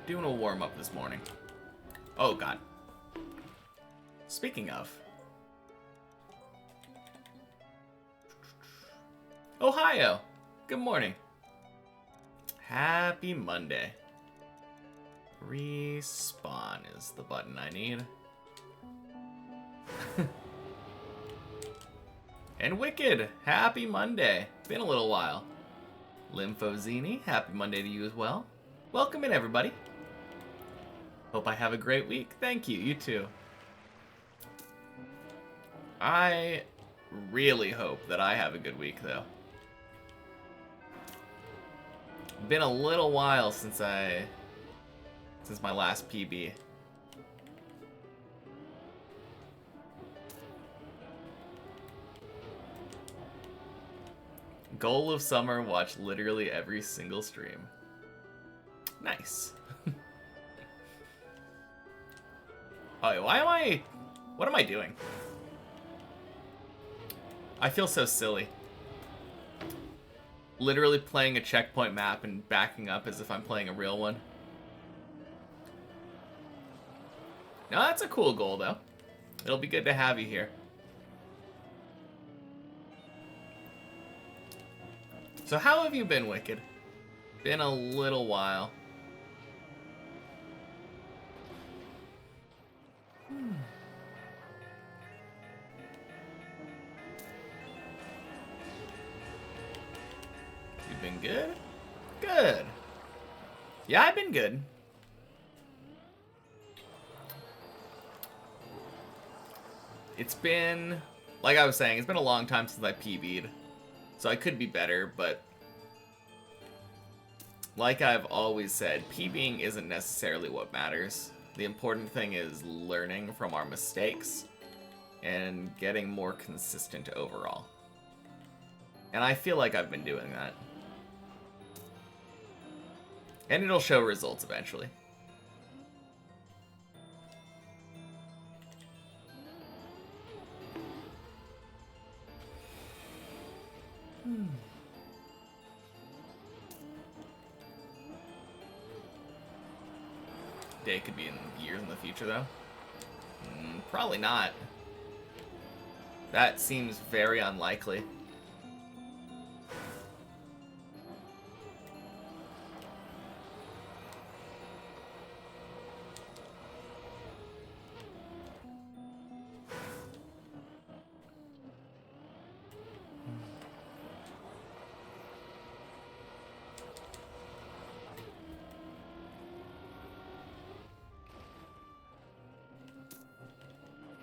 Doing a warm-up this morning. Oh, God. Speaking of. Ohio. Good morning. Happy Monday. Respawn is the button I need. And Wicked, happy Monday. Been a little while. Lymphozini, happy Monday to you as well. Welcome in, everybody. Hope I have a great week. Thank you, you too. I really hope that I have a good week, though. Been a little while since my last PB. Goal of summer, watch literally every single stream. Nice. Oh, what am I doing? I feel so silly. Literally playing a checkpoint map and backing up as if I'm playing a real one. No, that's a cool goal, though. It'll be good to have you here. So how have you been, Wicked? Been a little while. You've been good? Good. Yeah, I've been good. It's been, like I was saying, it's been a long time since I PB'd. So I could be better, but like I've always said, PBing isn't necessarily what matters. The important thing is learning from our mistakes and getting more consistent overall. And I feel like I've been doing that. And it'll show results eventually. Day could be in years in the future, though. Probably not. That seems very unlikely.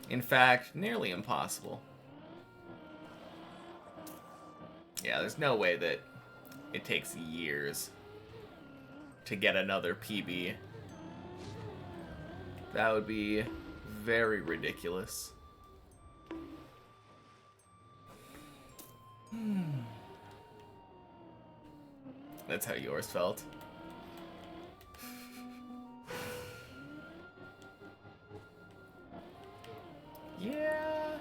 In fact, nearly impossible. Yeah, there's no way that it takes years to get another PB. That would be very ridiculous. That's how yours felt. Yeah.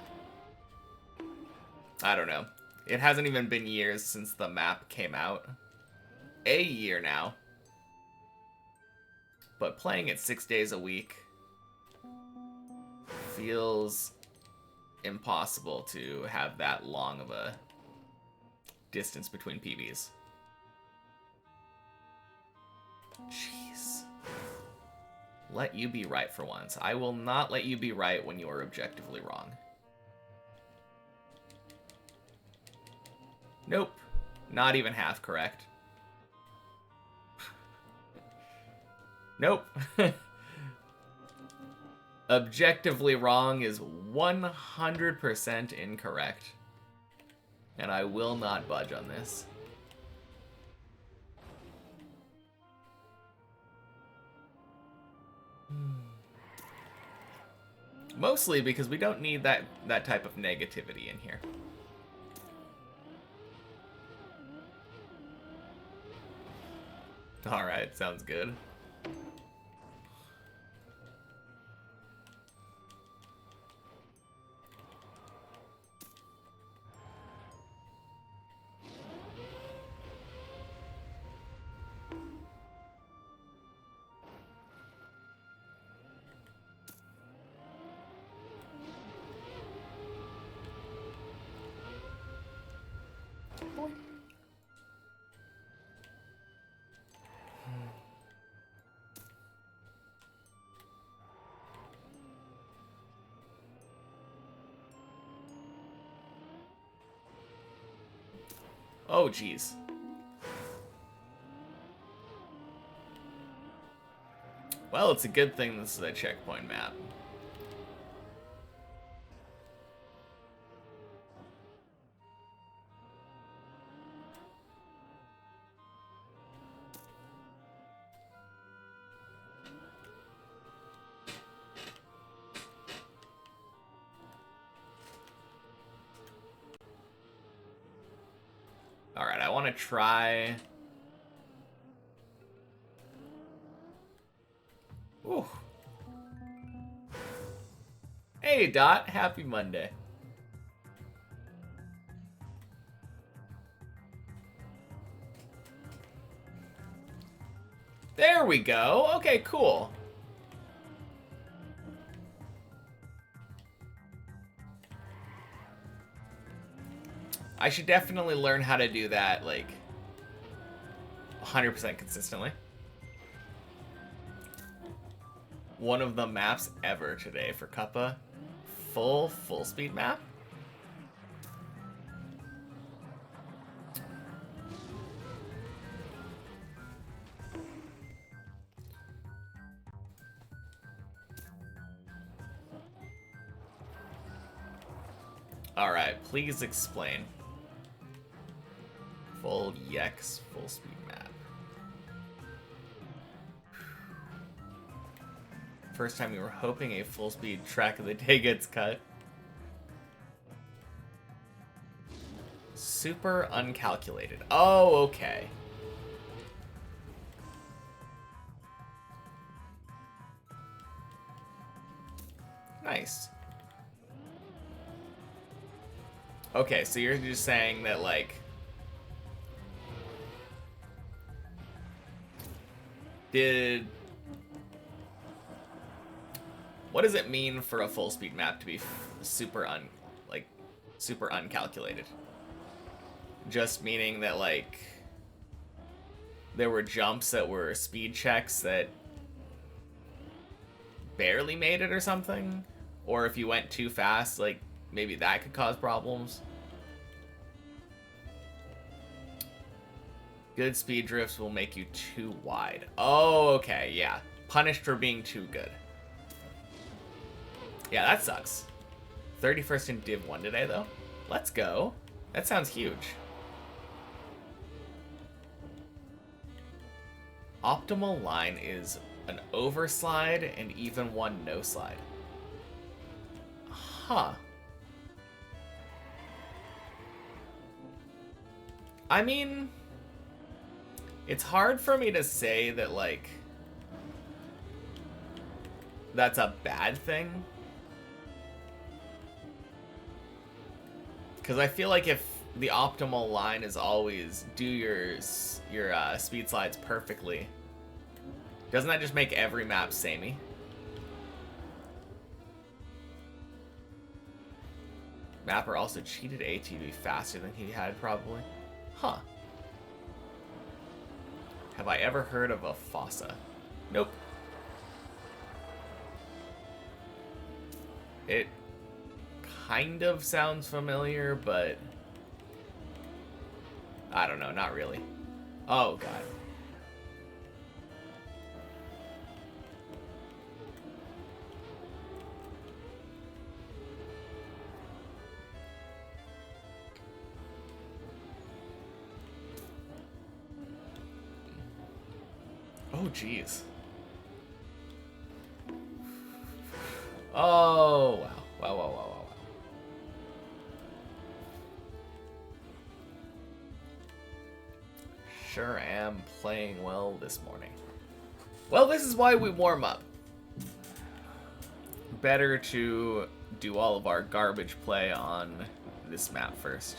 I don't know. It hasn't even been years since the map came out. A year now. But playing it 6 days a week feels impossible to have that long of a distance between PBs. Jeez. Let you be right for once. I will not let you be right when you are objectively wrong. Nope. Not even half correct. Nope. Objectively wrong is 100% incorrect. And I will not budge on this. Mostly because we don't need that type of negativity in here. Alright, sounds good. Oh, jeez. Well, it's a good thing this is a checkpoint map. Alright, I want to try... Ooh. Hey, Dot. Happy Monday. There we go. Okay, cool. I should definitely learn how to do that, like, 100% consistently. One of the maps ever today for Cuppa. Full speed map. Alright, please explain. Full EX, full speed map. First time we were hoping a full speed track of the day gets cut. Super uncalculated. Oh, okay. Nice. Okay, so you're just saying that, like... What does it mean for a full speed map to be super uncalculated? Just meaning that, like, there were jumps that were speed checks that barely made it or something? Or if you went too fast, like, maybe that could cause problems? Good speed drifts will make you too wide. Oh, okay, yeah. Punished for being too good. Yeah, that sucks. 31st in Div 1 today, though. Let's go. That sounds huge. Optimal line is an overslide and even one no slide. Huh. I mean, it's hard for me to say that, like, that's a bad thing. Because I feel like if the optimal line is always do your speed slides perfectly, doesn't that just make every map samey? Mapper also cheated ATV faster than he had, probably. Huh. Have I ever heard of a fossa? Nope. It kind of sounds familiar, but I don't know, not really. Oh, God. Oh, jeez. Oh, wow. Wow, wow, wow, wow, wow. Sure am playing well this morning. Well, this is why we warm up. Better to do all of our garbage play on this map first.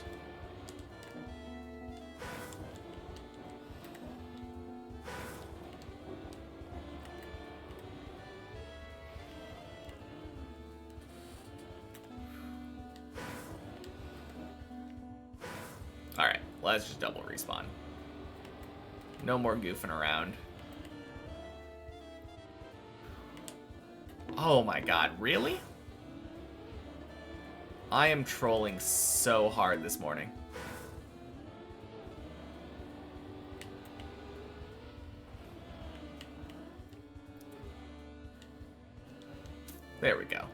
Alright, let's just double respawn. No more goofing around. Oh my god, really? I am trolling so hard this morning. There we go.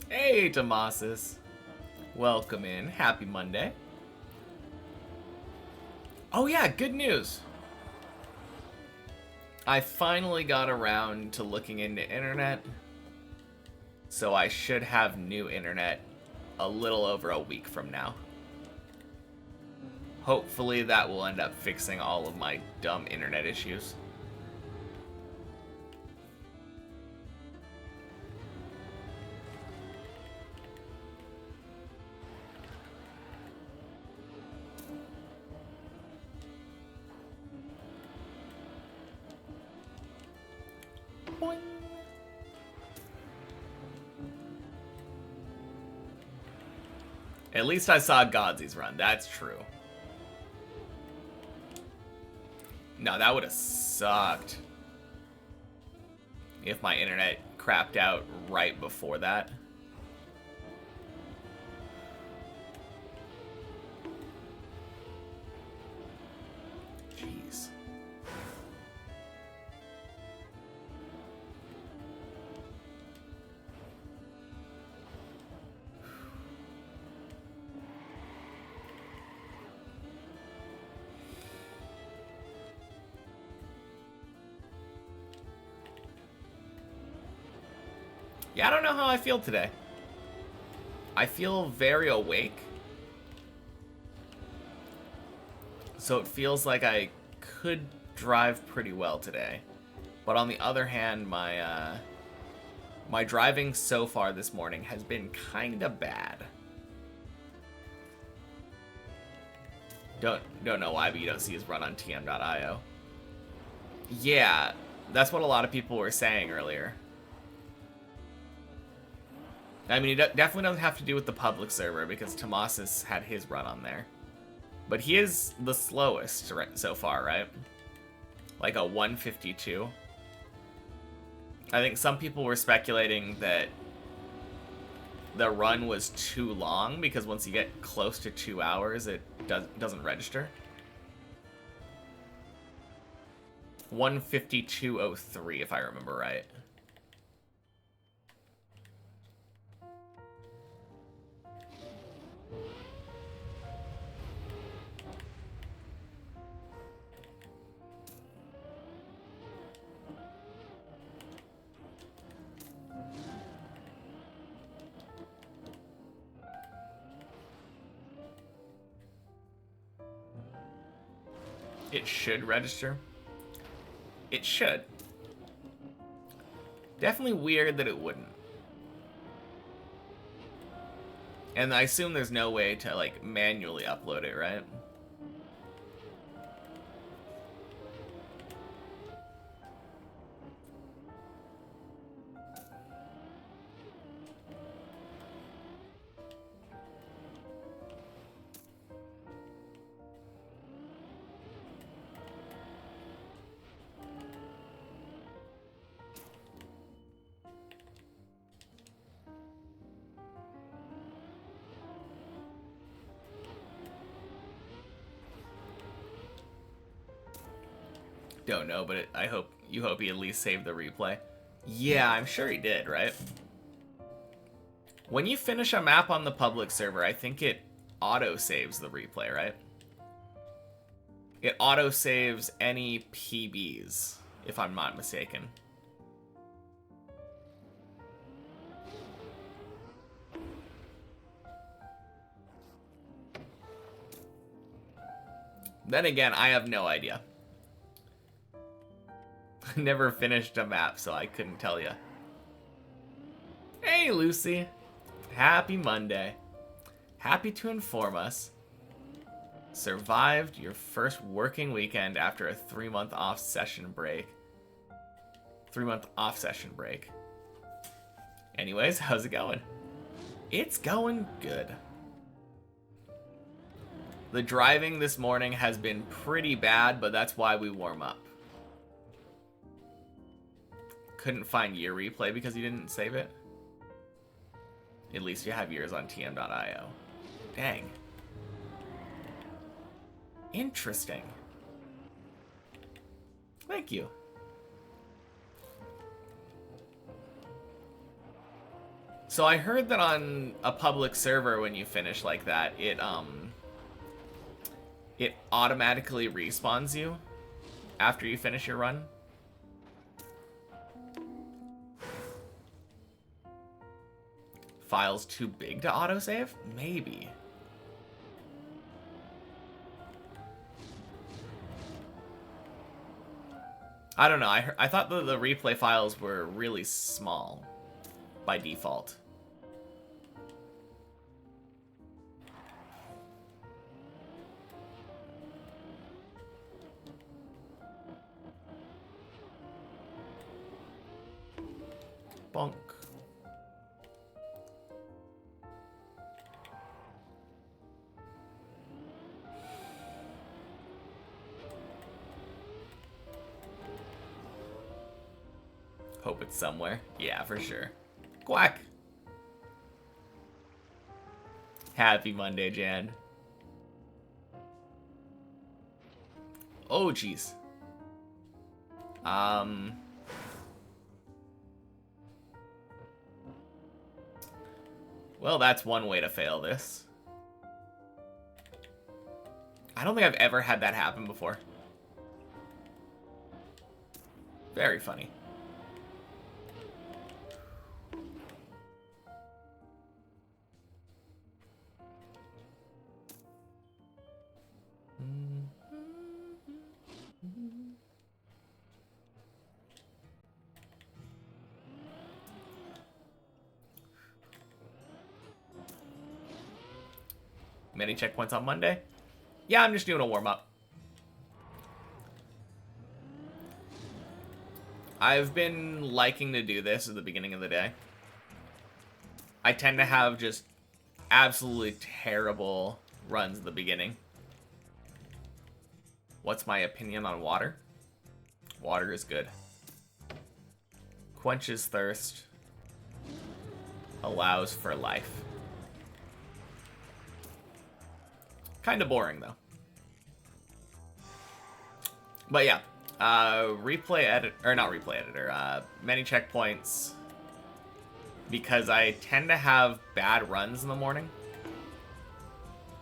Hey, Damasis. Welcome in. Happy Monday. Oh yeah, good news. I finally got around to looking into internet. So I should have new internet a little over a week from now. Hopefully that will end up fixing all of my dumb internet issues. Boing. At least I saw Godsy's run, that's true. No, that would have sucked if my internet crapped out right before that. Jeez. Yeah, I don't know how I feel today. I feel very awake. So it feels like I could drive pretty well today. But on the other hand, my driving so far this morning has been kinda bad. Don't know why, but you don't see his run on tm.io. Yeah, that's what a lot of people were saying earlier. I mean, it definitely doesn't have to do with the public server, because Tomasis had his run on there. But he is the slowest so far, right? Like a 152. I think some people were speculating that the run was too long, because once you get close to 2 hours, it doesn't register. 152.03, if I remember right. It should register. It should. Definitely weird that it wouldn't. And I assume there's no way to, like, manually upload it, right? Don't know, but you hope he at least saved the replay. Yeah, I'm sure he did, right? When you finish a map on the public server, I think it auto-saves the replay, right? It auto-saves any PBs, if I'm not mistaken. Then again, I have no idea. Never finished a map, so I couldn't tell you. Hey, Lucy. Happy Monday. Happy to inform us. Survived your first working weekend after a 3-month off session break. 3-month off session break. Anyways, how's it going? It's going good. The driving this morning has been pretty bad, but that's why we warm up. Couldn't find your replay because you didn't save it? At least you have yours on tm.io. Dang. Interesting. Thank you. So I heard that on a public server when you finish like that, it automatically respawns you after you finish your run. Files too big to autosave? Maybe. I don't know. I thought the replay files were really small by default. Bonk. Hope it's somewhere. Yeah, for sure. Quack. Happy Monday, Jan. Oh, jeez. Well, that's one way to fail this. I don't think I've ever had that happen before. Very funny. Many checkpoints on Monday? Yeah, I'm just doing a warm-up. I've been liking to do this at the beginning of the day. I tend to have just absolutely terrible runs at the beginning. What's my opinion on water? Water is good. Quenches thirst. Allows for life. Kind of boring, though. But yeah, replay edit, or not replay editor, many checkpoints, because I tend to have bad runs in the morning.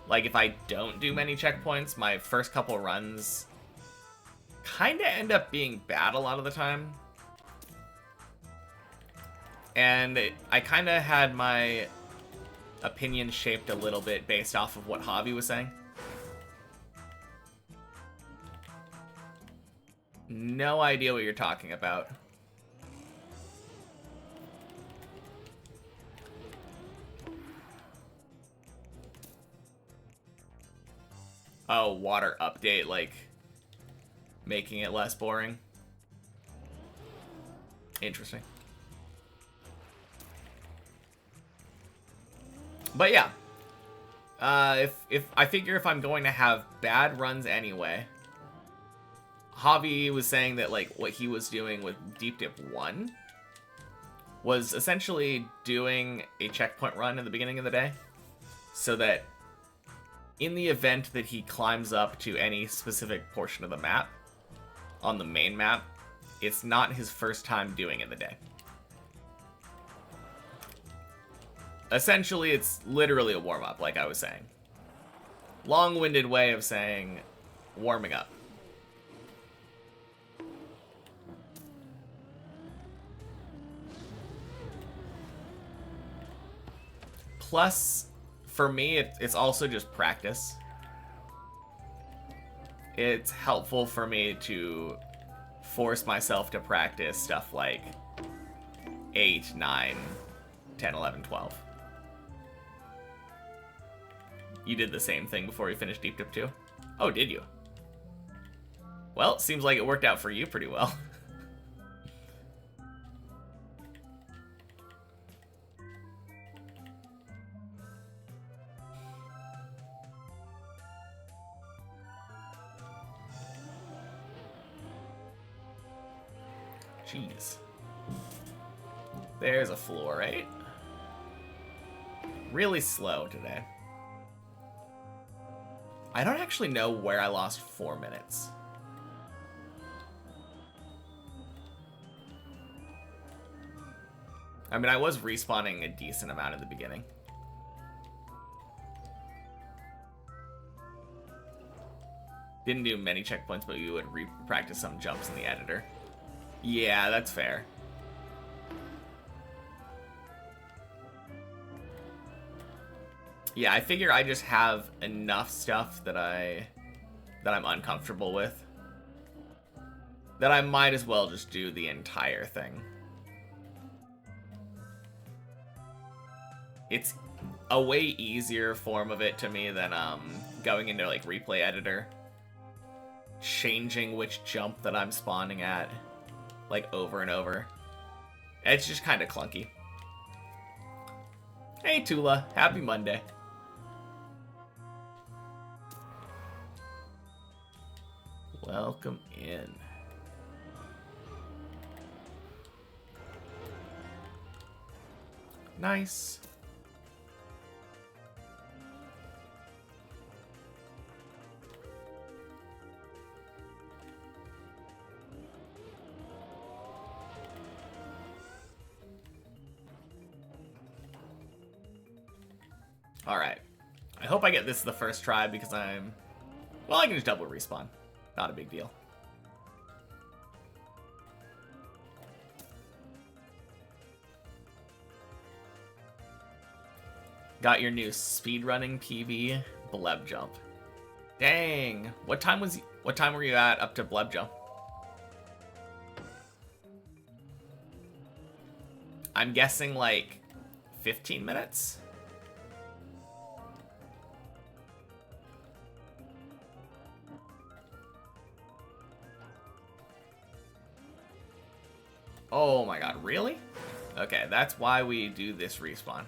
Like, if I don't do many checkpoints, my first couple runs kind of end up being bad a lot of the time. And I kind of had my opinion shaped a little bit based off of what Javi was saying. No idea what you're talking about. Oh, water update, like making it less boring. Interesting. But yeah, if I figure if I'm going to have bad runs anyway, Javi was saying that like what he was doing with Deep Dip 1 was essentially doing a checkpoint run in the beginning of the day, so that in the event that he climbs up to any specific portion of the map, on the main map, it's not his first time doing it in the day. Essentially, it's literally a warm-up, like I was saying. Long-winded way of saying warming up. Plus, for me, it's also just practice. It's helpful for me to force myself to practice stuff like 8, 9, 10, 11, 12. You did the same thing before you finished Deep Dip 2? Oh, did you? Well, it seems like it worked out for you pretty well. Jeez. There's a floor, right? Really slow today. I don't actually know where I lost 4 minutes. I mean, I was respawning a decent amount in the beginning. Didn't do many checkpoints, but you would practice some jumps in the editor. Yeah, that's fair. Yeah, I figure I just have enough stuff that I'm uncomfortable with, that I might as well just do the entire thing. It's a way easier form of it to me than going into like replay editor, changing which jump that I'm spawning at like over and over. It's just kind of clunky. Hey Tula, happy Monday. Welcome in. Nice. Alright. I hope I get this the first try because I'm... Well, I can just double respawn. Not a big deal. Got your new speedrunning PB, Bleb Jump. Dang. What time were you at up to Bleb Jump? I'm guessing like 15 minutes? Oh my god, really? Okay, that's why we do this respawn.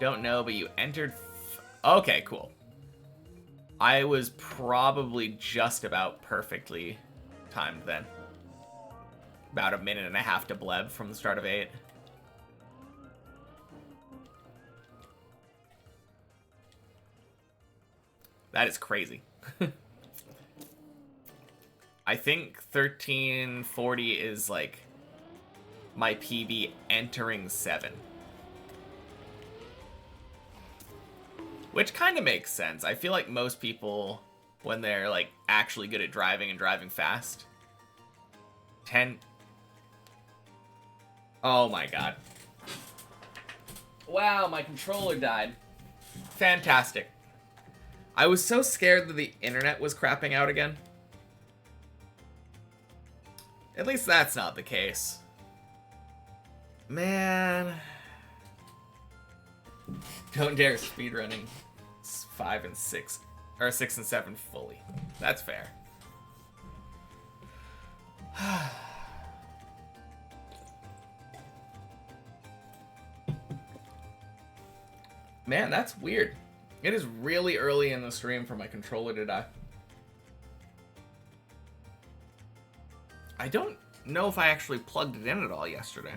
Don't know, but you entered... Okay, cool. I was probably just about perfectly timed then. About a minute and a half to Bleb from the start of 8. That is crazy. I think 1340 is like my PB entering 7. Which kind of makes sense. I feel like most people, when they're like actually good at driving and driving fast, 10... Oh my god. Wow, my controller died. Fantastic. I was so scared that the internet was crapping out again. At least that's not the case. Man. Don't dare speedrunning 5 and 6. Or 6 and 7 fully. That's fair. Man, that's weird. It is really early in the stream for my controller to die. I don't know if I actually plugged it in at all yesterday.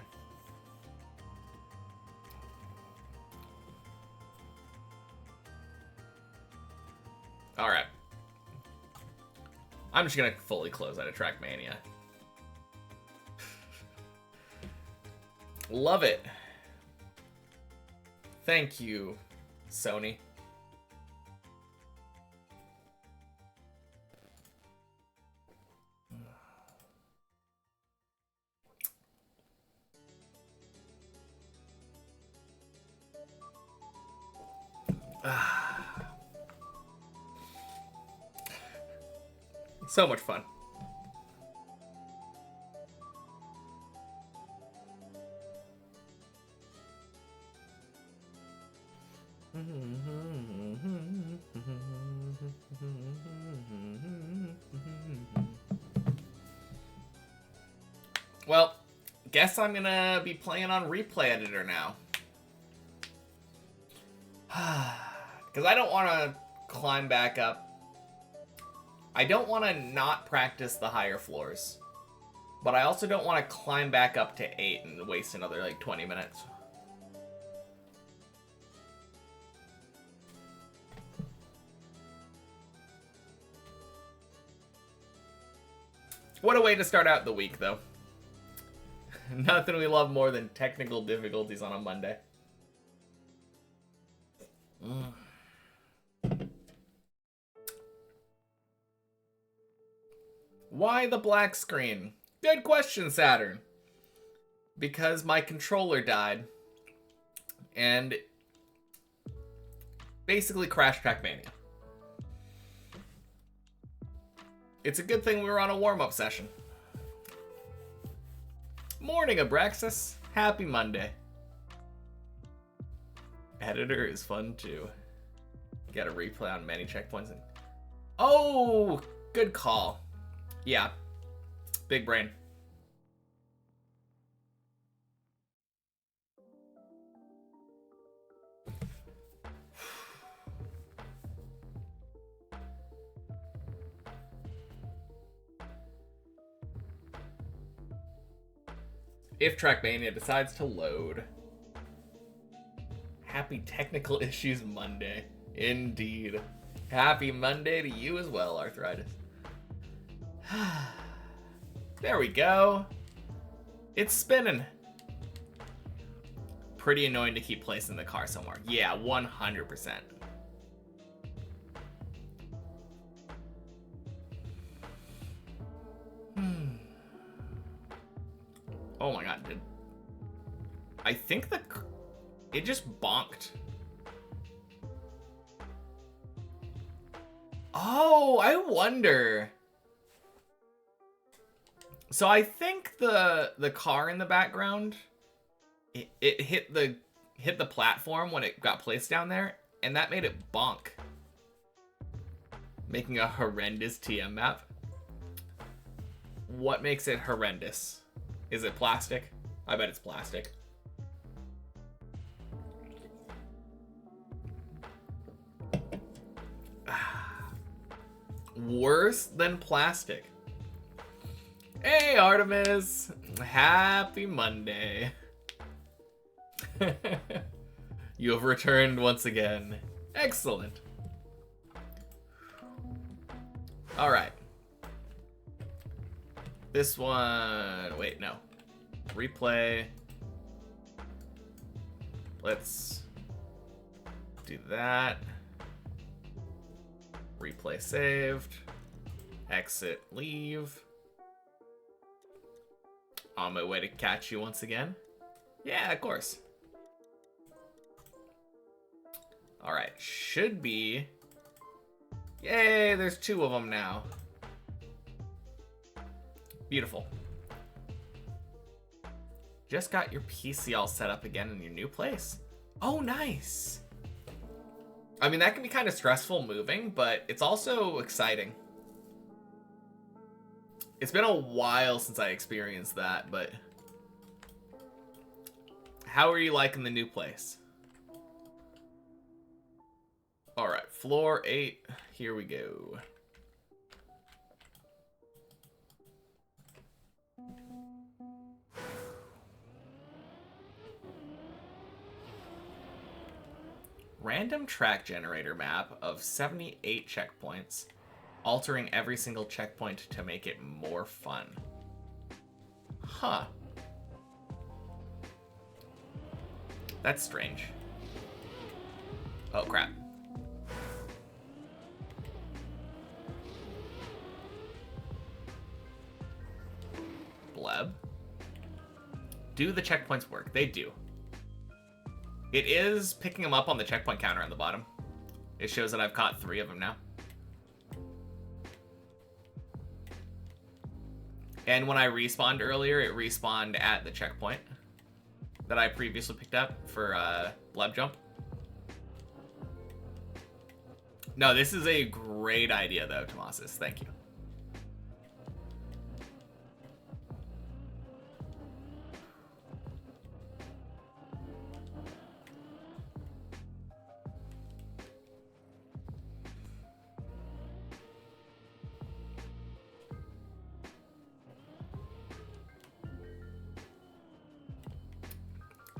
Alright. I'm just gonna fully close out of Trackmania. Love it. Thank you, Sony. So much fun. Well, guess I'm gonna be playing on Replay Editor now. Because I don't want to climb back up. I don't want to not practice the higher floors. But I also don't want to climb back up to 8 and waste another, like, 20 minutes. What a way to start out the week, though. Nothing we love more than technical difficulties on a Monday. Why the black screen? Good question, Saturn. Because my controller died. And basically crashed Trackmania. It's a good thing we were on a warm-up session. Morning, Abraxas. Happy Monday. Editor is fun too. Get a replay on many checkpoints. Oh, good call. Yeah. Big brain. If Trackmania decides to load. Happy technical issues Monday. Indeed. Happy Monday to you as well, Arthritis. There we go. It's spinning. Pretty annoying to keep placing the car somewhere. Yeah, 100%. Oh my god, dude. I think it just bonked. Oh, I wonder. So I think the car in the background, it hit the platform when it got placed down there, and that made it bonk, making a horrendous TM map. What makes it horrendous? Is it plastic? I bet it's plastic. Worse than plastic. Hey, Artemis! Happy Monday. You have returned once again. Excellent. Alright. This one... Wait, no. Replay. Let's do that. Replay saved. Exit, leave. On my way to catch you once again. Yeah, of course. Alright, should be... Yay, there's 2 of them now. Beautiful. Just got your PC all set up again in your new place. Oh, nice. I mean, that can be kind of stressful moving, but it's also exciting. It's been a while since I experienced that, but... How are you liking the new place? Alright, floor 8. Here we go. Random track generator map of 78 checkpoints, altering every single checkpoint to make it more fun. Huh. That's strange. Oh, crap. Bleb. Do the checkpoints work? They do. It is picking them up on the checkpoint counter on the bottom. It shows that I've caught 3 of them now. And when I respawned earlier, it respawned at the checkpoint that I previously picked up for Bleb Jump. No, this is a great idea, though, Tomasis. Thank you.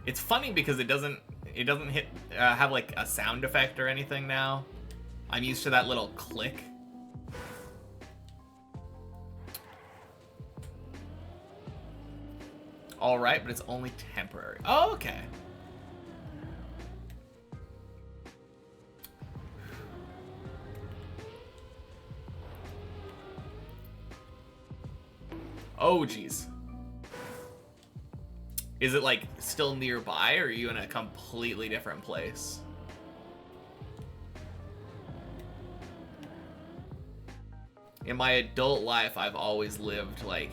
It's funny because it doesn't hit have like a sound effect or anything now. I'm used to that little click. All right, but it's only temporary. Oh, okay. Oh, geez. Is it like still nearby, or are you in a completely different place? In my adult life, I've always lived like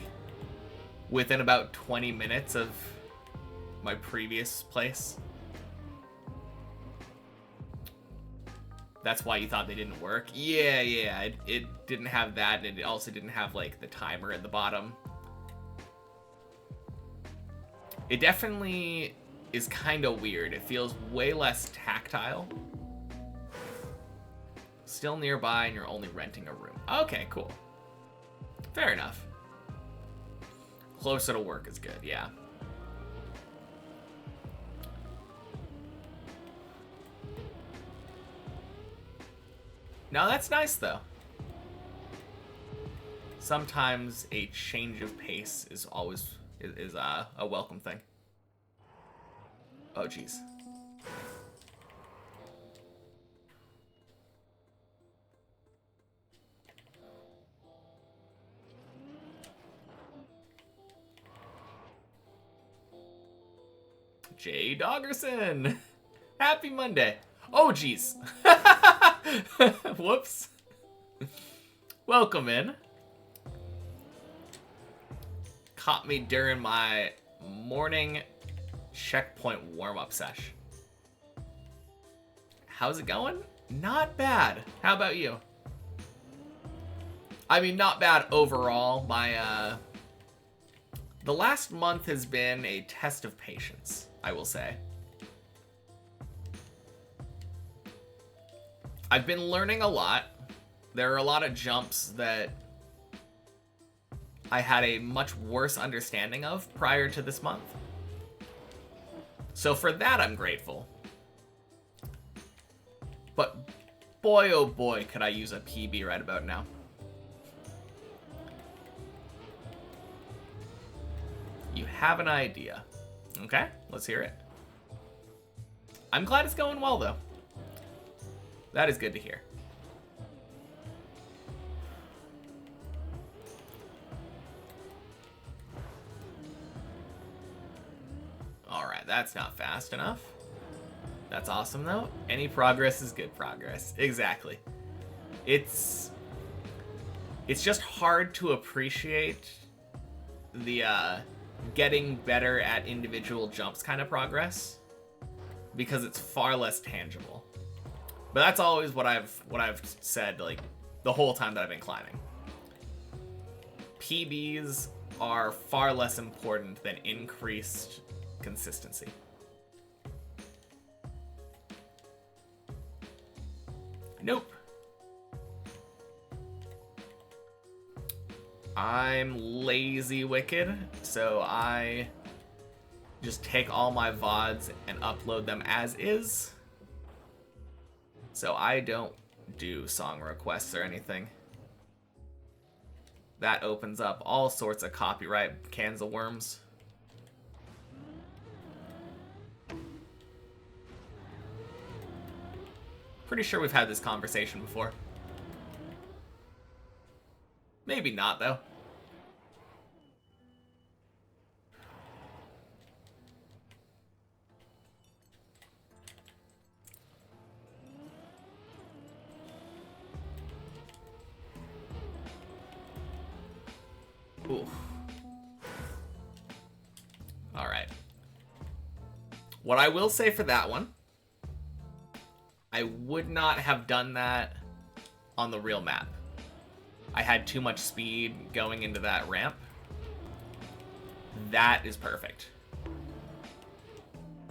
within about 20 minutes of my previous place. That's why you thought they didn't work? Yeah, it didn't have that, and it also didn't have like the timer at the bottom. It definitely is kind of weird. It feels way less tactile. Still nearby, and you're only renting a room. Okay, cool. Fair enough. Closer to work is good, yeah. No, that's nice, though. Sometimes a change of pace is always a welcome thing. Oh, jeez. Jay Doggerson! Happy Monday! Oh, jeez. Whoops. Welcome in. Caught me during my morning checkpoint warm-up sesh. How's it going? Not bad. How about you? I mean, not bad overall. My, the last month has been a test of patience, I will say. I've been learning a lot. There are a lot of jumps that I had a much worse understanding of prior to this month. So for that, I'm grateful. But boy, oh boy, could I use a PB right about now. You have an idea. Okay, let's hear it. I'm glad it's going well, though. That is good to hear. Alright, that's not fast enough. That's awesome, though. Any progress is good progress. Exactly. It's just hard to appreciate the getting better at individual jumps kind of progress because it's far less tangible. But that's always what I've said, like, the whole time that I've been climbing. PBs are far less important than increased consistency. Nope. I'm lazy wicked, so I just take all my VODs and upload them as is. So I don't do song requests or anything. That opens up all sorts of copyright cans of worms. Pretty sure we've had this conversation before. Maybe not, though. Oof. All right. What I will say for that one, I would not have done that on the real map. I had too much speed going into that ramp. That is perfect.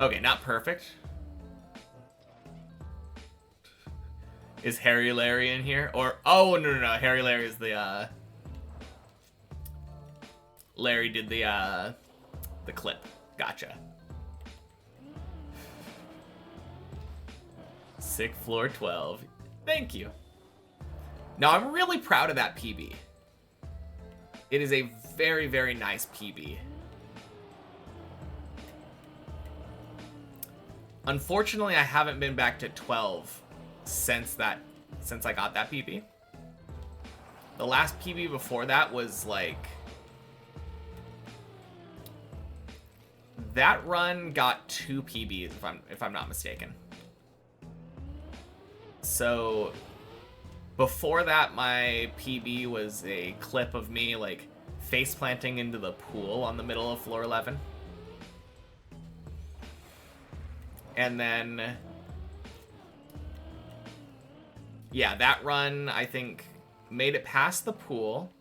Okay, not perfect. Is Harry Larry in here? Or, oh, no. Harry Larry is the, Larry did the clip. Gotcha. Sick floor 12. Thank you. Now, I'm really proud of that PB. It is a very, very nice PB. Unfortunately, I haven't been back to 12 since I got that PB. The last PB before that was like... That run got 2 PBs, if I'm not mistaken. So... Before that, my PB was a clip of me, like, face planting into the pool on the middle of floor 11. And then... Yeah, that run, I think, made it past the pool.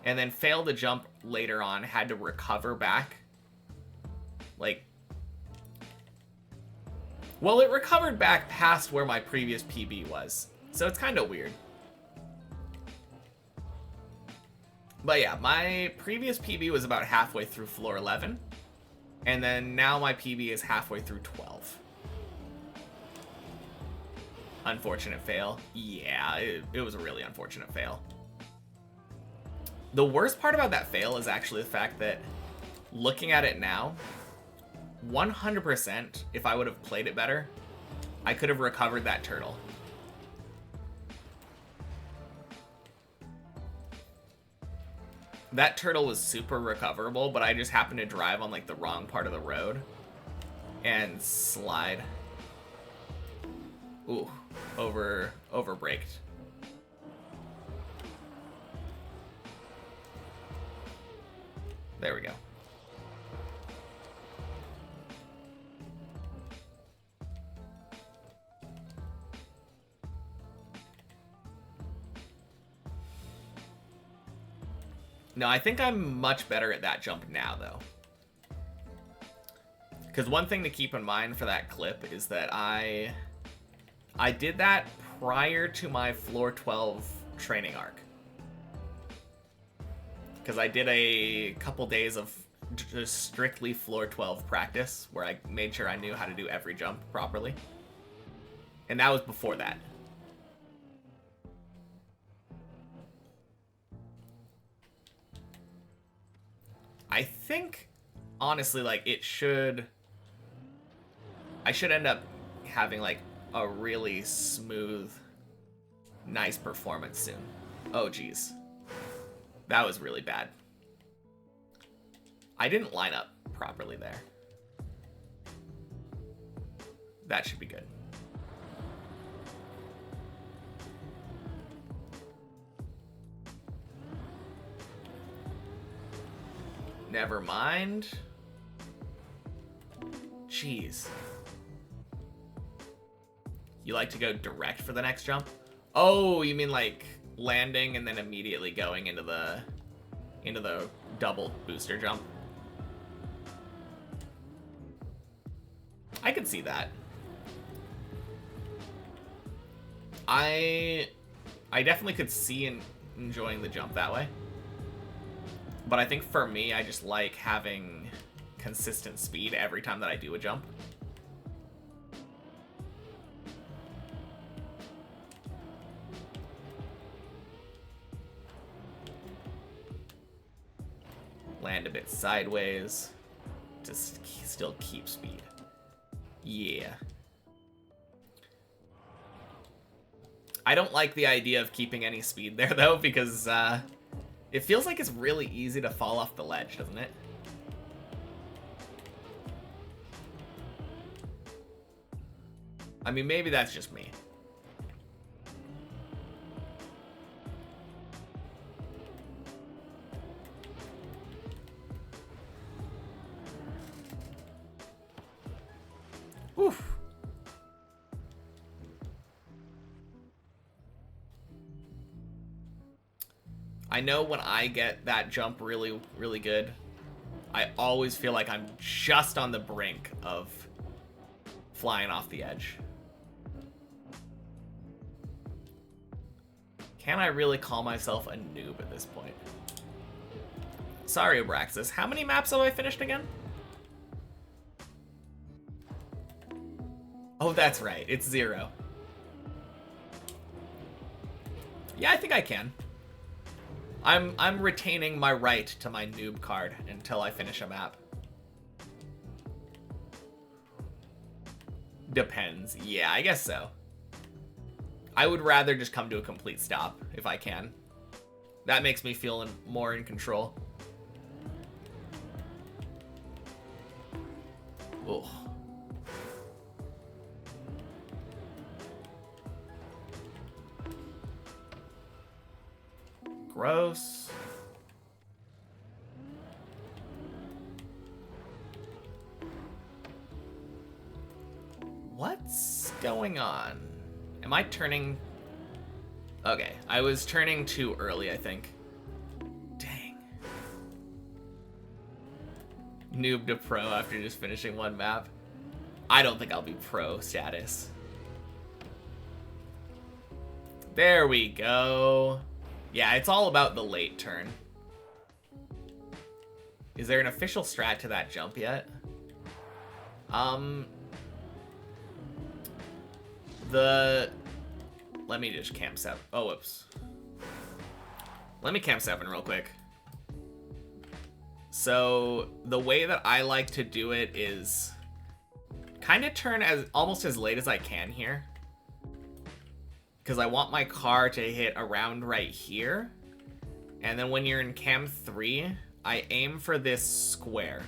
And then failed to jump later on, had to recover back. Like... Well, it recovered back past where my previous PB was. So it's kind of weird. But yeah, my previous PB was about halfway through floor 11. And then now my PB is halfway through 12. Unfortunate fail. Yeah, it was a really unfortunate fail. The worst part about that fail is actually the fact that, looking at it now, 100%, if I would have played it better, I could have recovered that turtle. That turtle was super recoverable, but I just happened to drive on like the wrong part of the road and slide. Ooh, over braked. There we go. No, I think I'm much better at that jump now, though. Because one thing to keep in mind for that clip is that I did that prior to my floor 12 training arc. Because I did a couple days of just strictly floor 12 practice, where I made sure I knew how to do every jump properly. And that was before that. I think, honestly, like, I should end up having, like, a really smooth, nice performance soon. Oh, geez. That was really bad. I didn't line up properly there. That should be good. Never mind. Jeez. You like to go direct for the next jump? Oh, you mean like landing and then immediately going into the double booster jump? I could see that. I definitely could see enjoying the jump that way. But I think for me, I just like having consistent speed every time that I do a jump. Land a bit sideways to still keep speed. Yeah. I don't like the idea of keeping any speed there, though, because it feels like it's really easy to fall off the ledge, doesn't it? I mean, maybe that's just me. Oof. I know when I get that jump really, really good, I always feel like I'm just on the brink of flying off the edge. Can I really call myself a noob at this point? Sorry, Abraxas. How many maps have I finished again? Oh, that's right. It's 0. Yeah, I think I can. I'm retaining my right to my noob card until I finish a map. Depends. Yeah, I guess so. I would rather just come to a complete stop if I can. That makes me feel more in control. Oh. Gross. What's going on? Am I turning? Okay, I was turning too early, I think. Dang. Noob to pro after just finishing one map. I don't think I'll be pro status. There we go. Yeah, it's all about the late turn. Is there an official strat to that jump yet? Let me just camp 7. Oh, whoops. Let me camp 7 real quick. So the way that I like to do it is kind of turn almost as late as I can here, because I want my car to hit around right here. And then when you're in cam 3, I aim for this square.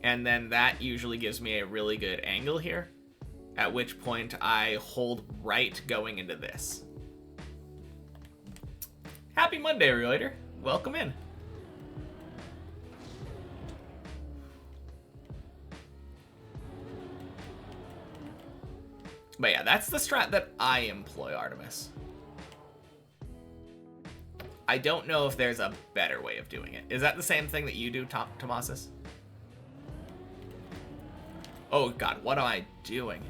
And then that usually gives me a really good angle here, at which point I hold right going into this. Happy Monday, Reuter. Welcome in. But yeah, that's the strat that I employ, Artemis. I don't know if there's a better way of doing it. Is that the same thing that you do, Tomasis? Oh god, what am I doing?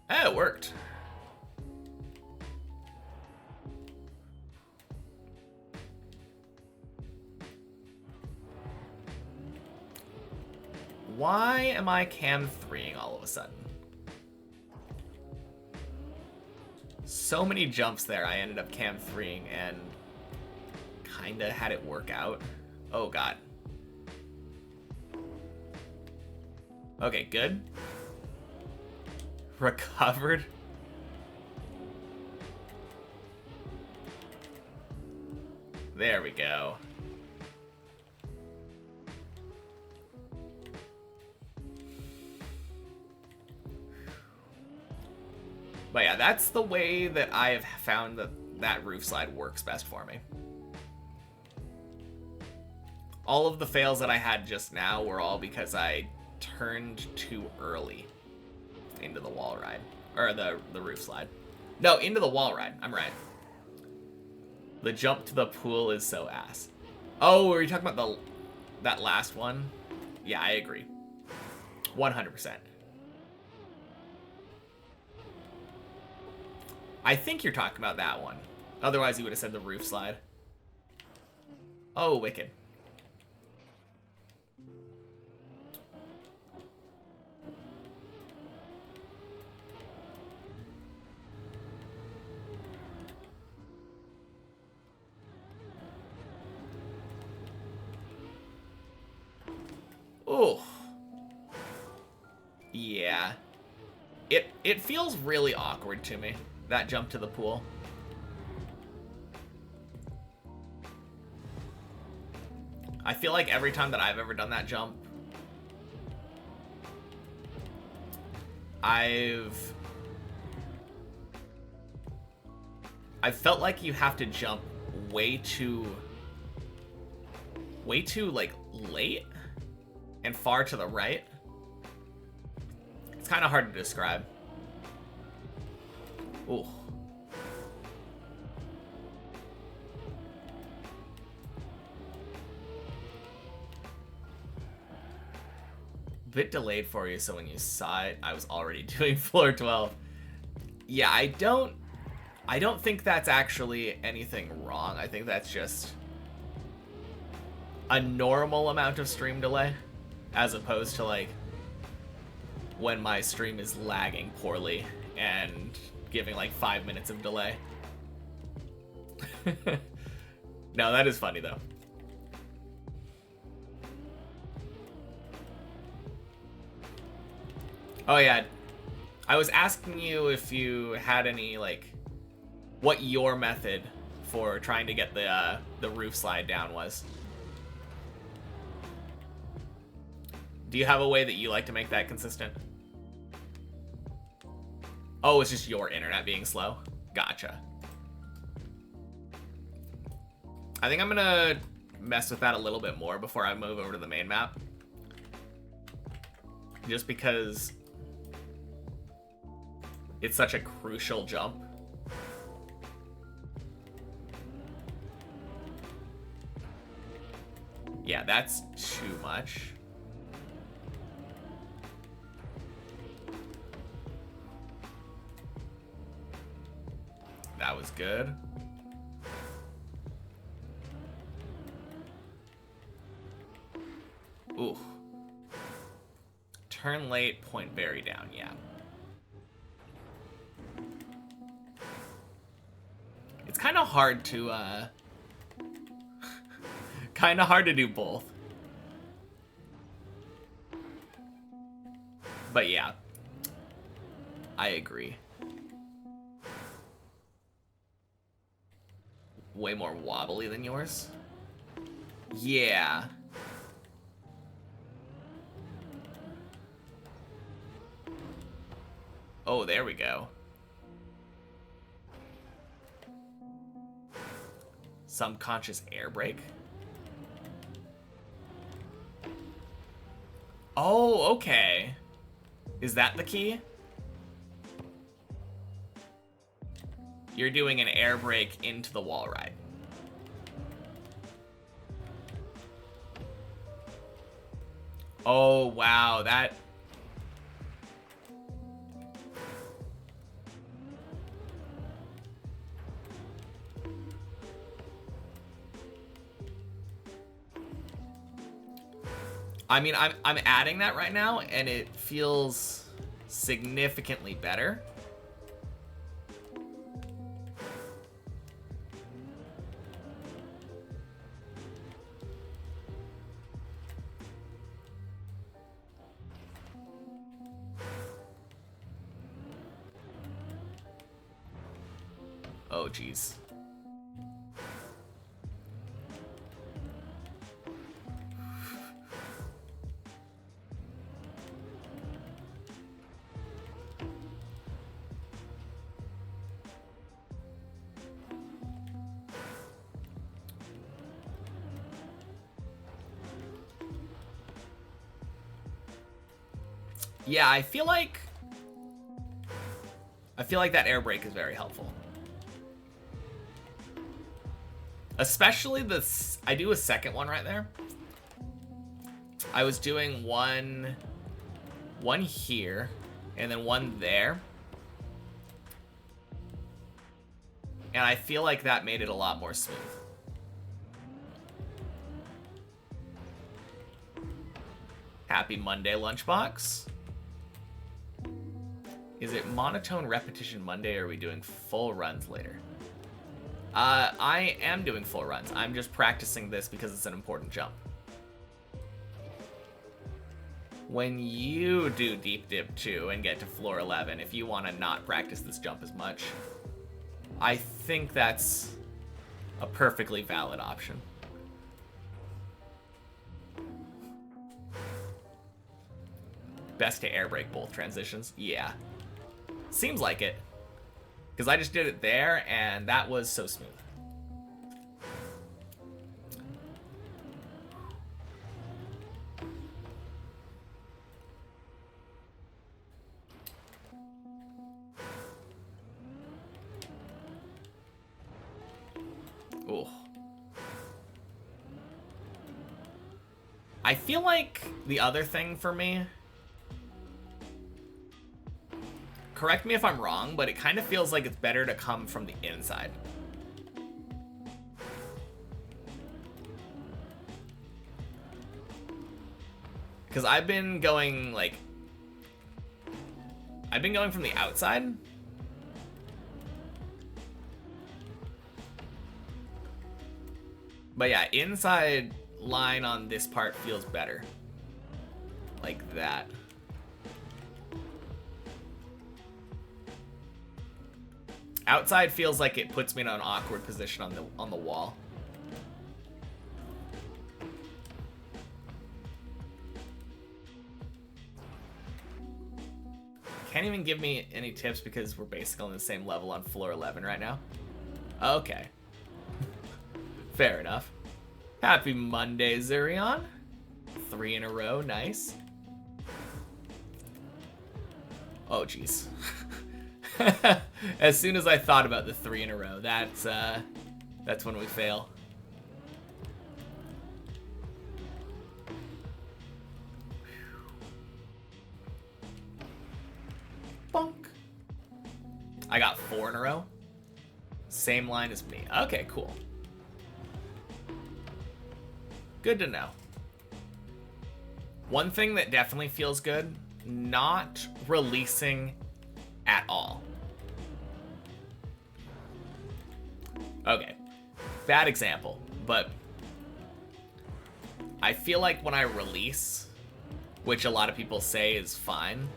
Oh, it worked. Why am I cam 3ing all of a sudden? So many jumps there, I ended up cam 3ing and kinda had it work out. Oh god. Okay, good. Recovered. There we go. But yeah, that's the way that I have found that roof slide works best for me. All of the fails that I had just now were all because I turned too early into the wall ride. Or the roof slide. No, into the wall ride. I'm right. The jump to the pool is so ass. Oh, were you talking about that last one? Yeah, I agree. 100%. I think you're talking about that one. Otherwise, you would have said the roof slide. Oh, wicked. Oh. Yeah. It feels really awkward to me, that jump to the pool. I feel like every time that I've ever done that jump, I've felt like you have to jump way too like late and far to the right. It's kind of hard to describe. Ooh. Bit delayed for you, so when you saw it, I was already doing floor 12. Yeah, I don't think that's actually anything wrong. I think that's just a normal amount of stream delay, as opposed to like when my stream is lagging poorly and giving like 5 minutes of delay. No, that is funny though. Oh yeah, I was asking you if you had any, like, what your method for trying to get the roof slide down was. Do you have a way that you like to make that consistent? Oh, it's just your internet being slow? Gotcha. I think I'm gonna mess with that a little bit more before I move over to the main map. Just because it's such a crucial jump. Yeah, that's too much. That was good. Ooh. Turn late, point very down, yeah. It's kind of hard to, kind of hard to do both. But yeah, I agree. Way more wobbly than yours. Yeah. Oh, there we go. Subconscious air brake. Oh, okay. Is that the key? You're doing an air brake into the wall ride. Oh, wow, that... I mean, I'm adding that right now, and it feels significantly better. Oh, geez. Yeah, I feel like that air brake is very helpful. Especially this, I do a second one right there. I was doing one here, and then one there. And I feel like that made it a lot more smooth. Happy Monday, Lunchbox. Is it monotone repetition Monday, or are we doing full runs later? I am doing full runs. I'm just practicing this because it's an important jump. When you do Deep Dip 2 and get to floor 11, if you want to not practice this jump as much, I think that's a perfectly valid option. Best to air brake both transitions? Yeah. Seems like it. Because I just did it there, and that was so smooth. Ooh. I feel like the other thing for me, correct me if I'm wrong, but it kind of feels like it's better to come from the inside. Because I've been going from the outside. But yeah, inside line on this part feels better. Like that. Outside feels like it puts me in an awkward position on the wall. Can't even give me any tips because we're basically on the same level on floor 11 right now. Okay. Fair enough. Happy Monday, Zurion. 3 in a row, nice. Oh, jeez. As soon as I thought about the 3 in a row, that's when we fail. Bonk. I got 4 in a row. Same line as me. Okay, cool. Good to know. One thing that definitely feels good, not releasing at all. Okay, bad example, but I feel like when I release, which a lot of people say is fine,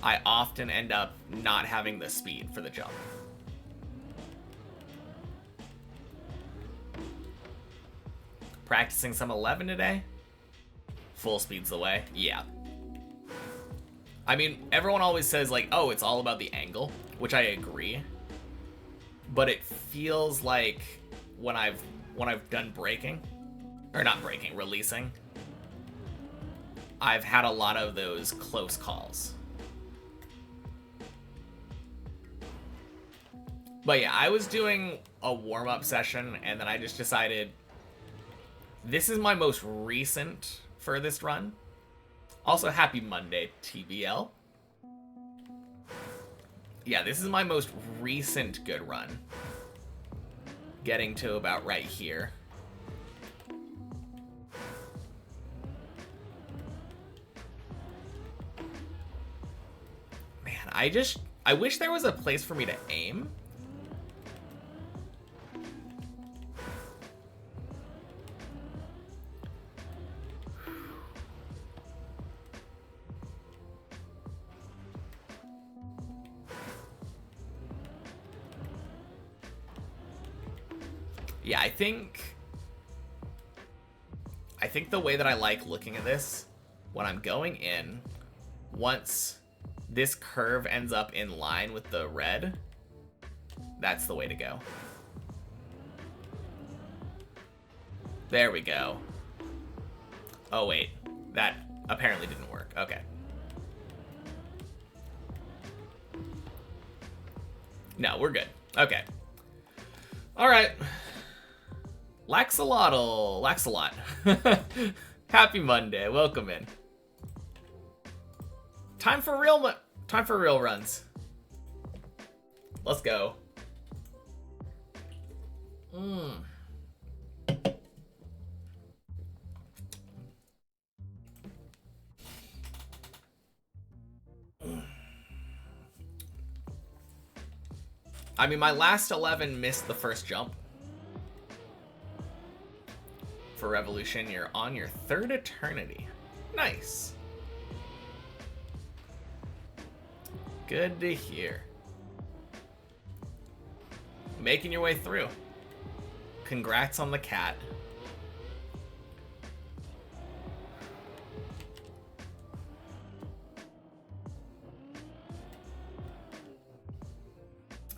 I often end up not having the speed for the jump. Practicing some 11 today? Full speed's the way. Yeah. I mean, everyone always says like, oh, it's all about the angle, which I agree. But it feels like when I've done braking, or not braking, releasing, I've had a lot of those close calls. But yeah, I was doing a warm-up session and then I just decided this is my most recent furthest run. Also, happy Monday, TBL. Yeah, this is my most recent good run. Getting to about right here. Man, I wish there was a place for me to aim. Yeah, I think the way that I like looking at this, when I'm going in, once this curve ends up in line with the red, that's the way to go. There we go. Oh wait, that apparently didn't work. Okay. No, we're good. Okay. All right. Laxalotl. Happy Monday. Welcome in. Time for real runs. Let's go. I mean, my last 11 missed the first jump. For Revolution, you're on your 3rd eternity. Nice. Good to hear. Making your way through. Congrats on the cat.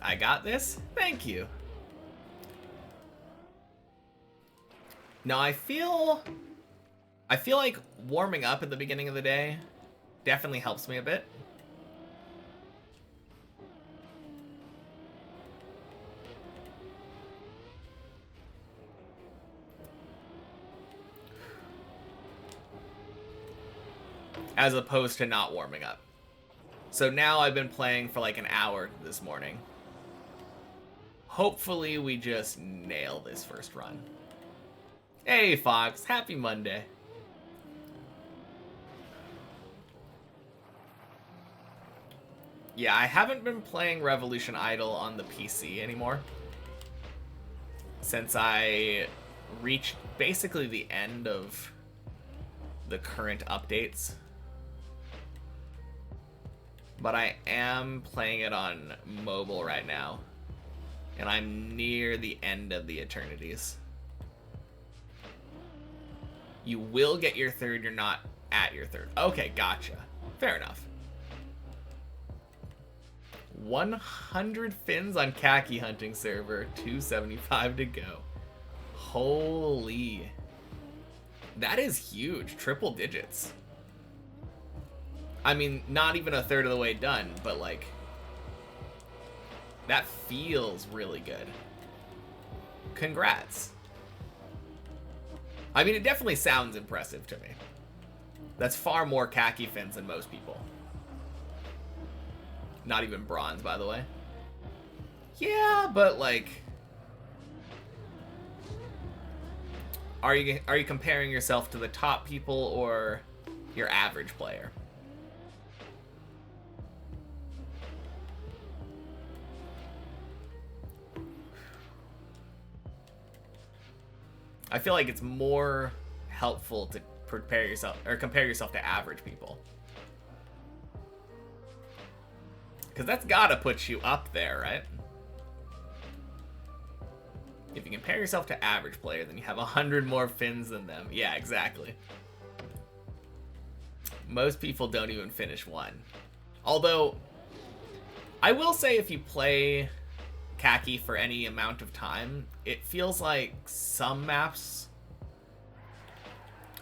I got this. Thank you. Now I feel like warming up at the beginning of the day definitely helps me a bit. as opposed to not warming up. So now I've been playing for like an hour this morning. Hopefully we just nail this first run. Hey Fox, happy Monday. Yeah, I haven't been playing Revolution Idol on the PC anymore. Since I reached basically the end of the current updates. But I am playing it on mobile right now. And I'm near the end of the Eternities. You will get your third, you're not at your third. Okay, gotcha. Fair enough. 100 fins on khaki hunting server, 275 to go. Holy. That is huge, triple digits. I mean, not even a third of the way done, but like, that feels really good. Congrats. I mean, it definitely sounds impressive to me. That's far more khaki fins than most people. Not even bronze, by the way. Yeah, but like, are you comparing yourself to the top people or your average player? I feel like it's more helpful to prepare yourself or compare yourself to average people. Because that's gotta put you up there, right? If you compare yourself to average player, then you have 100 more fins than them. Yeah, exactly. Most people don't even finish one. Although, I will say if you play khaki for any amount of time, it feels like some maps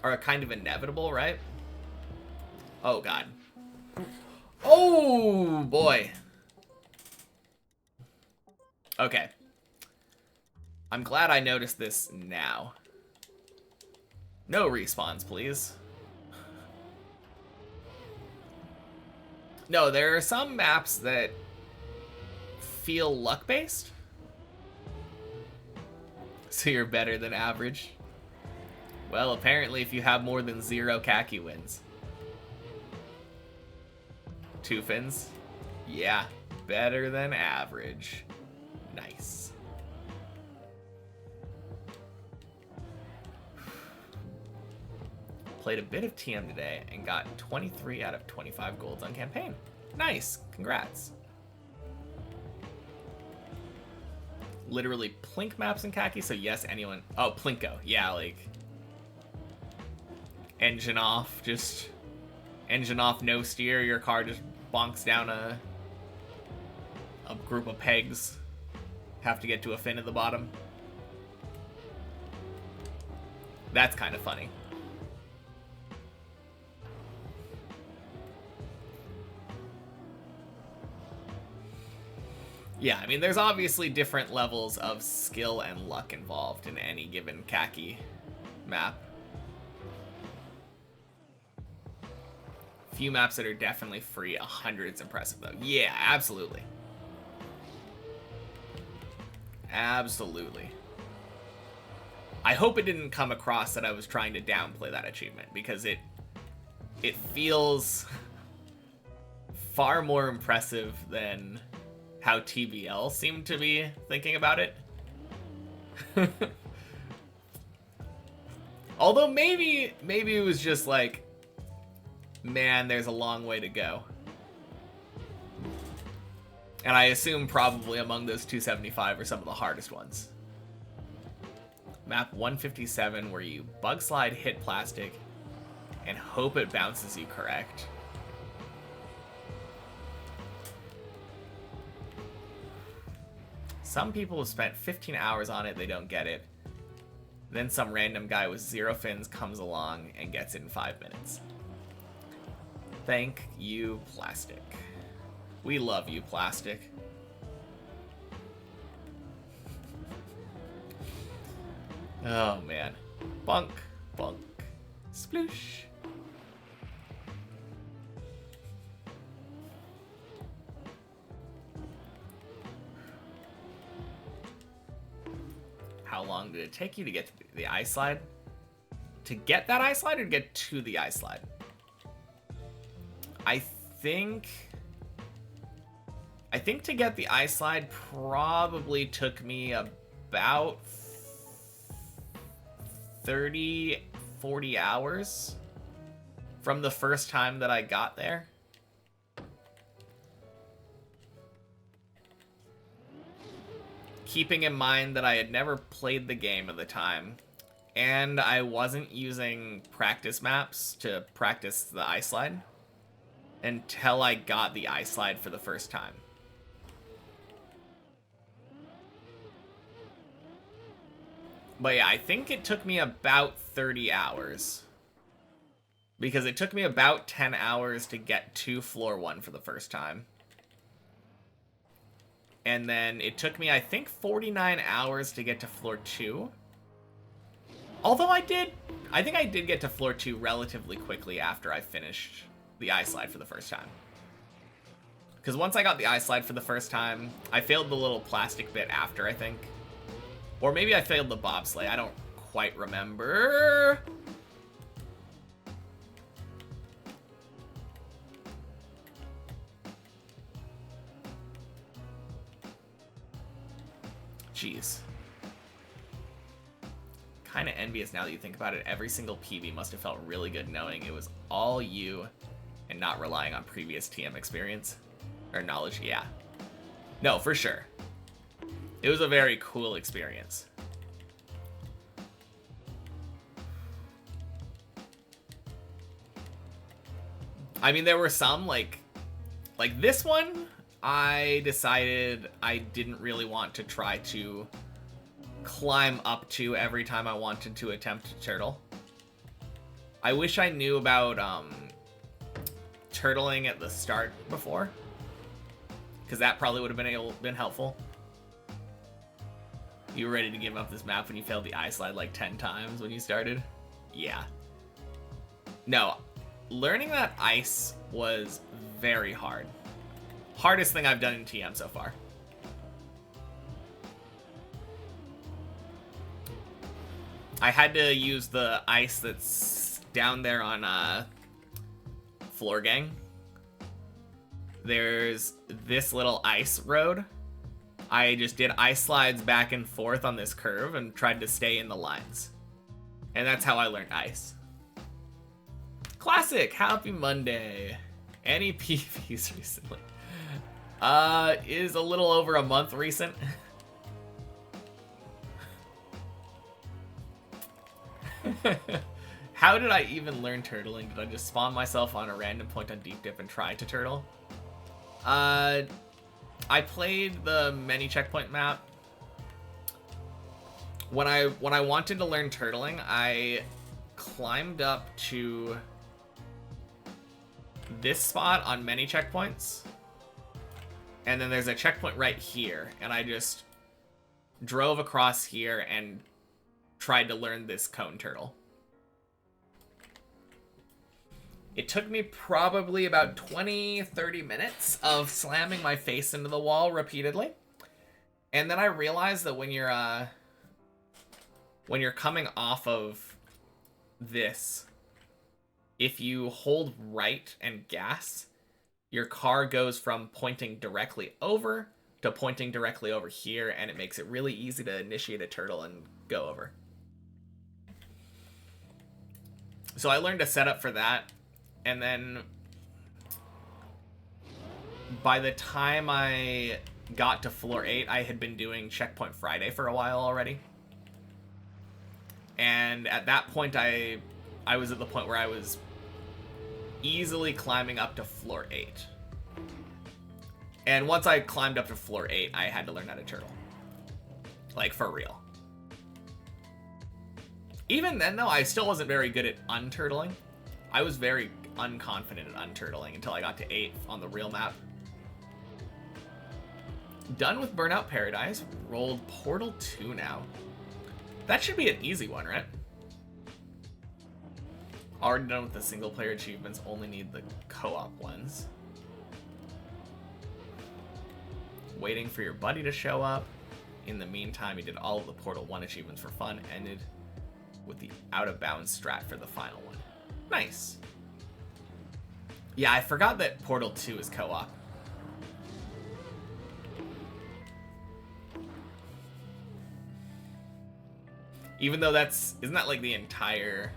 are kind of inevitable, right? Oh, God. Oh, boy. Okay. I'm glad I noticed this now. No respawns, please. No, there are some maps that feel luck-based. So you're better than average. Well, apparently if you have more than 0 khaki wins. 2 fins? Yeah, better than average. Nice. Played a bit of TM today and got 23 out of 25 golds on campaign. Nice, congrats. Literally plink maps in khaki, so yes, anyone. Oh, plinko, yeah, like engine off, just engine off, no steer, your car just bonks down a group of pegs. Have to get to a fin at the bottom. That's kind of funny. Yeah, I mean, there's obviously different levels of skill and luck involved in any given khaki map. Few maps that are definitely free, 100's impressive though. Yeah, absolutely. Absolutely. I hope it didn't come across that I was trying to downplay that achievement, because it feels far more impressive than how TBL seemed to be thinking about it. Although maybe it was just like, man, there's a long way to go. And I assume probably among those 275 are some of the hardest ones. Map 157, where you bug slide, hit plastic, and hope it bounces you correct. Some people have spent 15 hours on it, they don't get it. Then some random guy with 0 fins comes along and gets it in 5 minutes. Thank you, Plastic. We love you, Plastic. Oh, man. Bunk, bunk, sploosh. long did it take you to get to the ice slide? To get that ice slide or to get to the ice slide? I think to get the ice slide probably took me about 30, 40 hours from the first time that I got there. Keeping in mind that I had never played the game at the time, and I wasn't using practice maps to practice the ice slide until I got the ice slide for the first time. But yeah, I think it took me about 30 hours. Because it took me about 10 hours to get to floor 1 for the first time. And then it took me, I think, 49 hours to get to floor 2. Although I think I did get to floor 2 relatively quickly after I finished the ice slide for the first time. Because once I got the ice slide for the first time, I failed the little plastic bit after, I think. Or maybe I failed the bobsleigh. I don't quite remember. Jeez. Kind of envious now that you think about it. Every single PB must have felt really good knowing it was all you and not relying on previous TM experience. Or knowledge, yeah. No, for sure. It was a very cool experience. I mean, there were some, like this one, I decided I didn't really want to try to climb up to every time I wanted to attempt to turtle. I wish I knew about turtling at the start before, because that probably would have been helpful. You were ready to give up this map when you failed the ice slide like 10 times when you started? Yeah. No, learning that ice was very hard. Hardest thing I've done in TM so far. I had to use the ice that's down there on Floor Gang. There's this little ice road. I just did ice slides back and forth on this curve and tried to stay in the lines. And that's how I learned ice. Classic! Happy Monday. Any PVs recently? Is a little over a month recent. How did I even learn turtling? Did I just spawn myself on a random point on Deep Dip and try to turtle? I played the many checkpoint map. When I wanted to learn turtling, I climbed up to this spot on many checkpoints. And then there's a checkpoint right here, and I just drove across here and tried to learn this cone turtle. It took me probably about 20-30 minutes of slamming my face into the wall repeatedly. And then I realized that when you're coming off of this, if you hold right and gas, your car goes from pointing directly over to pointing directly over here, and it makes it really easy to initiate a turtle and go over. So I learned a setup for that. And then by the time I got to floor 8, I had been doing Checkpoint Friday for a while already. And at that point, I was at the point where I was easily climbing up to floor 8. And once I climbed up to floor 8, I had to learn how to turtle. Like, for real. Even then, though, I still wasn't very good at unturtling. I was very unconfident at unturtling until I got to 8 on the real map. Done with Burnout Paradise. Rolled Portal 2 now. That should be an easy one, right? Already done with the single player achievements. Only need the co-op ones. Waiting for your buddy to show up. In the meantime, he did all of the Portal 1 achievements for fun, ended with the out-of-bounds strat for the final one. Nice. Yeah, I forgot that Portal 2 is co-op. Even though isn't that like the entire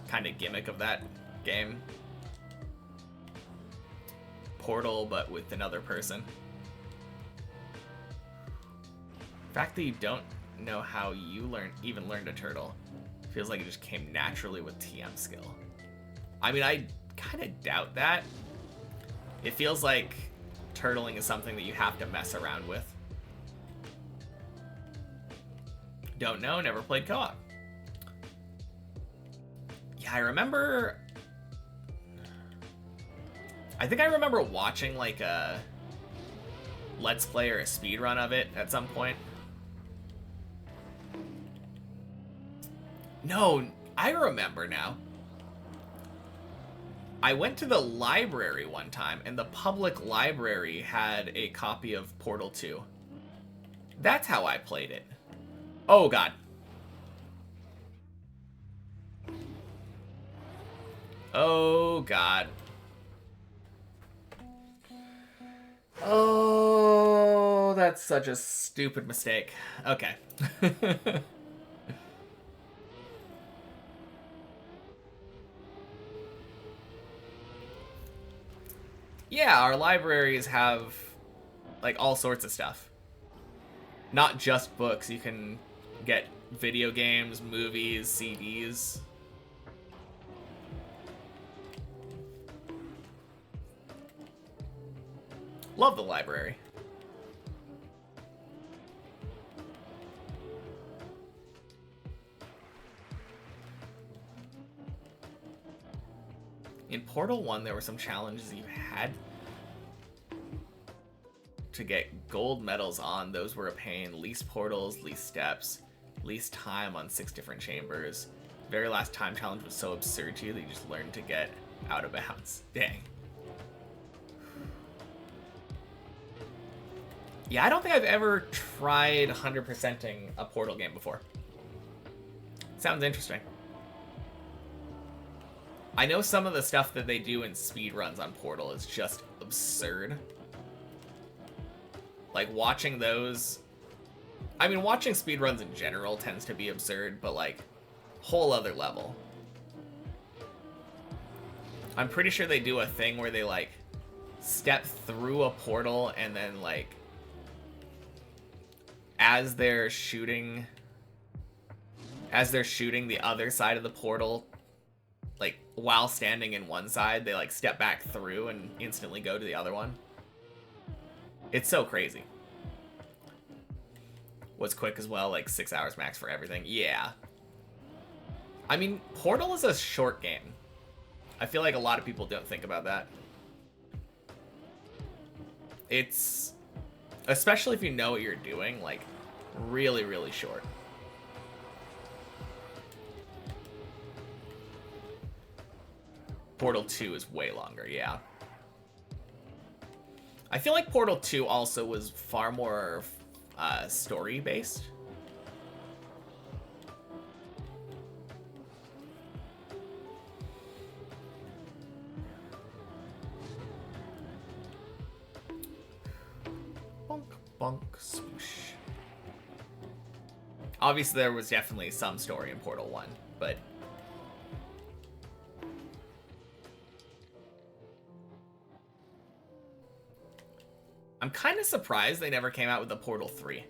kind of gimmick of that game? Portal, but with another person. The fact that you don't know how you even learned a turtle feels like it just came naturally with TM skill. I mean, I kind of doubt that. It feels like turtling is something that you have to mess around with. Don't know, never played co-op. Yeah, I remember... I think I remember watching like a Let's Play or a speedrun of it at some point. No, I remember now. I went to the library one time, and the public library had a copy of Portal 2. That's how I played it. Oh, God. Oh, God. Oh, that's such a stupid mistake. Okay. Yeah, our libraries have, like, all sorts of stuff. Not just books. You can get video games, movies, CDs. Love the library. In Portal 1, there were some challenges you had to get gold medals on. Those were a pain. Least portals, least steps, least time on 6 different chambers. Very last time challenge was so absurd to you that you just learned to get out of bounds. Dang. Yeah, I don't think I've ever tried 100%ing a Portal game before. Sounds interesting. I know some of the stuff that they do in speedruns on Portal is just absurd. Like, watching those... I mean, watching speedruns in general tends to be absurd, but, like, whole other level. I'm pretty sure they do a thing where they, like, step through a portal and then, like, as they're shooting the other side of the portal, like, while standing in one side, they, like, step back through and instantly go to the other one. It's so crazy. What's quick as well, like 6 hours max for everything. Yeah. I mean, Portal is a short game. I feel like a lot of people don't think about that. It's, especially if you know what you're doing, like, really, really short. Portal 2 is way longer, yeah. I feel like Portal 2 also was far more story-based. Bonk, bonk, swoosh. Obviously, there was definitely some story in Portal 1, but... I'm kind of surprised they never came out with a Portal 3.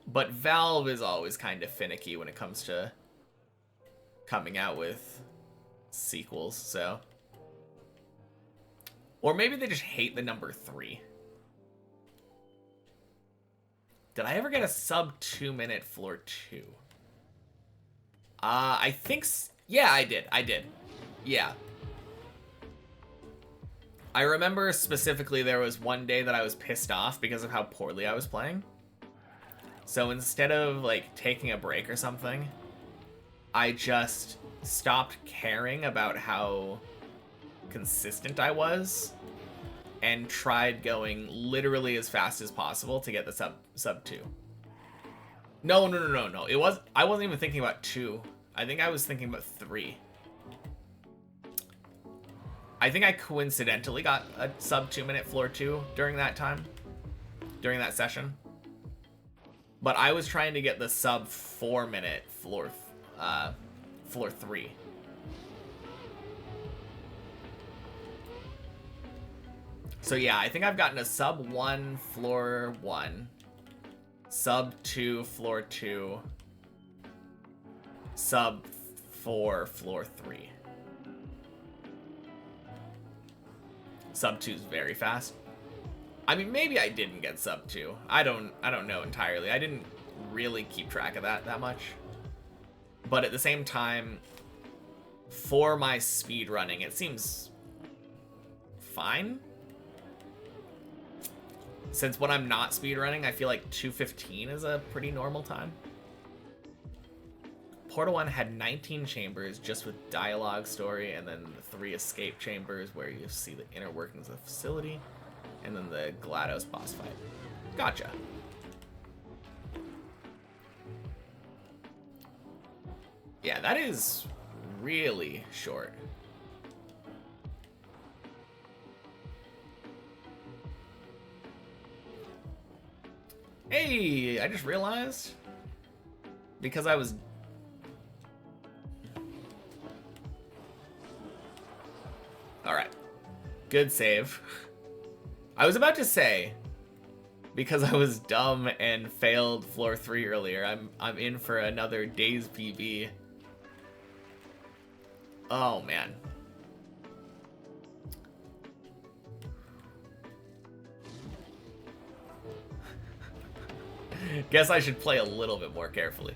But Valve is always kind of finicky when it comes to coming out with sequels, so... Or maybe they just hate the number 3. Did I ever get a sub 2-minute floor 2? I think... Yeah, I did. Yeah. I remember specifically there was one day that I was pissed off because of how poorly I was playing. So instead of, like, taking a break or something, I just stopped caring about how consistent I was and tried going literally as fast as possible to get the sub 2. No. I wasn't even thinking about 2. I think I was thinking about 3. I think I coincidentally got a sub 2-minute floor 2 during that time, during that session. But I was trying to get the sub 4-minute floor 3. So yeah, I think I've gotten a sub 1 floor 1, sub 2 floor 2, sub 4 floor 3. Sub 2 is very fast. I mean, maybe I didn't get sub 2. I don't know entirely. I didn't really keep track of that much. But at the same time, for my speed running, it seems fine. Since when I'm not speedrunning, I feel like 2:15 is a pretty normal time. Portal 1 had 19 chambers just with dialogue story, and then the 3 escape chambers where you see the inner workings of the facility, and then the GLaDOS boss fight. Gotcha. Yeah, that is really short. Hey, I just realized, because I was... Alright. Good save. I was about to say, because I was dumb and failed floor 3 earlier, I'm in for another day's PB. Oh, man. Guess I should play a little bit more carefully.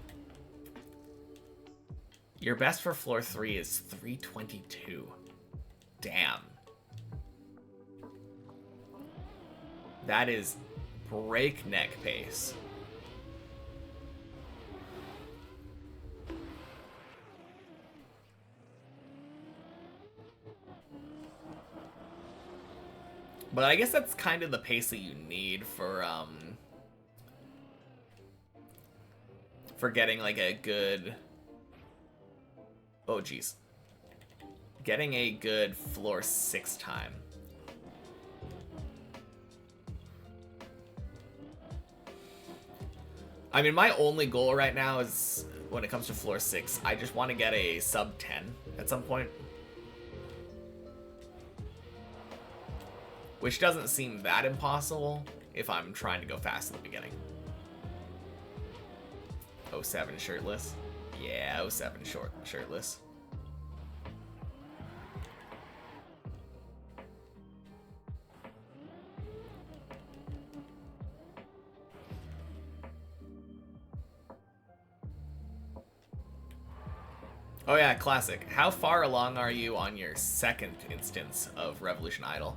Your best for floor 3 is 322. Damn. That is breakneck pace. But I guess that's kind of the pace that you need for getting like a good... Oh, geez. Getting a good floor 6 time. I mean, my only goal right now is, when it comes to floor 6, I just want to get a sub 10 at some point. Which doesn't seem that impossible if I'm trying to go fast at the beginning. 07 shirtless. Yeah, 07 shirtless. Oh yeah, classic. How far along are you on your second instance of Revolution Idol?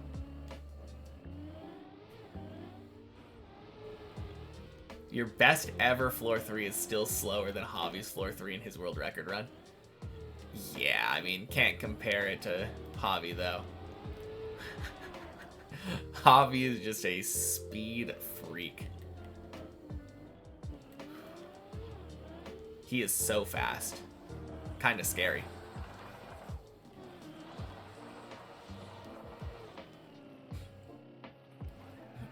Your best ever floor 3 is still slower than Javi's floor 3 in his world record run. Yeah, I mean, can't compare it to Javi though. Javi is just a speed freak. He is so fast. Kind of scary.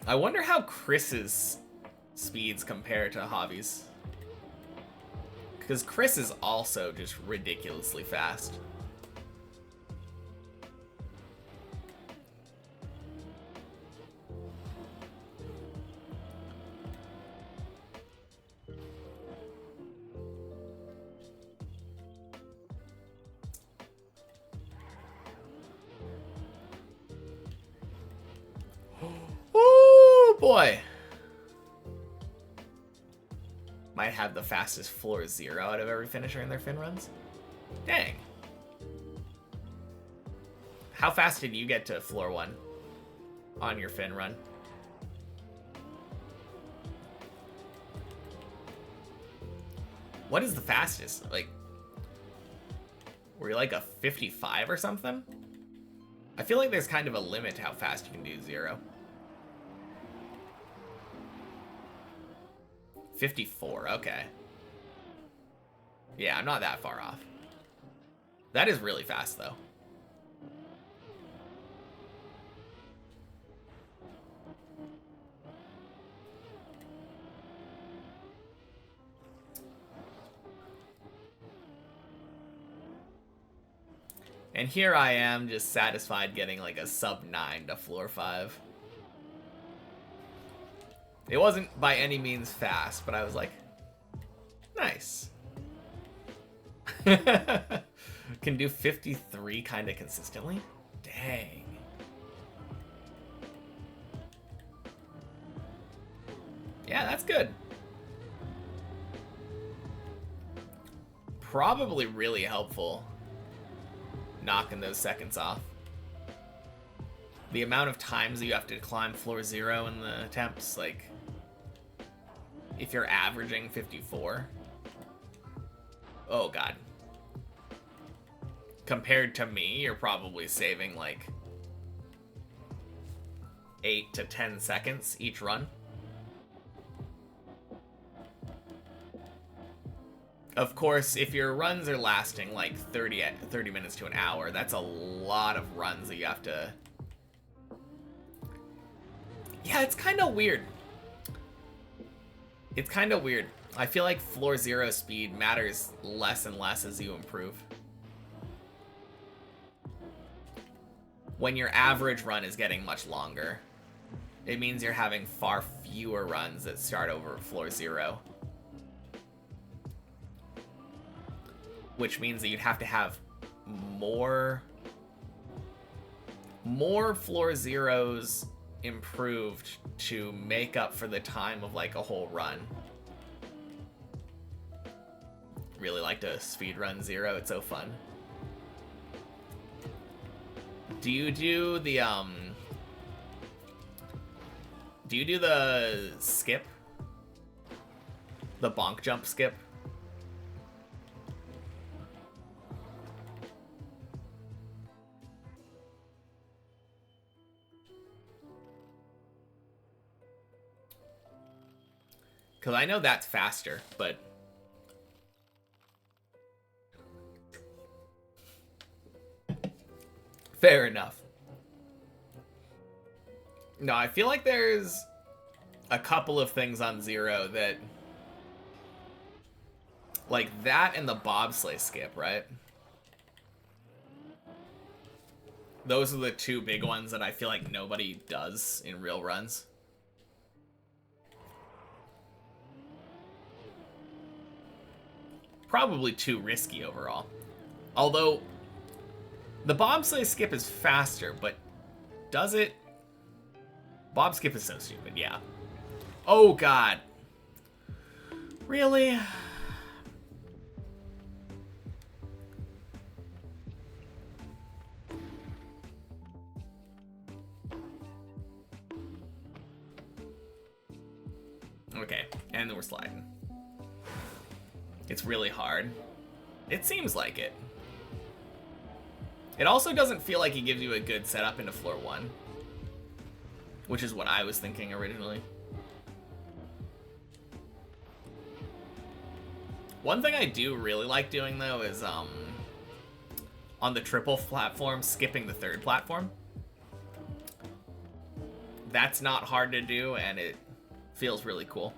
I wonder how Chris's speeds compare to Javi's. Because Chris is also just ridiculously fast. Oh boy. Might have the fastest floor 0 out of every finisher in their fin runs. Dang. How fast did you get to floor 1 on your fin run? What is the fastest? Like, were you like a 55 or something? I feel like there's kind of a limit to how fast you can do 0. 54, okay. Yeah, I'm not that far off. That is really fast, though. And here I am, just satisfied getting like a sub 9 to floor 5. It wasn't by any means fast, but I was like, nice. Can do 53 kind of consistently? Dang. Yeah, that's good. Probably really helpful knocking those seconds off. The amount of times that you have to climb floor 0 in the attempts, like, if you're averaging 54, oh god. Compared to me, you're probably saving like 8 to 10 seconds each run. Of course, if your runs are lasting like 30 minutes to an hour, that's a lot of runs that you have to... Yeah, it's kind of weird. It's kind of weird. I feel like floor 0 speed matters less and less as you improve. When your average run is getting much longer, it means you're having far fewer runs that start over floor 0. Which means that you'd have to have more floor 0s improved to make up for the time of like a whole run. Really like to speedrun 0, it's so fun. Do you do the skip? The bonk jump skip? Because I know that's faster, but... Fair enough. No, I feel like there's a couple of things on 0 that... Like that and the bobsleigh skip, right? Those are the two big ones that I feel like nobody does in real runs. Probably too risky overall. Although, the bobsleigh skip is faster, but does it? Bob skip is so stupid, yeah. Oh god. Really? Okay, and then we're sliding. It's really hard. It seems like it. It also doesn't feel like it gives you a good setup into floor 1. Which is what I was thinking originally. One thing I do really like doing though is on the triple platform, skipping the third platform. That's not hard to do and it feels really cool.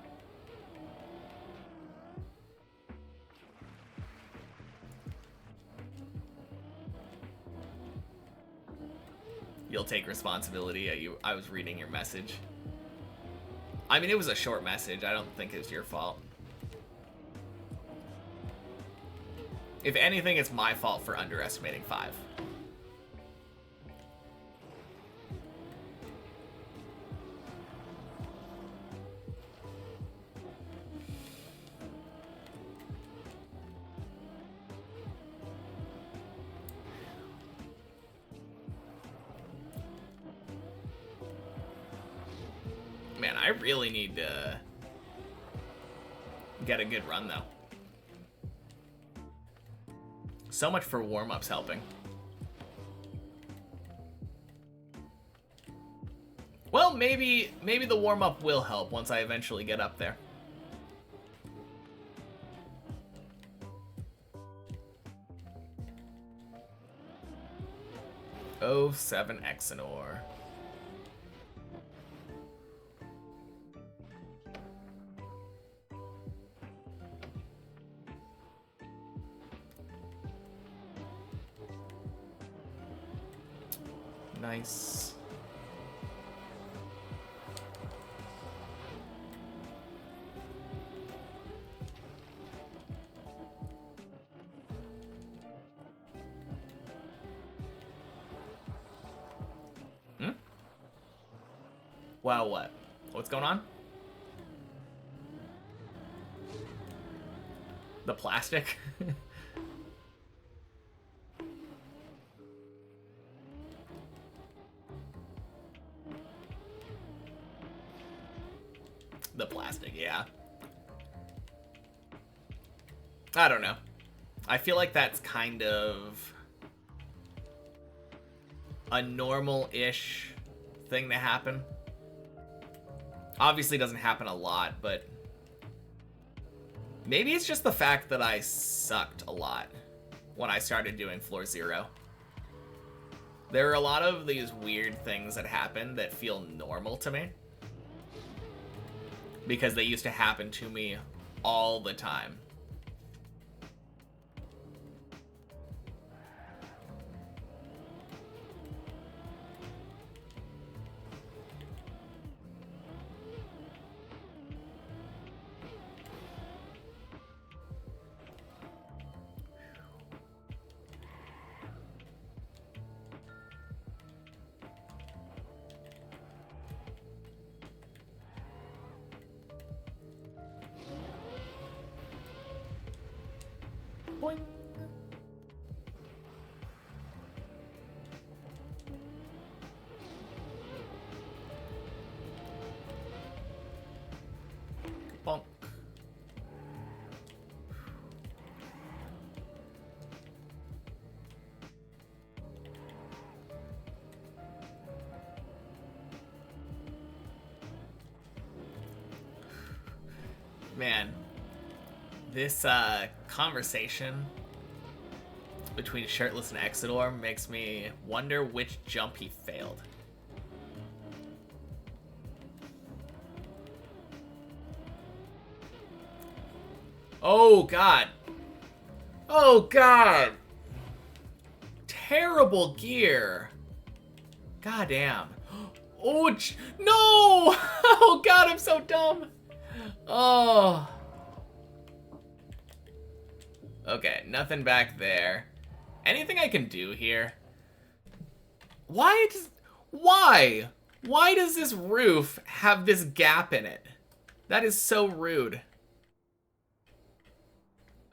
You'll take responsibility. I was reading your message. I mean, it was a short message. I don't think it was your fault. If anything, it's my fault for underestimating 5. Man, I really need to get a good run, though. So much for warm-ups helping. Well, maybe the warm-up will help once I eventually get up there. Oh, 7 Exenor. Nice. Wow, what? What's going on? The plastic? The plastic, yeah. I don't know. I feel like that's kind of a normal-ish thing to happen. Obviously doesn't happen a lot, but maybe it's just the fact that I sucked a lot when I started doing Floor Zero. There are a lot of these weird things that happen that feel normal to me because they used to happen to me all the time. Boing. Bonk. Man, this conversation between Shirtless and Exodore makes me wonder which jump he failed. Oh god. Oh god. Terrible gear. Goddamn. Oh no! Oh god, I'm so dumb. Oh. Okay, nothing back there. Anything I can do here? Why does this roof have this gap in it? That is so rude.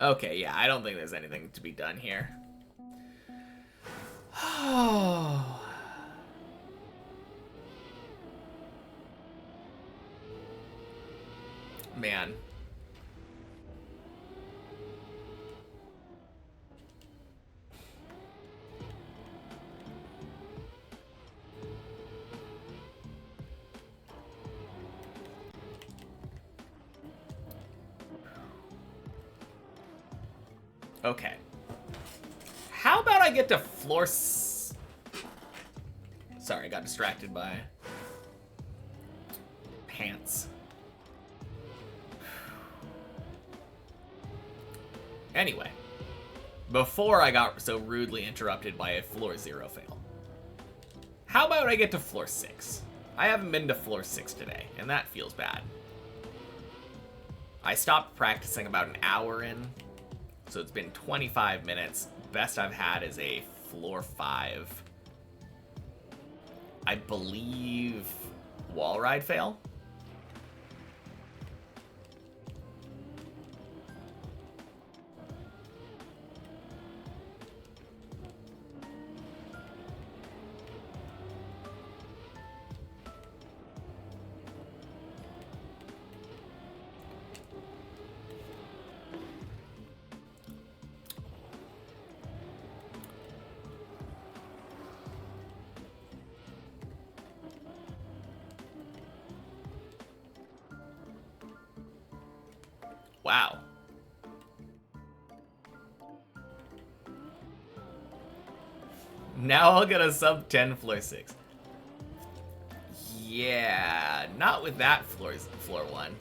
Okay, yeah, I don't think there's anything to be done here. Oh. Man. Okay. How about I get to floor... Sorry, I got distracted by... pants. Anyway. Before I got so rudely interrupted by a floor 0 fail. How about I get to floor 6? I haven't been to floor 6 today, and that feels bad. I stopped practicing about an hour in, so it's been 25 minutes. Best I've had is a floor 5. I believe wall ride fail. Wow. Now I'll get a sub 10 floor 6. Yeah, not with that floor 1.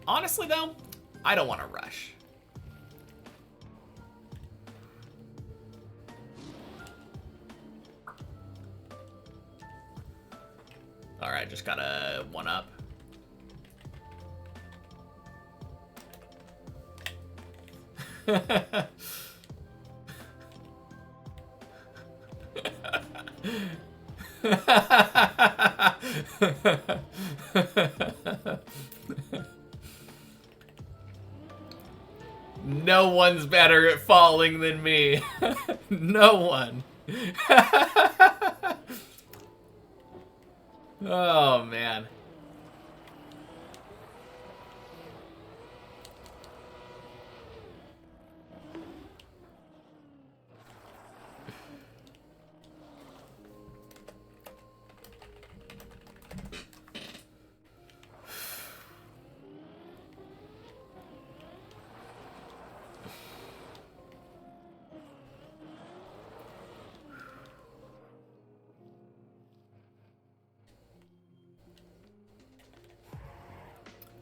Honestly though, I don't want to rush. Alright, just gotta 1-up. No one's better at falling than me. No one. Oh, man.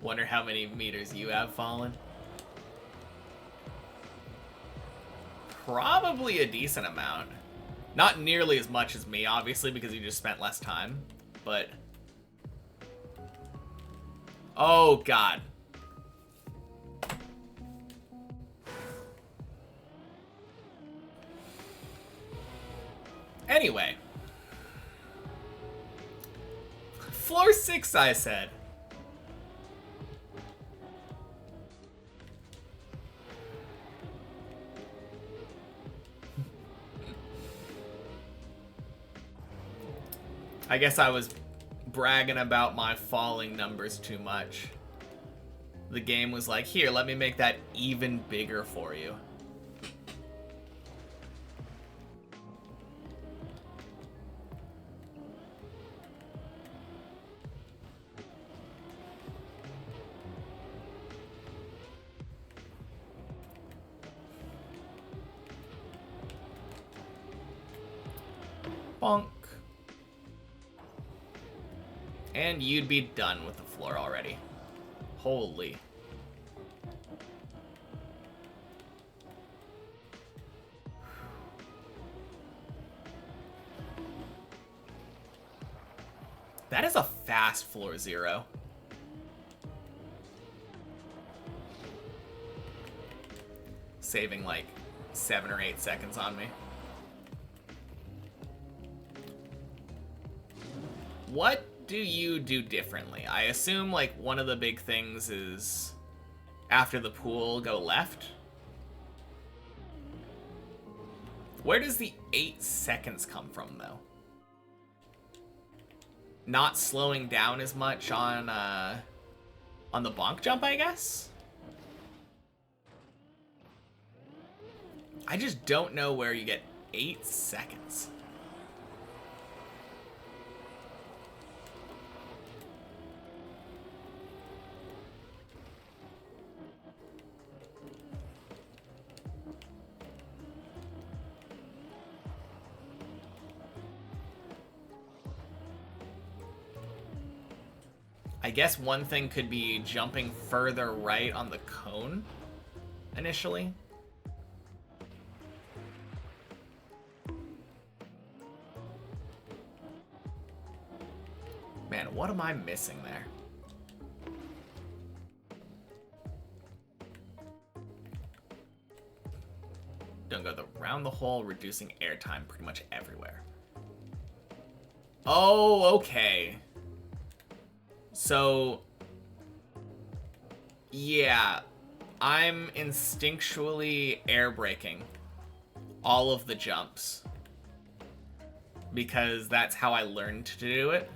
Wonder how many meters you have fallen. Probably a decent amount. Not nearly as much as me, obviously, because you just spent less time. But... oh, God. Anyway. Floor 6, I said. I guess I was bragging about my falling numbers too much. The game was like, here, let me make that even bigger for you. Bonk. And you'd be done with the floor already. Holy. That is a fast floor 0. Saving like 7 or 8 seconds on me. What do you do differently? I assume like one of the big things is after the pool, go left. Where does the 8 seconds come from though? Not slowing down as much on the bonk jump, I guess? I just don't know where you get 8 seconds. I guess one thing could be jumping further right on the cone initially. Man, what am I missing there? Don't go around the hole, reducing airtime pretty much everywhere. Oh, okay. So, yeah, I'm instinctually air braking all of the jumps because that's how I learned to do it.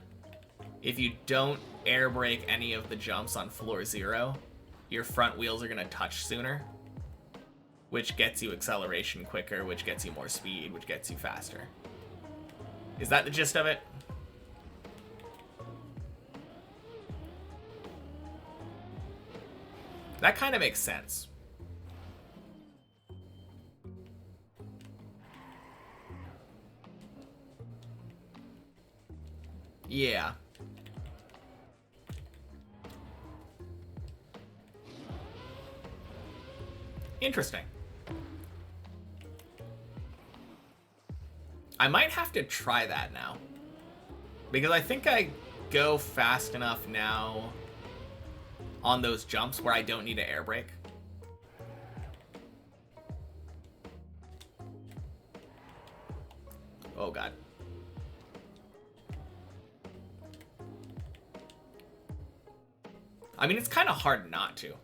If you don't air brake any of the jumps on floor 0, your front wheels are going to touch sooner, which gets you acceleration quicker, which gets you more speed, which gets you faster. Is that the gist of it? That kind of makes sense. Yeah. Interesting. I might have to try that now. Because I think I go fast enough now on those jumps where I don't need to air brake. Oh god. I mean, it's kind of hard not to.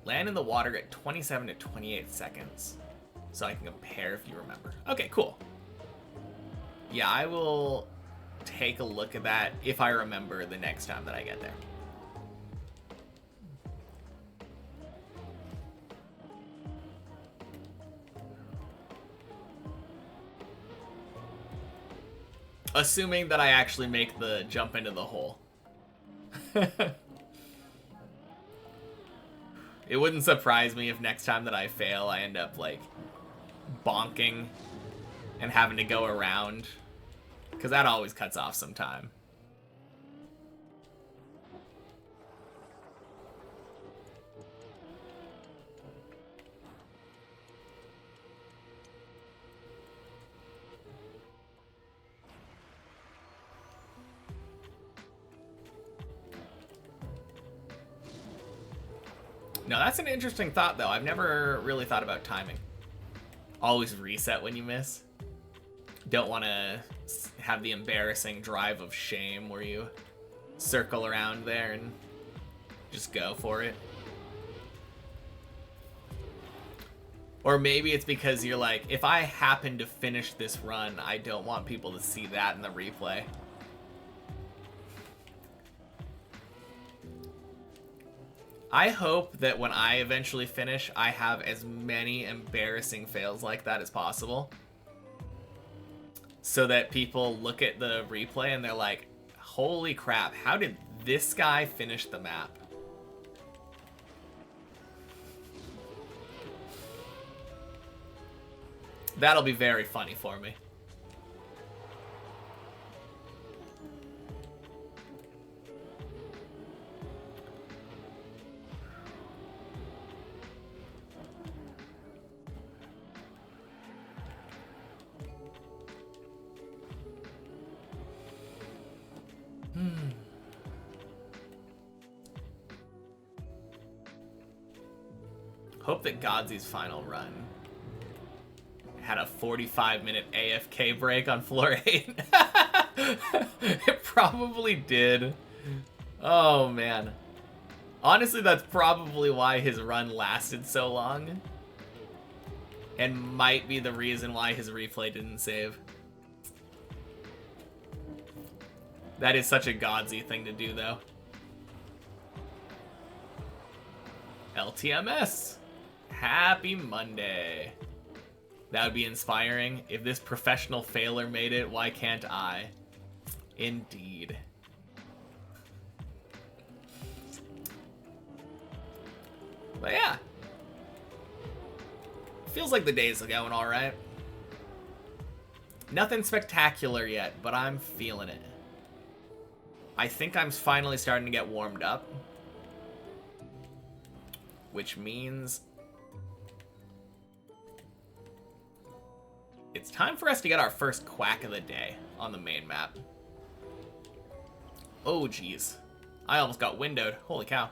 Land in the water at 27 to 28 seconds. So I can compare if you remember. Okay, cool. Yeah, I will take a look at that if I remember the next time that I get there. Assuming that I actually make the jump into the hole. It wouldn't surprise me if next time that I fail, I end up, like, bonking and having to go around. Because that always cuts off some time. No, that's an interesting thought, though. I've never really thought about timing. Always reset when you miss. Don't want to have the embarrassing drive of shame where you circle around there and just go for it. Or maybe it's because you're like, if I happen to finish this run, I don't want people to see that in the replay. I hope that when I eventually finish, I have as many embarrassing fails like that as possible. So that people look at the replay and they're like, holy crap, how did this guy finish the map? That'll be very funny for me. Hope that Godsy's final run had a 45-minute AFK break on floor 8. It probably did. Oh, man. Honestly, that's probably why his run lasted so long. And might be the reason why his replay didn't save. That is such a Godsy thing to do, though. LTMS. Happy Monday. That would be inspiring. If this professional failer made it, why can't I? Indeed. But yeah. Feels like the days are going alright. Nothing spectacular yet, but I'm feeling it. I think I'm finally starting to get warmed up. Which means it's time for us to get our first quack of the day on the main map. Oh, geez. I almost got windowed. Holy cow.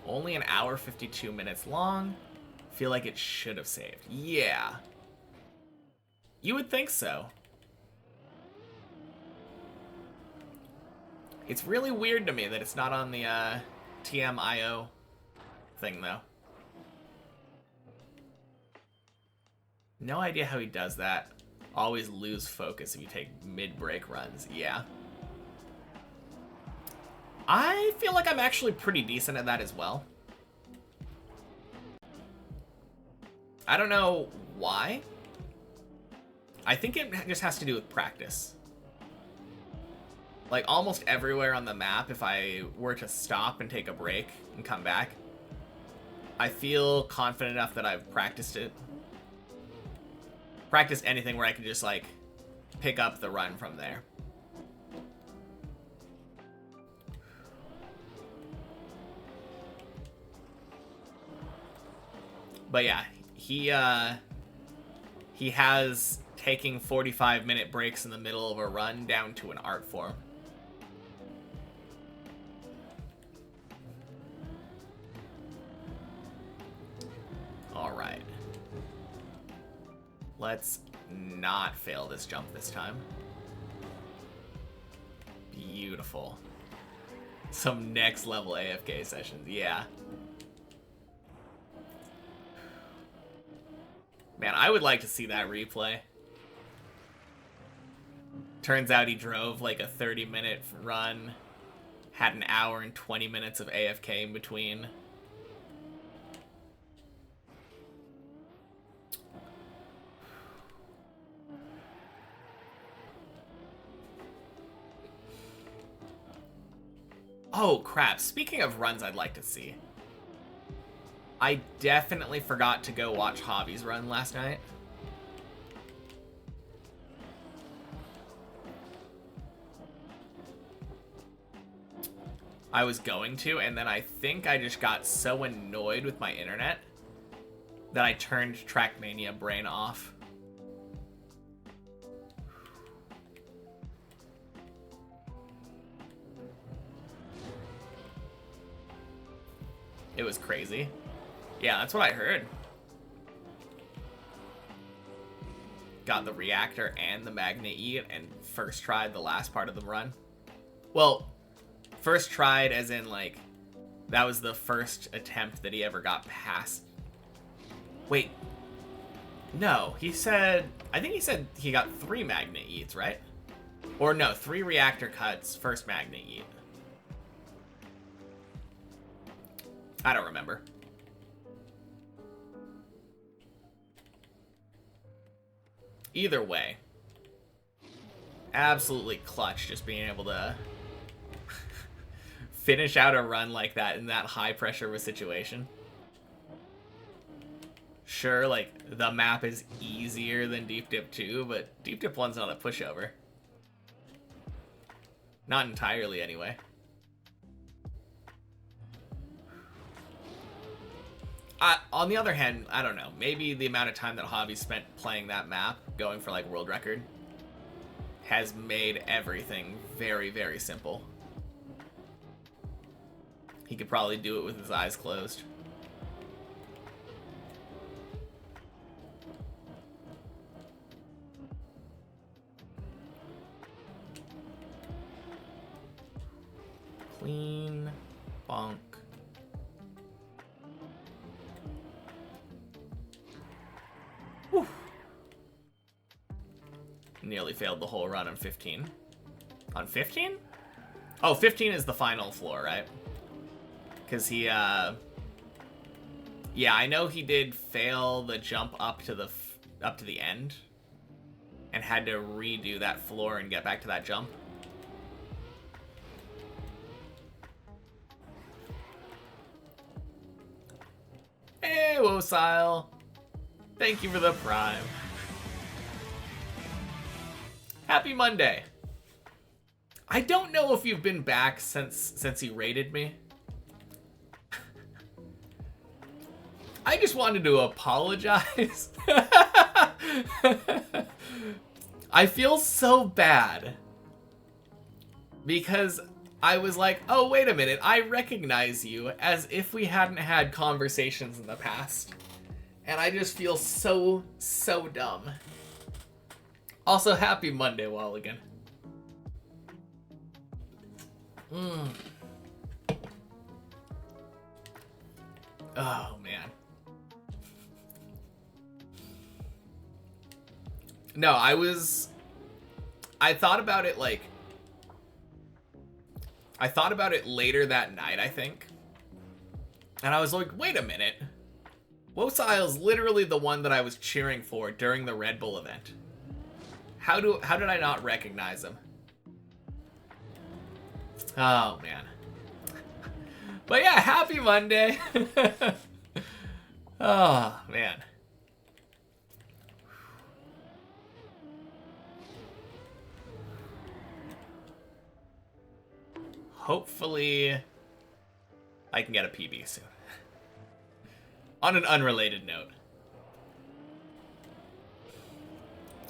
Only an hour, 52 minutes long. Feel like it should have saved. Yeah. You would think so. It's really weird to me that it's not on the TMIO thing, though. No idea how he does that. Always lose focus if you take mid-break runs. Yeah. I feel like I'm actually pretty decent at that as well. I don't know why. I think it just has to do with practice. Like, almost everywhere on the map, if I were to stop and take a break and come back, I feel confident enough that I've practiced it. Practiced anything where I could just, like, pick up the run from there. But yeah, he has taking 45-minute breaks in the middle of a run down to an art form. Alright. Let's not fail this jump this time. Beautiful. Some next level AFK sessions, yeah. Man, I would like to see that replay. Turns out he drove like a 30-minute run, had an hour and 20 minutes of AFK in between. Oh, crap. Speaking of runs I'd like to see. I definitely forgot to go watch Hobby's run last night. I was going to, and then I think I just got so annoyed with my internet that I turned Trackmania brain off. It was crazy. Yeah, that's what I heard. Got the reactor and the magnet eat and first tried the last part of the run. Well, first tried as in, like, that was the first attempt that he ever got past. Wait. No, he said... I think he said he got 3 magnet eats, right? Or no, 3 reactor cuts, first magnet eat. I don't remember. Either way, absolutely clutch just being able to finish out a run like that in that high pressure of a situation. Sure, like, the map is easier than Deep Dip 2, but Deep Dip 1's not a pushover. Not entirely, anyway. On the other hand, I don't know. Maybe the amount of time that Hobby spent playing that map, going for, like, world record, has made everything very, very simple. He could probably do it with his eyes closed. Clean. Bonk. Whew. Nearly failed the whole run on 15. On 15? Oh, 15 is the final floor, right? Because he, yeah, I know he did fail the jump up to the end. And had to redo that floor and get back to that jump. Hey, Wosile. Thank you for the Prime. Happy Monday. I don't know if you've been back since he raided me. I just wanted to apologize. I feel so bad. Because I was like, oh, wait a minute. I recognize you as if we hadn't had conversations in the past. And I just feel so, so dumb. Also, happy Monday, Walligan. Oh, man. No, I thought about it, like... I thought about it later that night, I think. And I was like, wait a minute. Wosile's literally the one that I was cheering for during the Red Bull event. How did I not recognize him? Oh, man. But yeah, happy Monday. Oh, man. Hopefully, I can get a PB soon. On an unrelated note.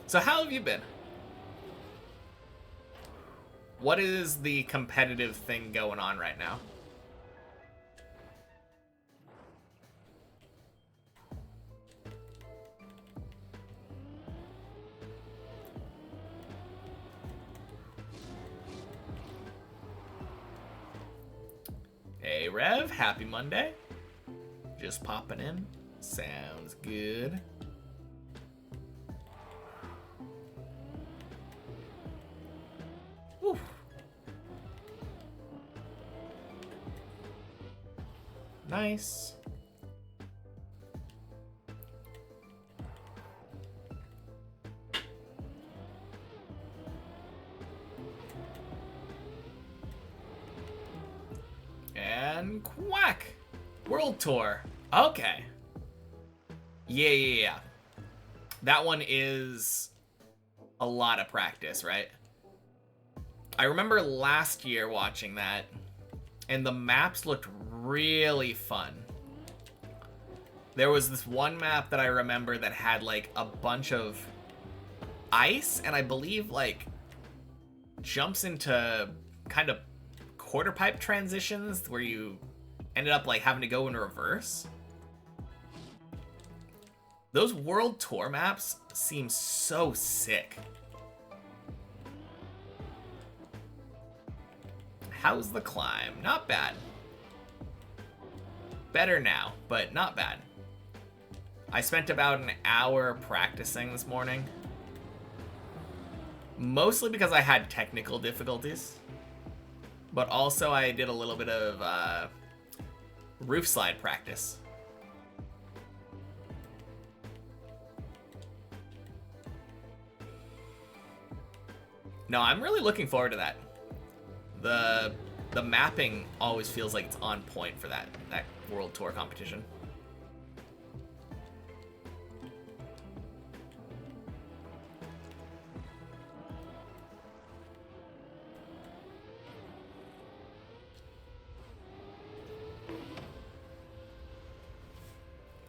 So how have you been? What is the competitive thing going on right now? Hey Rev, happy Monday. Just popping in. Sounds good. Woo. Nice. And quack! World Tour. Okay. Yeah. That one is a lot of practice, right? I remember last year watching that, and the maps looked really fun. There was this one map that I remember that had like a bunch of ice, and I believe like jumps into kind of quarter pipe transitions where you ended up like having to go in reverse. Those World Tour maps seem so sick. How's the climb? Not bad. Better now, but not bad. I spent about an hour practicing this morning. Mostly because I had technical difficulties. But also I did a little bit of roof slide practice. No, I'm really looking forward to that. The mapping always feels like it's on point for that World Tour competition.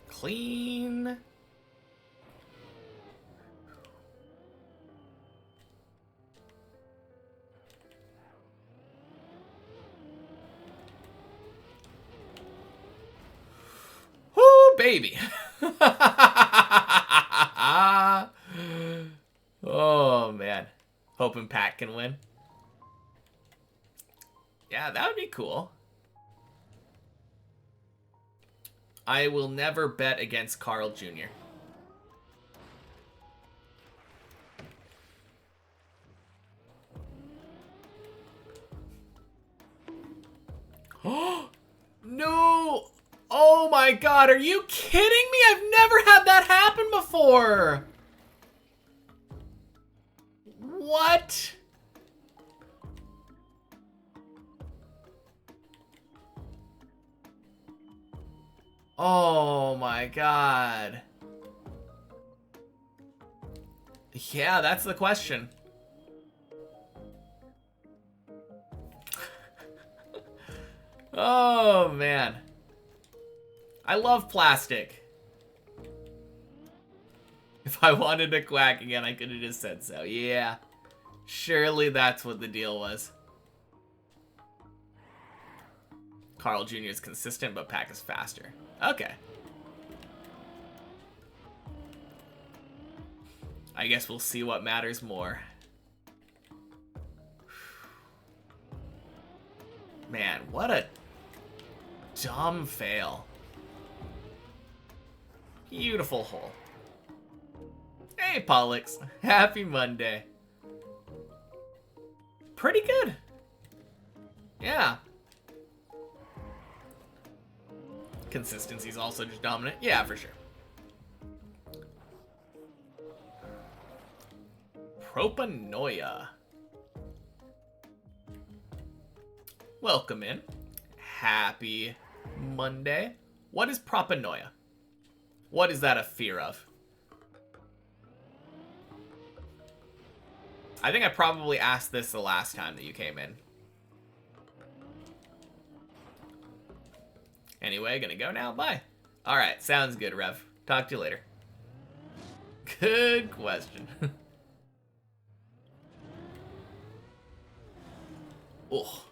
Clean. Woo, baby. Oh, man. Hoping Pat can win. Yeah, that would be cool. I will never bet against Carl Jr. Oh, no! Oh my god, are you kidding me? I've never had that happen before! What? Oh my god. Yeah, that's the question. Oh man. I love plastic. If I wanted to quack again, I could have just said so. Yeah. Surely that's what the deal was. Carl Jr. is consistent, but Pack is faster. Okay. I guess we'll see what matters more. Man, what a dumb fail. Beautiful hole. Hey, Pollux. Happy Monday. Pretty good. Yeah. Consistency's also just dominant. Yeah, for sure. Propanoia. welcome in. Happy Monday. What is propanoia? What is that a fear of? I think I probably asked this the last time that you came in. Anyway, gonna go now. Bye. Alright, sounds good, Rev. Talk to you later. Good question. Oh.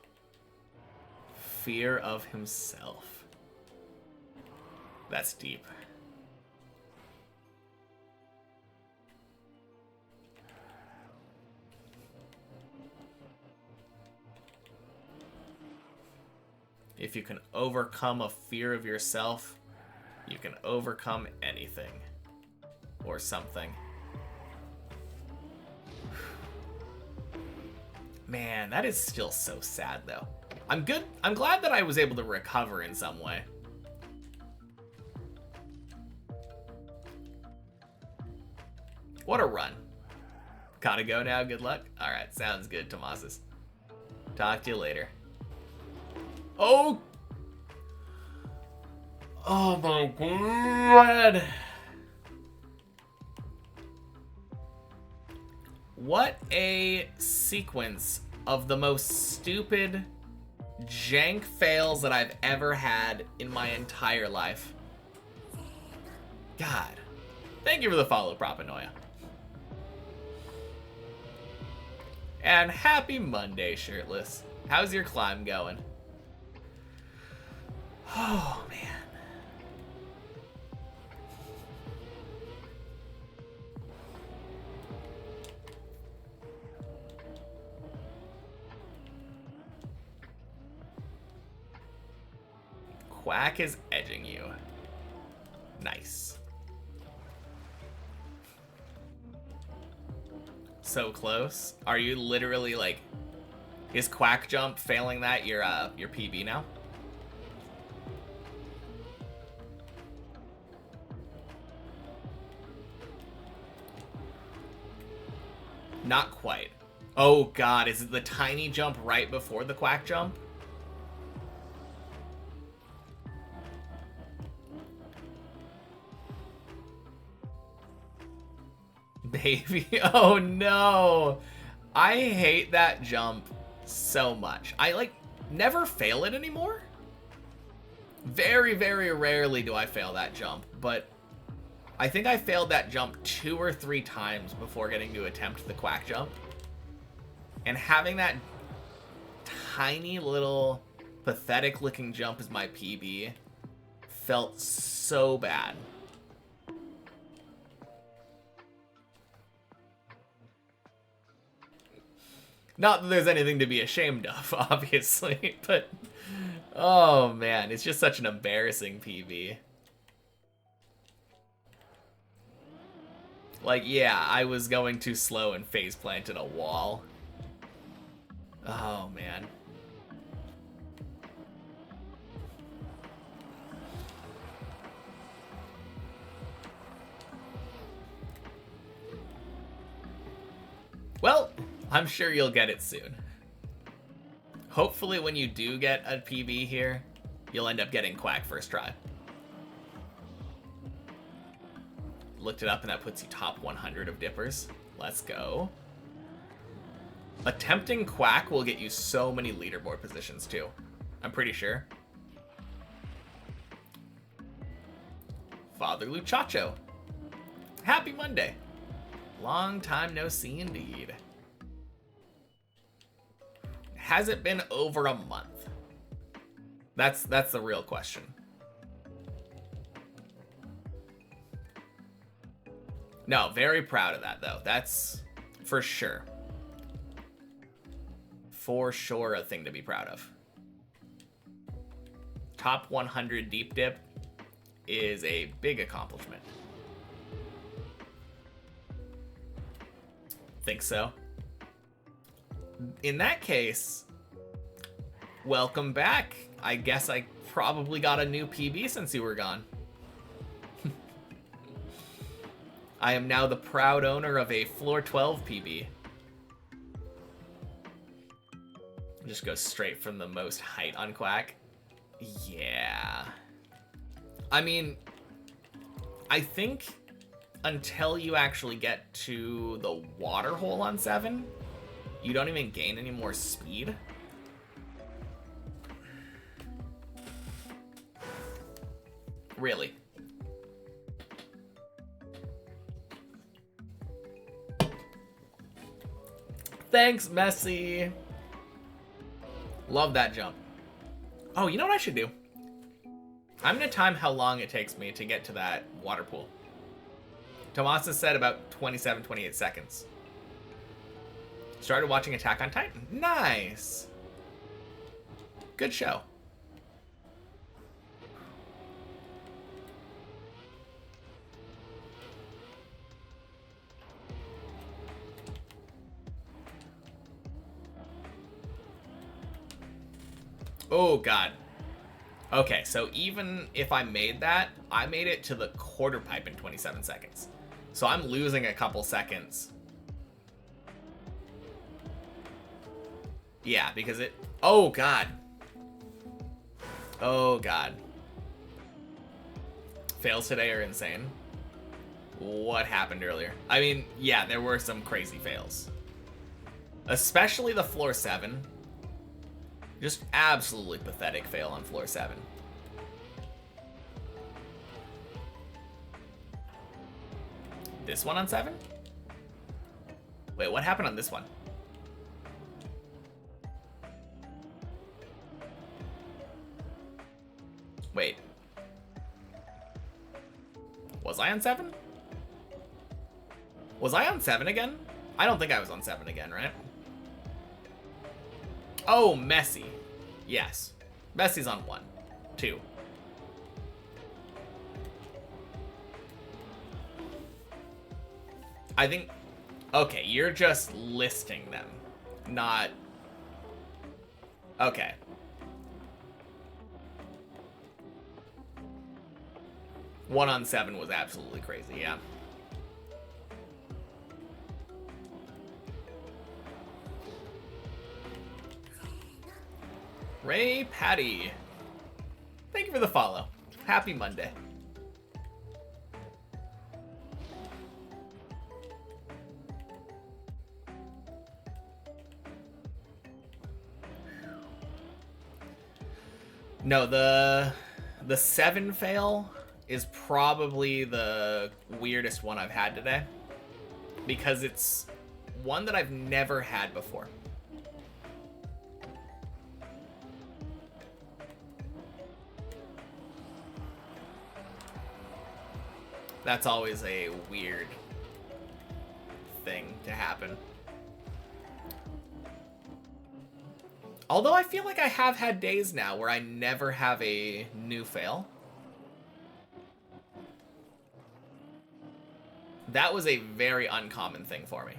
Fear of himself. That's deep. If you can overcome a fear of yourself, you can overcome anything. Or something. Man, that is still so sad, though. I'm glad that I was able to recover in some way. What a run. Gotta go now, good luck. Alright, sounds good, Tomasis. Talk to you later. Oh! Oh my god! What a sequence of the most stupid jank fails that I've ever had in my entire life. God. Thank you for the follow, Propanoia. And happy Monday, Shirtless. How's your climb going? Oh, man. Quack is edging you. Nice. So close. Are you literally like, is Quack jump failing that your PB now? Not quite. Oh god, is it the tiny jump right before the Quack jump? Baby, oh no. I hate that jump so much. I like never fail it anymore. Very, very rarely do I fail that jump, but I think I failed that jump 2 or 3 times before getting to attempt the Quack jump. And having that tiny little pathetic looking jump as my PB felt so bad. Not that there's anything to be ashamed of, obviously, but oh man, it's just such an embarrassing PB. Like, yeah, I was going too slow and face planted a wall. Oh man. Well, I'm sure you'll get it soon. Hopefully when you do get a PB here, you'll end up getting Quack first try. Looked it up and that puts you top 100 of dippers. Let's go. Attempting Quack will get you so many leaderboard positions too. I'm pretty sure. Father Luchacho. Happy Monday. Long time no see indeed. Has it been over a month? That's the real question. No, very proud of that though. That's for sure. For sure a thing to be proud of. Top 100 deep dip is a big accomplishment. Think so? In that case, welcome back. I guess I probably got a new PB since you were gone. I am now the proud owner of a floor 12 PB. Just go straight from the most height on Quack. Yeah. I mean, I think until you actually get to the water hole on 7, you don't even gain any more speed. Really. Thanks, Messi. Love that jump. Oh, you know what I should do? I'm gonna time how long it takes me to get to that water pool. Tomasa said about 27, 28 seconds. Started watching Attack on Titan. Nice. Good show. Oh, God. Okay, so even if I made that, I made it to the quarter pipe in 27 seconds. So I'm losing a couple seconds. Yeah, because it... Oh, God. Oh, God. Fails today are insane. What happened earlier? I mean, yeah, there were some crazy fails. Especially the floor 7. Just absolutely pathetic fail on floor 7. This one on 7? Wait, what happened on this one? Wait. Was I on 7? Was I on 7 again? I don't think I was on 7 again, right? Oh, Messi. Yes. Messi's on 1. 2. I think... Okay, you're just listing them. Not... Okay. One on 7 was absolutely crazy, yeah. Ray Patty. Thank you for the follow. Happy Monday. No, the 7 fail is probably the weirdest one I've had today. Because it's one that I've never had before. That's always a weird thing to happen. Although I feel like I have had days now where I never have a new fail. That was a very uncommon thing for me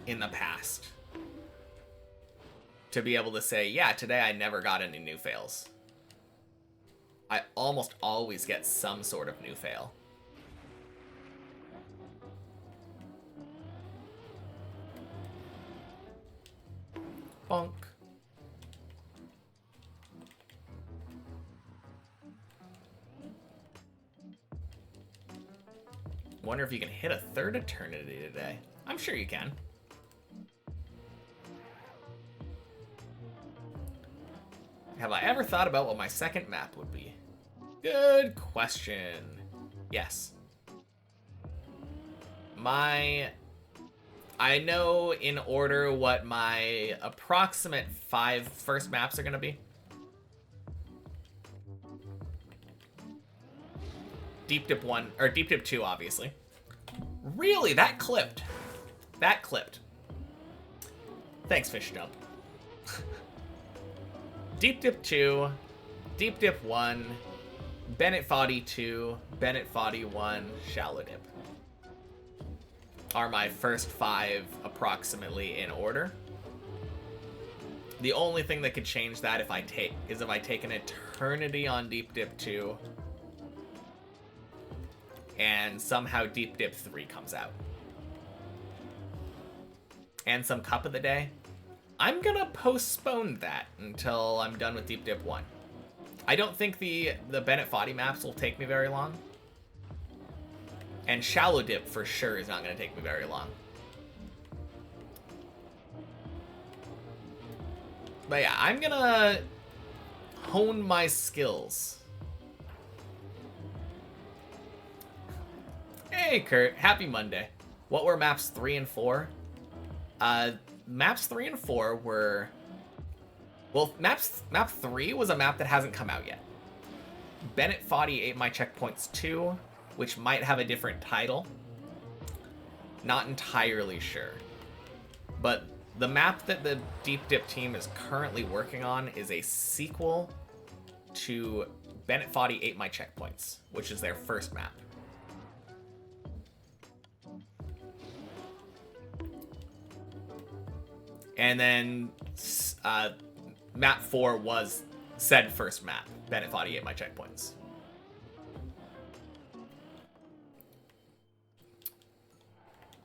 in the past. To be able to say, yeah, today I never got any new fails. I almost always get some sort of new fail. Bonk. Wonder if you can hit a third eternity today. I'm sure you can. Have I ever thought about what my second map would be? Good question. Yes. I know in order what my approximate 5 first maps are gonna be. Deep Dip 1, or Deep Dip 2, obviously. Really? That clipped. That clipped. Thanks, Fish Dump. Deep Dip 2, Deep Dip 1, Bennett Foddy 2, Bennett Foddy 1, Shallow Dip. Are my first 5 approximately in order. The only thing that could change that if I take an eternity on Deep Dip 2 and somehow Deep Dip 3 comes out. And some Cup of the Day. I'm gonna postpone that until I'm done with Deep Dip 1. I don't think the Bennett Foddy maps will take me very long. And Shallow Dip for sure is not gonna take me very long. But yeah, I'm gonna hone my skills. Hey Kurt, happy Monday. What were maps 3 and 4? Maps 3 and 4 were... Well, map 3 was a map that hasn't come out yet. Bennett Foddy ate my checkpoints 2, which might have a different title. Not entirely sure. But the map that the Deep Dip team is currently working on is a sequel to Bennett Foddy ate my checkpoints, which is their first map. And then map 4 was said first map, Bennett Foddy ate my checkpoints.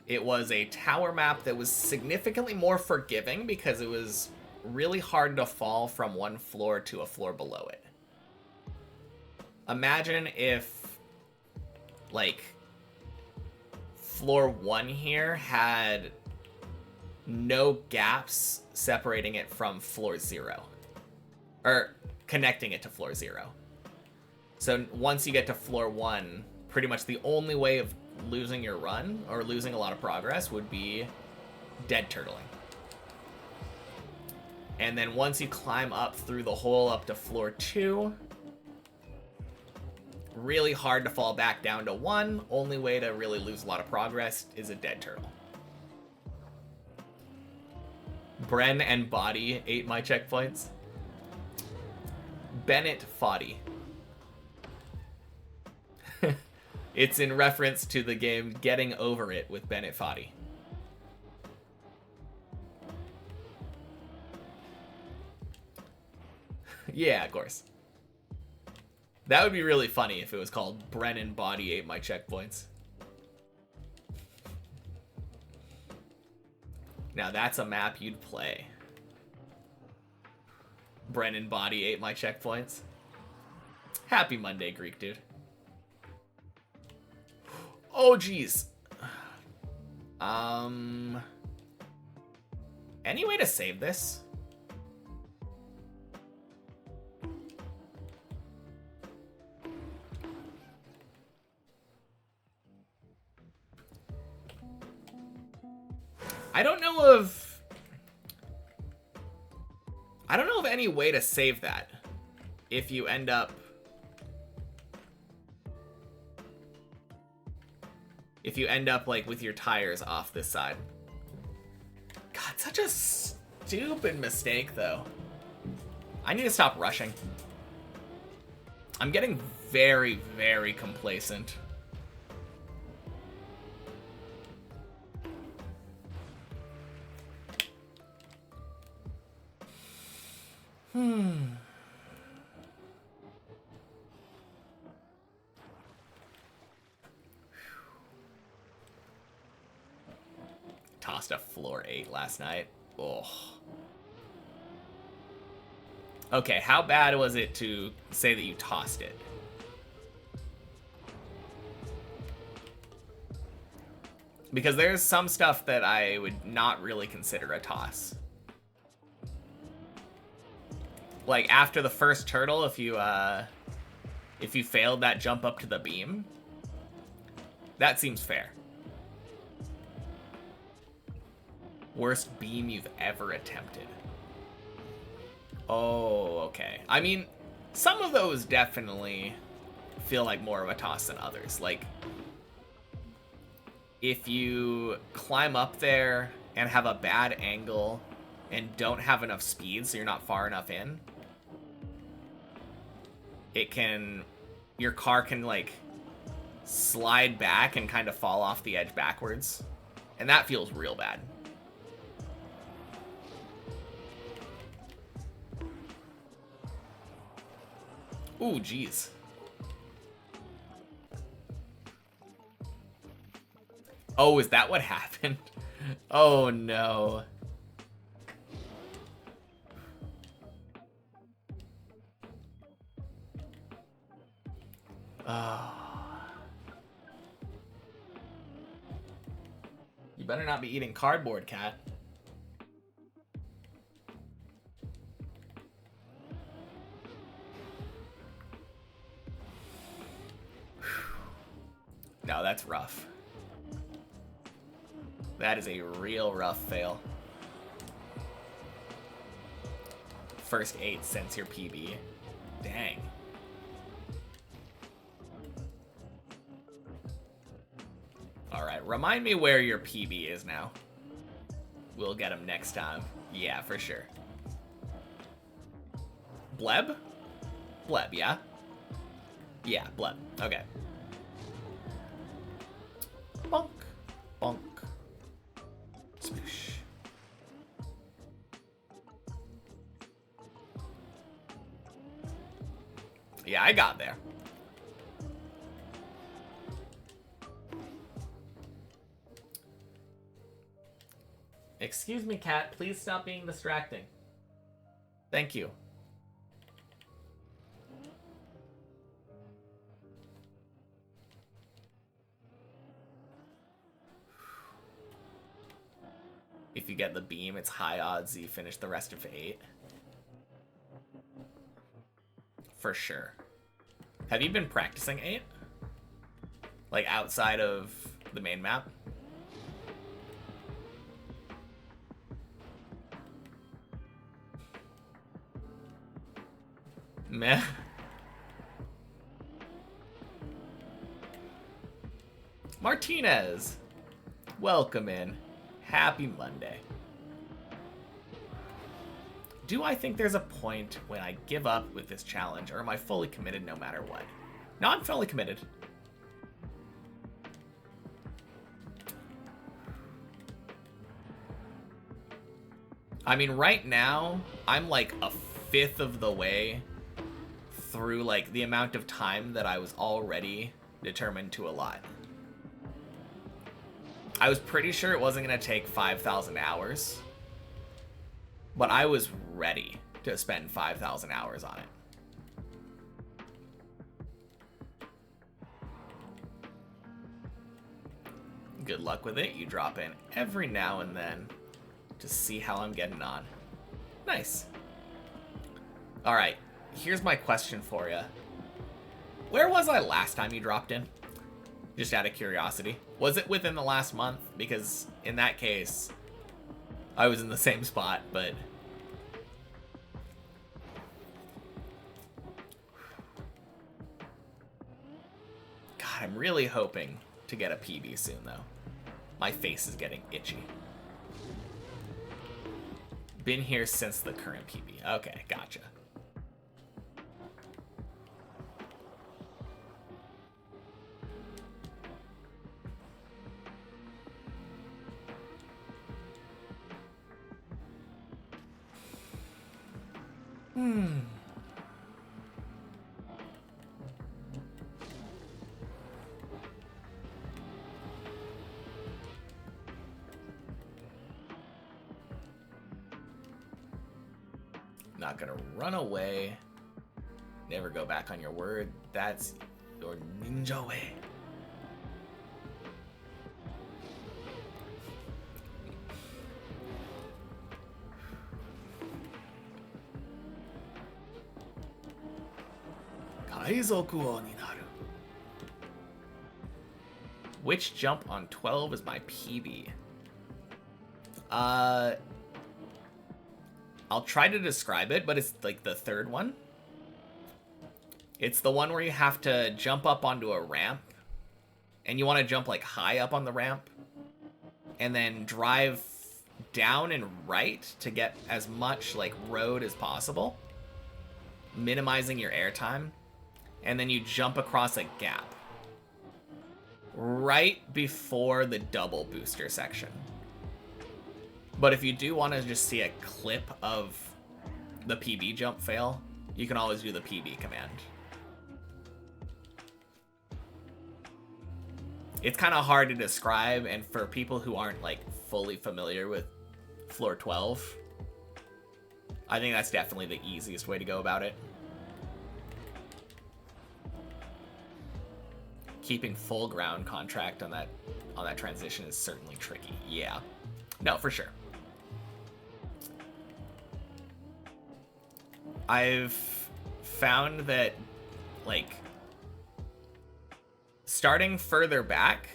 It was a tower map that was significantly more forgiving because it was really hard to fall from one floor to a floor below it. Imagine if, like, floor 1 here had no gaps separating it from floor 0. Or connecting it to floor 0. So once you get to floor 1, pretty much the only way of losing your run or losing a lot of progress would be dead turtling. And then once you climb up through the hole up to floor 2, really hard to fall back down to 1. Only way to really lose a lot of progress is a dead turtle. Bren and Body ate my checkpoints. Bennett Foddy. It's in reference to the game Getting Over It with Bennett Foddy. Yeah, of course. That would be really funny if it was called Brennan Body ate my checkpoints. Now that's a map you'd play. Brennan Body ate my checkpoints. Happy Monday, Greek dude. Oh, jeez. Any way to save this? I don't know of any way to save that if you end up like with your tires off this side. God, such a stupid mistake though. I need to stop rushing. I'm getting very, very complacent. Tossed a floor 8 last night. Oh. Okay, how bad was it to say that you tossed it? Because there's some stuff that I would not really consider a toss. Like after the first turtle, if you failed that jump up to the beam, that seems fair. Worst beam you've ever attempted. Oh, okay. I mean, some of those definitely feel like more of a toss than others. Like, if you climb up there and have a bad angle and don't have enough speed, so you're not far enough in, your car can like slide back and kind of fall off the edge backwards. And that feels real bad. Ooh, jeez. Oh, is that what happened? Oh, no. Oh. You better not be eating cardboard, cat. No, that's rough. That is a real rough fail. First 8 since your PB. Dang. Alright, remind me where your PB is now. We'll get him next time. Yeah, for sure. Bleb? Bleb, yeah? Yeah, Bleb. Okay. Bonk. Bonk. Smoosh. Yeah, I got there. Excuse me, cat. Please stop being distracting. Thank you. If you get the beam, it's high odds you finish the rest of 8. For sure. Have you been practicing 8? Like outside of the main map? Meh. Martinez! Welcome in. Happy Monday. Do I think there's a point when I give up with this challenge, or am I fully committed no matter what? No, I'm fully committed. I mean, right now, I'm like a 1/5 of the way through like the amount of time that I was already determined to allot. I was pretty sure it wasn't going to take 5,000 hours, but I was ready to spend 5,000 hours on it. Good luck with it. You drop in every now and then to see how I'm getting on. Nice. All right, here's my question for you. Where was I last time you dropped in? Just out of curiosity. Was it within the last month? Because in that case, I was in the same spot, but... God, I'm really hoping to get a PB soon, though. My face is getting itchy. Been here since the current PB. Okay, gotcha. Not gonna run away. Never go back on your word. That's your ninja way. Kaizoku o ni naru. Which jump on 12 is my PB? I'll try to describe it, but it's like the third one. It's the one where you have to jump up onto a ramp, and you want to jump like high up on the ramp, and then drive down and right to get as much like road as possible, minimizing your airtime, and then you jump across a gap right before the double booster section. But if you do want to just see a clip of the PB jump fail, you can always do the PB command. It's kind of hard to describe, and for people who aren't like fully familiar with floor 12, I think that's definitely the easiest way to go about it. keeping full ground contract on that transition is certainly tricky. Yeah. No, for sure. I've found that, like, starting further back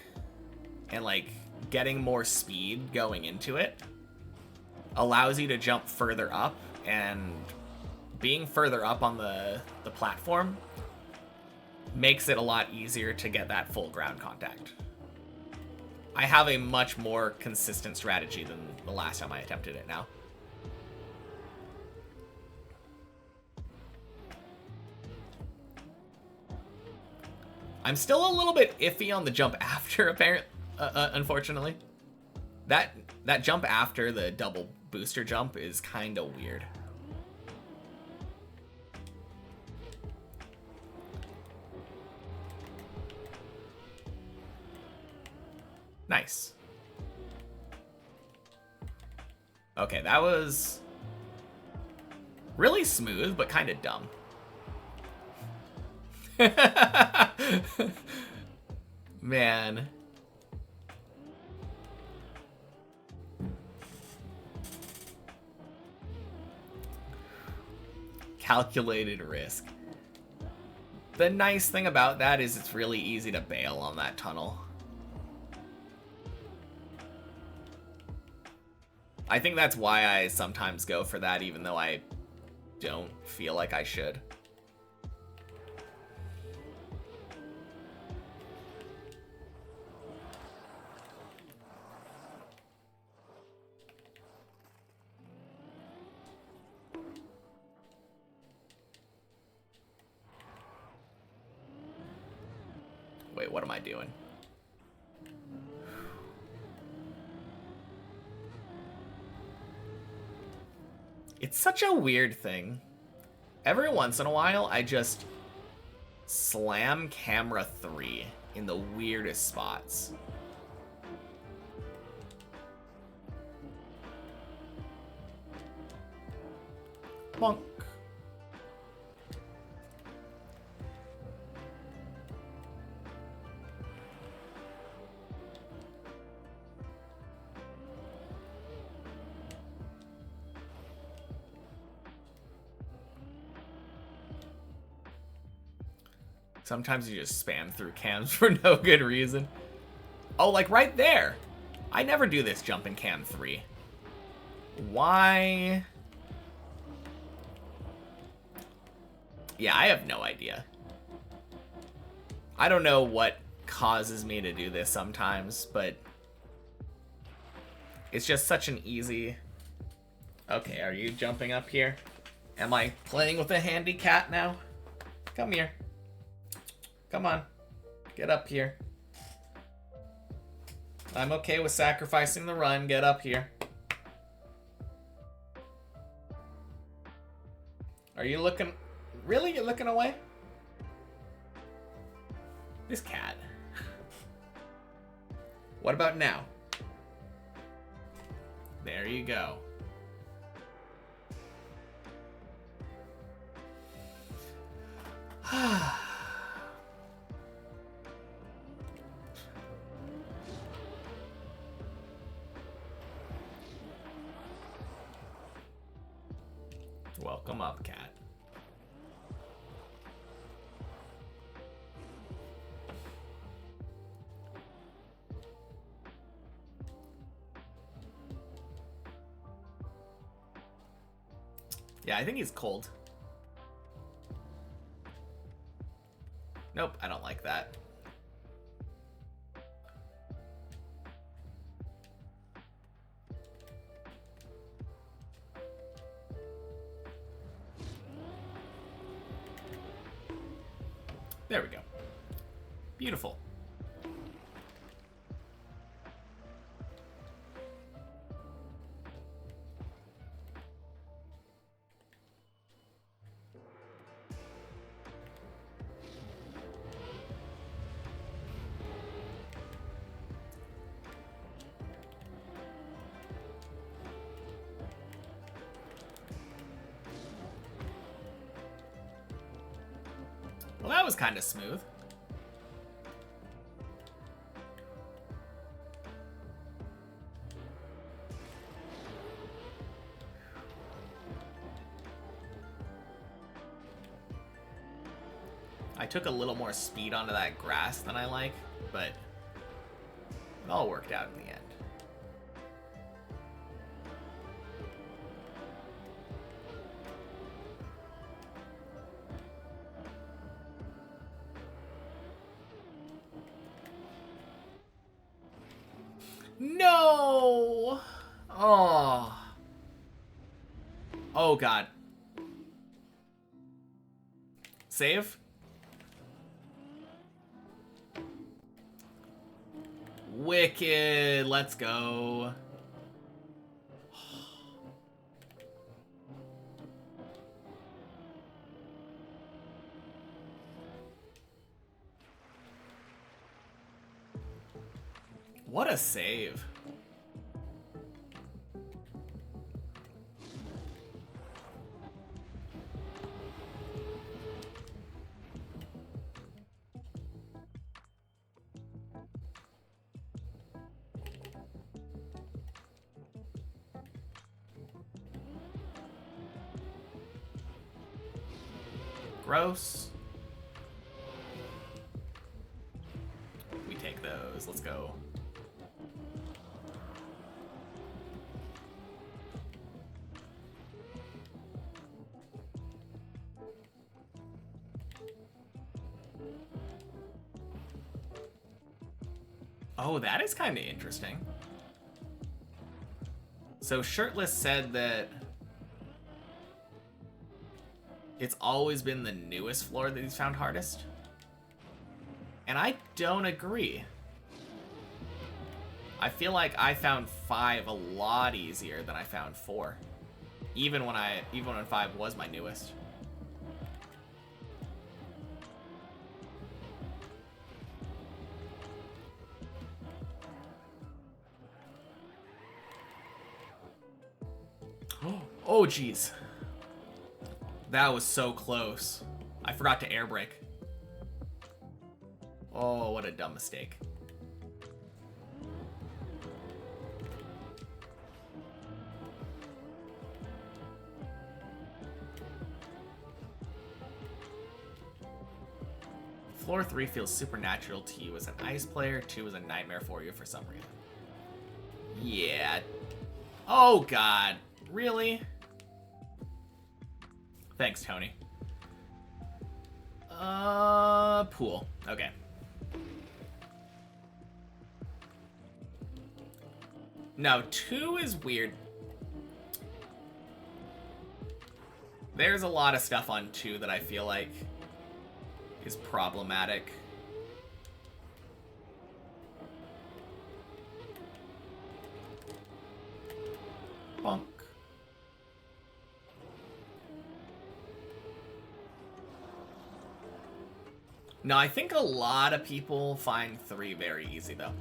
and, like, getting more speed going into it allows you to jump further up, and being further up on the platform makes it a lot easier to get that full ground contact. I have a much more consistent strategy than the last time I attempted it now. I'm still a little bit iffy on the jump after, apparently, unfortunately. That jump after the double booster jump is kind of weird. Nice. Okay, that was really smooth, but kind of dumb. Man. Calculated risk. The nice thing about that is it's really easy to bail on that tunnel. I think that's why I sometimes go for that, even though I don't feel like I should. Wait, what am I doing? It's such a weird thing. Every once in a while, I just slam camera 3 in the weirdest spots. Bonk. Sometimes you just spam through cams for no good reason. Oh, like right there. I never do this jump in cam 3. Why? Yeah, I have no idea. I don't know what causes me to do this sometimes, but it's just such an easy... Okay, are you jumping up here? Am I playing with a handy cat now? Come here. Come on. Get up here. I'm okay with sacrificing the run. Get up here. Are you looking... Really? You're looking away? This cat. What about now? There you go. Welcome up, cat. Yeah, I think he's cold. Nope, I don't like that. There we go. Beautiful. Well, that was kind of smooth. I took a little more speed onto that grass than I like, but it all worked out in the end. No! Oh. Oh, God. Save? Wicked. Let's go. What a save. Gross. We take those. Let's go. Oh, that is kind of interesting. So Shirtless said that it's always been the newest floor that he's found hardest. And I don't agree. I feel like I found 5 a lot easier than I found 4. Even when 5 was my newest. Oh, jeez. That was so close. I forgot to air brake. Oh, what a dumb mistake. Floor 3 feels supernatural to you as an ice player. 2 is a nightmare for you for some reason. Yeah. Oh, God. Really? Thanks, Tony. Pool. Okay. No, 2 is weird. There's a lot of stuff on 2 that I feel like is problematic. Bonk. No, I think a lot of people find 3 very easy, though.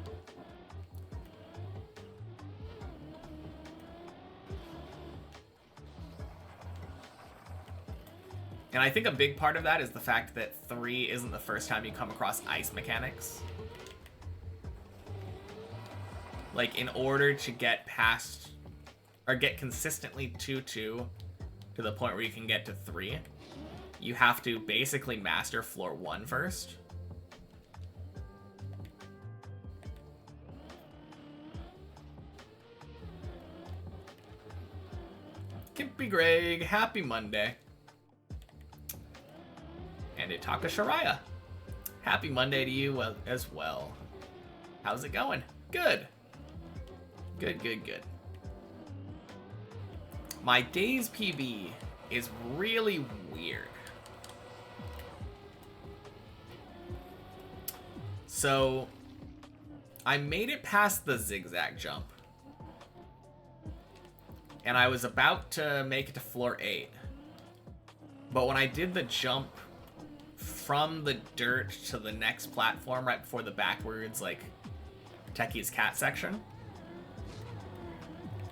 And I think a big part of that is the fact that 3 isn't the first time you come across ice mechanics. Like, in order to get past, or get consistently 2-2 to the point where you can get to 3, you have to basically master floor 1 first. Kimpy Greg, happy Monday. And Itaka Shariah, happy Monday to you as well. How's it going? Good. Good, good, good. My day's PB is really weird. So, I made it past the zigzag jump. And I was about to make it to floor 8. But when I did the jump from the dirt to the next platform right before the backwards, like, Techie's cat section,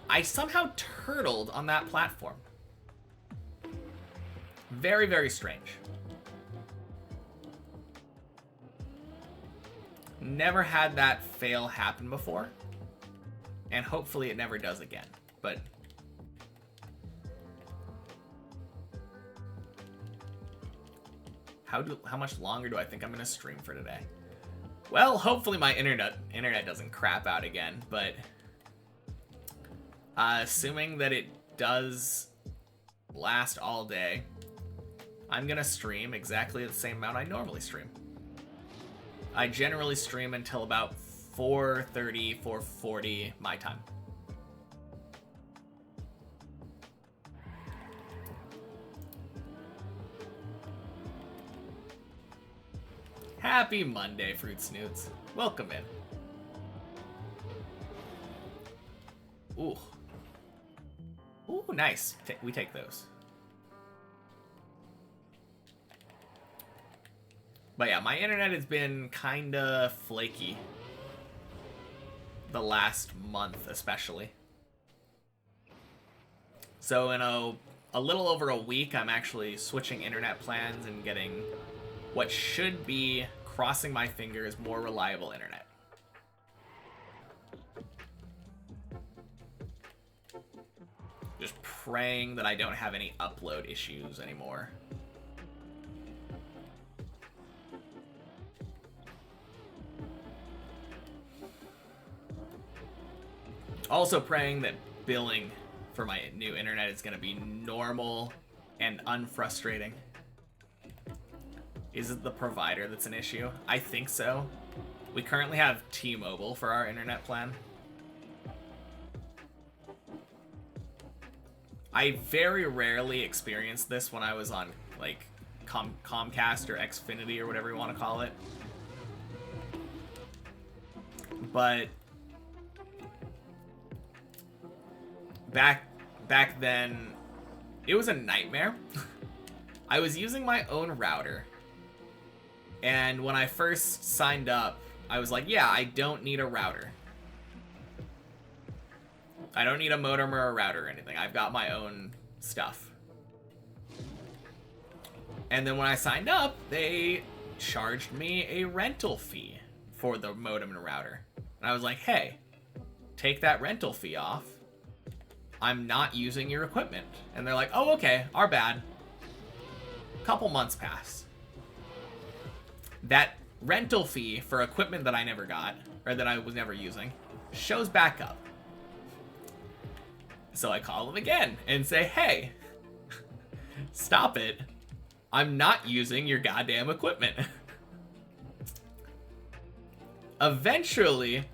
I somehow turtled on that platform. Very, very strange. Never had that fail happen before. And hopefully it never does again. But How much longer do I think I'm gonna stream for today? Well, hopefully my internet doesn't crap out again, but assuming that it does last all day, I'm gonna stream exactly the same amount I normally stream. I generally stream until about 4:30, 4:40 my time. Happy Monday, Fruit Snoots. Welcome in. Ooh. Ooh, nice. We take those. But yeah, my internet has been kinda flaky. The last month, especially. So in a little over a week, I'm actually switching internet plans and getting what should be, crossing my fingers, more reliable internet. Just praying that I don't have any upload issues anymore. Also praying that billing for my new internet is going to be normal and unfrustrating. Is it the provider that's an issue? I think so. We currently have T-Mobile for our internet plan. I very rarely experienced this when I was on, like, Comcast or Xfinity or whatever you want to call it. But back then, it was a nightmare. I was using my own router. And when I first signed up, I was like, yeah, I don't need a router. I don't need a modem or a router or anything. I've got my own stuff. And then when I signed up, they charged me a rental fee for the modem and router. And I was like, hey, take that rental fee off. I'm not using your equipment. And they're like, oh, okay, our bad. Couple months pass. That rental fee for equipment that I never got, or that I was never using, shows back up. So I call them again and say, hey, stop it. I'm not using your goddamn equipment. Eventually,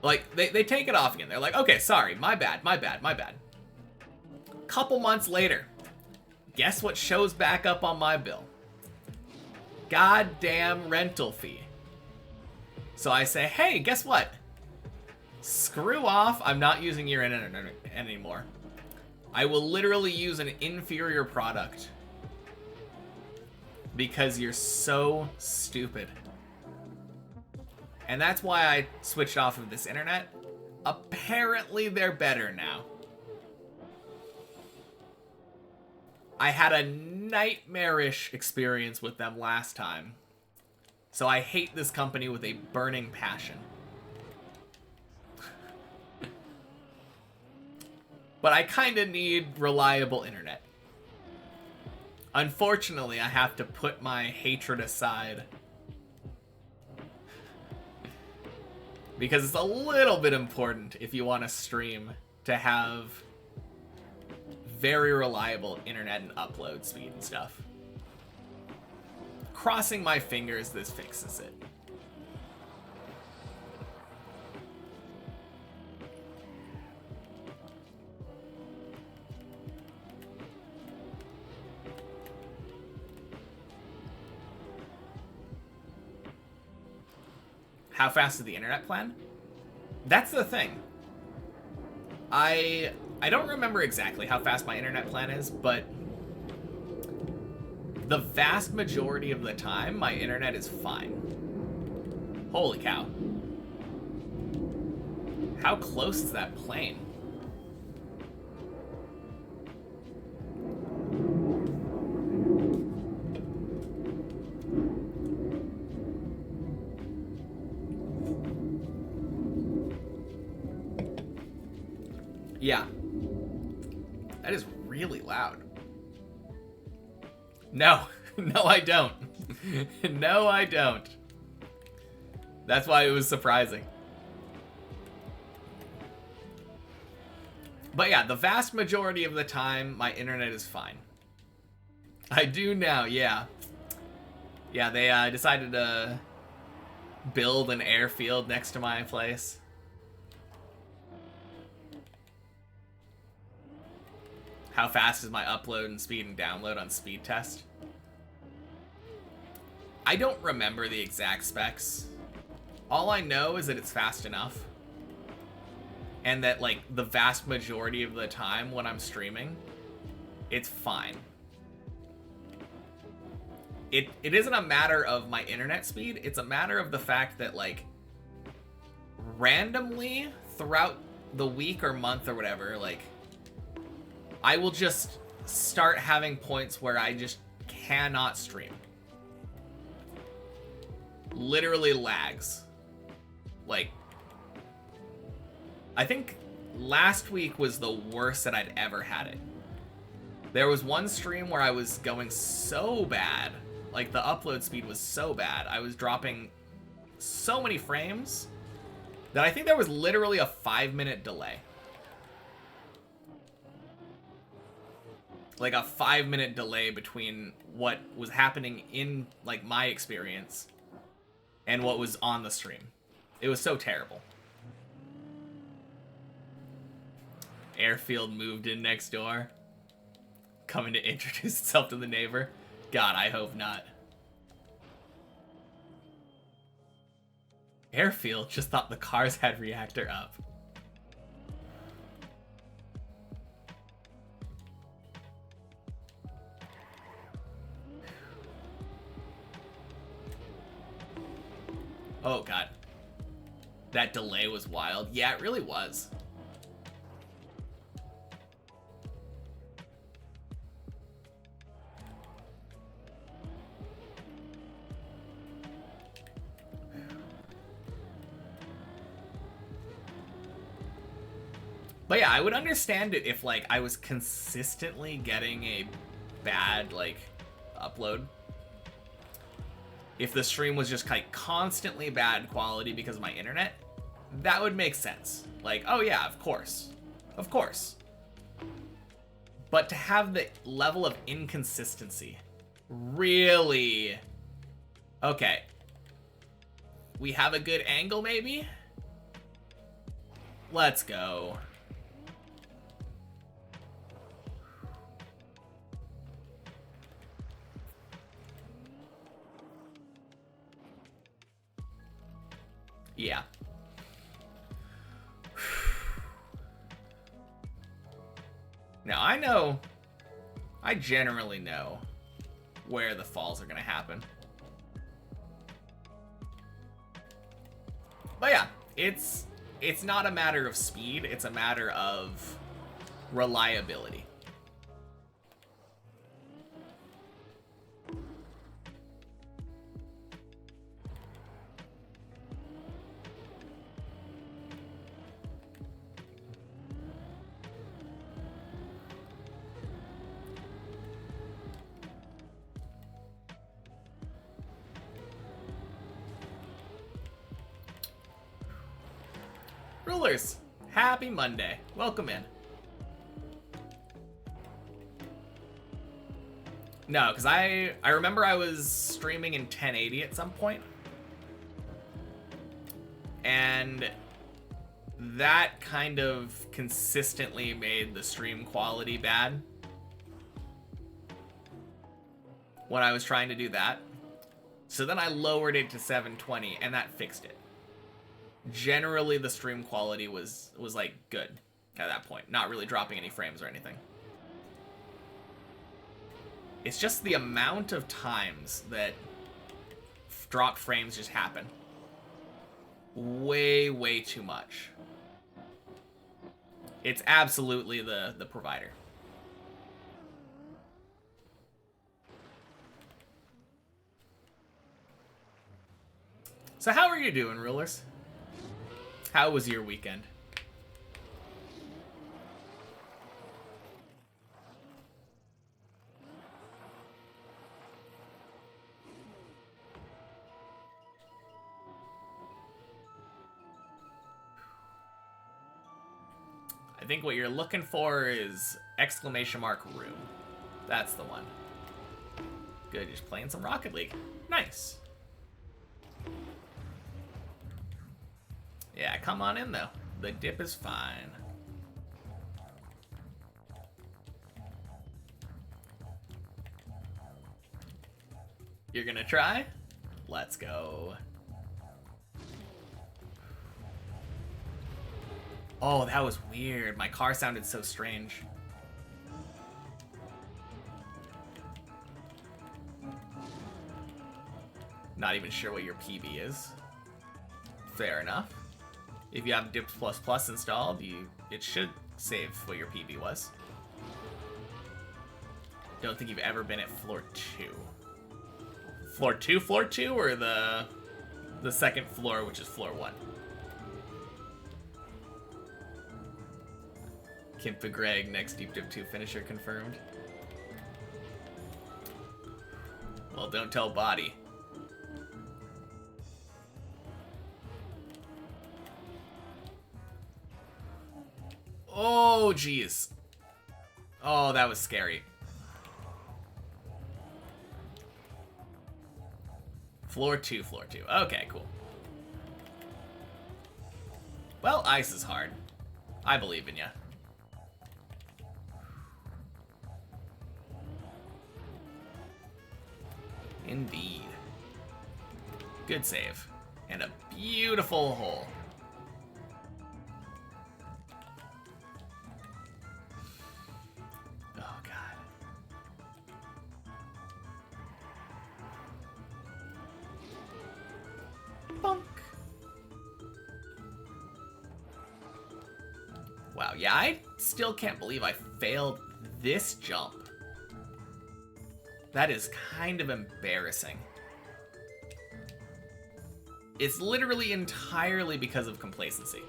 like, they take it off again. They're like, okay, sorry, my bad. Couple months later, guess what shows back up on my bill? Goddamn rental fee. So I say, hey, guess what? Screw off. I'm not using your internet anymore. I will literally use an inferior product because you're so stupid. And that's why I switched off of this internet. Apparently they're better now. I had a nightmarish experience with them last time. So I hate this company with a burning passion. But I kinda need reliable internet. Unfortunately, I have to put my hatred aside. Because it's a little bit important if you want to stream to have very reliable internet and upload speed and stuff. Crossing my fingers this fixes it. How fast is the internet plan? That's the thing. I don't remember exactly how fast my internet plan is, but the vast majority of the time, my internet is fine. Holy cow. How close is that plane? Yeah. That is really loud. No. No, I don't. No, I don't. That's why it was surprising. But yeah, the vast majority of the time, my internet is fine. I do now, yeah. Yeah, they decided to build an airfield next to my place. How fast is my upload and speed and download on speed test? I don't remember the exact specs. All I know is that it's fast enough. And that, like, the vast majority of the time when I'm streaming, it's fine. It isn't a matter of my internet speed, it's a matter of the fact that, like, randomly throughout the week or month or whatever, like, I will just start having points where I just cannot stream. Literally lags. Like, I think last week was the worst that I'd ever had it. There was one stream where I was going so bad. Like, the upload speed was so bad. I was dropping so many frames that I think there was literally a 5-minute delay. Like, a 5-minute delay between what was happening in, like, my experience and what was on the stream. It was so terrible. Airfield moved in next door. Coming to introduce itself to the neighbor. God, I hope not. Airfield just thought the cars had reactor up. Oh, God. That delay was wild. Yeah, it really was. But yeah, I would understand it if, like, I was consistently getting a bad, like, upload. If the stream was just, like, constantly bad quality because of my internet, that would make sense. Like, oh yeah, of course. Of course. But to have the level of inconsistency, really? Okay. We have a good angle, maybe? Let's go. Yeah. Now, I generally know where the falls are going to happen. But yeah, it's not a matter of speed, it's a matter of reliability. Rulers, happy Monday. Welcome in. No, because I remember I was streaming in 1080 at some point. And that kind of consistently made the stream quality bad when I was trying to do that. So then I lowered it to 720 and that fixed it. Generally, the stream quality was like good at that point, not really dropping any frames or anything. It's just the amount of times that dropped frames just happen. Way too much. It's absolutely the provider. So how are you doing, Rulers? How was your weekend? think what you're looking for is exclamation mark room. That's the one. Good, just playing some Rocket League. Nice. Yeah, come on in though. The dip is fine. You're gonna try? Let's go. Oh, that was weird. My car sounded so strange. Not even sure what your PB is. Fair enough. If you have Dips++ installed, it should save what your PB was. Don't think you've ever been at floor 2. Floor 2, or the second floor, which is floor 1? Kimpa Greg, next Deep Dip 2 finisher confirmed. Well, don't tell Body. Oh, jeez. Oh, that was scary. Floor 2. Okay, cool. Well, ice is hard. I believe in ya. Indeed. Good save. And a beautiful hole. Oh, God. Bonk. Wow, yeah, I still can't believe I failed this jump. That is kind of embarrassing. It's literally entirely because of complacency.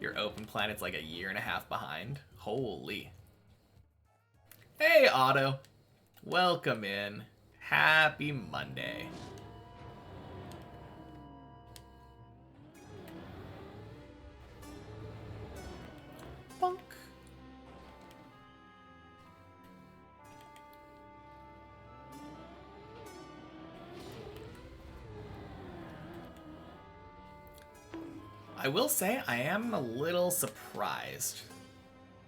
Your open planet's like a year and a half behind. Holy. Hey, Otto. Welcome in. Happy Monday. Bonk. I will say I am a little surprised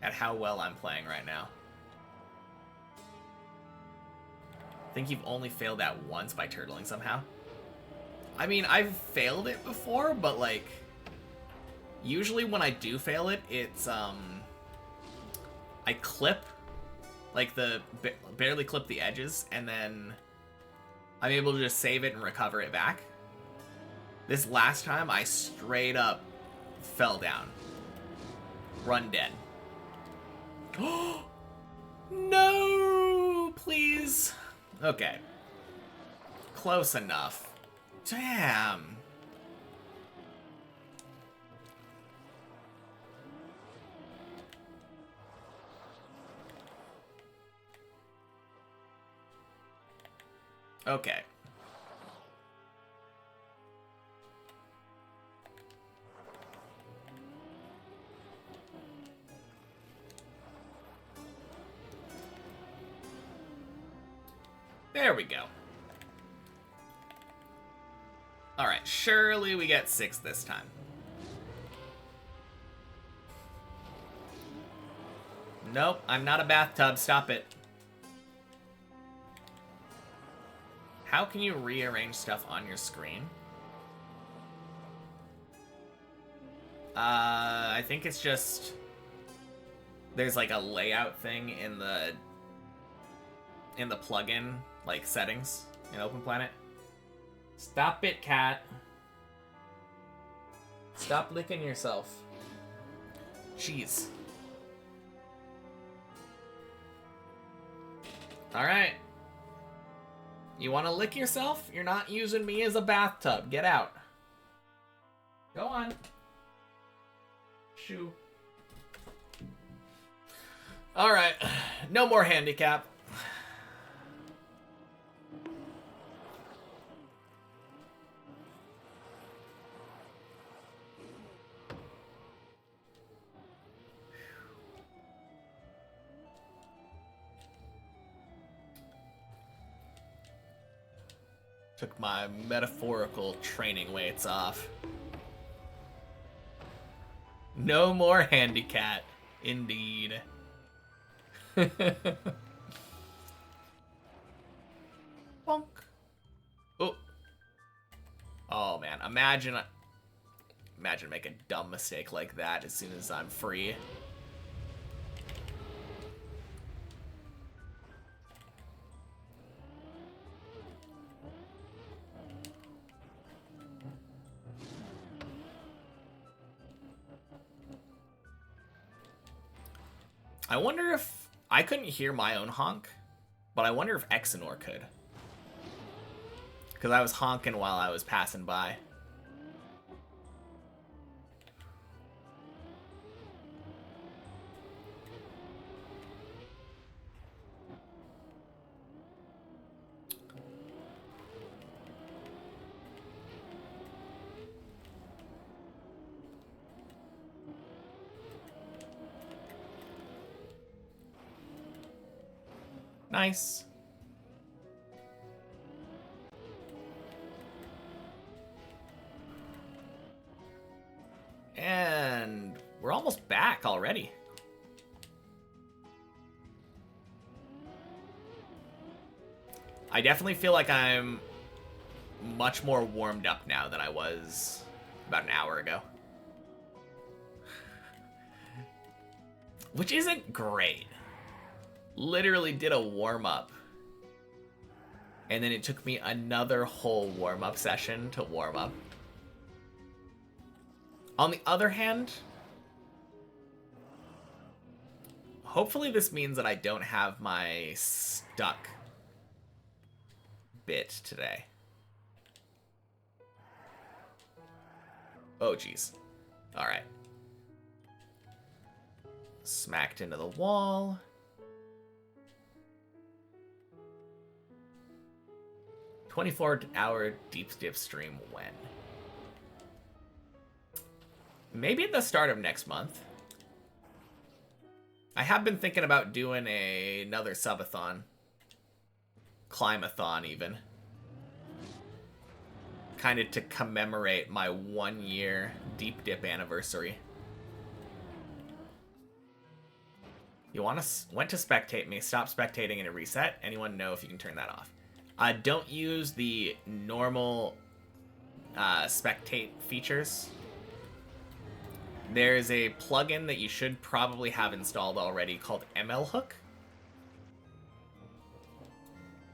at how well I'm playing right now. I think you've only failed that once by turtling somehow. I mean, I've failed it before, but like, usually when I do fail it, it's, I clip, like barely clip the edges, and then I'm able to just save it and recover it back. This last time, I straight up fell down. Run dead. No, please. Okay. Close enough. Damn. Okay. There we go. Alright, surely we get 6 this time. Nope, I'm not a bathtub. Stop it. How can you rearrange stuff on your screen? I think it's just... There's like a layout thing in the plugin, like settings in Open Planet. Stop it, cat. Stop licking yourself. Jeez. Alright. You want to lick yourself? You're not using me as a bathtub. Get out. Go on. Shoo. Alright. No more handicap. Took my metaphorical training weights off. No more handicap, indeed. Bonk. Oh. Oh man, imagine make a dumb mistake like that as soon as I'm free. I wonder if... I couldn't hear my own honk, but I wonder if Exenor could. Because I was honking while I was passing by. Nice. And we're almost back already. I definitely feel like I'm much more warmed up now than I was about an hour ago. Which isn't great. Literally did a warm-up. And then it took me another whole warm-up session to warm up. On the other hand, hopefully this means that I don't have my stuck bit today. Oh, jeez. Alright. Smacked into the wall. "24-hour deep dip stream when?" Maybe at the start of next month. I have been thinking about doing another subathon. Climathon, even. Kind of to commemorate my 1-year deep dip anniversary. You went to spectate me. Stop spectating and a reset. Anyone know if you can turn that off? Don't use the normal spectate features. There's a plugin that you should probably have installed already called ML Hook.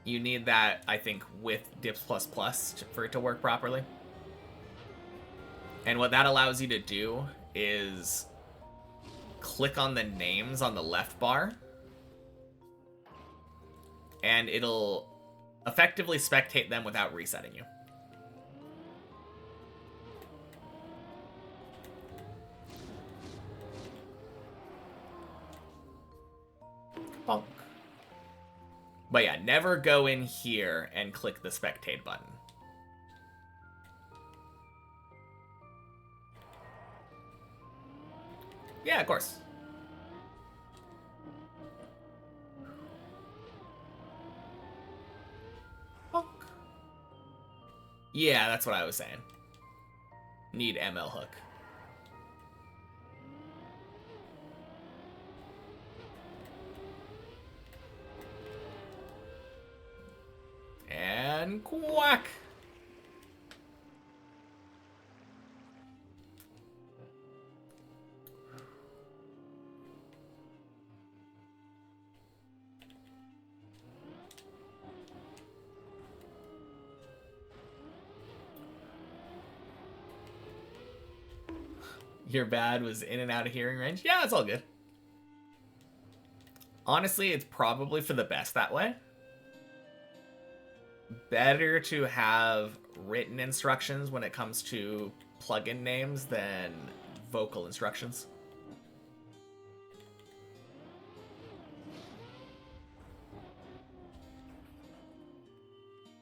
You need that, I think, with Dips++ for it to work properly. And what that allows you to do is click on the names on the left bar, and it'll effectively spectate them without resetting you. Bonk. But yeah, never go in here and click the spectate button. Yeah, of course. Bonk. Yeah, that's what I was saying. Need ML Hook. And quack. Your bad was in and out of hearing range? Yeah, it's all good. Honestly, it's probably for the best that way. Better to have written instructions when it comes to plugin names than vocal instructions.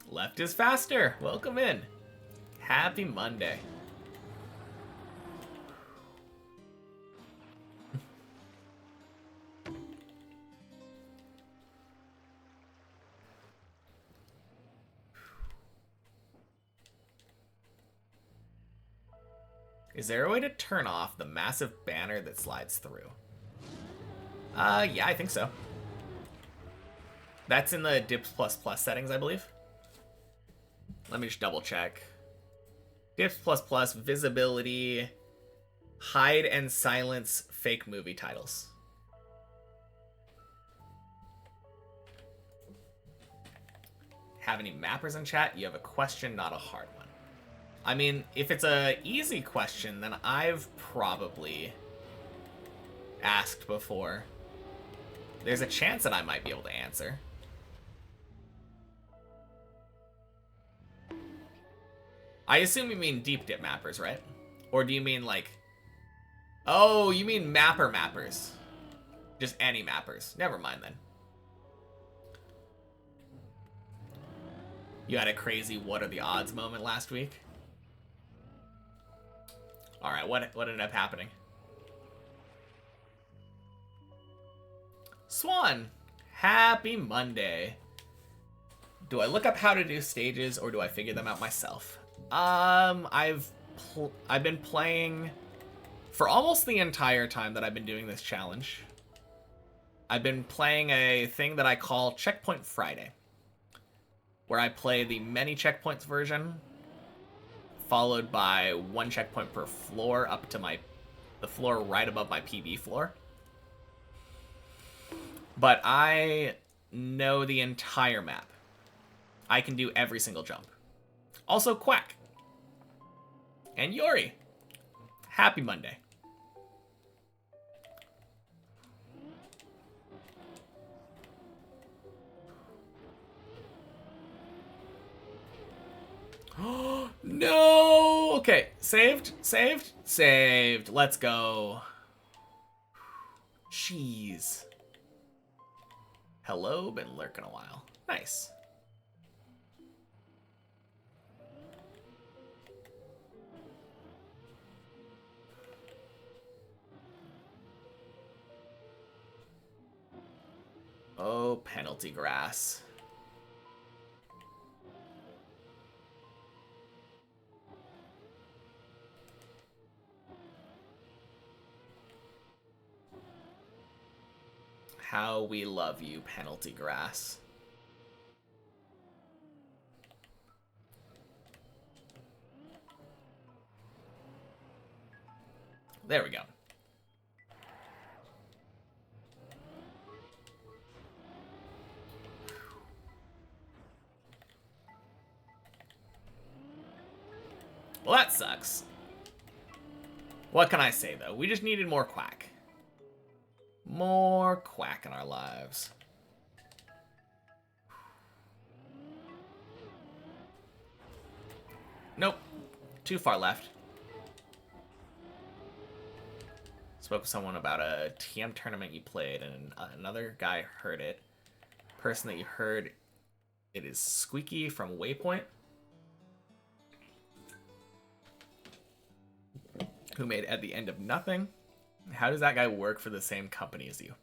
Left is faster. Welcome in. Happy Monday. Is there a way to turn off the massive banner that slides through? Yeah, I think so. That's in the Dips++ settings, I believe. Let me just double check. Dips++, visibility, hide and silence fake movie titles. Have any mappers in chat? You have a question, not a hard one. I mean, if it's a easy question, then I've probably asked before. There's a chance that I might be able to answer. I assume you mean deep dip mappers, right? Or do you mean like... Oh, you mean mappers. Just any mappers. Never mind then. You had a crazy what are the odds moment last week? Alright, what ended up happening? Swan, happy Monday. Do I look up how to do stages or do I figure them out myself? I've been playing for almost the entire time that I've been doing this challenge. I've been playing a thing that I call Checkpoint Friday, where I play the many checkpoints version, followed by one checkpoint per floor up to the floor right above my PB floor. But I know the entire map. I can do every single jump. Also, Quack. And Yori. Happy Monday. No! Okay, saved. Let's go. Jeez. Hello, been lurking a while. Nice. Oh, penalty grass. How we love you, penalty grass. There we go. Well, that sucks. What can I say, though? We just needed more Quack. More Quack in our lives. Nope. Too far left. Spoke with someone about a TM tournament you played, and another guy heard it. Person that you heard it is Squeaky from Waypoint, who made At the End of Nothing. How does that guy work for the same company as you?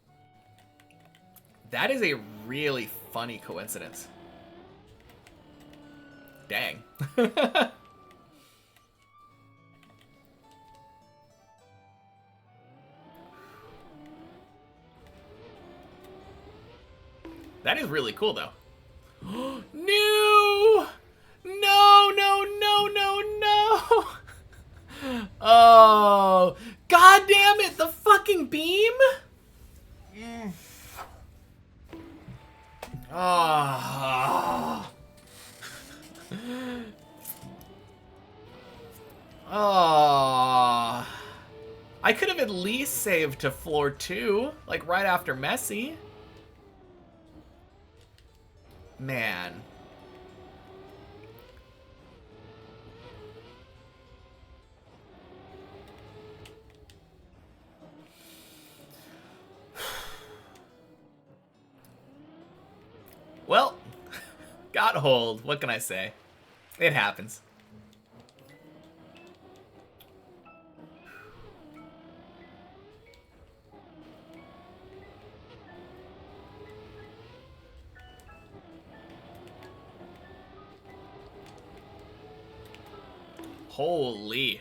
That is a really funny coincidence. Dang. That is really cool, though. No! No, no, no, no, no! Oh, god damn it, the fucking beam? Oh. Oh. I could have at least saved to floor 2, like right after Messi. Man. Well, got hold. What can I say? It happens. Holy.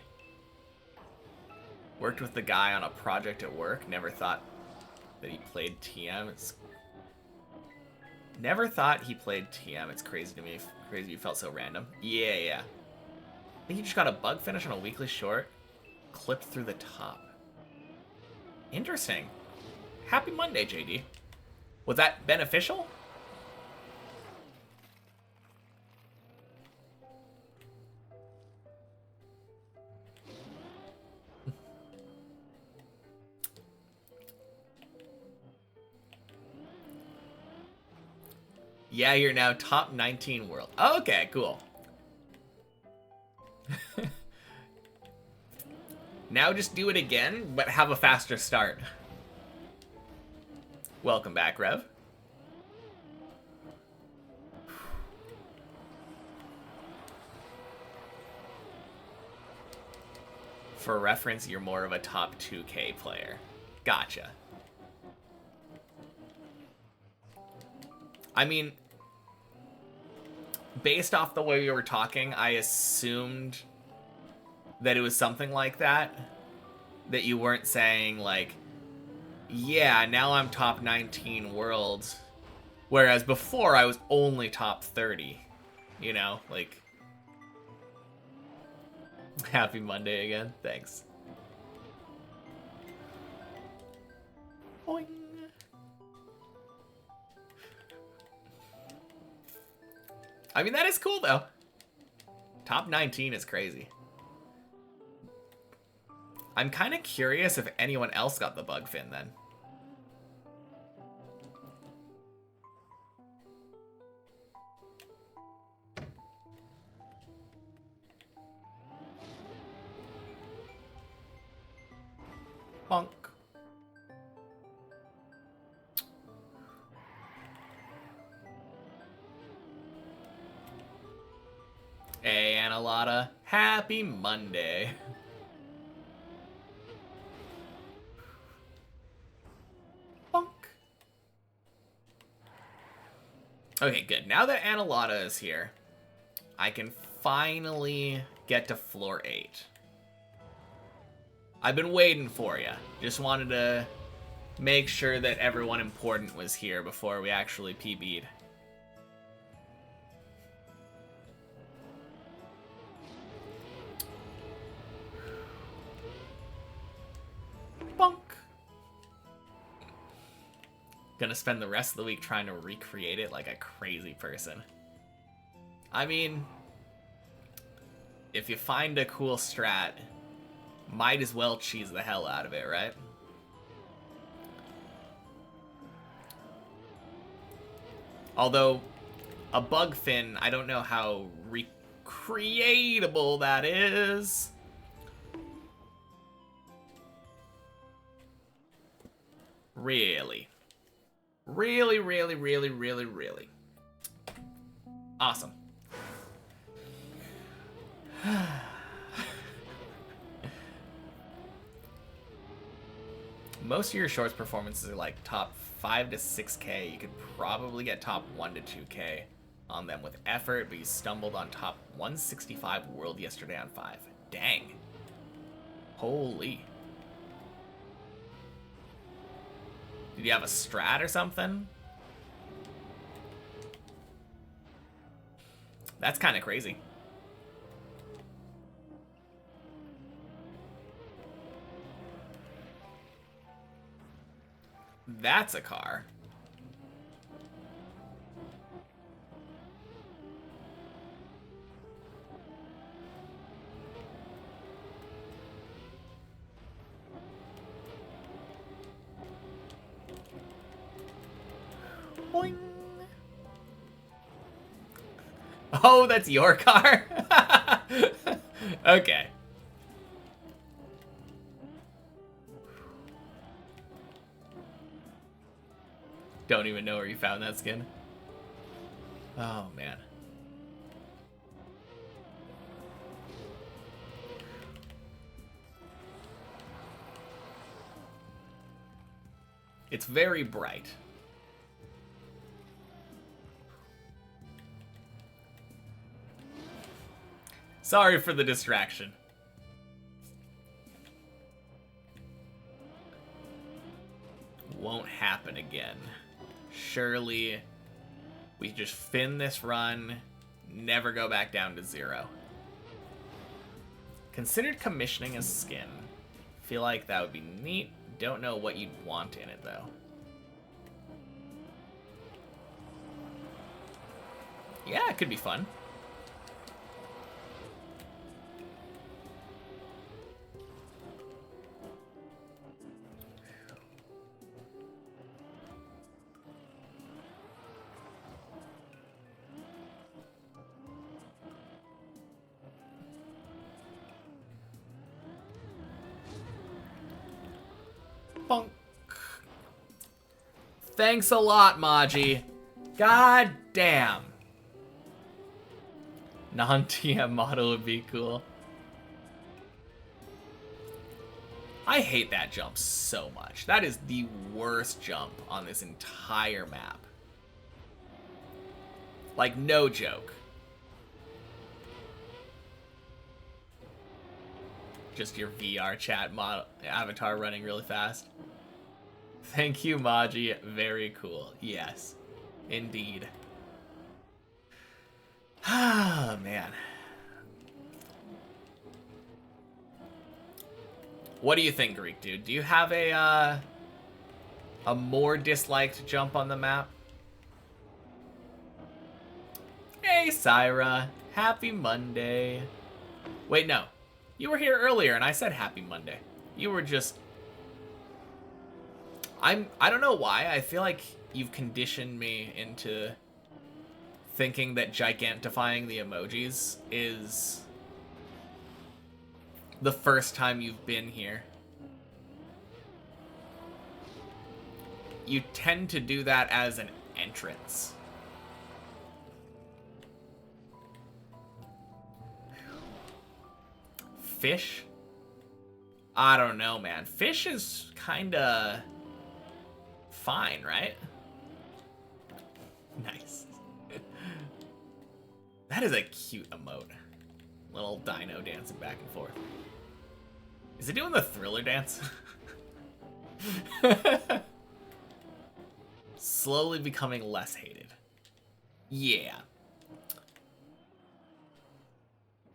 worked with the guy on a project at work. Never thought that he played TM. Never thought he played TM. It's crazy to me. Crazy you felt so random. Yeah. I think he just got a bug finish on a weekly short. Clipped through the top. Interesting. Happy Monday, JD. Was that beneficial? Yeah, you're now top 19 world. Okay, cool. Now just do it again, but have a faster start. Welcome back, Rev. For reference, you're more of a top 2K player. Gotcha. I mean, based off the way we were talking, I assumed that it was something like that. That you weren't saying, like, yeah, now I'm top 19 worlds. Whereas before, I was only top 30. You know, like... Happy Monday again. Thanks. Boing. I mean, that is cool, though. Top 19 is crazy. I'm kind of curious if anyone else got the bug fin, then. Bonk. Hey, Analotta. Happy Monday. Bonk. Okay, good. Now that Analotta is here, I can finally get to floor 8. I've been waiting for you. Just wanted to make sure that everyone important was here before we actually PB'd. Bonk. Gonna spend the rest of the week trying to recreate it like a crazy person. I mean, if you find a cool strat, might as well cheese the hell out of it, right? Although, a bug fin, I don't know how recreatable that is. Really. Really, really, really, really, really. Awesome. Most of your shorts performances are like top 5 to 6K. You could probably get top 1 to 2K on them with effort, but you stumbled on top 165 world yesterday on 5. Dang. Holy. Did you have a strat or something? That's kind of crazy. That's a car. Boing. Oh, that's your car? Okay. Don't even know where you found that skin. Oh, man. It's very bright. Sorry for the distraction. win. Surely we just fin this run, never go back down to 0. Considered commissioning a skin. Feel like that would be neat. Don't know what you'd want in it, though. Yeah, it could be fun. Bonk. Thanks a lot, Maji. God damn. Non-TM model would be cool. I hate that jump so much. That is the worst jump on this entire map. Like, no joke. Just your VR chat model avatar running really fast. Thank you, Maji. Very cool. Yes, indeed. Ah, man. What do you think, Greek dude? Do you have a more disliked jump on the map? Hey, Syra. Happy Monday. Wait, no. You were here earlier and I said happy Monday. You were just... I don't know why. I feel like you've conditioned me into thinking that gigantifying the emojis is the first time you've been here. You tend to do that as an entrance. Fish? I don't know, man. Fish is kinda fine, right? Nice. That is a cute emote. Little dino dancing back and forth. Is it doing the Thriller dance? Slowly becoming less hated. Yeah.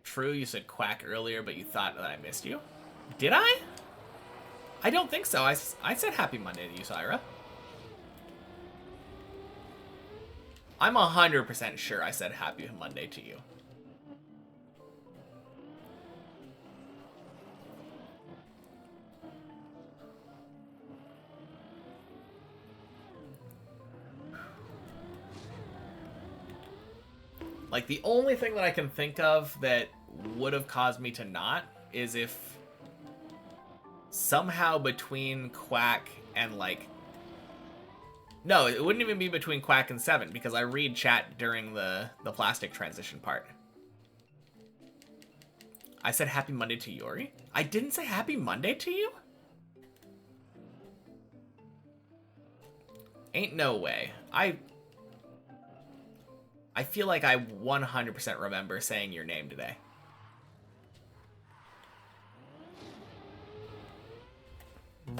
True, you said quack earlier, but you thought that I missed you. Did I? I don't think so. I said happy Monday to you, Syra. I'm 100% sure I said happy Monday to you. Like, the only thing that I can think of that would have caused me to not is if somehow between Quack and, like... No, it wouldn't even be between Quack and 7, because I read chat during the plastic transition part. I said happy Monday to Yori? I didn't say happy Monday to you? Ain't no way. I feel like I 100% remember saying your name today.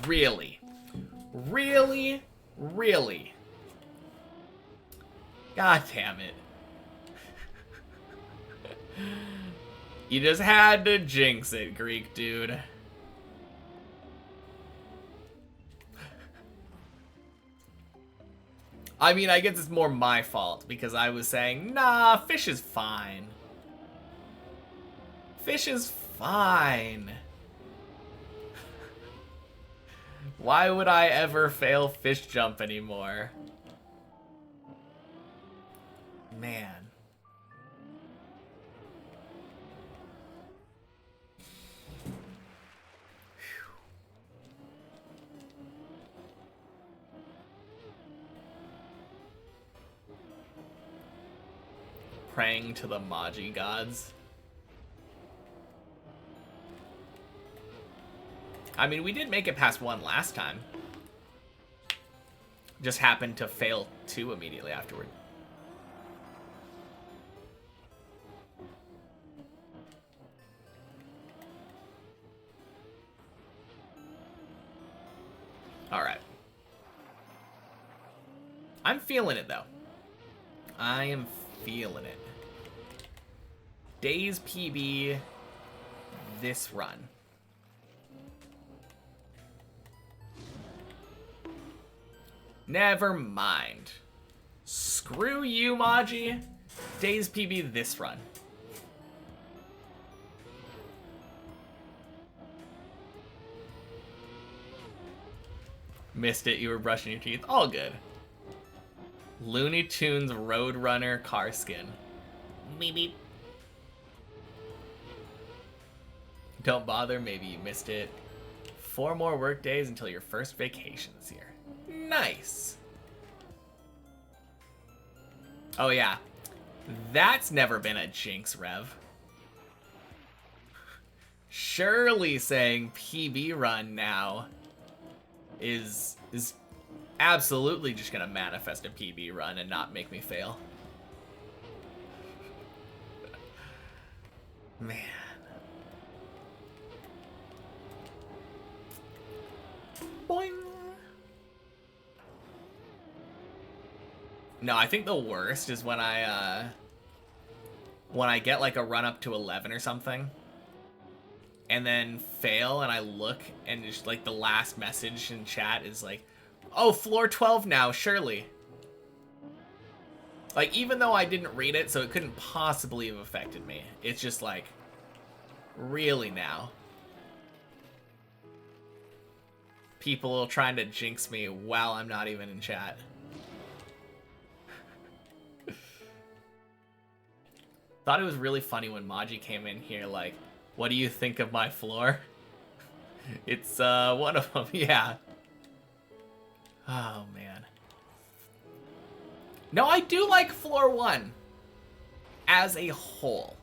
Really? Really? Really? God damn it. You just had to jinx it, Greek dude. I mean, I guess it's more my fault, because I was saying, nah, fish is fine. Fish is fine. Why would I ever fail fish jump anymore? Man. Praying to the Maji gods. I mean, we did make it past 1 last time. Just happened to fail 2 immediately afterward. Alright. I'm feeling it, though. I am feeling it. Days PB this run. Never mind. Screw you, Maji. Days PB this run. Missed it, you were brushing your teeth. All good. Looney Tunes Roadrunner car skin. Beep beep. Don't bother, maybe you missed it. 4 more work days until your first vacation this year. Nice. Oh yeah. That's never been a jinx, Rev. Surely saying PB run now is absolutely just gonna manifest a PB run and not make me fail. Man. Boing. No, I think the worst is when I get like a run up to 11 or something and then fail and I look and just like the last message in chat is like, oh, floor 12 now, surely. Like, even though I didn't read it, so it couldn't possibly have affected me. It's just like, really now? People are trying to jinx me while I'm not even in chat. Thought it was really funny when Maji came in here like, what do you think of my floor? It's one of them, yeah. Oh, man. No, I do like floor 1 as a whole.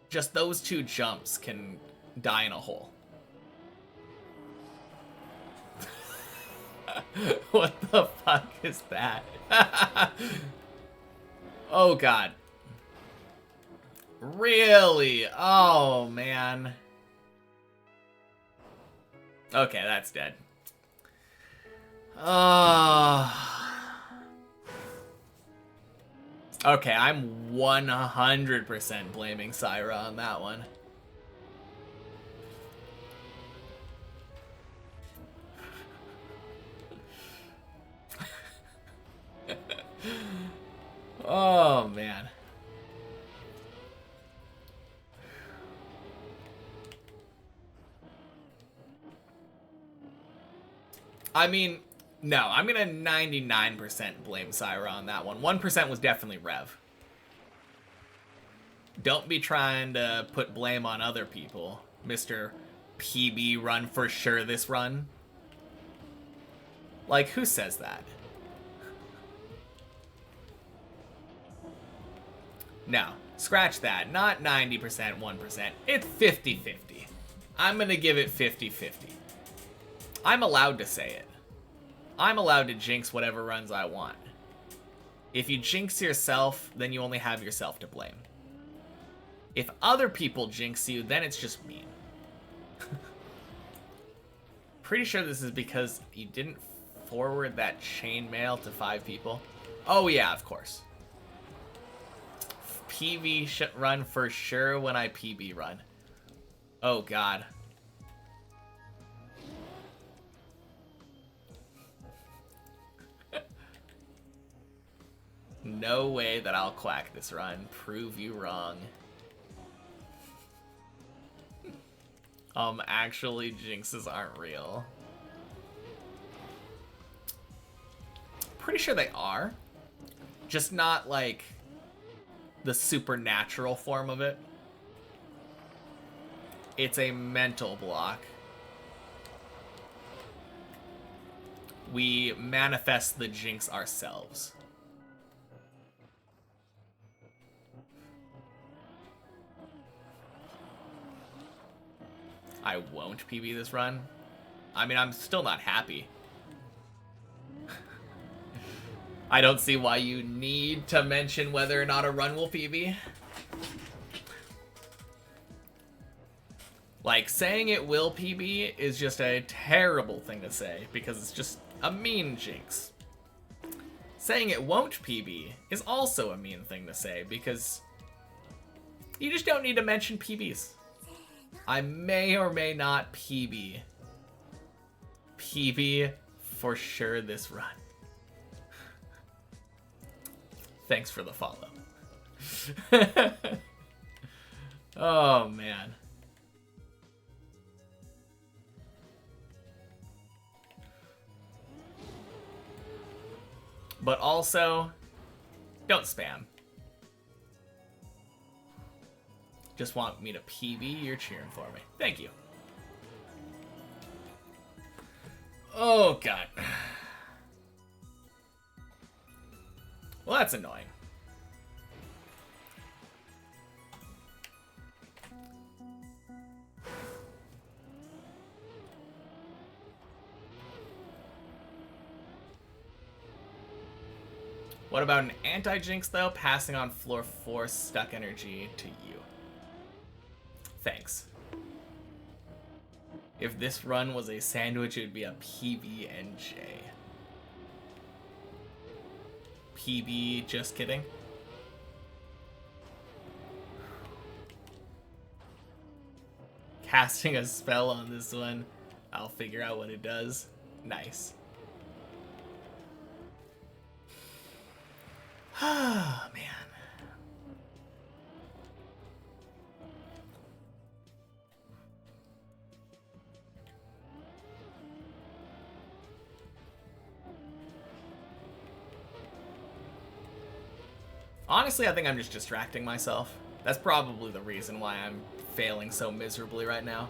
Just those 2 jumps can die in a hole. What the fuck is that? Oh, God. Really? Oh, man. Okay, that's dead. Okay, I'm 100% blaming Syra on that one. Oh, man. I mean, no, I'm gonna 99% blame Syra on that one. 1% was definitely Rev. Don't be trying to put blame on other people, Mr. PB run for sure this run. Like, who says that? No, scratch that. Not 90%, 1%. It's 50-50. I'm gonna give it 50-50. I'm allowed to say it. I'm allowed to jinx whatever runs I want. If you jinx yourself, then you only have yourself to blame. If other people jinx you, then it's just mean. Pretty sure this is because you didn't forward that chain mail to 5 people. Oh yeah, of course. PV run for sure when I PB run. Oh god. No way that I'll quack this run. Prove you wrong. Actually, jinxes aren't real. Pretty sure they are. Just not, like, the supernatural form of it. It's a mental block. We manifest the jinx ourselves. I won't PB this run. I mean, I'm still not happy. I don't see why you need to mention whether or not a run will PB. Like, saying it will PB is just a terrible thing to say because it's just a mean jinx. saying it won't PB is also a mean thing to say, because you just don't need to mention PBs. I may or may not PB. PB for sure this run. Thanks for the follow. Oh, man. But also, don't spam. Just want me to PB, you're cheering for me. Thank you. Oh, God. Well, that's annoying. What about an anti-jinx, though? Passing on floor 4 stuck energy to you. Thanks. If this run was a sandwich, it would be a PB&J. PB, just kidding. Casting a spell on this one. I'll figure out what it does. Nice. Ah, man. Honestly, I think I'm just distracting myself. That's probably the reason why I'm failing so miserably right now.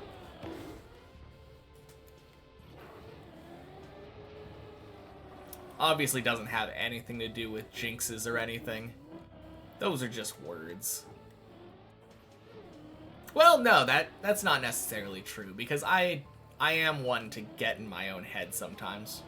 Obviously doesn't have anything to do with jinxes or anything. Those are just words. Well, no, that's not necessarily true, because I am one to get in my own head sometimes.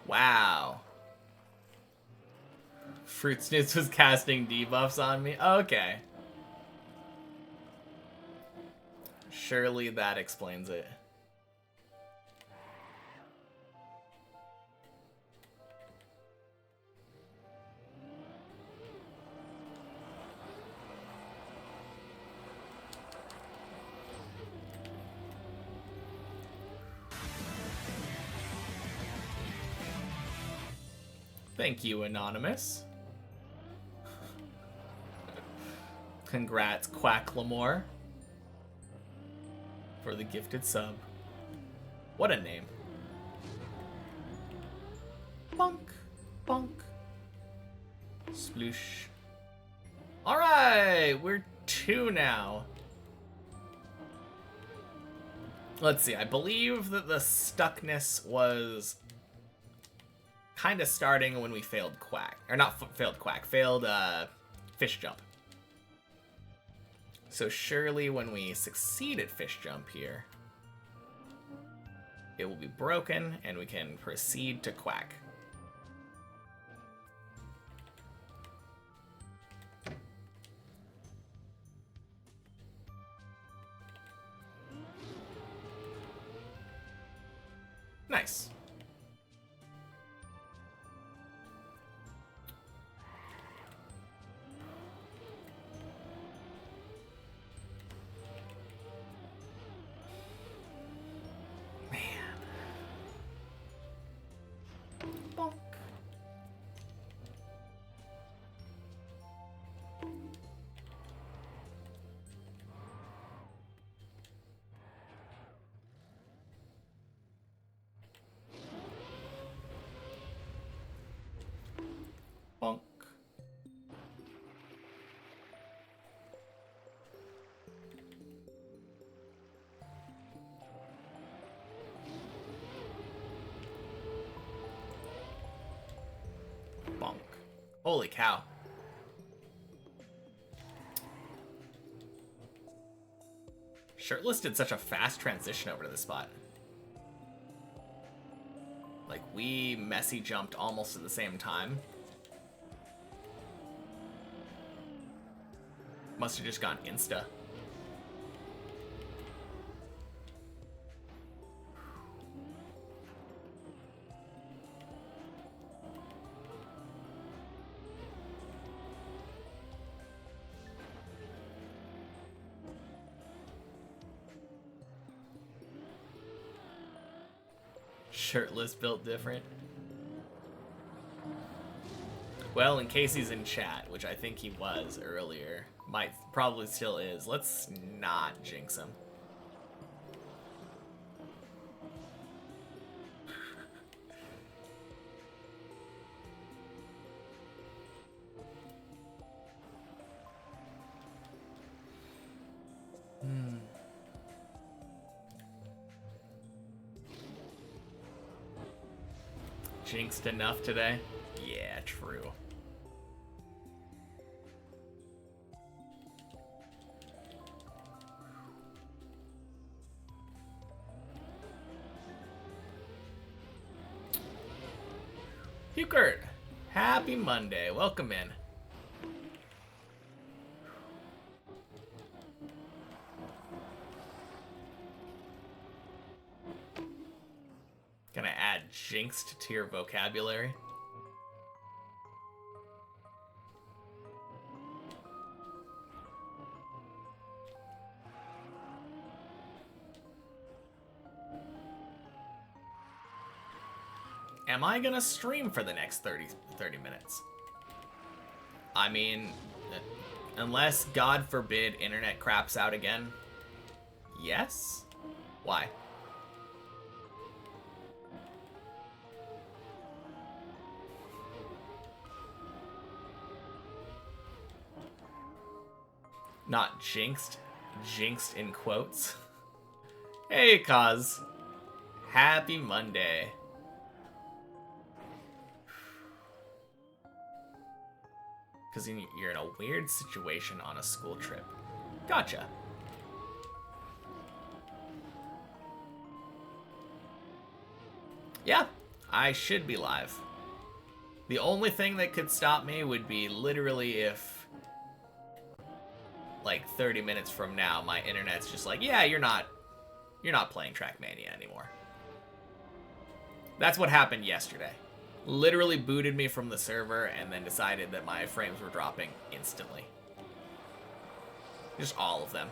Wow. Fruit Snoots was casting debuffs on me? Okay. Surely that explains it. Thank you, Anonymous. Congrats, Quacklemore, for the gifted sub. What a name. Bonk, bonk. Sploosh. Alright, we're 2 now. Let's see, I believe that the stuckness was kind of starting when we failed Quack. Or not failed Quack, failed Fish Jump. So surely when we succeed at Fish Jump here, it will be broken and we can proceed to Quack. Nice. Bonk. Holy cow. Shirtless did such a fast transition over to this spot. Like, we messy jumped almost at the same time. Must have just gone insta. Shirtless built different. Well, in case he's in chat, which I think he was earlier, probably still is, let's not jinx him. Jinxed enough today? Yeah, true. Hukert, happy Monday. Welcome in. Gonna add jinxed to your vocabulary. Am I gonna stream for the next 30 minutes? I mean, unless, God forbid, internet craps out again. Yes? Why? Not jinxed. Jinxed in quotes. Hey, Kaz. Happy Monday. Because you're in a weird situation on a school trip. Gotcha. Yeah, I should be live. The only thing that could stop me would be literally if, like, 30 minutes from now, my internet's just like, yeah, you're not playing Trackmania anymore. That's what happened yesterday. Literally booted me from the server and then decided that my frames were dropping instantly. Just all of them.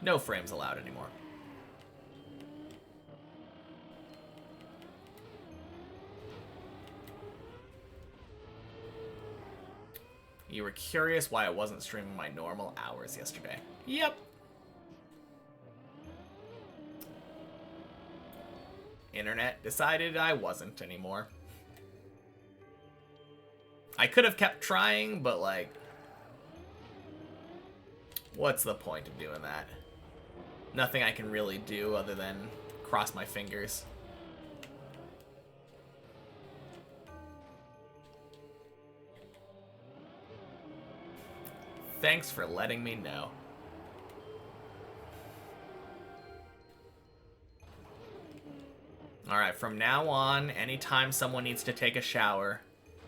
No frames allowed anymore. You were curious why I wasn't streaming my normal hours yesterday. Yep. Internet decided I wasn't anymore. I could have kept trying, but, like, what's the point of doing that? Nothing I can really do other than cross my fingers. Thanks for letting me know. Alright, from now on, anytime someone needs to take a shower,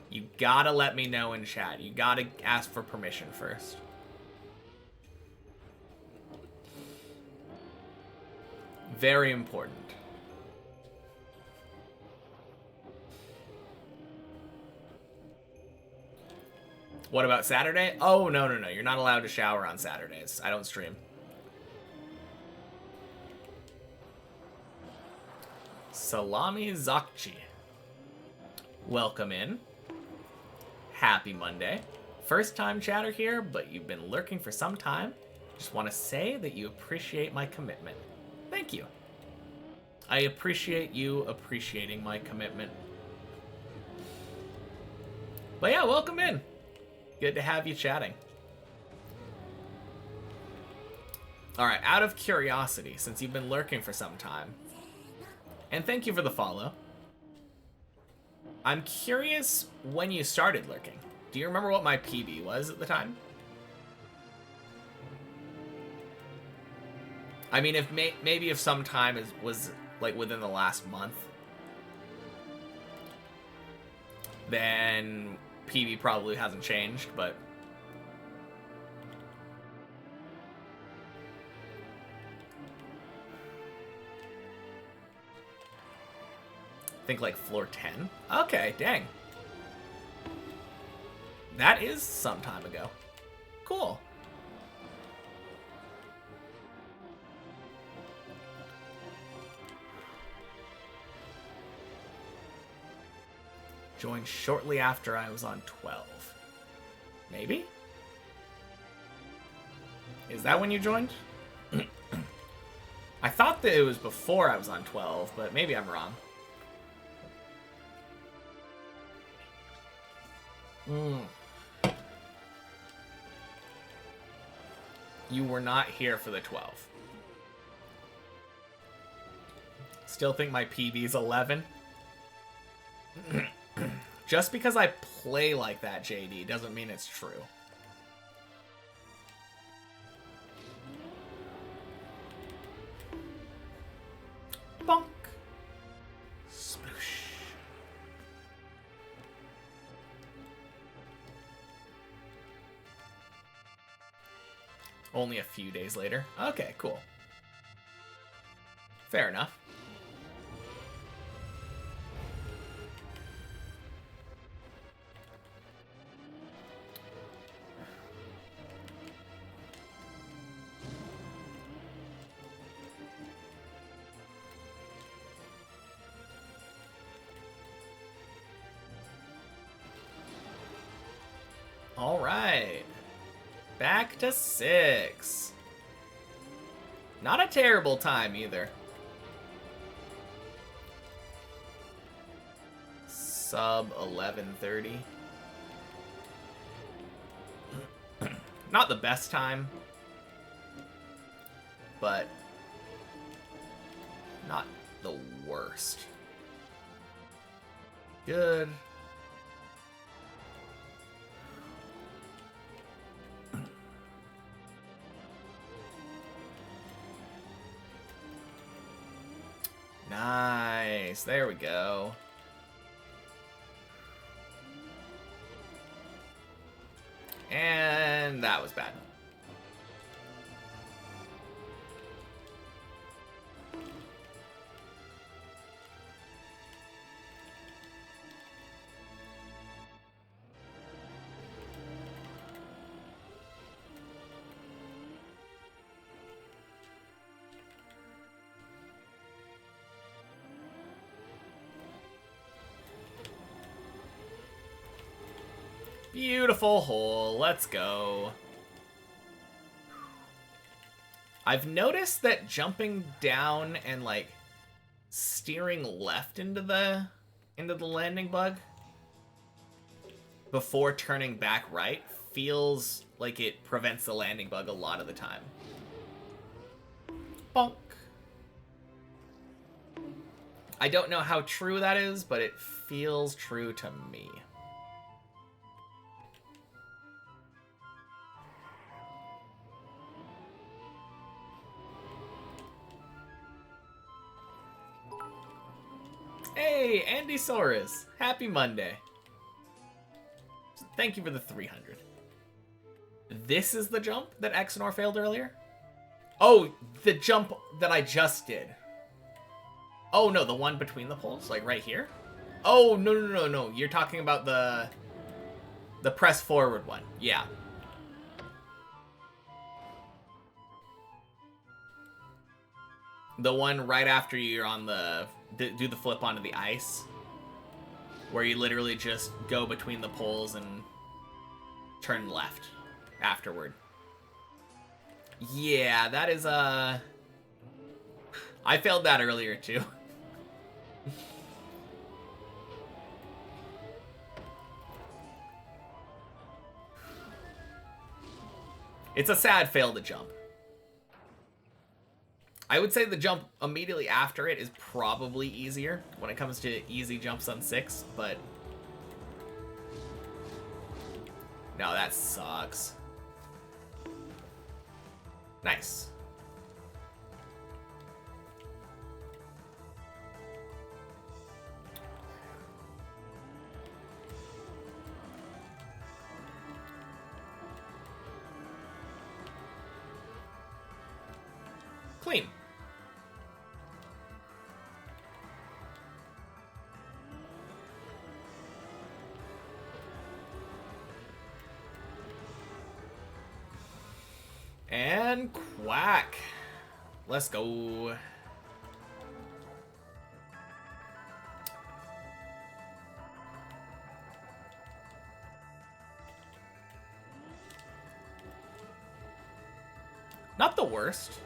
you gotta let me know in chat. You gotta ask for permission first. Very important. What about Saturday? Oh, no. You're not allowed to shower on Saturdays. I don't stream. Salami Zakchi. Welcome in. Happy Monday. First time chatter here, but you've been lurking for some time. Just want to say that you appreciate my commitment. Thank you. I appreciate you appreciating my commitment. But yeah, welcome in. Good to have you chatting. Alright, out of curiosity, since you've been lurking for some time, and thank you for the follow, I'm curious when you started lurking. Do you remember what my PB was at the time? I mean, if maybe if some time was like within the last month, then PB probably hasn't changed, but I think like floor 10. Okay, dang. That is some time ago. Cool. Joined shortly after I was on 12. Maybe? Is that when you joined? I thought that it was before I was on 12, but maybe I'm wrong. You were not here for the 12. Still think my PB's 11. Just because I play like that, JD, doesn't mean it's true. Bonk. Sploosh. Only a few days later. Okay, cool. Fair enough. All right. Back to 6. Not a terrible time either. Sub 11:30. Not the best time, but not the worst. Good. Nice. There we go. And that was bad. Beautiful hole. Let's go. I've noticed that jumping down and like steering left into the landing bug before turning back right feels like it prevents the landing bug a lot of the time. Bonk. I don't know how true that is, but it feels true to me. Hey, Andy Saurus. Happy Monday. Thank you for the 300. This is the jump that Exnor failed earlier? Oh, the jump that I just did. Oh, no, the one between the poles? Like right here? Oh, no. You're talking about the press forward one. Yeah. The one right after you're on the... do the flip onto the ice. Where you literally just go between the poles and turn left afterward. Yeah, that is, I failed that earlier, too. It's a sad fail to jump. I would say the jump immediately after it is probably easier when it comes to easy jumps on 6, but No, that sucks. Nice. Clean. And quack. Let's go. Not the worst.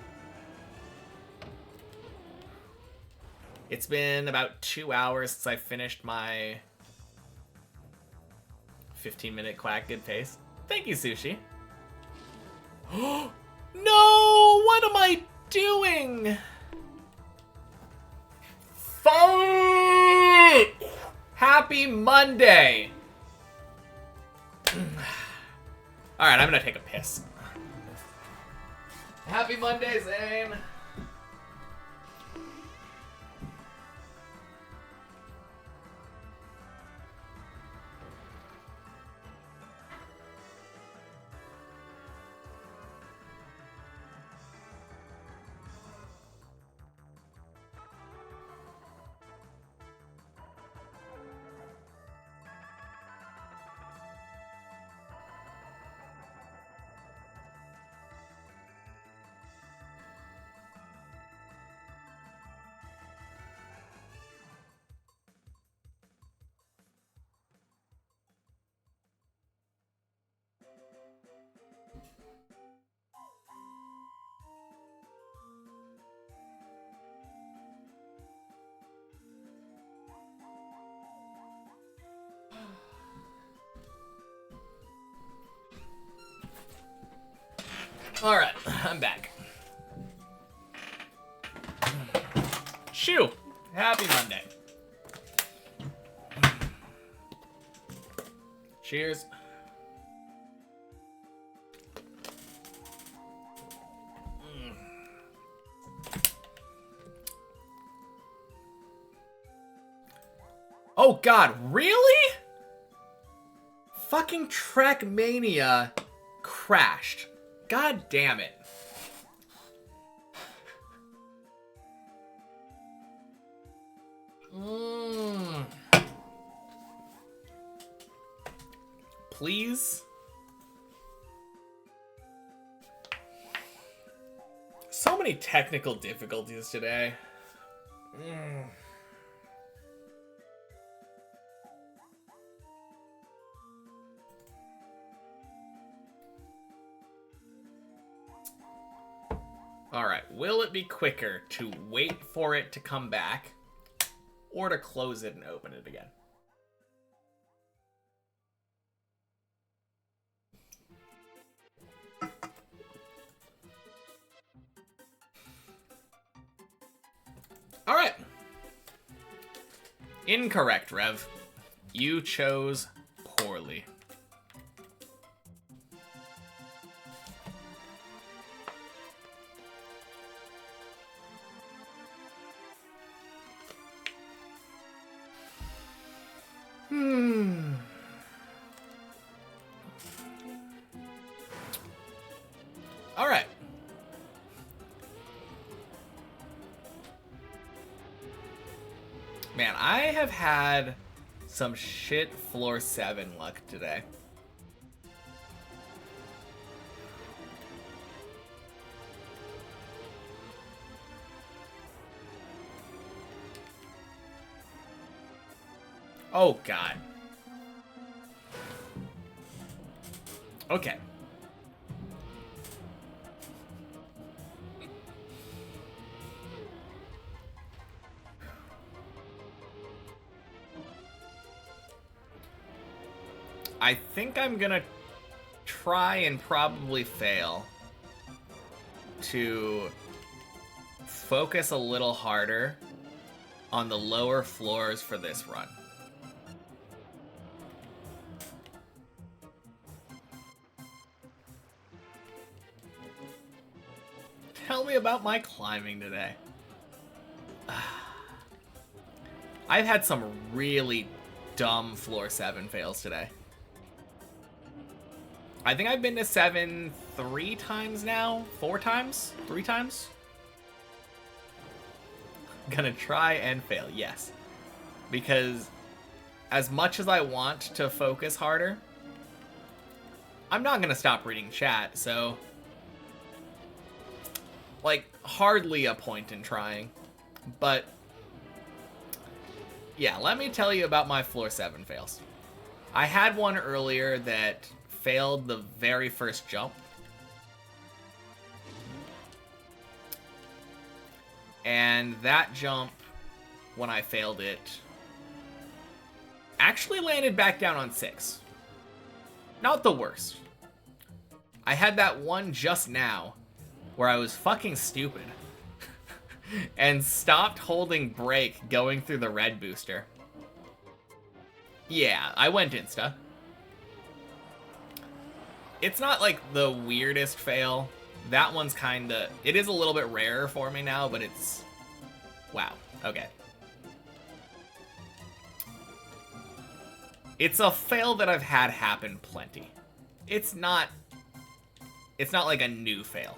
It's been about 2 hours since I finished my 15-minute quack good pace. Thank you, Sushi. No! What am I doing? Fight! Happy Monday! Alright, I'm gonna take a piss. Happy Monday, Zane! Alright, I'm back. Shoo! Happy Monday. Cheers. Oh god, really? Fucking Trackmania crashed. God damn it. Please? So many technical difficulties today. Alright, will it be quicker to wait for it to come back or to close it and open it again? Alright. Incorrect, Rev. You chose poorly. Alright. Man, I have had some shit floor 7 luck today. Oh, God. Okay. I think I'm gonna try and probably fail to focus a little harder on the lower floors for this run. tell me about my climbing today. I've had some really dumb floor 7 fails today. I think I've been to 7 3 times now. 4 times? 3 times? Gonna try and fail, yes. Because as much as I want to focus harder, I'm not gonna stop reading chat, so like hardly a point in trying. But yeah, let me tell you about my floor 7 fails. I had one earlier that failed the very first jump. And that jump, when I failed it, actually landed back down on 6. Not the worst. I had that one just now where I was fucking stupid and stopped holding brake going through the red booster. Yeah, I went insta. It's not like the weirdest fail. That one's kinda... It is a little bit rarer for me now, but it's... Wow. Okay. It's a fail that I've had happen plenty. It's not like a new fail.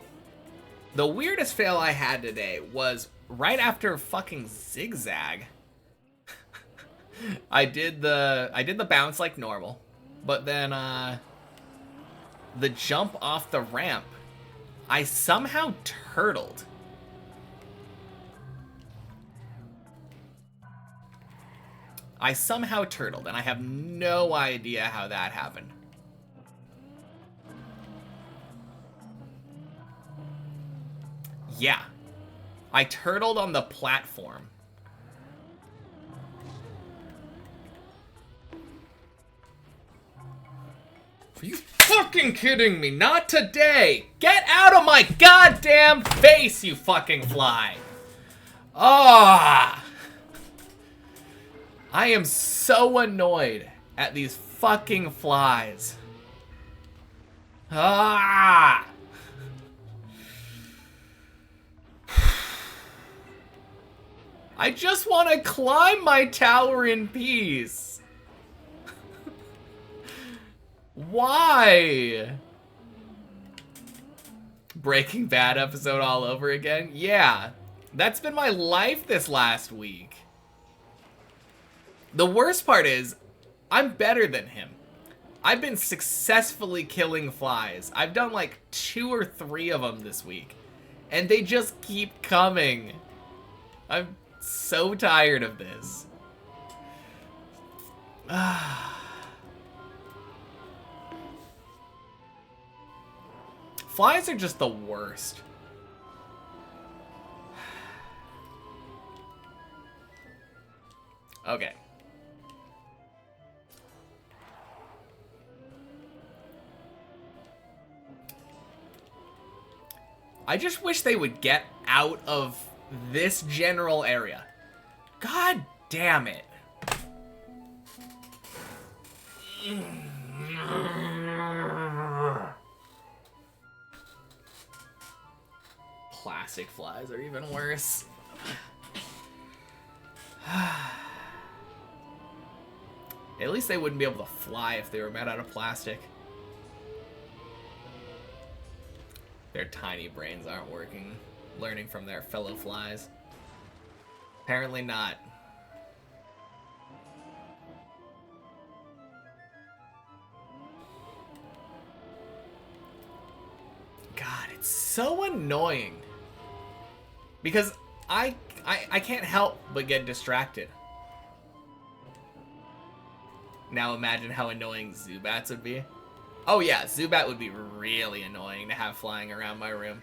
The weirdest fail I had today was right after fucking zigzag. I did the bounce like normal, but then the jump off the ramp, I somehow turtled. And I have no idea how that happened. Yeah. I turtled on the platform. Are you fucking kidding me? Not today! Get out of my goddamn face, you fucking fly! Ah! I am so annoyed at these fucking flies. Ah! I just want to climb my tower in peace. Why? Breaking Bad episode all over again? Yeah, that's been my life this last week. The worst part is, I'm better than him. I've been successfully killing flies. I've done like 2 or 3 of them this week. And they just keep coming. I'm so tired of this. Flies are just the worst. Okay. I just wish they would get out of this general area. God damn it. Plastic flies are even worse. At least they wouldn't be able to fly if they were made out of plastic. Their tiny brains aren't working, learning from their fellow flies. Apparently not. God, it's so annoying. Because I can't help but get distracted. Now imagine how annoying Zubats would be. Oh yeah, Zubat would be really annoying to have flying around my room.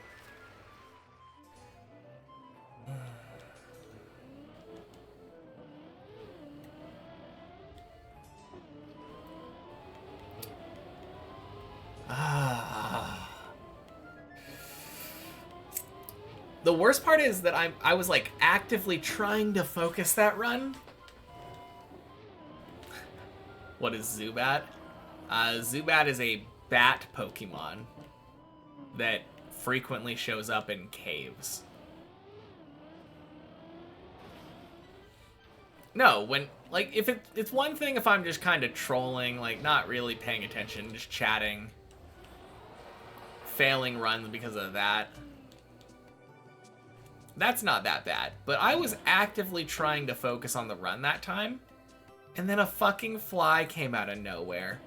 The worst part is that I was like actively trying to focus that run. What is Zubat? Zubat is a bat Pokemon that frequently shows up in caves. No, when, like, if it's one thing if I'm just kind of trolling, like, not really paying attention, just chatting, failing runs because of that. That's not that bad. But I was actively trying to focus on the run that time, and then a fucking fly came out of nowhere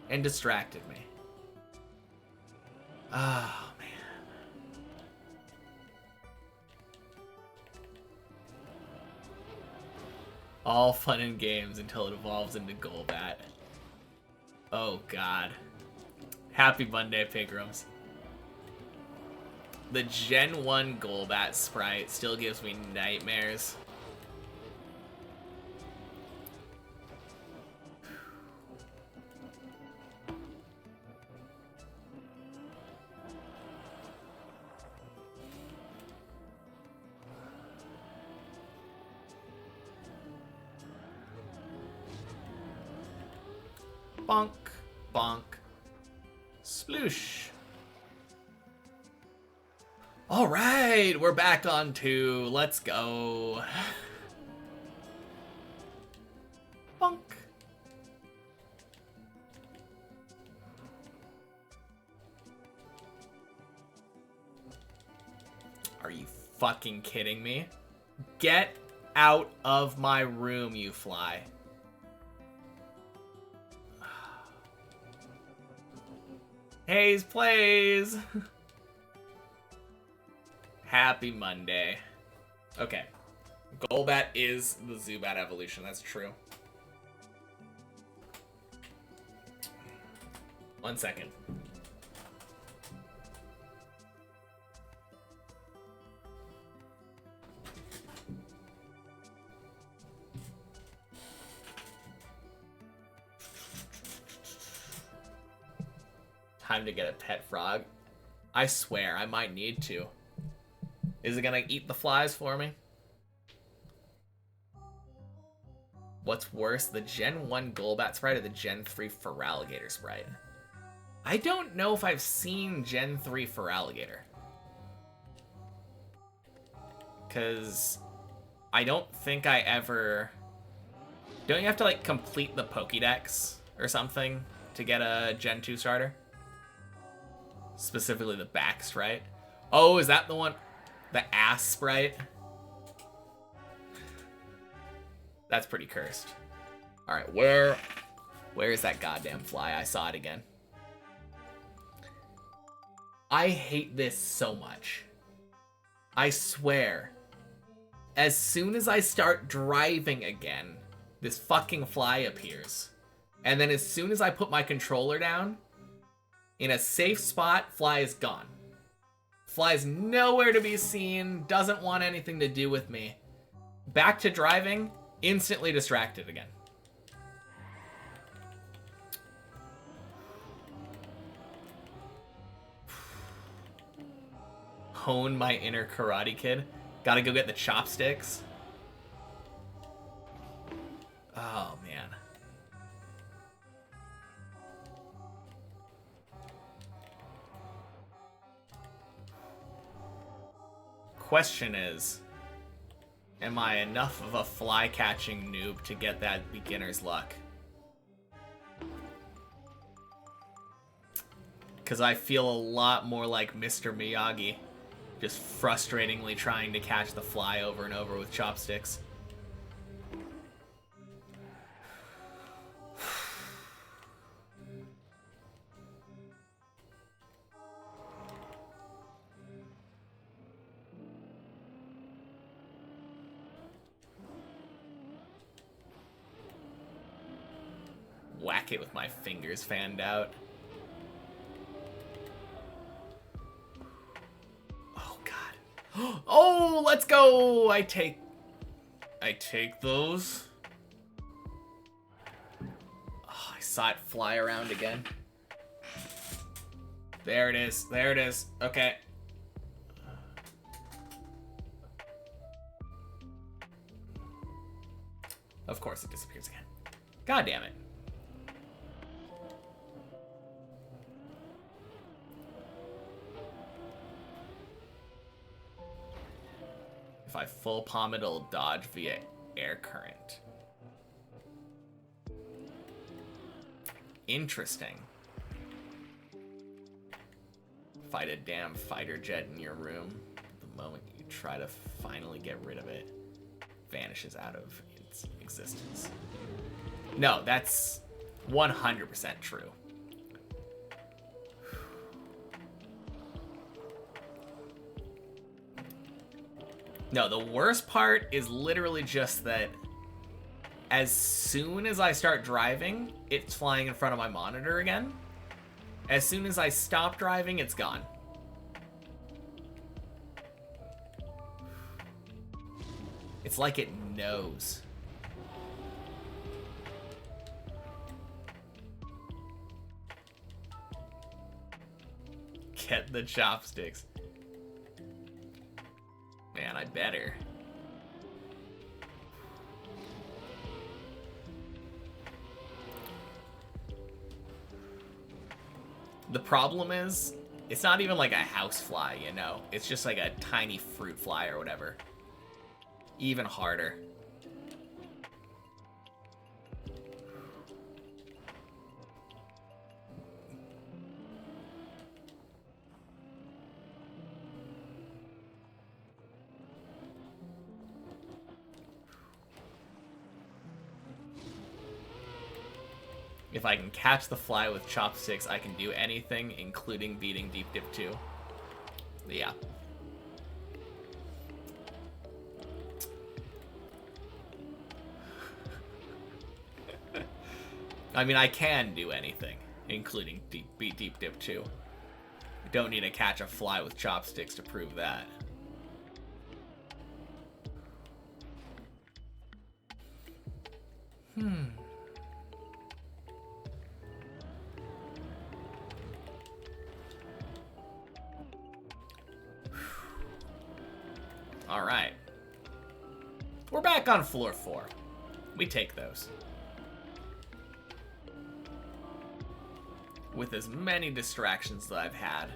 and distracted me. Oh, man. All fun and games until it evolves into Golbat. Oh, God. Happy Monday, Pigrams. The Gen 1 Golbat sprite still gives me nightmares. Bonk, bonk, sploosh. All right, we're back on 2. Let's go. Bonk. Are you fucking kidding me? Get out of my room, you fly. Hayes plays. Happy Monday. Okay. Golbat is the Zubat evolution. That's true. 1 second. Time to get a pet frog. I swear, I might need to. Is it gonna eat the flies for me? What's worse, the Gen 1 Golbat sprite or the Gen 3 Feraligatr sprite? I don't know if I've seen Gen 3 Feraligatr. Because I don't think I ever... Don't you have to, like, complete the Pokédex or something to get a Gen 2 starter? Specifically the back sprite. Oh, is that the one? The ass sprite? That's pretty cursed. Alright, where is that goddamn fly? I saw it again. I hate this so much. I swear. As soon as I start driving again, this fucking fly appears. And then as soon as I put my controller down, in a safe spot, fly is gone. Fly's nowhere to be seen, doesn't want anything to do with me. Back to driving, instantly distracted again. Hone my inner Karate Kid. Gotta go get the chopsticks. Oh, man. Question is, am I enough of a fly-catching noob to get that beginner's luck? Because I feel a lot more like Mr. Miyagi, just frustratingly trying to catch the fly over and over with chopsticks. Whack it with my fingers fanned out. Oh, God. Oh, let's go! I take those. Oh, I saw it fly around again. There it is. There it is. Okay. Of course it disappears again. God damn it. If I full palm it, it'll dodge via air current. Interesting. Fight a damn fighter jet in your room. The moment you try to finally get rid of it, vanishes out of its existence. No, that's 100% true. No, the worst part is literally just that as soon as I start driving, it's flying in front of my monitor again. As soon as I stop driving, it's gone. It's like it knows. Get the chopsticks. Man, I better. The problem is, it's not even like a housefly, you know? It's just like a tiny fruit fly or whatever. Even harder. If I can catch the fly with chopsticks, I can do anything, including beating Deep Dip 2. Yeah. I mean, I can do anything, including beat Deep Dip 2. I don't need to catch a fly with chopsticks to prove that. Alright. We're back on floor 4. We take those. With as many distractions that I've had,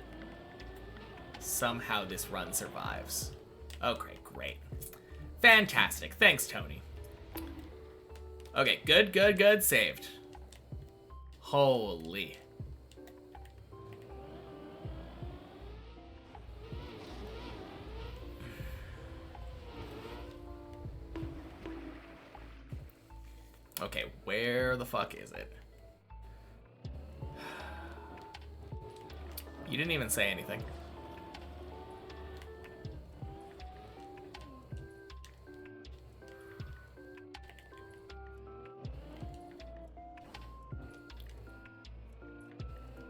somehow this run survives. Okay, great. Fantastic. Thanks, Tony. Okay, good. Saved. Holy. Okay, where the fuck is it? You didn't even say anything.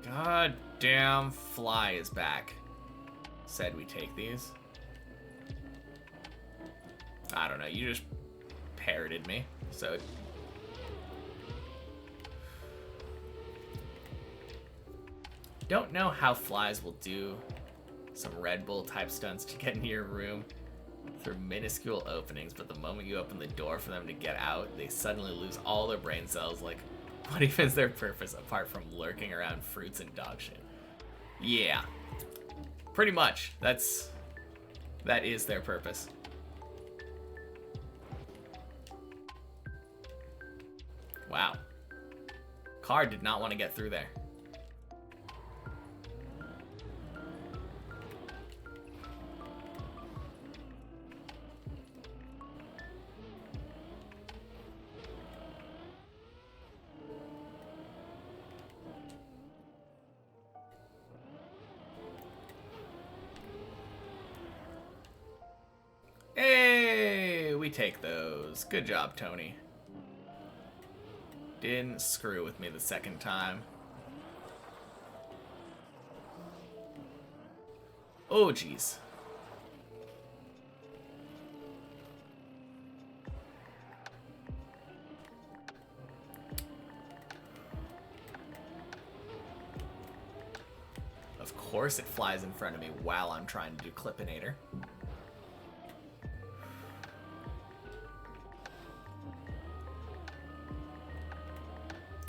God damn fly is back. Said we take these. I don't know, you just parroted me, so... Don't know how flies will do some Red Bull type stunts to get into your room through minuscule openings, but the moment you open the door for them to get out, they suddenly lose all their brain cells. Like, what even is their purpose apart from lurking around fruits and dog shit? Yeah, pretty much. That is their purpose. Wow. Car did not want to get through there. Hey, we take those. Good job, Tony. Didn't screw with me the second time. Oh, jeez. Of course it flies in front of me while I'm trying to do Clippinator.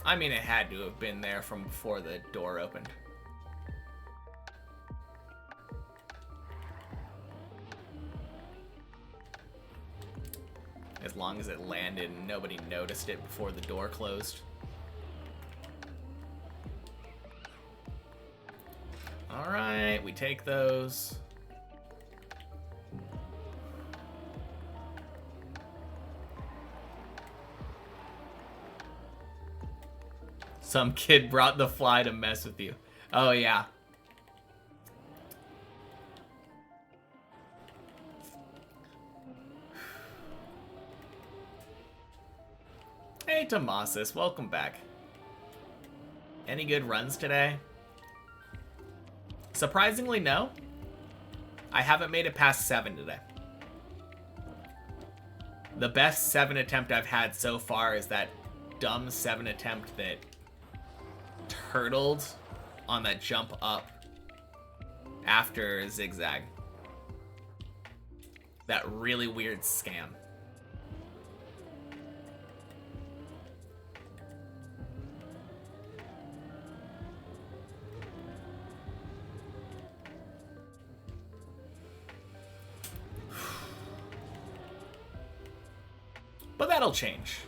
I mean, it had to have been there from before the door opened. as long as it landed and nobody noticed it before the door closed. Alright, we take those. Some kid brought the fly to mess with you. Oh, yeah. Hey, Tomasis, welcome back. Any good runs today? Surprisingly, no. I haven't made it past 7 today. The best 7 attempt I've had so far is that dumb 7 attempt that turtled on that jump up after zigzag. That really weird scam. But that'll change.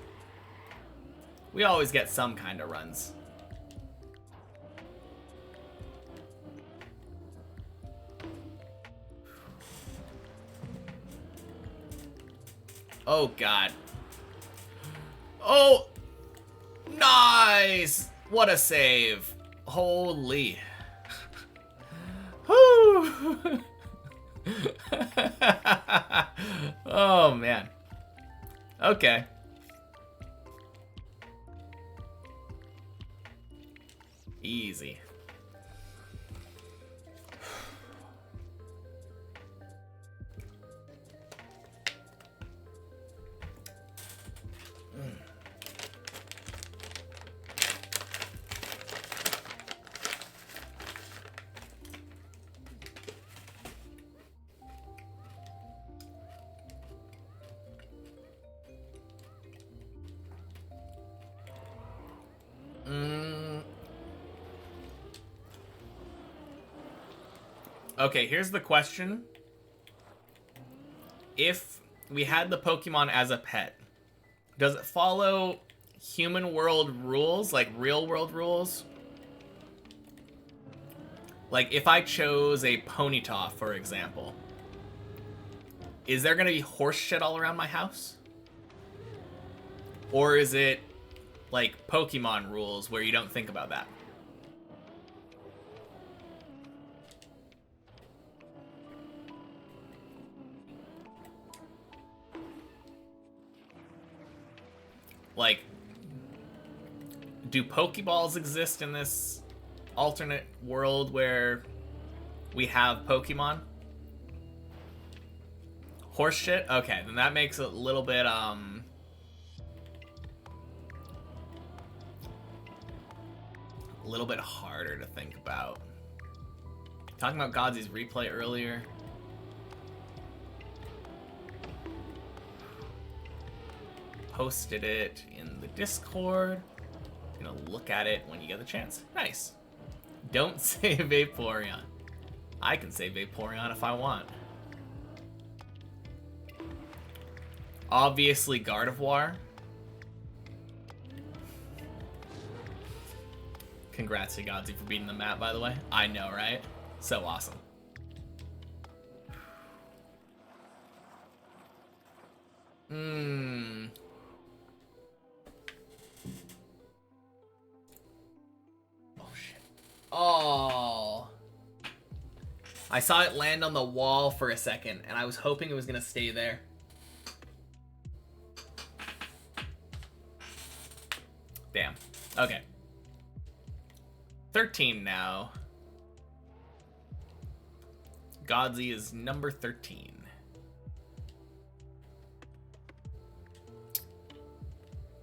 We always get some kind of runs. Oh, God. Oh! Nice! What a save. Holy. Whew. Oh, man. Okay. Easy. Okay, here's the question. If we had the Pokemon as a pet, does it follow human world rules, like real world rules? Like, if I chose a Ponyta, for example, is there going to be horse shit all around my house? Or is it like Pokemon rules where you don't think about that? Like, do Pokeballs exist in this alternate world where we have Pokemon? Horse shit? Okay, then that makes it a little bit, a little bit harder to think about. Talking about Godsy's replay earlier. Posted it in the Discord. Gonna look at it when you get the chance. Nice. Don't say Vaporeon. I can say Vaporeon if I want. Obviously Gardevoir. Congrats to Godsy for beating the map, by the way. I know, right? So awesome. Oh. I saw it land on the wall for a second, and I was hoping it was going to stay there. Damn. Okay. 13 now. Godsy is number 13.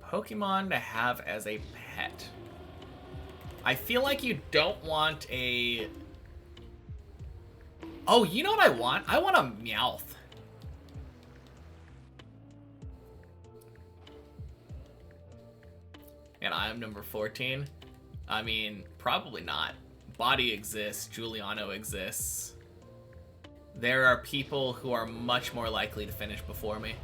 Pokemon to have as a pet. I feel like you don't want a... Oh, you know what I want? I want a Meowth. And I'm number 14. I mean, probably not. Body exists. Giuliano exists. There are people who are much more likely to finish before me.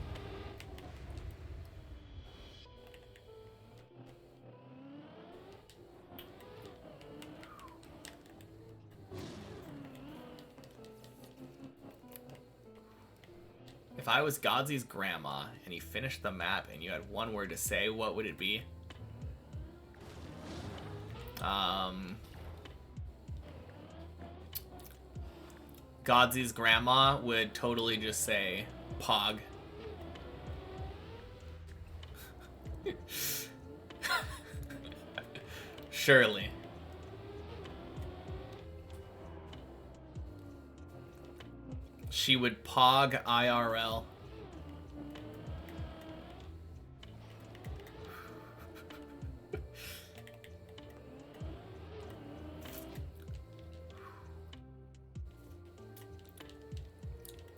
If I was Godsy's grandma and you finished the map and you had one word to say, what would it be? Godsy's grandma would totally just say Pog. Surely. She would Pog IRL.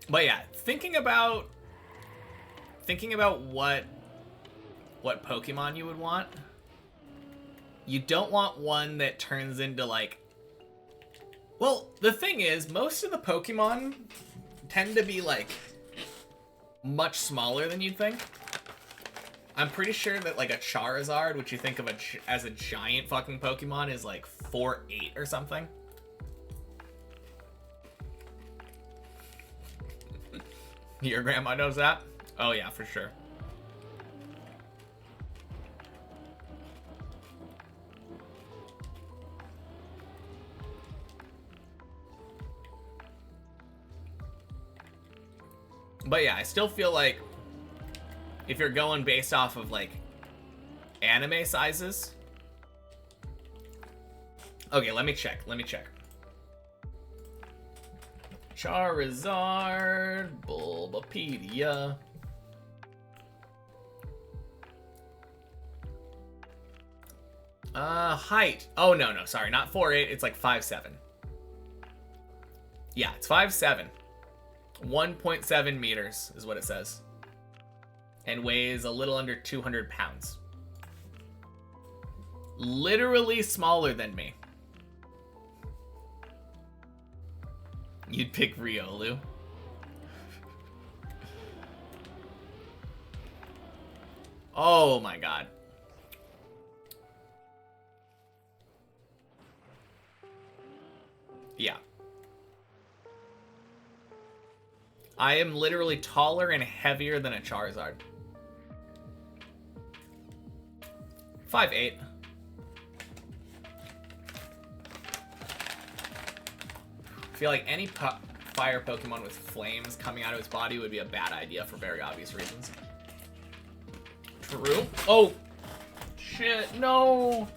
But yeah, thinking about what Pokemon you would want. You don't want one that turns into like... Well, the thing is, most of the Pokemon tend to be like much smaller than you'd think. I'm pretty sure that like a Charizard, which you think of as a giant fucking Pokemon, is like 4'8" or something. Your grandma knows that? Oh yeah, for sure. But yeah, I still feel like if you're going based off of like anime sizes. Okay, let me check. Charizard, Bulbapedia. Height. Oh, no, sorry, not 4'8", it's like 5'7". Yeah, it's 5'7". 1.7 meters is what it says. And weighs a little under 200 pounds. Literally smaller than me. You'd pick Riolu. Oh my god. Yeah. I am literally taller and heavier than a Charizard. 5'8". I feel like any fire Pokemon with flames coming out of its body would be a bad idea for very obvious reasons. True. Oh! Shit, no!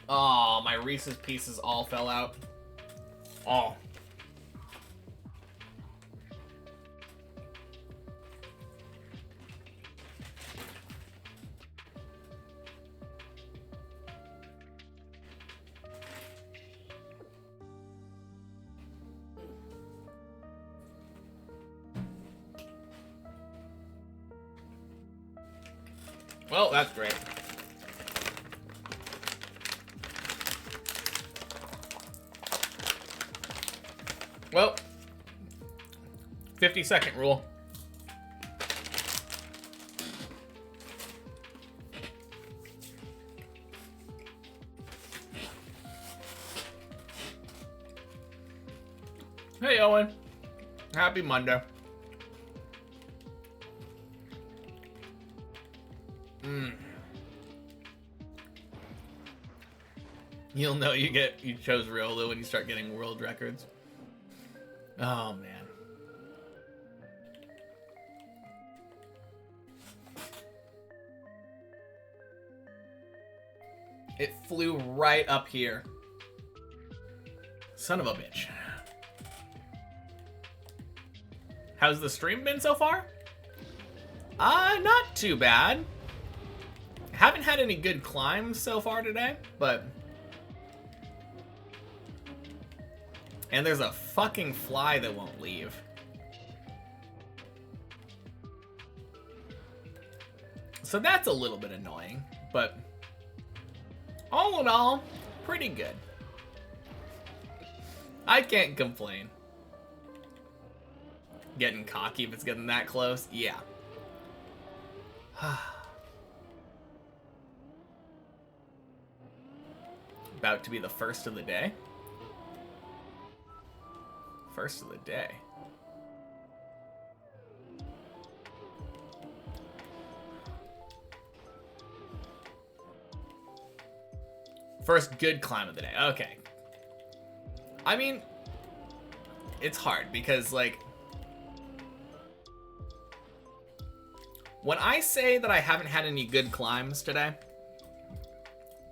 Oh, my Reese's Pieces all fell out. Oh. Well, that's great. Well, 50-second rule. Hey, Owen. Happy Monday. You'll know you chose Riolu when you start getting world records. Oh, man. It flew right up here. Son of a bitch. How's the stream been so far? Not too bad. Haven't had any good climbs so far today, but... And there's a fucking fly that won't leave. So that's a little bit annoying, but all in all, pretty good. I can't complain. Getting cocky if it's getting that close? Yeah. About to be the first of the day. First of the day. First good climb of the day. Okay. I mean, it's hard because, like, when I say that I haven't had any good climbs today,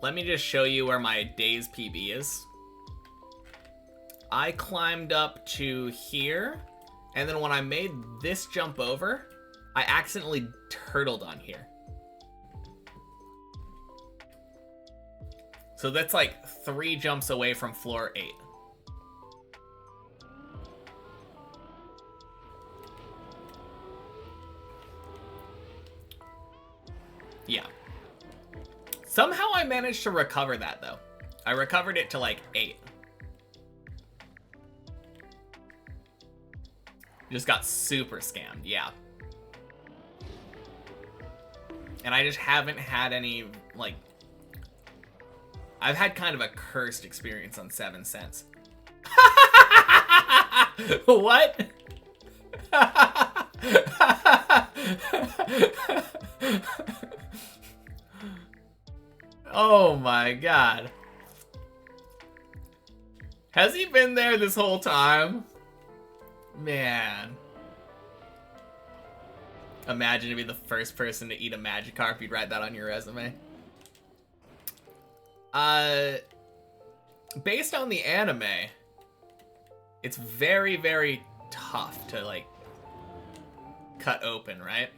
let me just show you where my day's PB is. I climbed up to here, and then when I made this jump over, I accidentally turtled on here. So that's like 3 jumps away from floor 8. Yeah. Somehow I managed to recover that, though. I recovered it to like 8. Just got super scammed, yeah. And I just haven't had any, like... I've had kind of a cursed experience on 7 cents. What? Oh my god. Has he been there this whole time? Man. Imagine to be the first person to eat a Magikarp. You'd write that on your resume. Based on the anime, it's very, very tough to, like, cut open, right?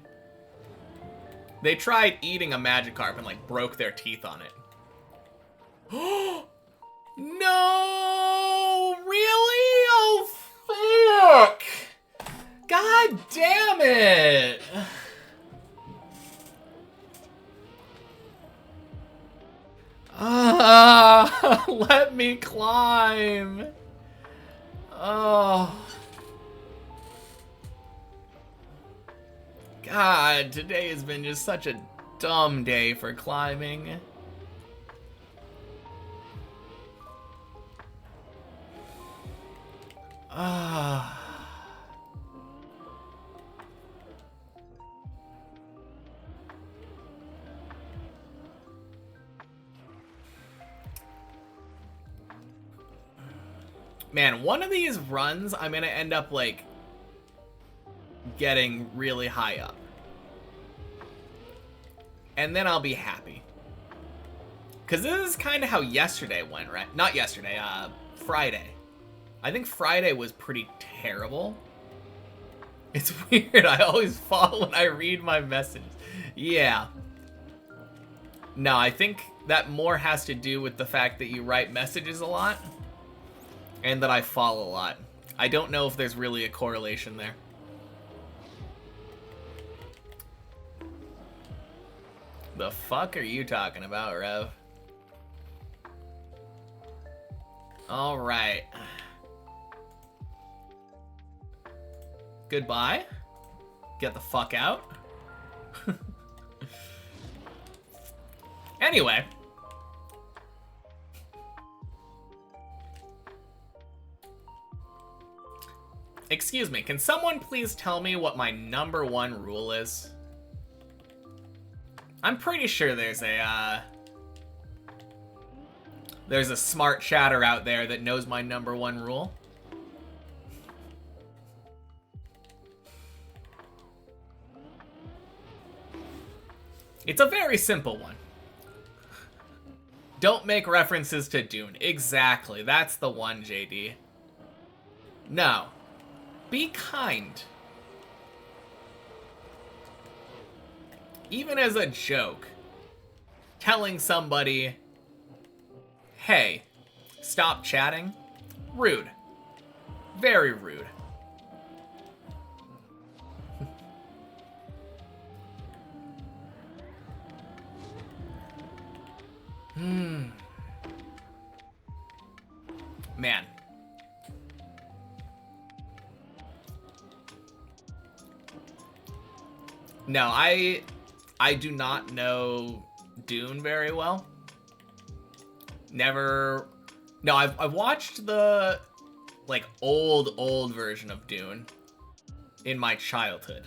They tried eating a Magikarp and, like, broke their teeth on it. No! Really? Oh, fuck! God damn it! Let me climb. Oh. God, today has been just such a dumb day for climbing. Ah. Man, one of these runs, I'm gonna end up, like, getting really high up. And then I'll be happy. Because this is kind of how yesterday went, right? Not yesterday, Friday. I think Friday was pretty terrible. It's weird, I always fall when I read my messages. Yeah. No, I think that more has to do with the fact that you write messages a lot. And that I fall a lot. I don't know if there's really a correlation there. The fuck are you talking about, Rev? Alright. Goodbye. Get the fuck out. Anyway. Excuse me, can someone please tell me what my #1 rule is? I'm pretty sure there's a smart chatter out there that knows my #1 rule. It's a very simple one. Don't make references to Dune. Exactly, that's the one, JD. No. Be kind. Even as a joke, telling somebody, hey, stop chatting, rude. Very rude. Man. No, I do not know Dune very well. Never... No, I've watched the like, old version of Dune in my childhood.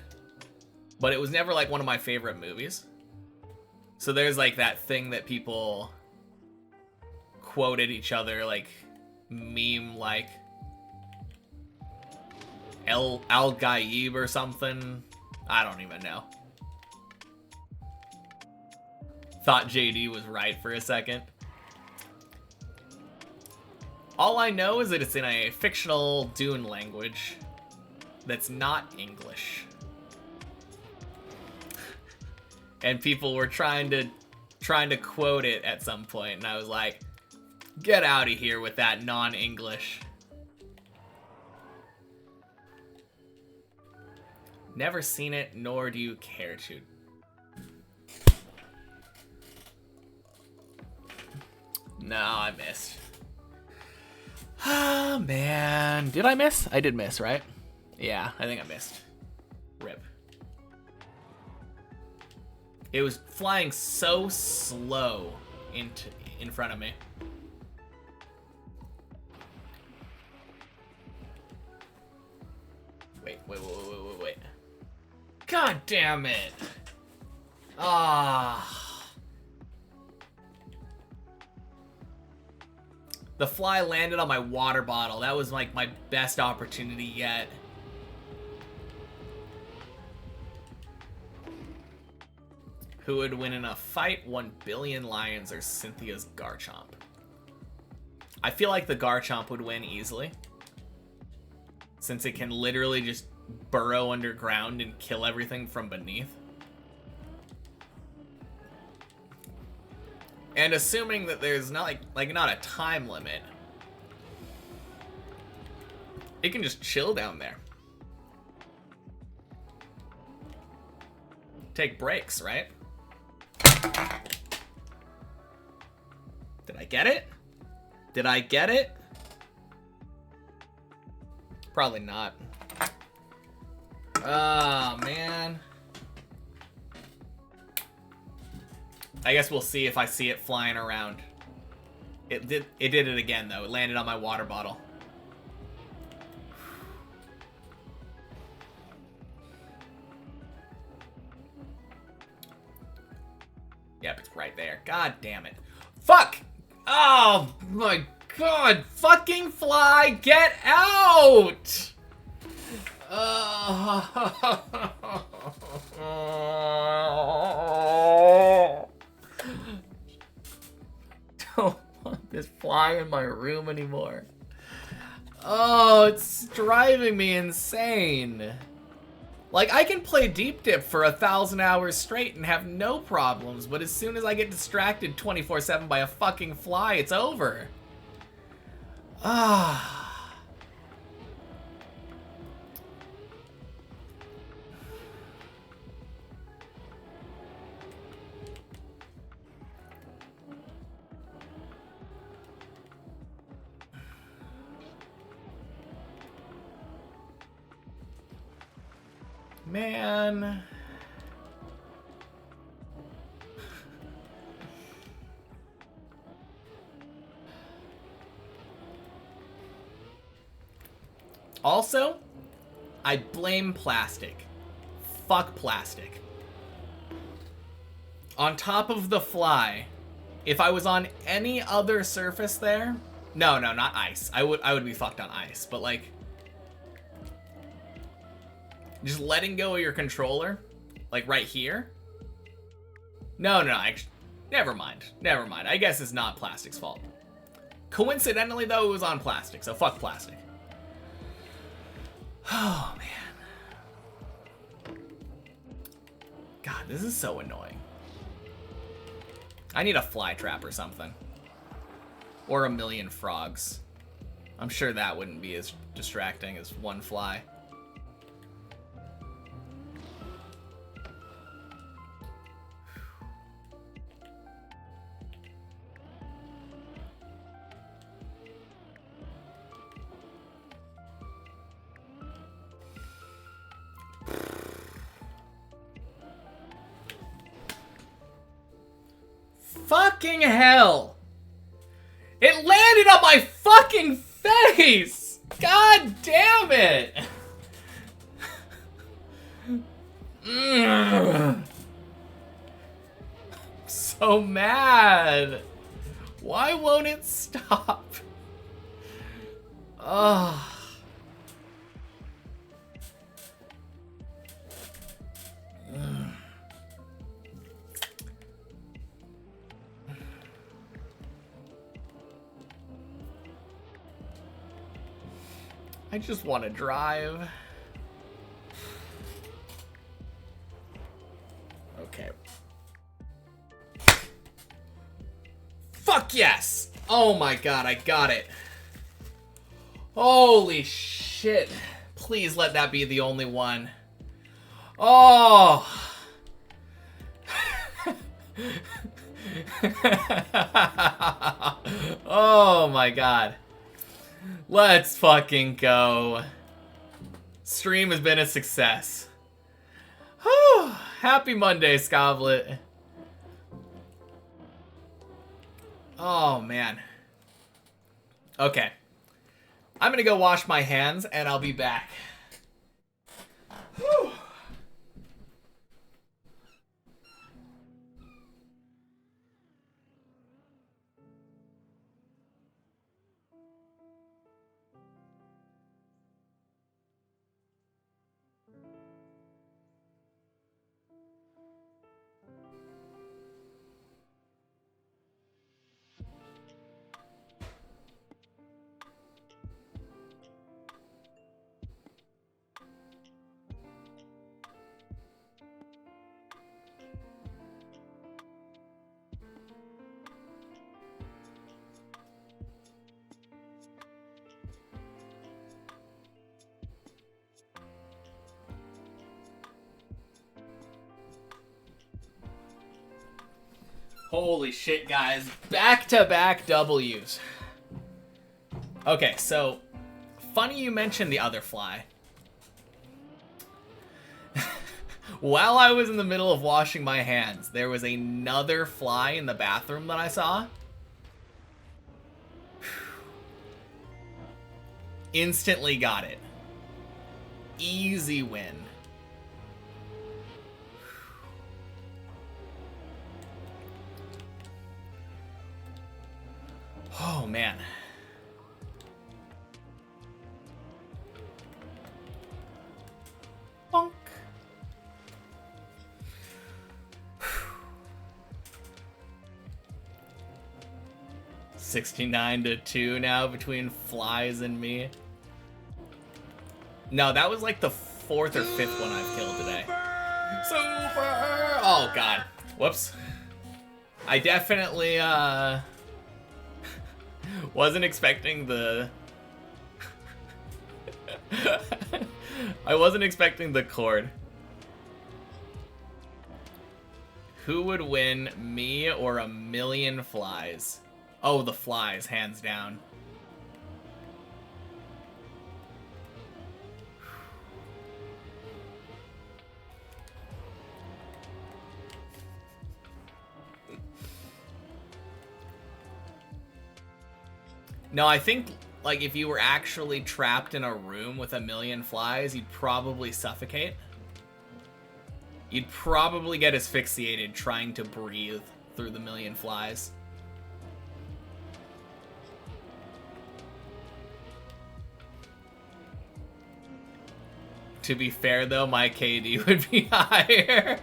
But it was never, like, one of my favorite movies. So there's, like, that thing that people quoted each other, like, meme-like. Al-Gaib or something. I don't even know. Thought JD was right for a second. All I know is that it's in a fictional Dune language that's not English. And people were trying to quote it at some point, and I was like, get out of here with that non-English. Never seen it, nor do you care to. No, I missed. Ah, man. Did I miss? I did miss, right? Yeah, I think I missed. Rip. It was flying so slow in front of me. Wait. God damn it. Ah. The fly landed on my water bottle. That was like my best opportunity yet. Who would win in a fight? 1 billion lions or Cynthia's Garchomp? I feel like the Garchomp would win easily, since it can literally just burrow underground and kill everything from beneath. And assuming that there's not not a time limit, it can just chill down there. Take breaks, right? Did I get it? Did I get it? Probably not. Oh, man. I guess we'll see if I see it flying around. It did it again, though. It landed on my water bottle. Yep, it's right there. God damn it. Fuck! Oh my god! Fucking fly, get out! Don't want this fly in my room anymore. Oh, it's driving me insane. Like, I can play Deep Dip for 1,000 hours straight and have no problems, but as soon as I get distracted 24/7 by a fucking fly, it's over. Ah. Man. Also, I blame plastic. Fuck plastic. On top of the fly, if I was on any other surface there, no, not ice. I would be fucked on ice, but like, just letting go of your controller, like right here. No, never mind. I guess it's not plastic's fault. Coincidentally, though, it was on plastic, so fuck plastic. Oh, man. God, this is so annoying. I need a fly trap or something. Or a million frogs. I'm sure that wouldn't be as distracting as one fly. Fucking hell! It landed on my fucking face! God damn it! So mad. Why won't it stop? Ugh. I just want to drive. Okay. Fuck yes! Oh my god, I got it. Holy shit. Please let that be the only one. Oh! Oh my god. Let's fucking go. Stream has been a success. Whew. Happy Monday, Scoblet. Oh, man. Okay. I'm gonna go wash my hands, and I'll be back. Whew. Holy shit, guys. Back-to-back W's. Okay, so, funny you mentioned the other fly. While I was in the middle of washing my hands, there was another fly in the bathroom that I saw. Instantly got it. Easy win. Oh, man. Bonk. 69-2 now between flies and me. No, that was like the 4th or 5th one I've killed today. Super! Oh, God. Whoops. I definitely, wasn't expecting the... I wasn't expecting the cord. Who would win, me or a million flies? Oh, the flies, hands down. No, I think, like, if you were actually trapped in a room with a million flies, you'd probably suffocate. You'd probably get asphyxiated trying to breathe through the million flies. To be fair, though, my KD would be higher.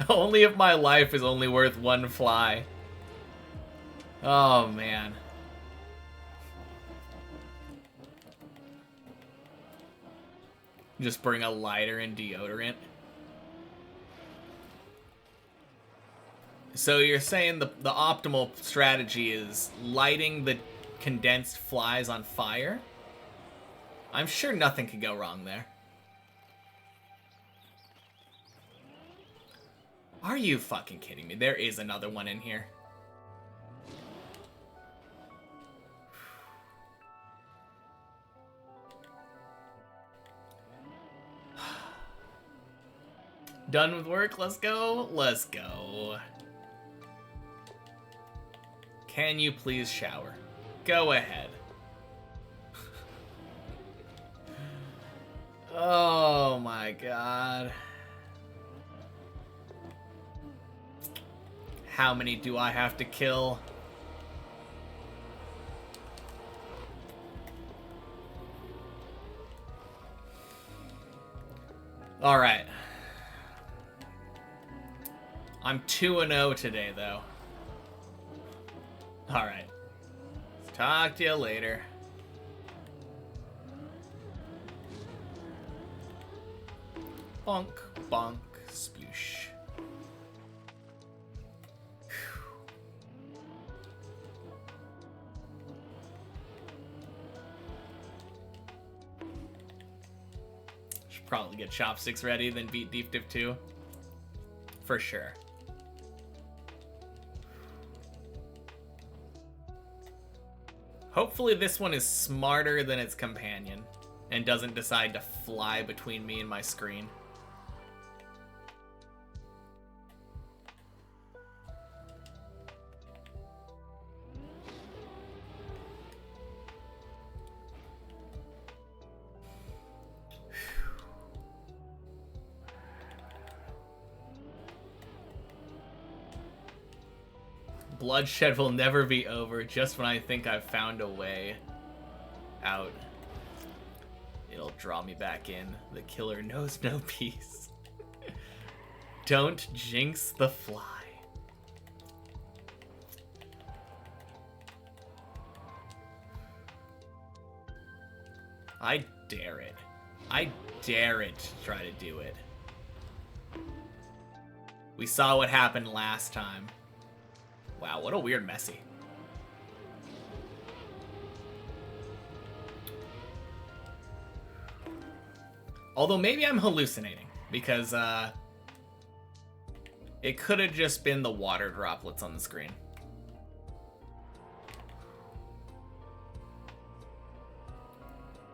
Only if my life is only worth one fly. Oh, man. Just bring a lighter and deodorant. So you're saying the optimal strategy is lighting the condensed flies on fire? I'm sure nothing could go wrong there. Are you fucking kidding me? There is another one in here. Done with work? Let's go. Let's go. Can you please shower? Go ahead. Oh my god. How many do I have to kill? Alright. I'm 2-0 today, though. Alright. Talk to you later. Bonk, bonk, sploosh. Should probably get chopsticks ready, then beat Deep Dip 2. For sure. Hopefully this one is smarter than its companion and doesn't decide to fly between me and my screen. Bloodshed will never be over just when I think I've found a way out. It'll draw me back in. The killer knows no peace. Don't jinx the fly. I dare it. I dare it to try to do it. We saw what happened last time. Wow, what a weird Messi. Although maybe I'm hallucinating, because it could have just been the water droplets on the screen.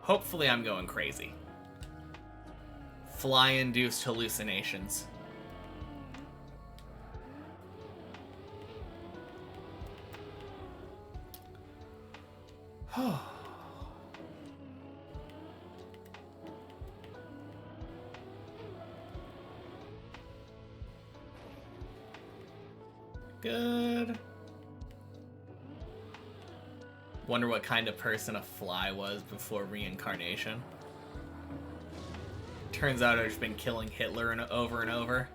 Hopefully I'm going crazy. Fly-induced hallucinations. Good. Wonder what kind of person a fly was before reincarnation. Turns out I've just been killing Hitler over and over.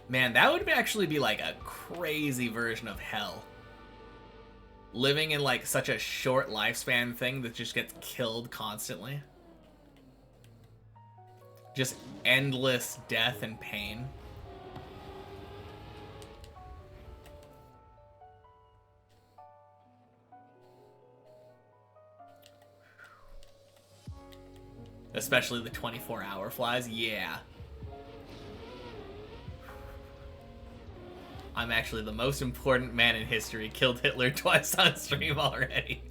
Man, that would actually be like a crazy version of hell. Living in like such a short lifespan thing that just gets killed constantly. Just endless death and pain. Especially the 24-hour flies, yeah. I'm actually the most important man in history. Killed Hitler twice on stream already.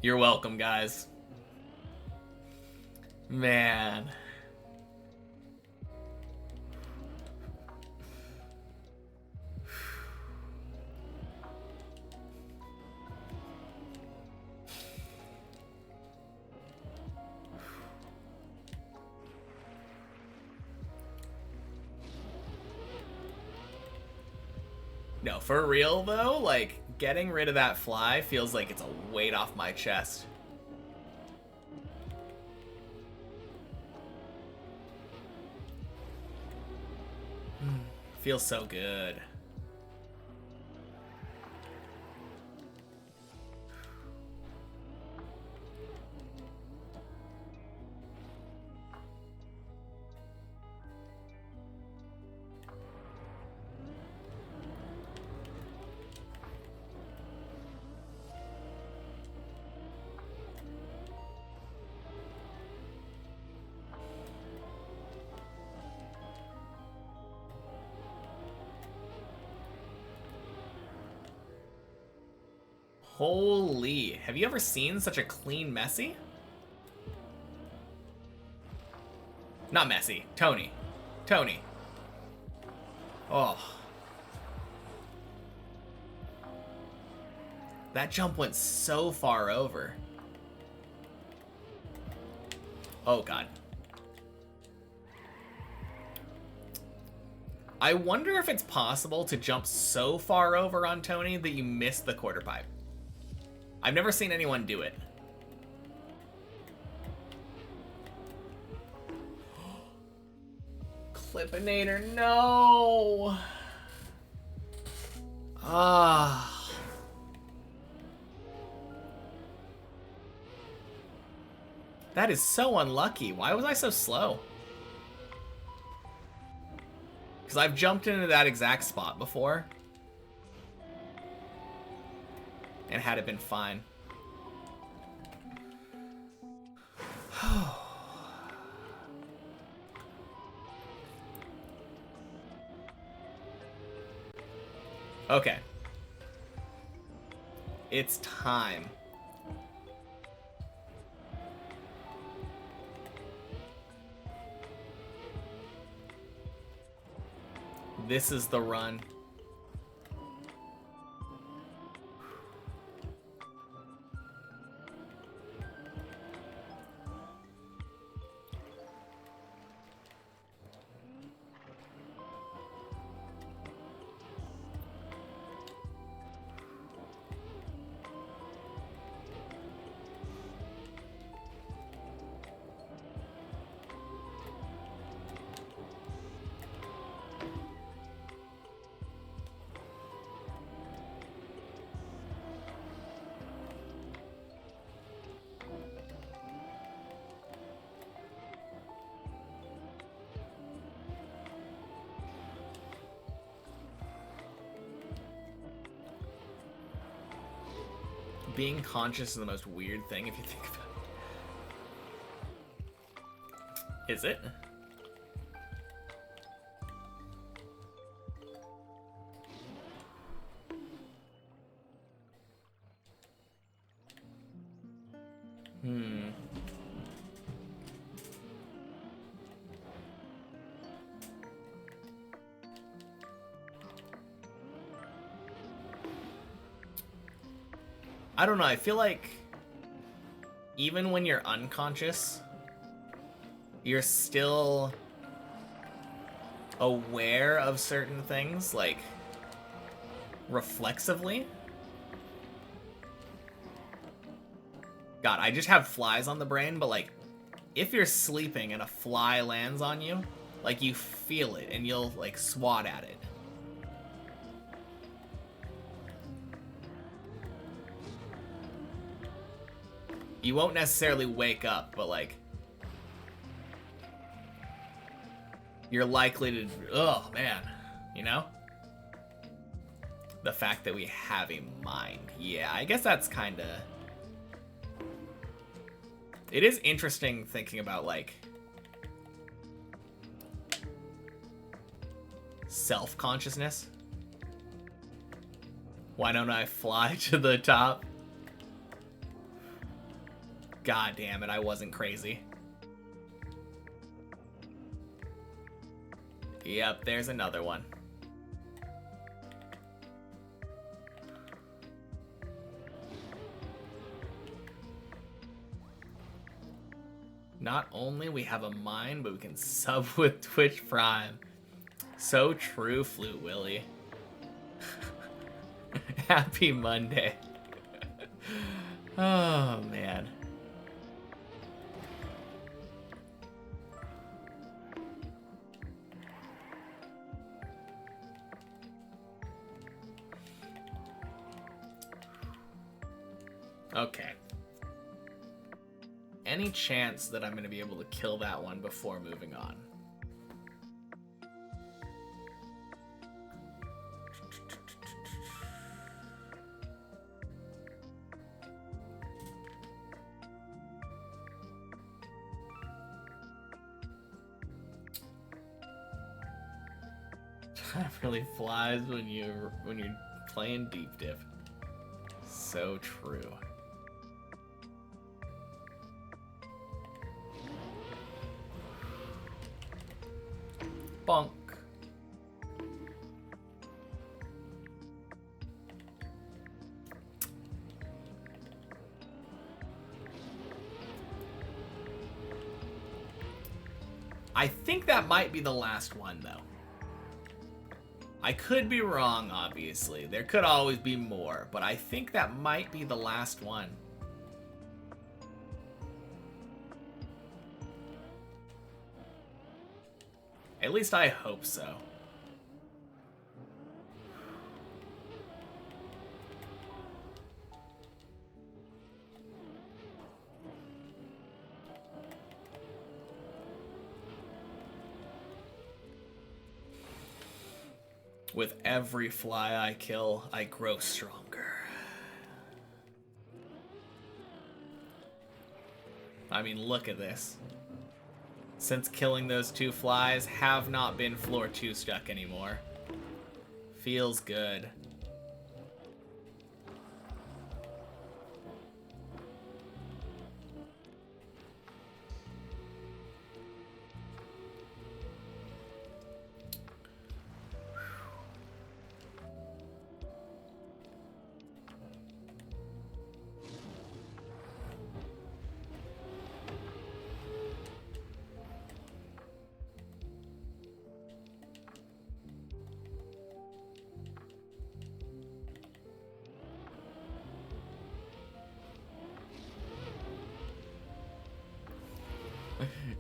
You're welcome, guys. Man. No, for real though, like, getting rid of that fly feels like it's a weight off my chest. Feels so good. Holy, have you ever seen such a clean Messi? Not Messi, Tony. Tony. Oh. That jump went so far over. Oh, God. I wonder if it's possible to jump so far over on Tony that you miss the quarter pipe. I've never seen anyone do it. Clippinator, no! Ah. That is so unlucky. Why was I so slow? Because I've jumped into that exact spot before. And had it been fine. Okay. It's time. This is the run. Being conscious is the most weird thing if you think about it. Is it? I don't know, I feel like even when you're unconscious, you're still aware of certain things, like, reflexively. God, I just have flies on the brain, but, like, if you're sleeping and a fly lands on you, like, you feel it and you'll, like, swat at it. You won't necessarily wake up, but, like, you're likely to, oh, man, you know? The fact that we have a mind. Yeah, I guess that's kind of... It is interesting thinking about, like, self-consciousness. Why don't I fly to the top? God damn it, I wasn't crazy. Yep, there's another one. Not only we have a mind, but we can sub with Twitch Prime. So true, Flute Willy. Happy Monday. Oh, man. Okay. Any chance that I'm going to be able to kill that one before moving on? Time really flies when you're playing deep dip. So true. Bonk. I think that might be the last one, though. I could be wrong, obviously. There could always be more, but I think that might be the last one. At least I hope so. With every fly I kill, I grow stronger. I mean, look at this. Since killing those 2 flies, have not been floor 2 stuck anymore. Feels good.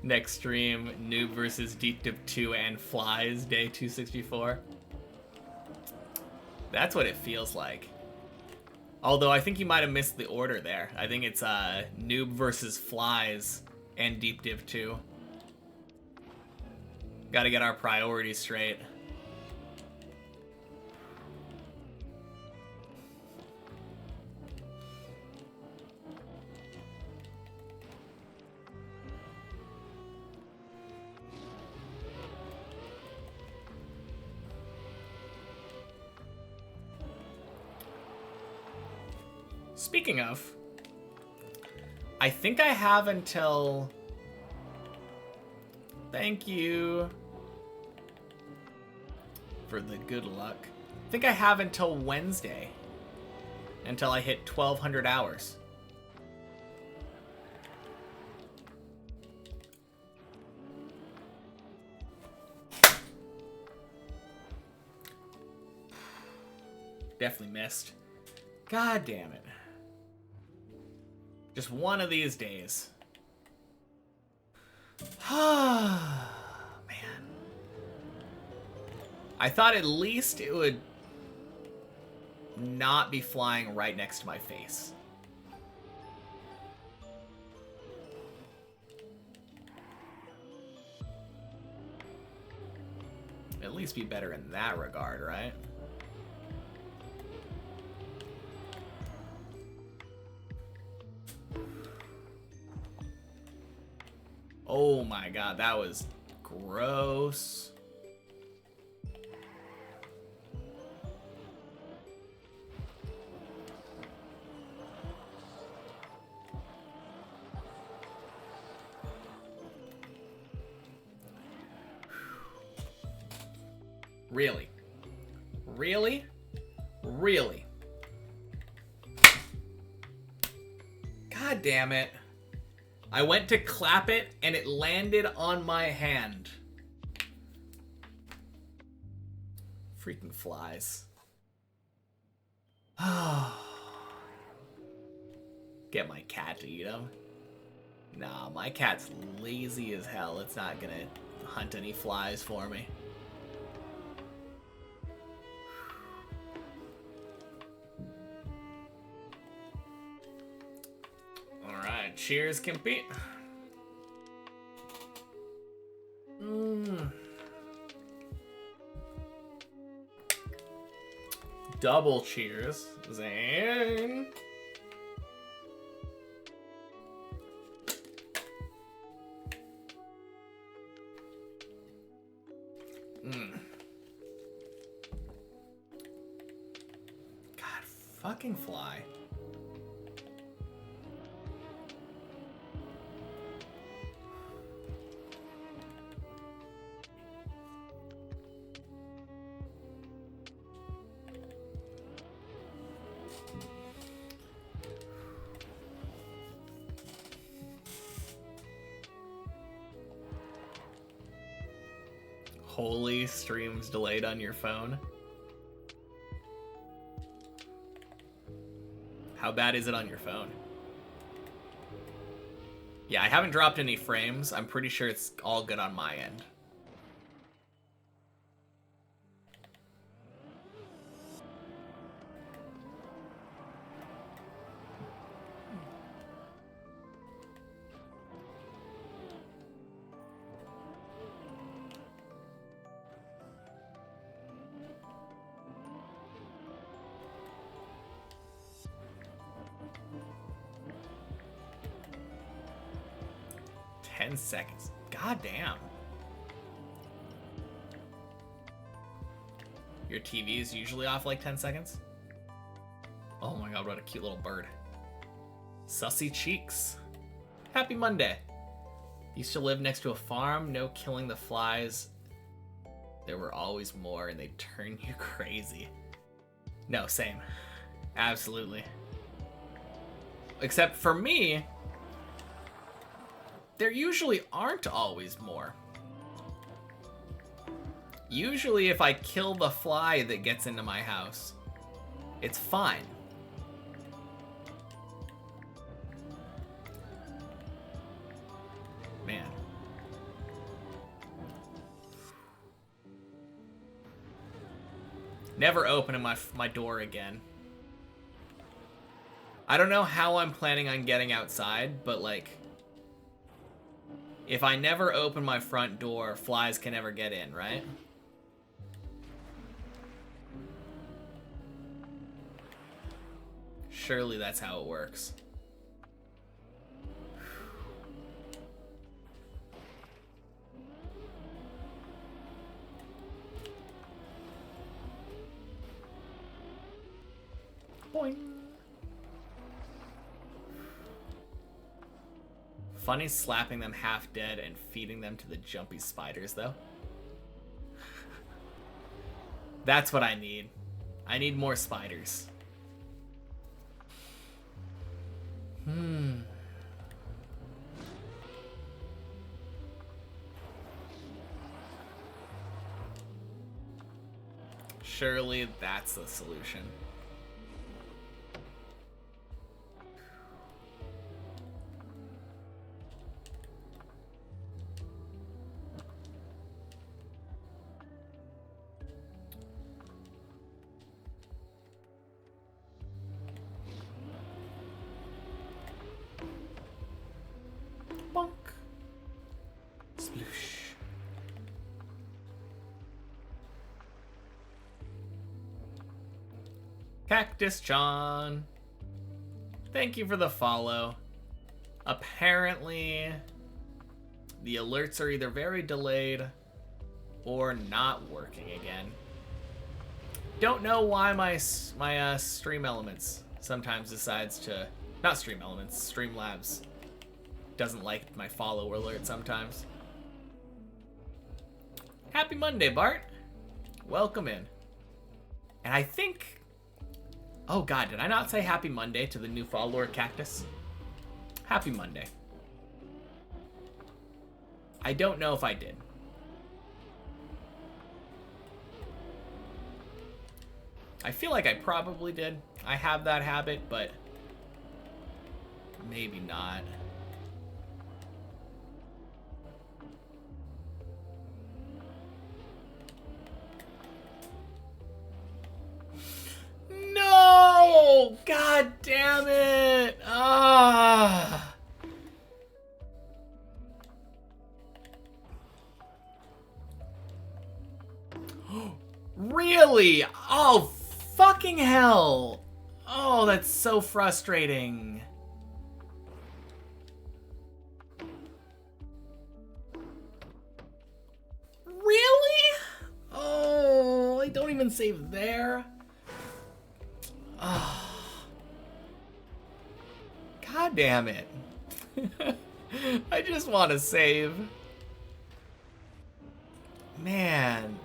Next stream, Noob versus Deep Dip 2 and Flies, day 264. That's what it feels like. Although I think you might have missed the order there. I think it's Noob versus Flies and Deep Dip 2. Gotta get our priorities straight. Speaking of, I think I have until... Thank you for the good luck. I think I have until Wednesday, until I hit 1,200 hours. Definitely missed. God damn it. Just one of these days. Man. I thought at least it would not be flying right next to my face. At least be better in that regard, right? Oh my god, that was gross. Really? Really? Really? God damn it. I went to clap it, and it landed on my hand. Freaking flies. Get my cat to eat them. Nah, my cat's lazy as hell. It's not gonna hunt any flies for me. Alright, cheers, Kimpy. Double cheers, Zane. God, fucking fly. Holy, streams delayed on your phone. How bad is it on your phone? Yeah, I haven't dropped any frames. I'm pretty sure it's all good on my end. Seconds. God damn. Your TV is usually off like 10 seconds? Oh my god, what a cute little bird. Sussy cheeks. Happy Monday. Used to live next to a farm, no killing the flies. There were always more and they'd turn you crazy. No, same. Absolutely. Except for me, there usually aren't always more. Usually if I kill the fly that gets into my house, it's fine. Man. Never opening my door again. I don't know how I'm planning on getting outside, but like, if I never open my front door, flies can never get in, right? Surely that's how it works. Boing. Funny slapping them half dead and feeding them to the jumpy spiders, though. That's what I need. I need more spiders. Surely that's the solution. Bonk. Sploosh. Cactus John. Thank you for the follow. Apparently, the alerts are either very delayed or not working again. Don't know why my Stream Elements sometimes decides to... Not Stream Elements, Streamlabs doesn't like my follow alert sometimes. Happy Monday, Bart. Welcome in. And I think... Oh god, did I not say happy Monday to the new follower, Cactus? Happy Monday. I don't know if I did. I feel like I probably did. I have that habit, but maybe not. No! God damn it! Ah! Really? Oh, fucking hell! Oh, that's so frustrating. Really? Oh, I don't even save there. Oh. God damn it. I just want to save. Man.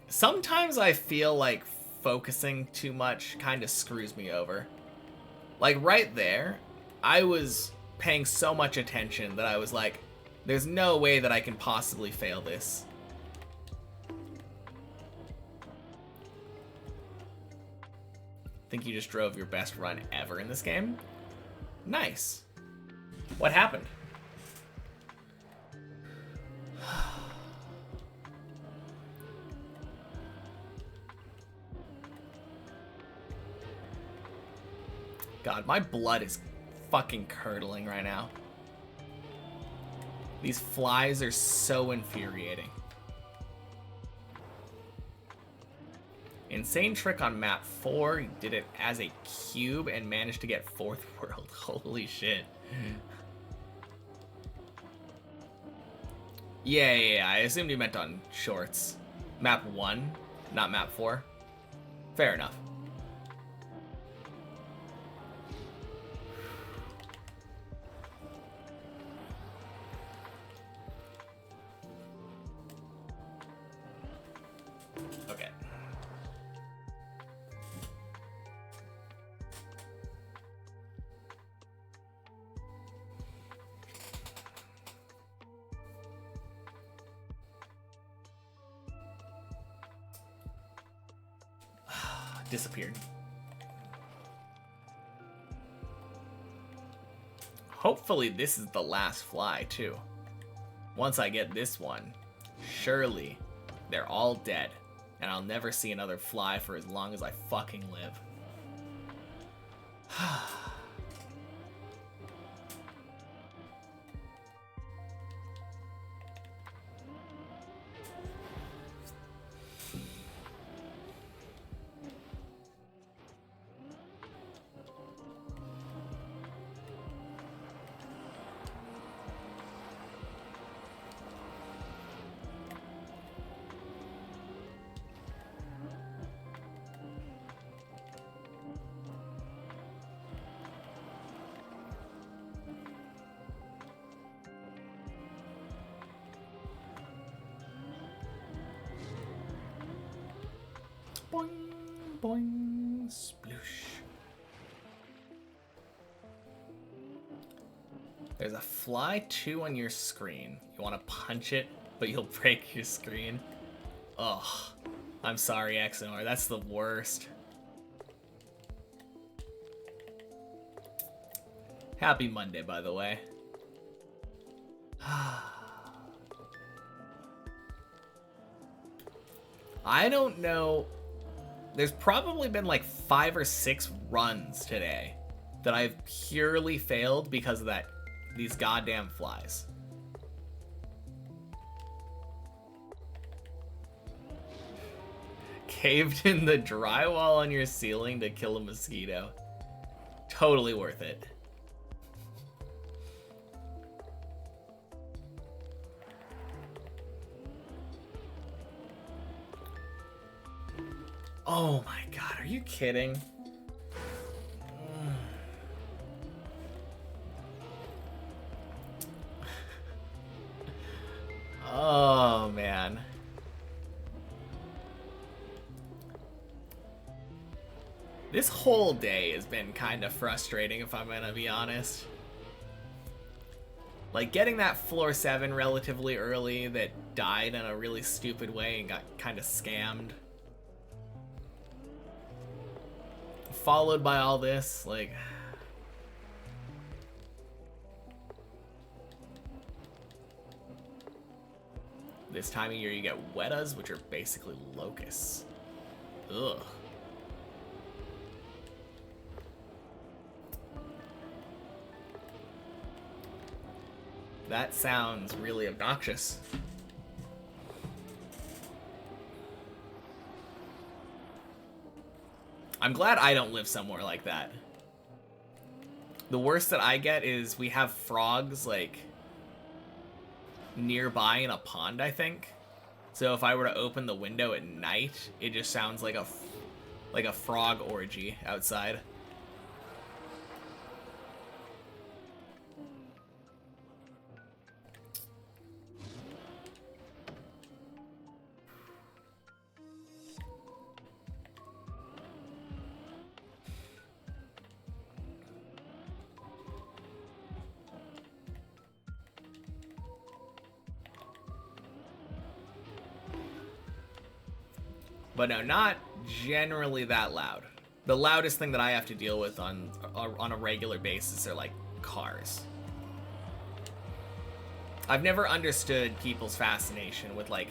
Sometimes I feel like focusing too much kind of screws me over. Like right there, I was paying so much attention that I was like, There's no way that I can possibly fail this. Think you just drove your best run ever in this game? Nice. What happened? God, my blood is fucking curdling right now. These flies are so infuriating. Insane trick on map 4. He did it as a cube and managed to get 4th world. Holy shit. Yeah. I assumed you meant on shorts. Map 1, not map 4. Fair enough. Okay. Disappeared. Hopefully this is the last fly too. Once I get this one, surely they're all dead, and I'll never see another fly for as long as I fucking live. Boing, boing, sploosh. There's a fly 2 on your screen. You want to punch it, but you'll break your screen. Ugh. I'm sorry, XNR. That's the worst. Happy Monday, by the way. I don't know. There's probably been like 5 or 6 runs today that I've purely failed because of these goddamn flies. Caved in the drywall on your ceiling to kill a mosquito. Totally worth it. Oh my god, are you kidding? Oh man. This whole day has been kind of frustrating, if I'm gonna be honest. Like, getting that floor 7 relatively early that died in a really stupid way and got kind of scammed. Followed by all this, like... This time of year you get wettas, which are basically locusts. Ugh. That sounds really obnoxious. I'm glad I don't live somewhere like that. The worst that I get is we have frogs, like, nearby in a pond, I think. So if I were to open the window at night, it just sounds like a frog orgy outside. But no, not generally that loud. The loudest thing that I have to deal with on a regular basis are like cars. I've never understood people's fascination with like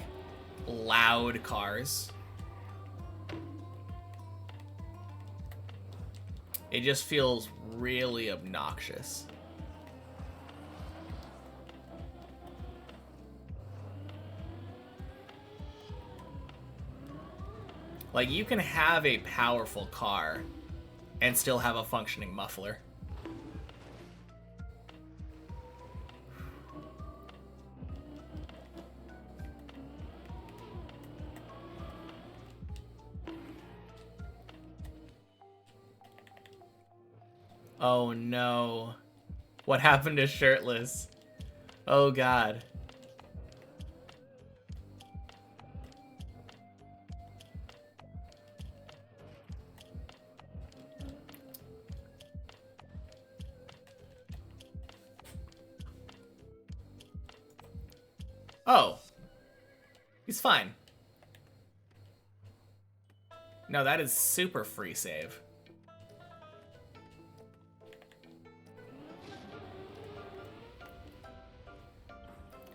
loud cars. It just feels really obnoxious. Like, you can have a powerful car and still have a functioning muffler. Oh no. What happened to Shirtless? Oh god. Oh. He's fine. No, that is super free save.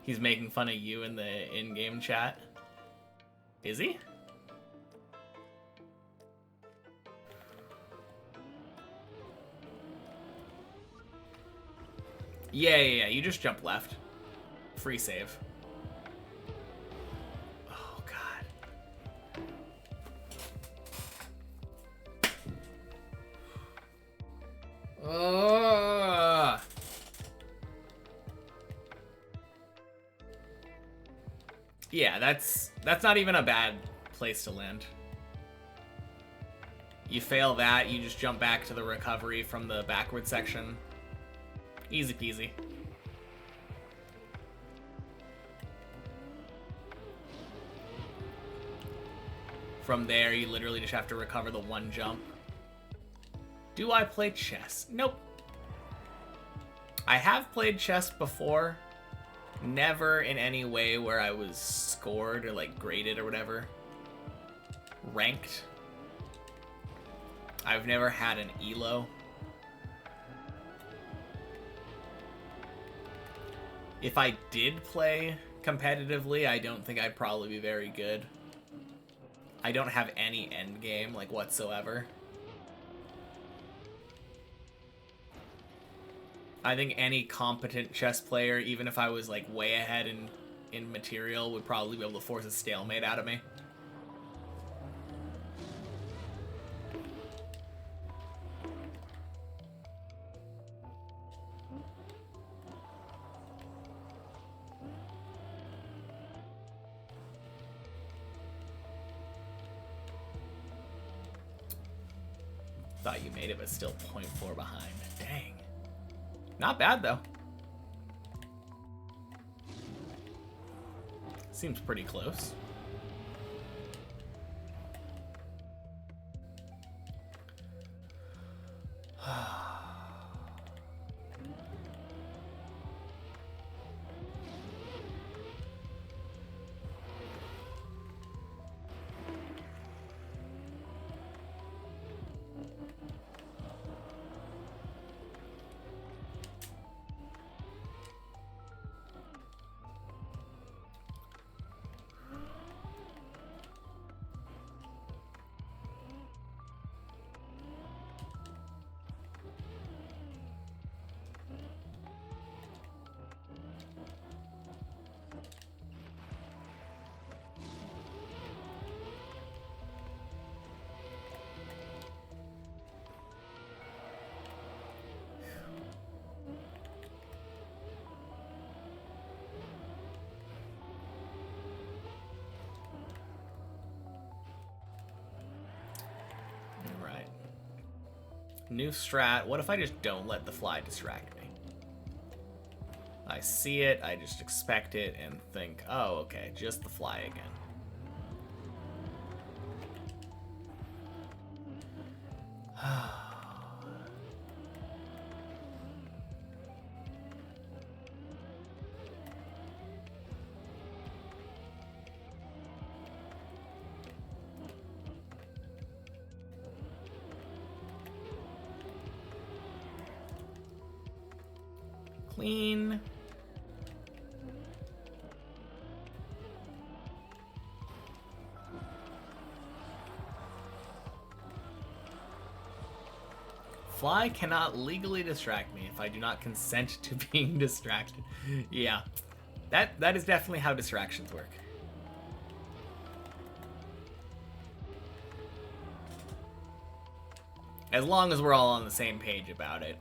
He's making fun of you in the in-game chat. Is he? Yeah. You just jump left. Free save. Oh, God. Yeah, that's not even a bad place to land. You fail that, you just jump back to the recovery from the backward section. Easy peasy. From there, you literally just have to recover the one jump. Do I play chess? Nope. I have played chess before. Never in any way where I was scored or like graded or whatever. Ranked. I've never had an ELO. If I did play competitively, I don't think I'd probably be very good. I don't have any end game, like, whatsoever. I think any competent chess player, even if I was, like, way ahead in material, would probably be able to force a stalemate out of me. Thought you made it, but still 0.4 behind. Dang. Not bad, though. Seems pretty close. New strat. What if I just don't let the fly distract me? I see it, I just expect it and think, oh, okay, just the fly again. clean. Fly cannot legally distract me if I do not consent to being distracted. Yeah, that is definitely how distractions work. As long as we're all on the same page about it.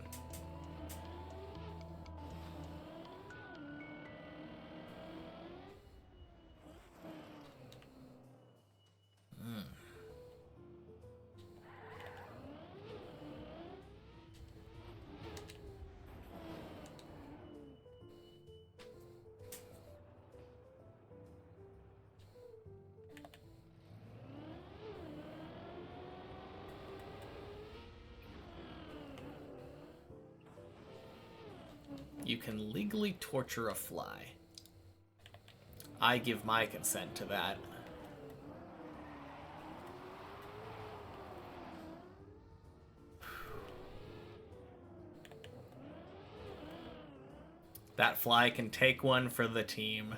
You can legally torture a fly. I give my consent to that. That fly can take one for the team.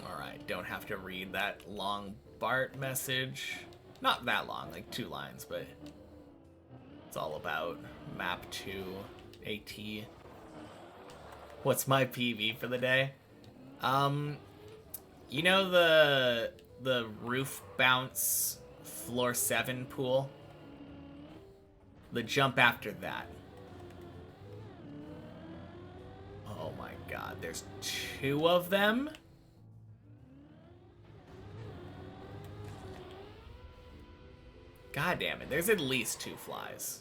Alright, don't have to read that long Bart message. Not that long, like 2 lines, but it's all about map 2 AT. What's my PV for the day? You know the roof bounce floor 7 pool? The jump after that. Oh my god, there's 2 of them? God damn it, there's at least 2 flies.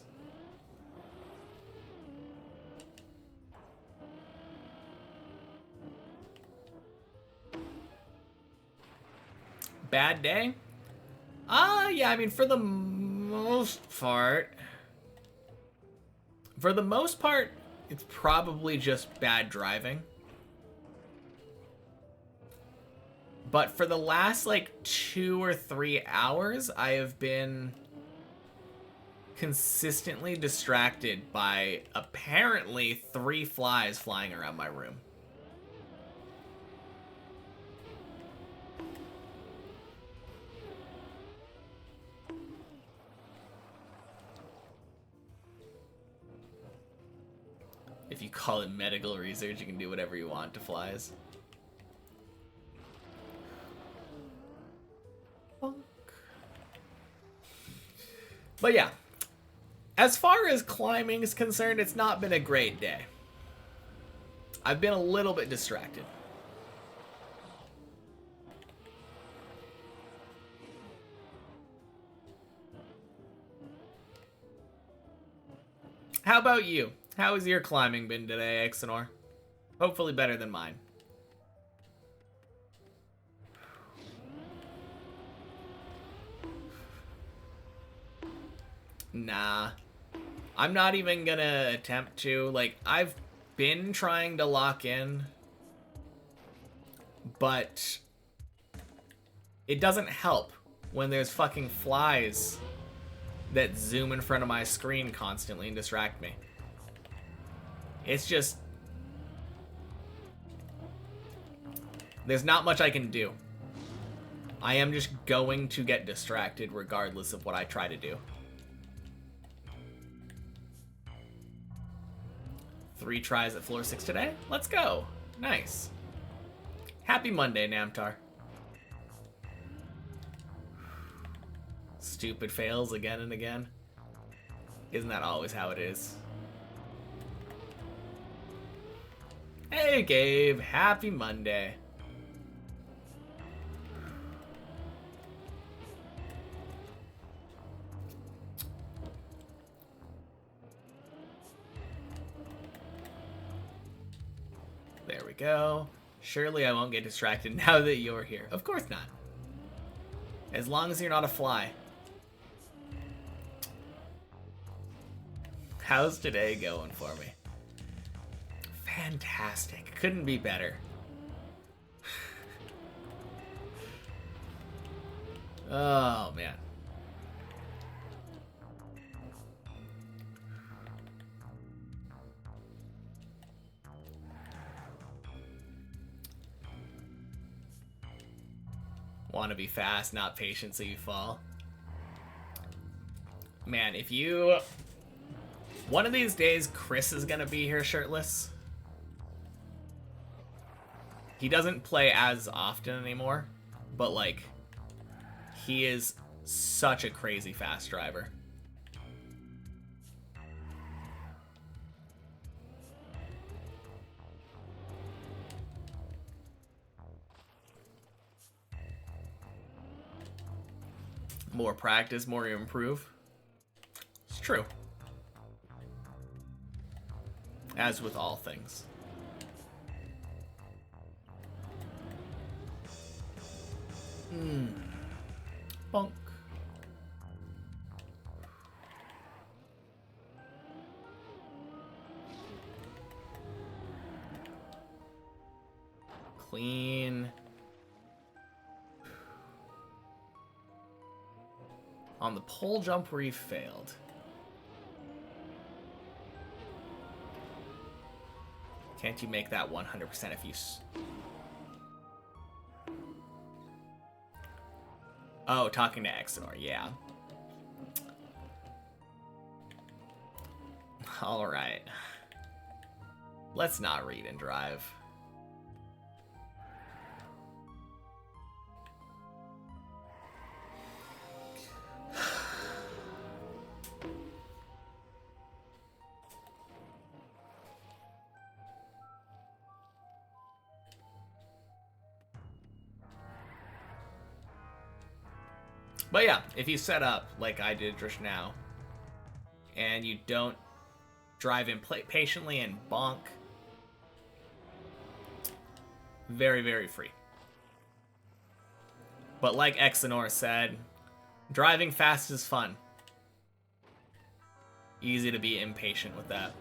Bad day? Yeah, I mean, for the most part, it's probably just bad driving. But for the last, like, 2 or 3 hours, I have been consistently distracted by apparently 3 flies flying around my room. If you call it medical research, you can do whatever you want to flies. But yeah, as far as climbing is concerned, it's not been a great day. I've been a little bit distracted. How about you? How has your climbing been today, Exenor? Hopefully better than mine. Nah. I'm not even gonna attempt to. Like, I've been trying to lock in, but it doesn't help when there's fucking flies that zoom in front of my screen constantly and distract me. It's just... there's not much I can do. I am just going to get distracted regardless of what I try to do. 3 tries at floor 6 today? Let's go. Nice. Happy Monday, Namtar. Stupid fails again and again. Isn't that always how it is? Hey, Gabe. Happy Monday. There we go. Surely I won't get distracted now that you're here. Of course not. As long as you're not a fly. How's today going for me? Fantastic. Couldn't be better. Oh, man. Want to be fast, not patient, so you fall. Man, if you... One of these days, Chris is going to be here shirtless. He doesn't play as often anymore, but, like, he is such a crazy fast driver. More practice, more you improve. It's true. As with all things. Bonk. Clean. On the pole jump where you failed. Can't you make that 100% if you... Oh, talking to Exenor, yeah. Alright. Let's not read and drive. But yeah, if you set up like I did just now, and you don't drive in patiently and bonk, very, very free. But like Exenor said, driving fast is fun. Easy to be impatient with that.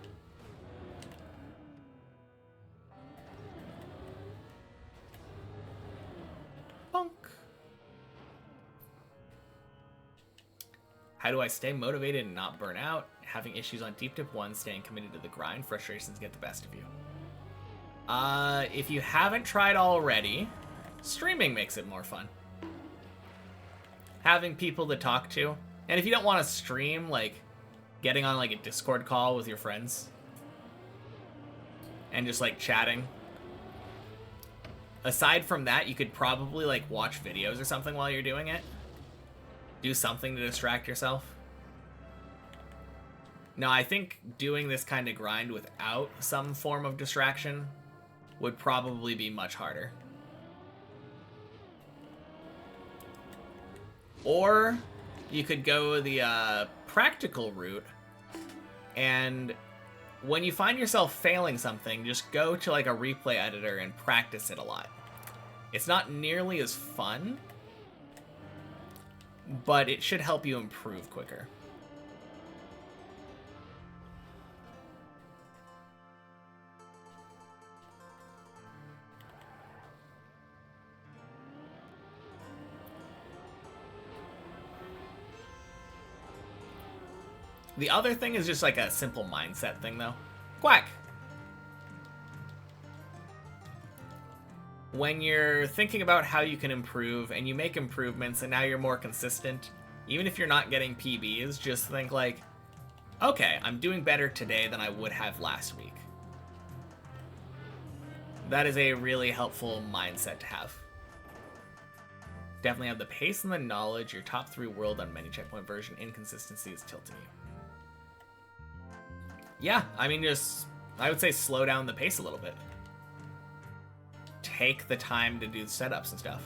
Bonk. How do I stay motivated and not burn out? Having issues on Deep Dip 1, staying committed to the grind, frustrations get the best of you. If you haven't tried already, streaming makes it more fun. Having people to talk to. And if you don't want to stream, like, getting on, like, a Discord call with your friends. And just, like, chatting. Aside from that, you could probably, like, watch videos or something while you're doing it. Do something to distract yourself. Now, I think doing this kind of grind without some form of distraction would probably be much harder. Or you could go the practical route, and when you find yourself failing something, just go to like a replay editor and practice it a lot. It's not nearly as fun, but it should help you improve quicker. The other thing is just like a simple mindset thing, though. Quack! When you're thinking about how you can improve, and you make improvements, and now you're more consistent, even if you're not getting PBs, just think like, okay, I'm doing better today than I would have last week. That is a really helpful mindset to have. Definitely have the pace and the knowledge. Your top 3 world on many checkpoint version. Inconsistency is tilting you. Yeah, I mean, I would say slow down the pace a little bit. Take the time to do the setups and stuff.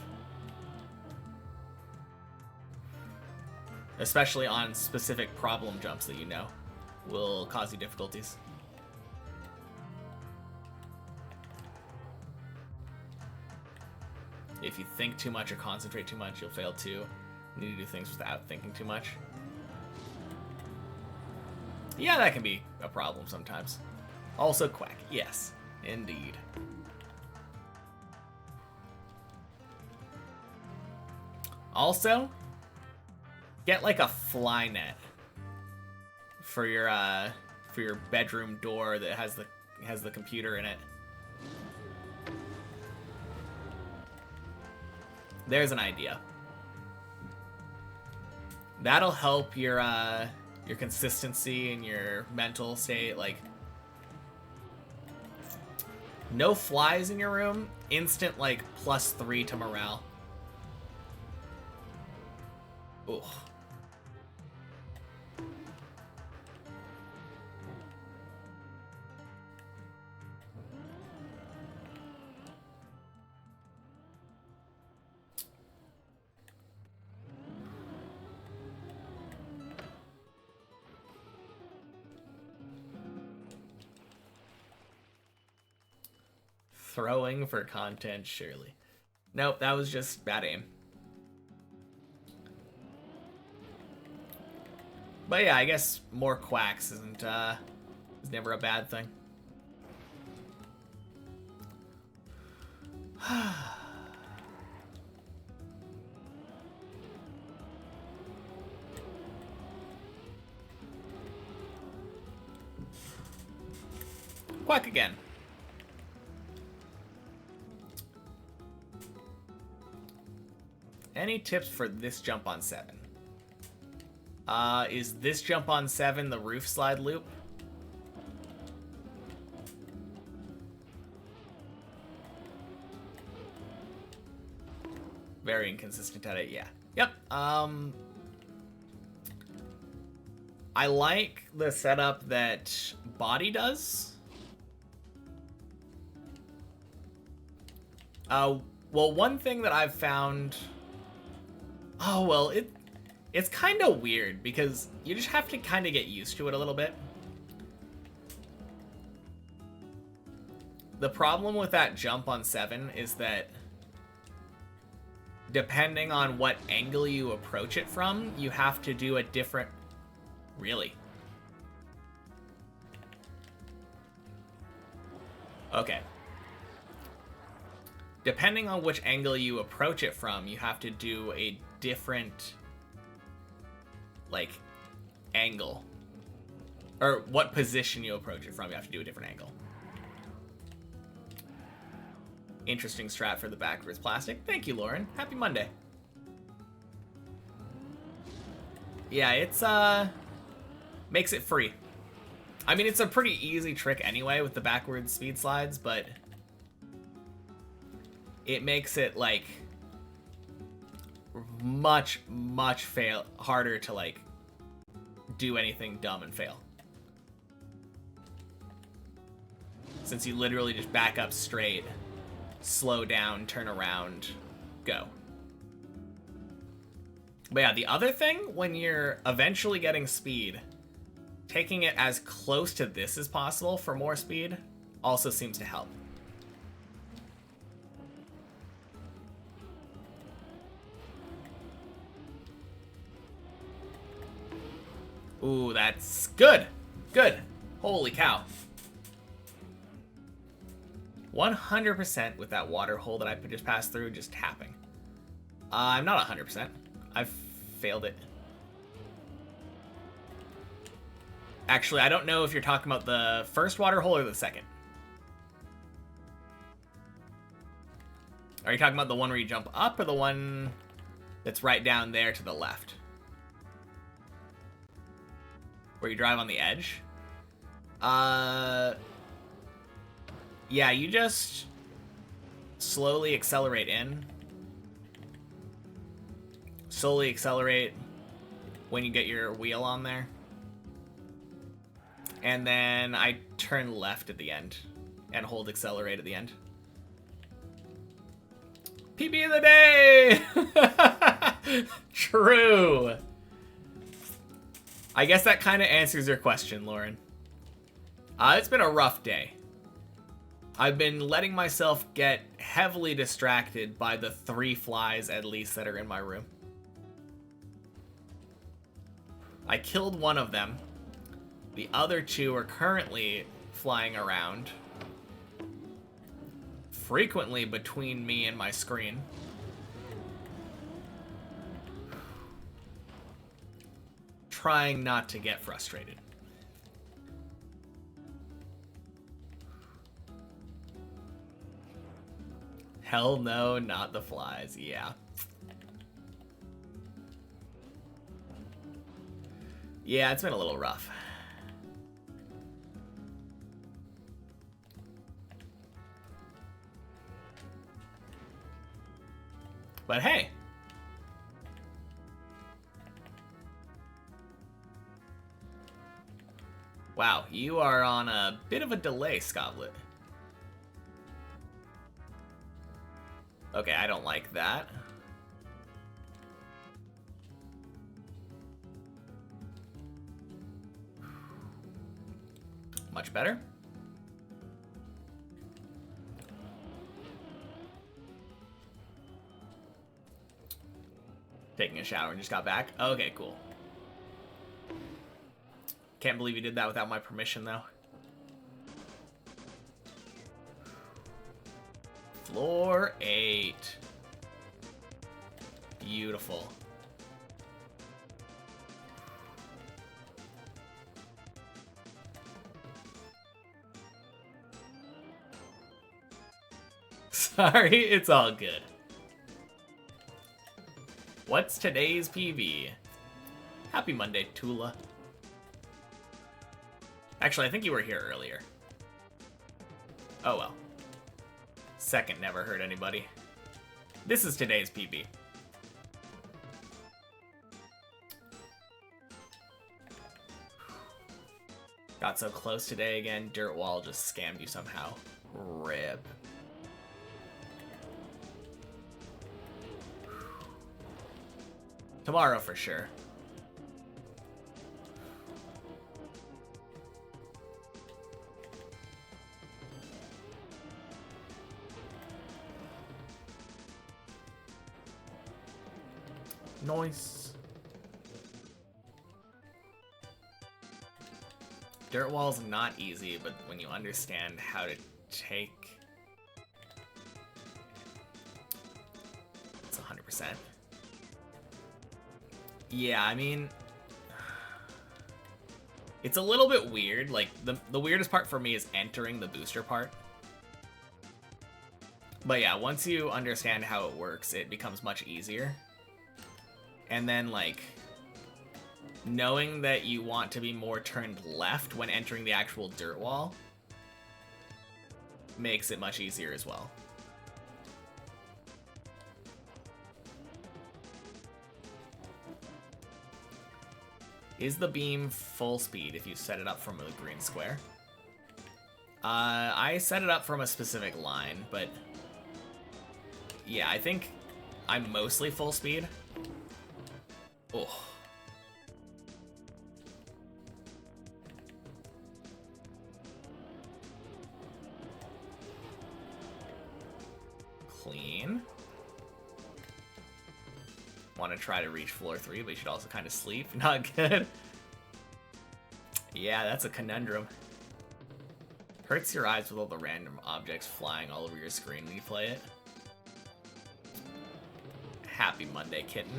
Especially on specific problem jumps that you know will cause you difficulties. If you think too much or concentrate too much, you'll fail too. You need to do things without thinking too much. Yeah, that can be a problem sometimes. Also quack. Yes, indeed. Also, Get like a fly net for your bedroom door that has the computer in it. There's an idea. That'll help your consistency and your mental state. Like, no flies in your room, instant like +3 to morale. Ooh. Throwing for content, surely. Nope, that was just bad aim. But yeah, I guess more quacks is never a bad thing. Quack again. Any tips for this jump on 7? Is this jump on 7 the roof slide loop? Very inconsistent at it, yeah. Yep. I like the setup that Body does. Well, one thing that I've found... Oh, well, it's kind of weird because you just have to kind of get used to it a little bit. The problem with that jump on 7 is that depending on what angle you approach it from, you have to do a different... Really? Okay. Depending on which angle you approach it from, you have to do a different, like, angle. Or what position you approach it from, you have to do a different angle. Interesting strat for the backwards plastic. Thank you, Lauren. Happy Monday. Yeah, it's, makes it free. I mean, it's a pretty easy trick anyway with the backwards speed slides, but it makes it, like, much harder to, like, do anything dumb and fail. Since you literally just back up straight, slow down, turn around, go. But yeah, the other thing, when you're eventually getting speed, taking it as close to this as possible for more speed also seems to help. Ooh, that's good. Good. Holy cow. 100% with that water hole that I just passed through, just tapping. I'm not 100%. I've failed it. Actually, I don't know if you're talking about the first water hole or the second. Are you talking about the one where you jump up or the one that's right down there to the left? Where you drive on the edge? Yeah, you just slowly accelerate in. Slowly accelerate when you get your wheel on there. And then I turn left at the end and hold accelerate at the end. PB of the day! True. I guess that kind of answers your question, Lauren. It's been a rough day. I've been letting myself get heavily distracted by the 3 flies, at least, that are in my room. I killed one of them. The other 2 are currently flying around, frequently between me and my screen. trying not to get frustrated. Hell no, not the flies. Yeah. Yeah, it's been a little rough. But hey. Wow, you are on a bit of a delay, Scotlet. Okay, I don't like that. Much better. Taking a shower and just got back. Okay, cool. Can't believe you did that without my permission, though. Floor 8. Beautiful. Sorry, it's all good. What's today's PB? Happy Monday, Tula. Actually, I think you were here earlier. Oh well. Second never hurt anybody. This is today's PB. Got so close today again. Dirt wall just scammed you somehow. Rip. Tomorrow for sure. Nice. Dirt wall's not easy, but when you understand how to take... It's 100%. Yeah, I mean... It's a little bit weird. Like, the weirdest part for me is entering the booster part. But yeah, once you understand how it works, it becomes much easier. And then, like, knowing that you want to be more turned left when entering the actual dirt wall makes it much easier as well. Is the beam full speed if you set it up from a green square? I set it up from a specific line, but yeah, I think I'm mostly full speed. Oh. Clean. Want to try to reach floor 3, but you should also kind of sleep. Not good. Yeah, that's a conundrum. Hurts your eyes with all the random objects flying all over your screen when you play it. Happy Monday, kitten.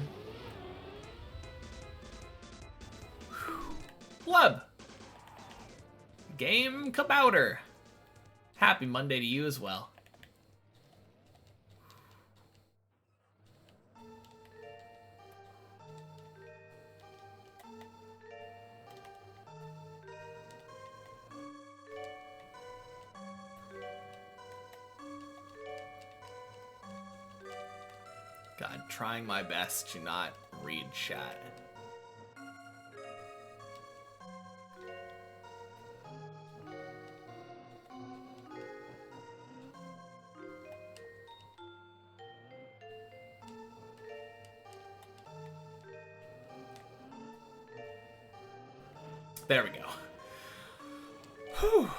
Blub! Game Kabouter! Happy Monday to you as well. God, trying my best to not read chat. There we go. Whew.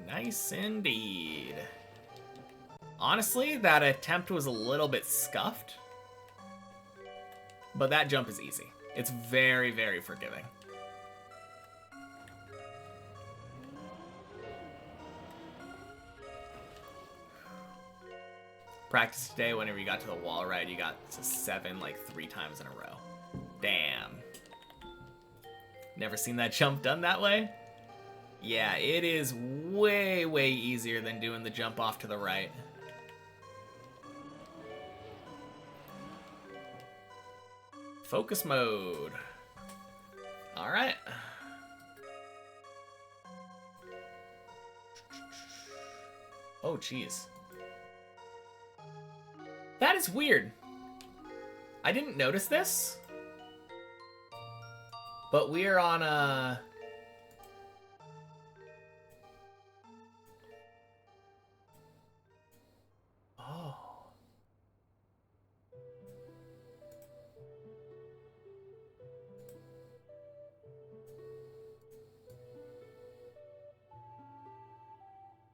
Nice indeed. Honestly, that attempt was a little bit scuffed. But that jump is easy. It's very, very forgiving. Practice today, whenever you got to the wall ride, you got to 7 like 3 times in a row. Damn. Never seen that jump done that way? Yeah, it is way, way easier than doing the jump off to the right. Focus mode. Alright. Oh, jeez. That is weird. I didn't notice this. But we're on a... Oh.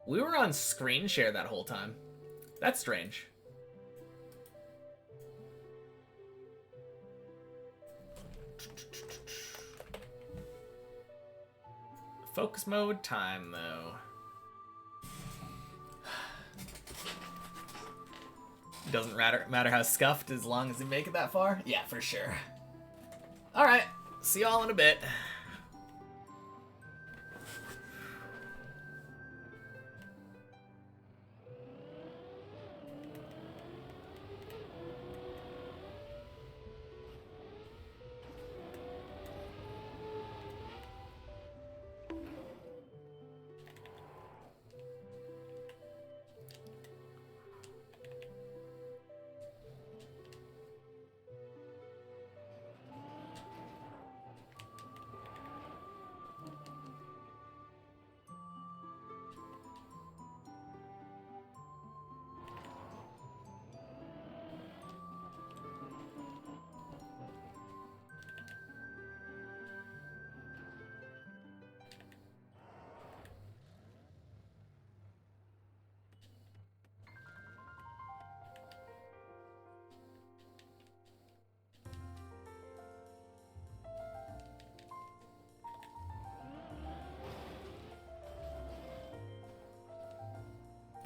We were on screen share that whole time. That's strange. Focus mode time, though. Doesn't matter how scuffed as long as you make it that far? Yeah, for sure. Alright, see y'all in a bit.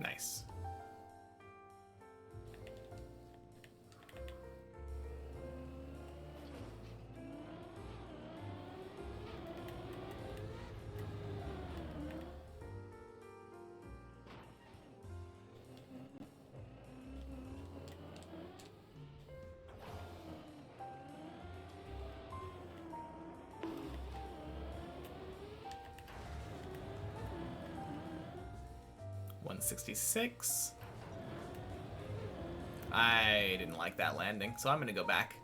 Nice. $166. I didn't like that landing, so I'm gonna go back.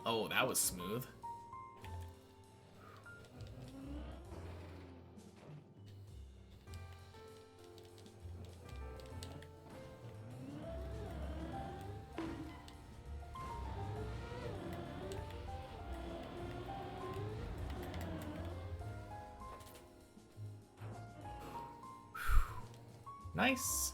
Oh, that was smooth. Nice.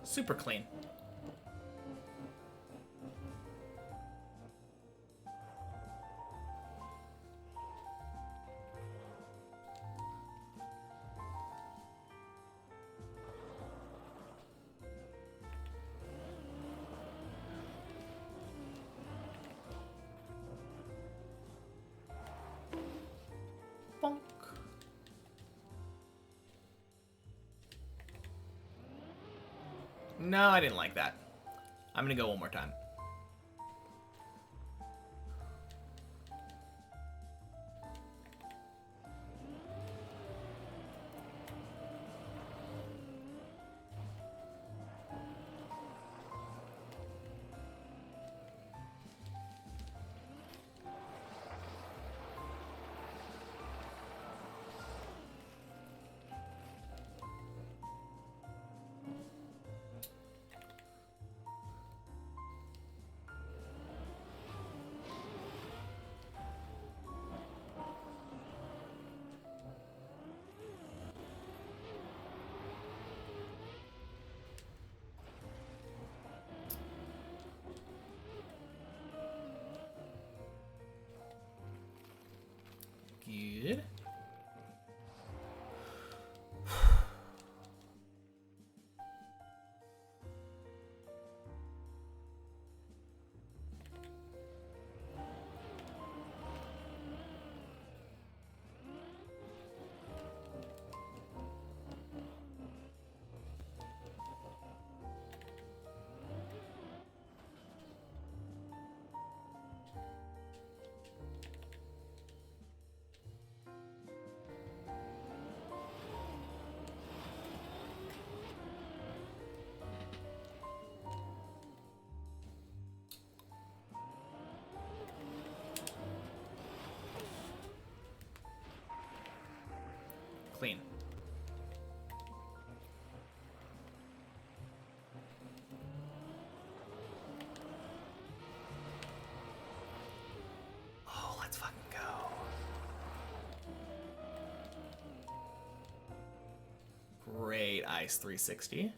Super clean. No, I didn't like that. I'm gonna go one more time. Good. Clean. Oh, let's fucking go. Great ice 360.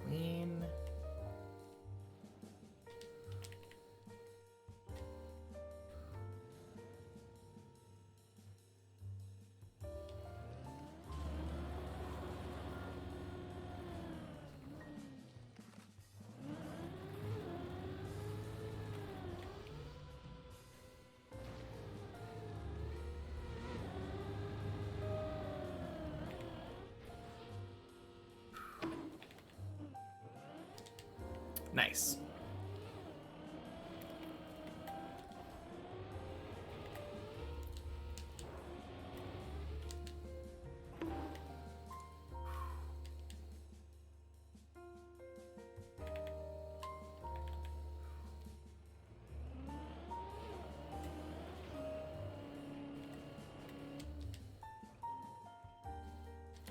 Clean. Nice.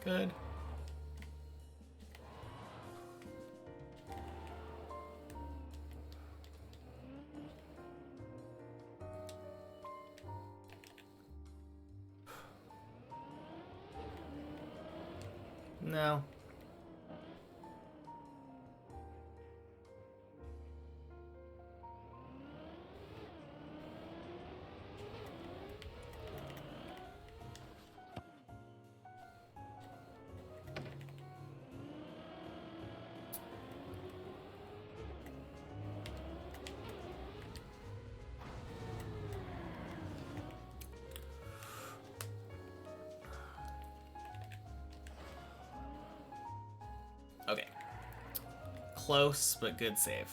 Good. No. Okay. Close, but good save.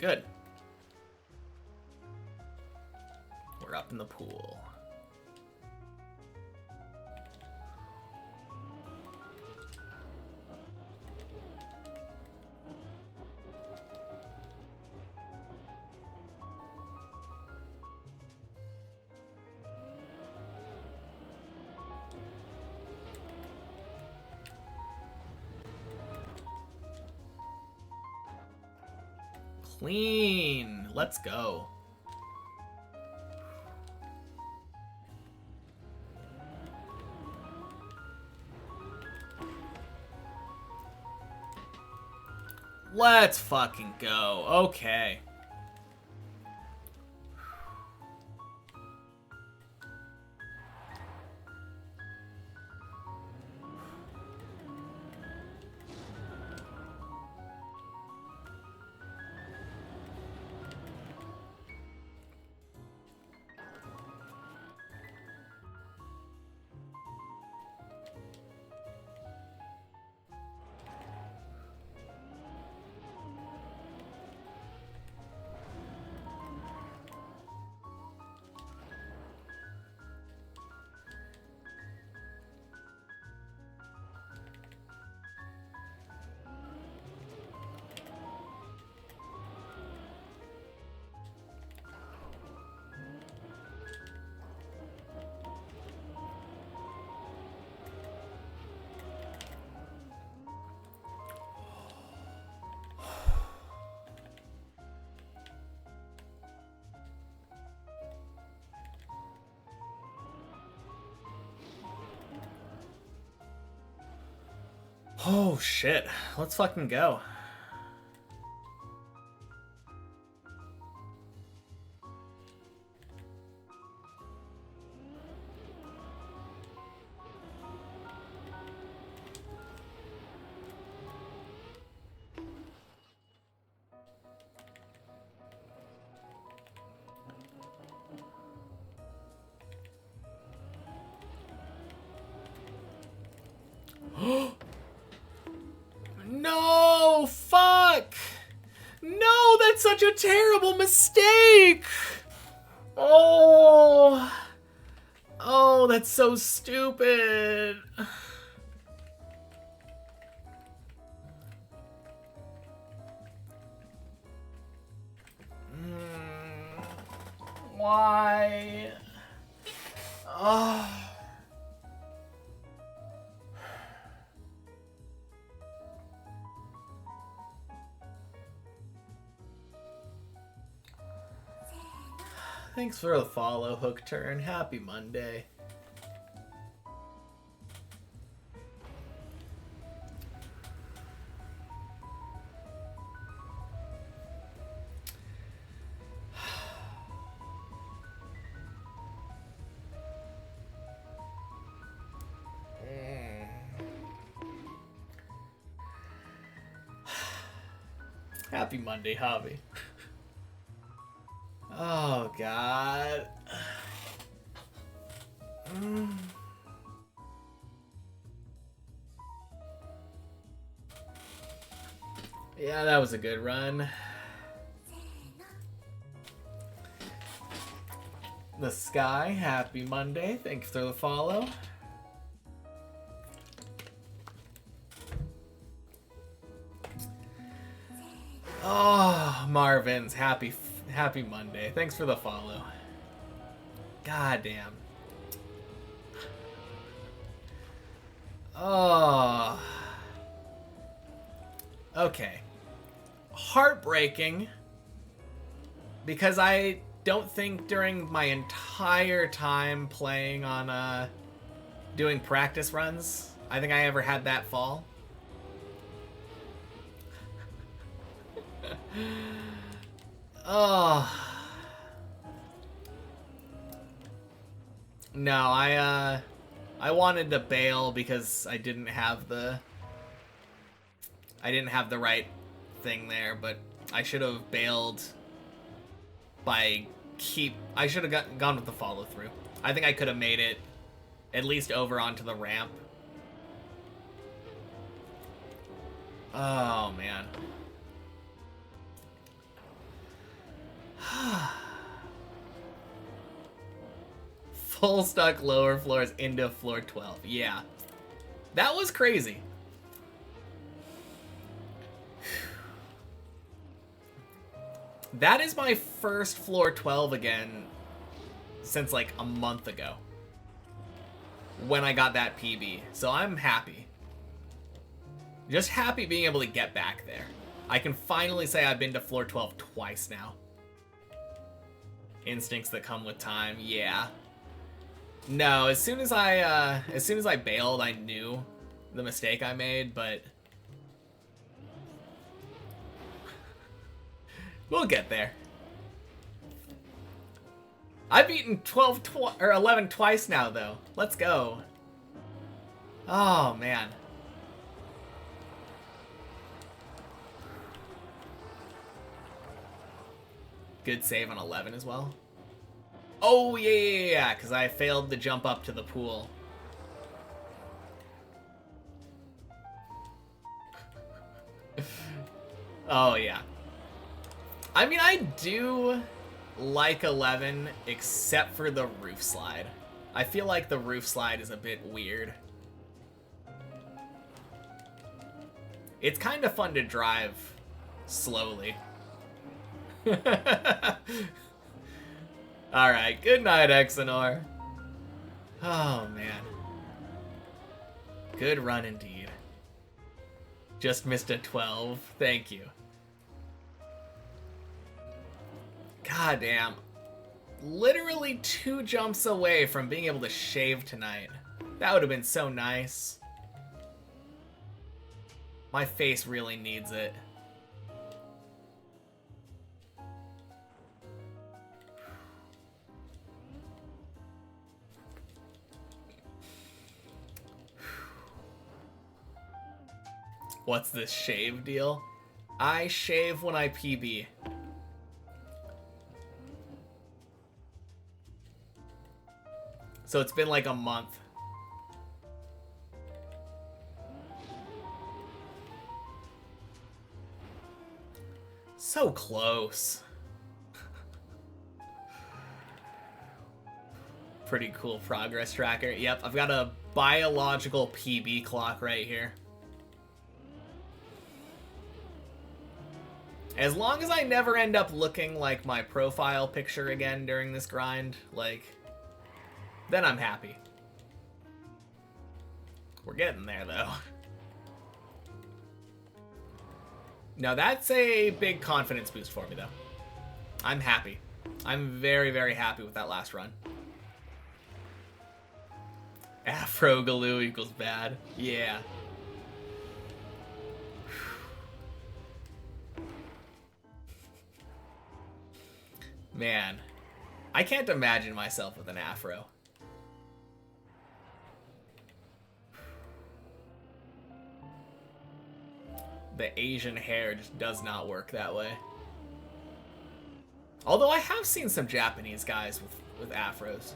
Good. We're up in the pool. Clean. Let's go. Let's fucking go. Okay. Oh shit. Let's fucking go. No! Fuck! No, that's such a terrible mistake! Oh! Oh, that's so stupid. Why? Oh. Thanks for the follow, Hook Turn. Happy Monday. Happy Monday, Hobby. Oh, God. Yeah, that was a good run. The Sky, happy Monday. Thanks for the follow. Oh, Marvin's, happy Monday. Thanks for the follow. God damn. Oh. Okay. Heartbreaking. Because I don't think during my entire time playing on, doing practice runs, I think I ever had that fall. Oh. No, I wanted to bail because I didn't have the right thing there, but I should have bailed by I should have gone with the follow through. I think I could have made it at least over onto the ramp. Oh man. Full stuck lower floors into floor 12. Yeah. That was crazy. That is my first floor 12 again since like a month ago when I got that PB. So I'm happy. Just happy being able to get back there. I can finally say I've been to floor 12 twice now. Instincts that come with time, yeah. No, as soon as I bailed, I knew the mistake I made, but we'll get there. I've beaten 11 twice now, though. Let's go. Oh, man. Good save on 11 as well. Oh, yeah, because I failed to jump up to the pool. Oh, yeah. I mean, I do like 11, except for the roof slide. I feel like the roof slide is a bit weird. It's kind of fun to drive slowly. Alright, good night, Exenor. Oh, man. Good run indeed. Just missed a 12. Thank you. God damn. Literally 2 jumps away from being able to shave tonight. That would have been so nice. My face really needs it. What's this shave deal? I shave when I PB. So it's been like a month. So close. Pretty cool progress tracker. Yep, I've got a biological PB clock right here. As long as I never end up looking like my profile picture again during this grind, like, then I'm happy. We're getting there, though. Now, that's a big confidence boost for me, though. I'm happy. I'm very, very happy with that last run. Afro Galoo equals bad. Yeah. Man, I can't imagine myself with an afro. The Asian hair just does not work that way. Although I have seen some Japanese guys with afros.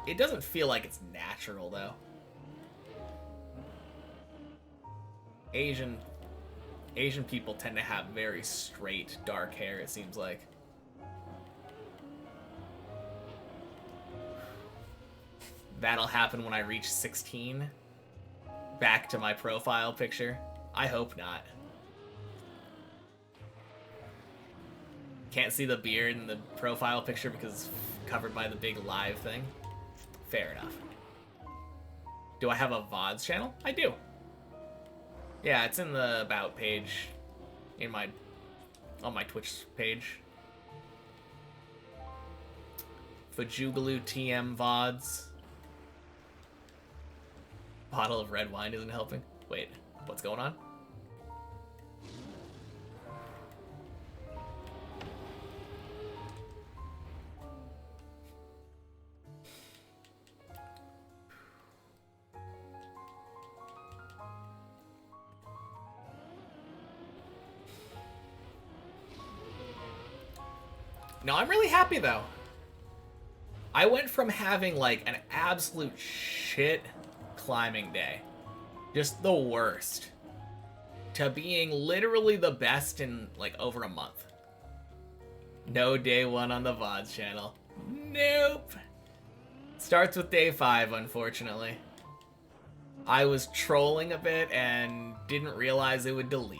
It doesn't feel like it's natural, though. Asian people tend to have very straight, dark hair, it seems like. That'll happen when I reach 16. Back to my profile picture. I hope not. Can't see the beard in the profile picture because it's covered by the big live thing. Fair enough. Do I have a VODs channel? I do. Yeah, it's in the About page on my Twitch page. Fajugaloo TM VODs. Bottle of red wine isn't helping. Wait, what's going on? No, I'm really happy though. I went from having like an absolute shit climbing day, just the worst, to being literally the best in like over a month. No day 1 on the VODs channel. Nope. Starts with day 5, unfortunately. I was trolling a bit and didn't realize it would delete.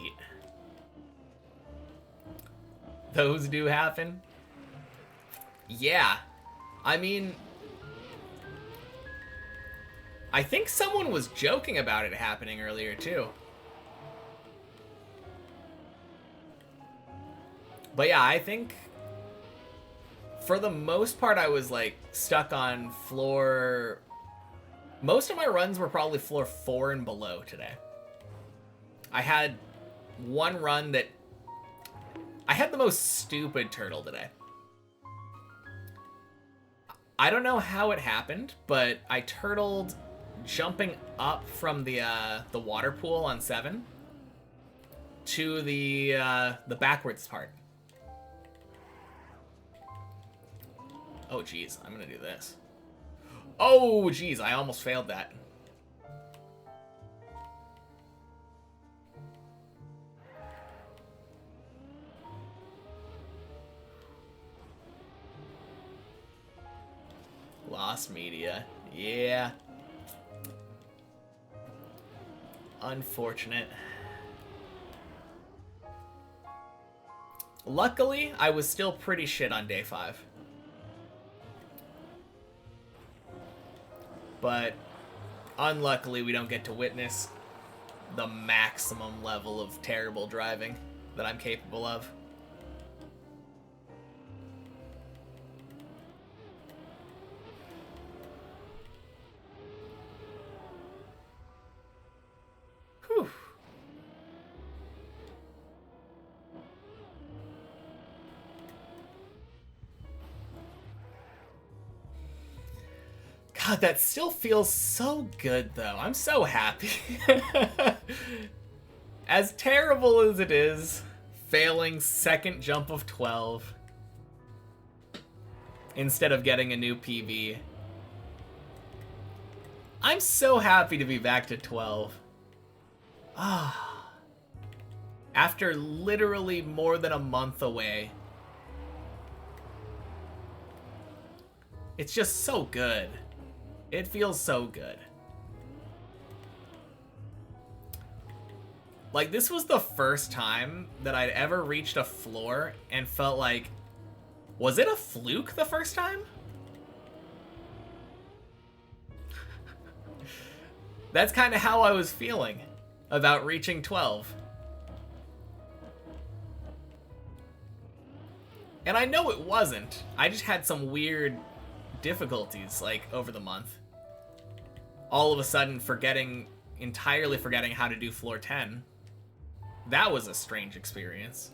Those do happen. Yeah. I mean, I think someone was joking about it happening earlier too. But yeah, I think for the most part I was like stuck on floor. Most of my runs were probably floor 4 and below today. I had one run that I had the most stupid turtle today. I don't know how it happened, but I turtled jumping up from the water pool on 7 to the backwards part. Oh geez, I'm gonna do this. Oh geez, I almost failed that. Lost media. Yeah. Unfortunate. Luckily, I was still pretty shit on day 5. But unluckily, we don't get to witness the maximum level of terrible driving that I'm capable of. Whew. God, that still feels so good, though. I'm so happy. As terrible as it is, failing second jump of 12 instead of getting a new PB. I'm so happy to be back to 12. Ah. After literally more than a month away. It's just so good. It feels so good. Like, this was the first time that I'd ever reached a floor and felt like, was it a fluke the first time? That's kind of how I was feeling about reaching 12. And I know it wasn't. I just had some weird difficulties, like, over the month. All of a sudden entirely forgetting how to do floor 10. That was a strange experience.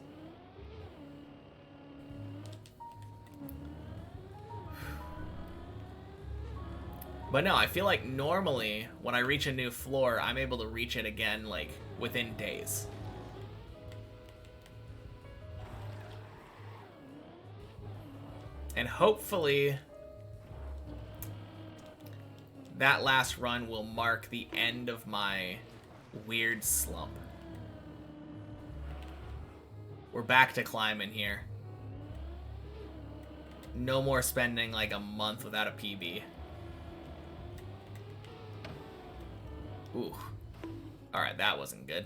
But no, I feel like normally when I reach a new floor, I'm able to reach it again, like, within days. And hopefully that last run will mark the end of my weird slump. We're back to climbing here. No more spending like a month without a PB. Ooh. Alright, that wasn't good.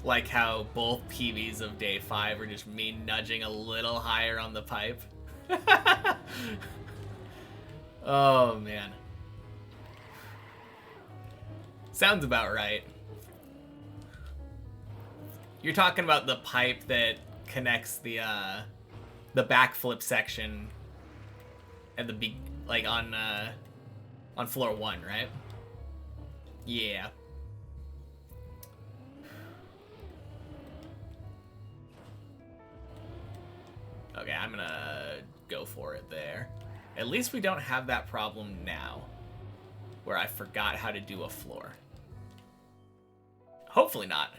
Like how both PBs of day 5 are just me nudging a little higher on the pipe. Oh, man. Sounds about right. You're talking about the pipe that connects the backflip section at the like on floor 1, right? Yeah. Okay, I'm gonna go for it there. At least we don't have that problem now, where I forgot how to do a floor. Hopefully not.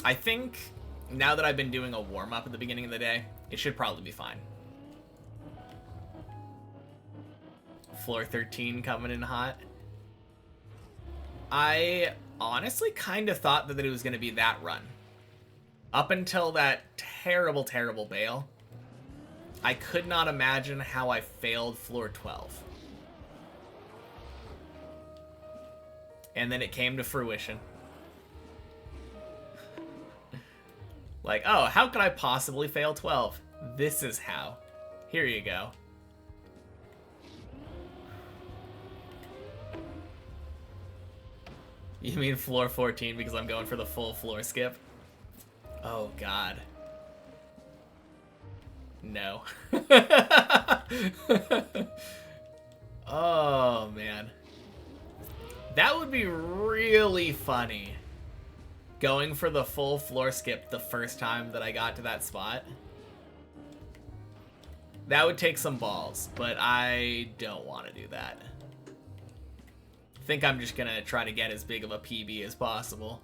I think now that I've been doing a warm-up at the beginning of the day, it should probably be fine. Floor 13 coming in hot. I honestly kind of thought that it was going to be that run. Up until that terrible, terrible bail, I could not imagine how I failed floor 12. And then it came to fruition. Like, oh, how could I possibly fail 12? This is how. Here you go. You mean floor 14 because I'm going for the full floor skip? Oh, God. No. Oh, man. That would be really funny. Going for the full floor skip the first time that I got to that spot. That would take some balls, but I don't want to do that. I think I'm just gonna try to get as big of a PB as possible.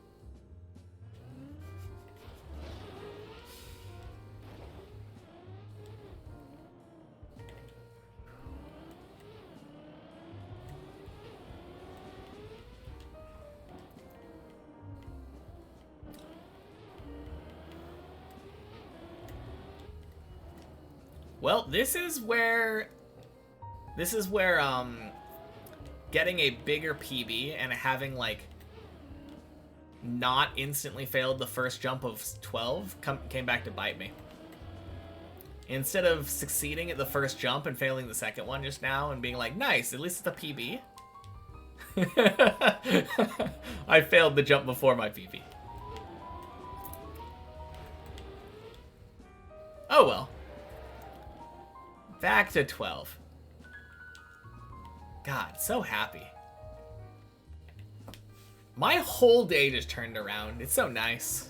Well, this is where getting a bigger PB and having, like, not instantly failed the first jump of 12 came back to bite me. Instead of succeeding at the first jump and failing the second one just now and being like, nice, at least it's a PB. I failed the jump before my PB. Oh well. Back to 12. God, so happy. My whole day just turned around. It's so nice.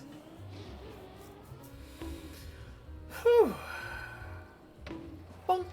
Whew. Bonk.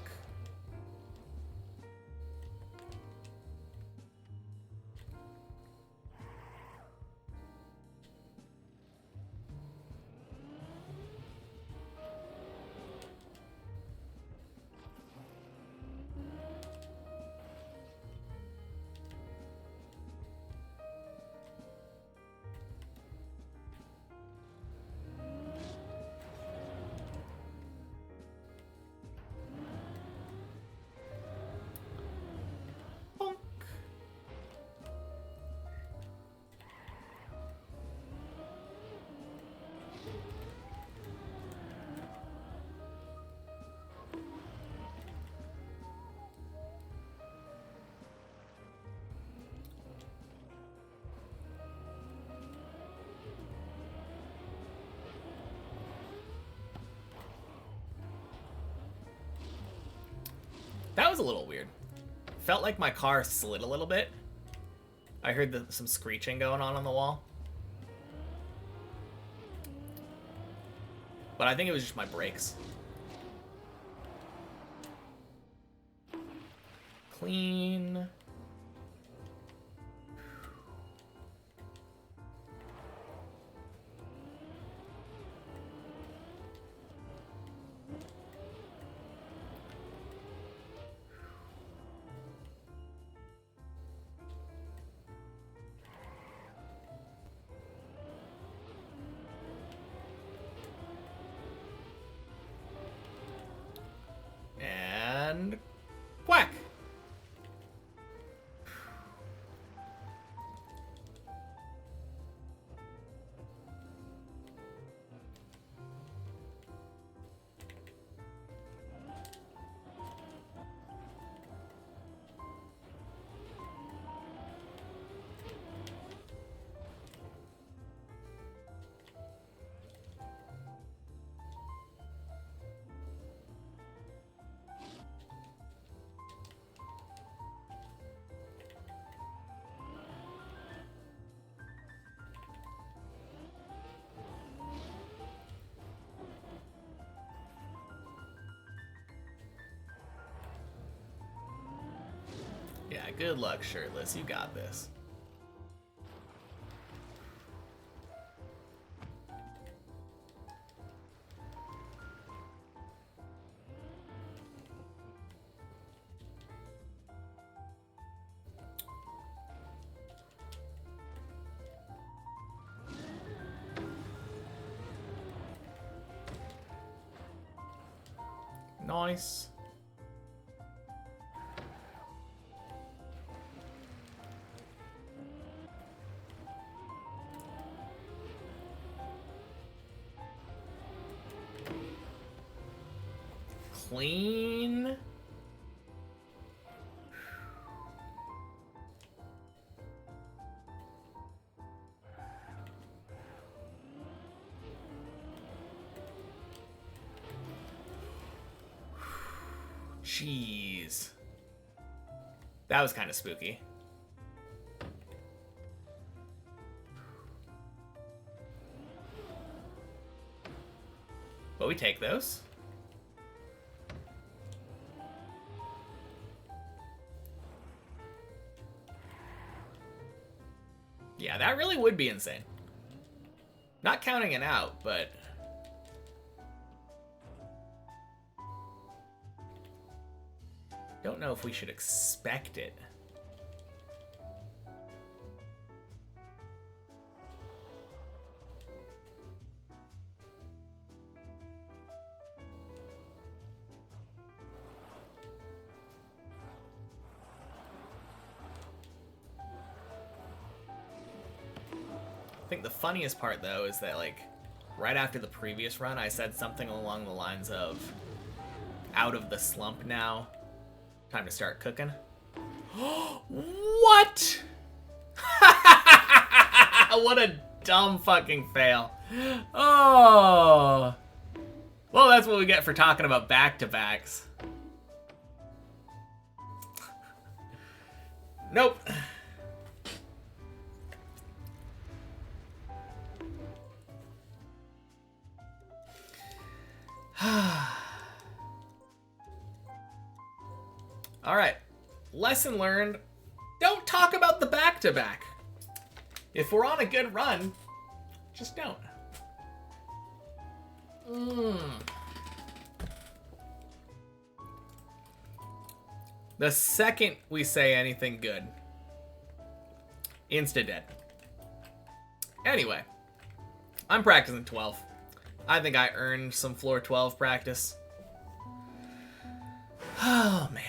That was a little weird. Felt like my car slid a little bit. I heard some screeching going on the wall. But I think it was just my brakes. Clean. And whack. Yeah, good luck, Shirtless. You got this. Nice. Clean. Jeez. That was kind of spooky. But we take those. Yeah, that really would be insane. Not counting it out, but... don't know if we should expect it. I think the funniest part, though, is that, like, right after the previous run, I said something along the lines of, out of the slump now, time to start cooking. What? What a dumb fucking fail. Oh. Well, that's what we get for talking about back-to-backs. Nope. Alright. Lesson learned. Don't talk about the back-to-back. If we're on a good run, just don't. The second we say anything good, insta-dead. Anyway, I'm practicing 12. I think I earned some floor 12 practice. Oh, man.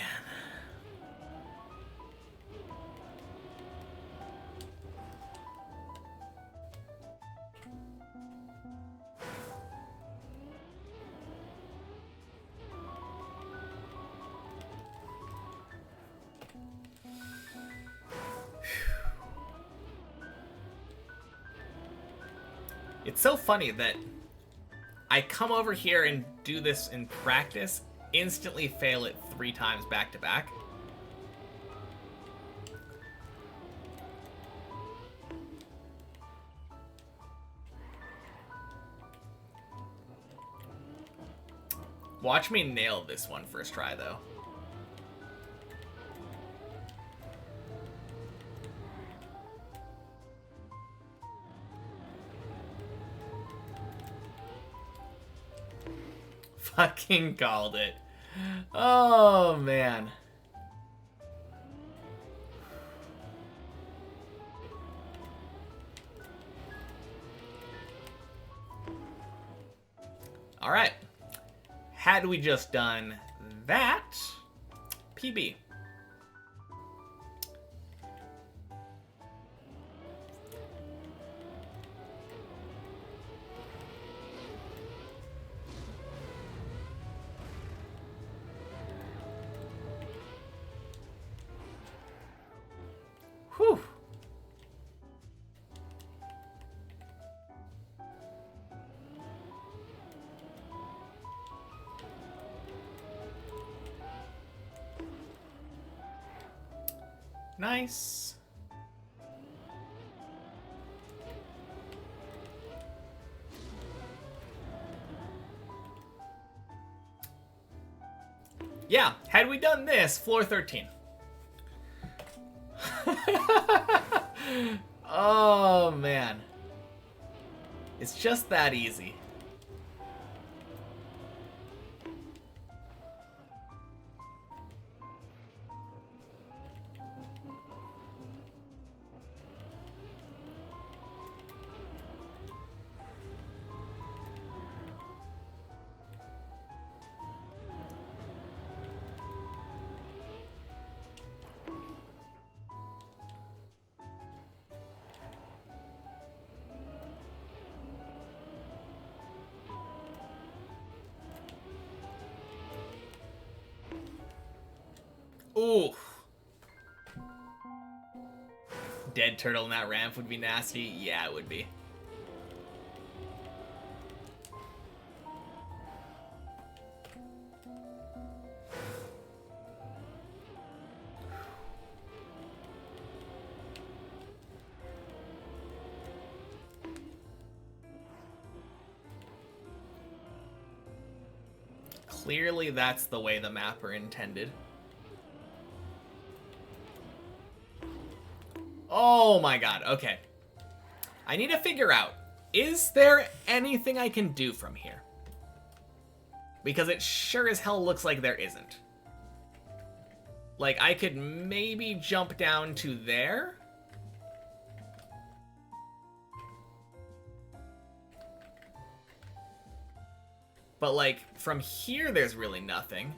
It's so funny that I come over here and do this in practice, instantly fail it 3 times back to back. Watch me nail this one first try, though. Fucking called it. Oh, man. All right. Had we just done that, PB. Whew. Nice. Yeah, had we done this, floor 13. Oh, man. It's just that easy. Ooh. Dead turtle in that ramp would be nasty. Yeah, it would be. Clearly, that's the way the mapper intended. Oh my god, okay. I need to figure out, is there anything I can do from here? Because it sure as hell looks like there isn't. Like, I could maybe jump down to there. But, like, from here, there's really nothing.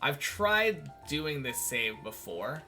I've tried doing this save before.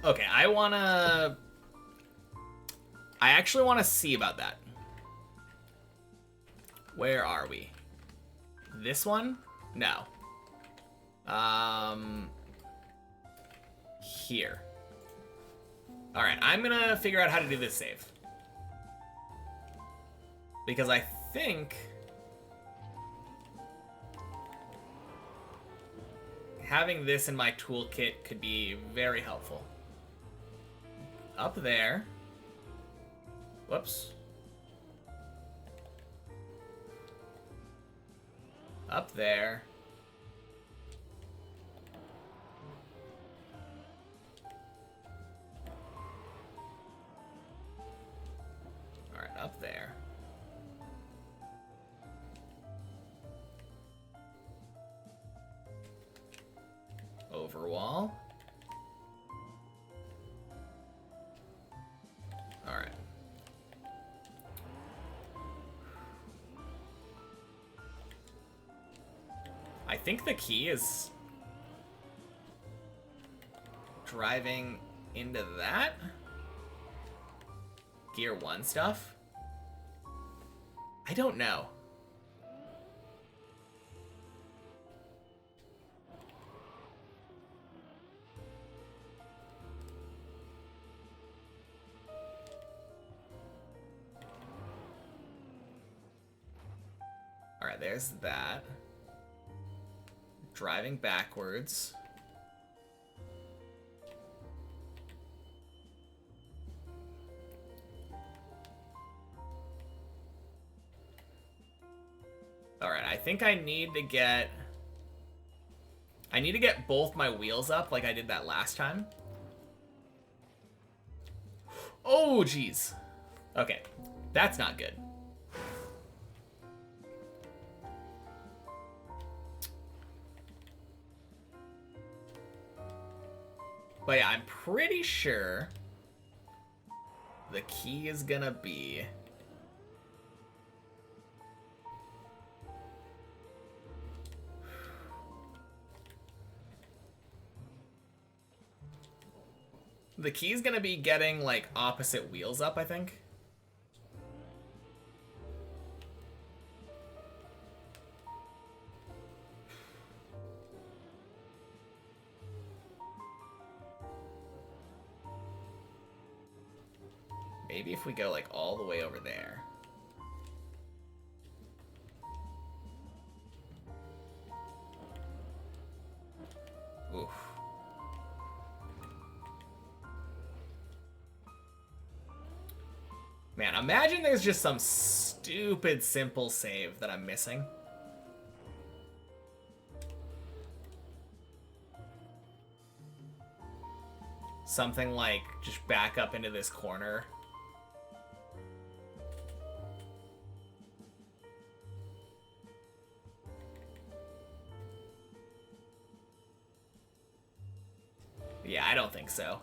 Okay, I actually wanna see about that. Where are we? This one? No. Here. Alright, I'm gonna figure out how to do this save. Because I think having this in my toolkit could be very helpful. Up there. Whoops. Up there. Alright, up there. Overwall. Alright. I think the key is driving into that Gear 1 stuff. I don't know. Alright, there's that. Driving backwards. Alright, I think I need to get both my wheels up like I did that last time. Oh, jeez. Okay, that's not good. But yeah, I'm pretty sure the key is gonna be getting like opposite wheels up, I think. Maybe if we go like all the way over there. Man, imagine there's just some stupid simple save that I'm missing. Something like just back up into this corner. Yeah, I don't think so.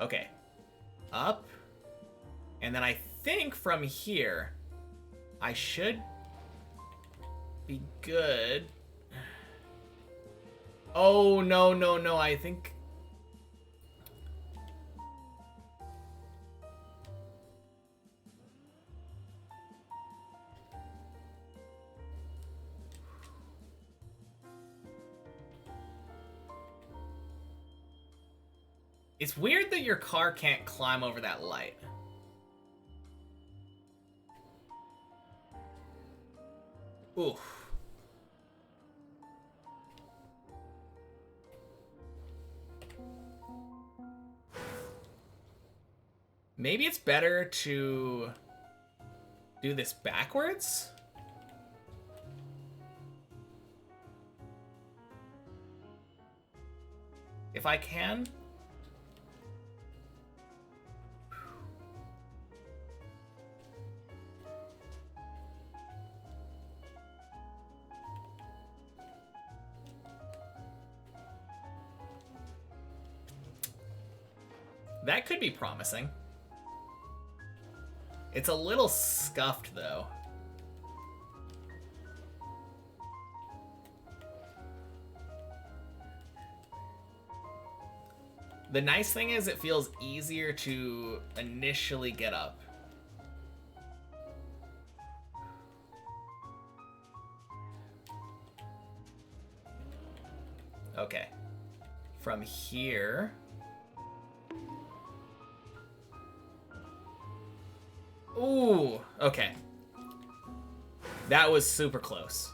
Okay. Up. And then I think from here, I should be good. Oh, no, no, no. I think... It's weird that your car can't climb over that light. Oof. Maybe it's better to do this backwards? If I can. That could be promising. It's a little scuffed, though. The nice thing is it feels easier to initially get up. Okay. From here... Ooh, okay. That was super close.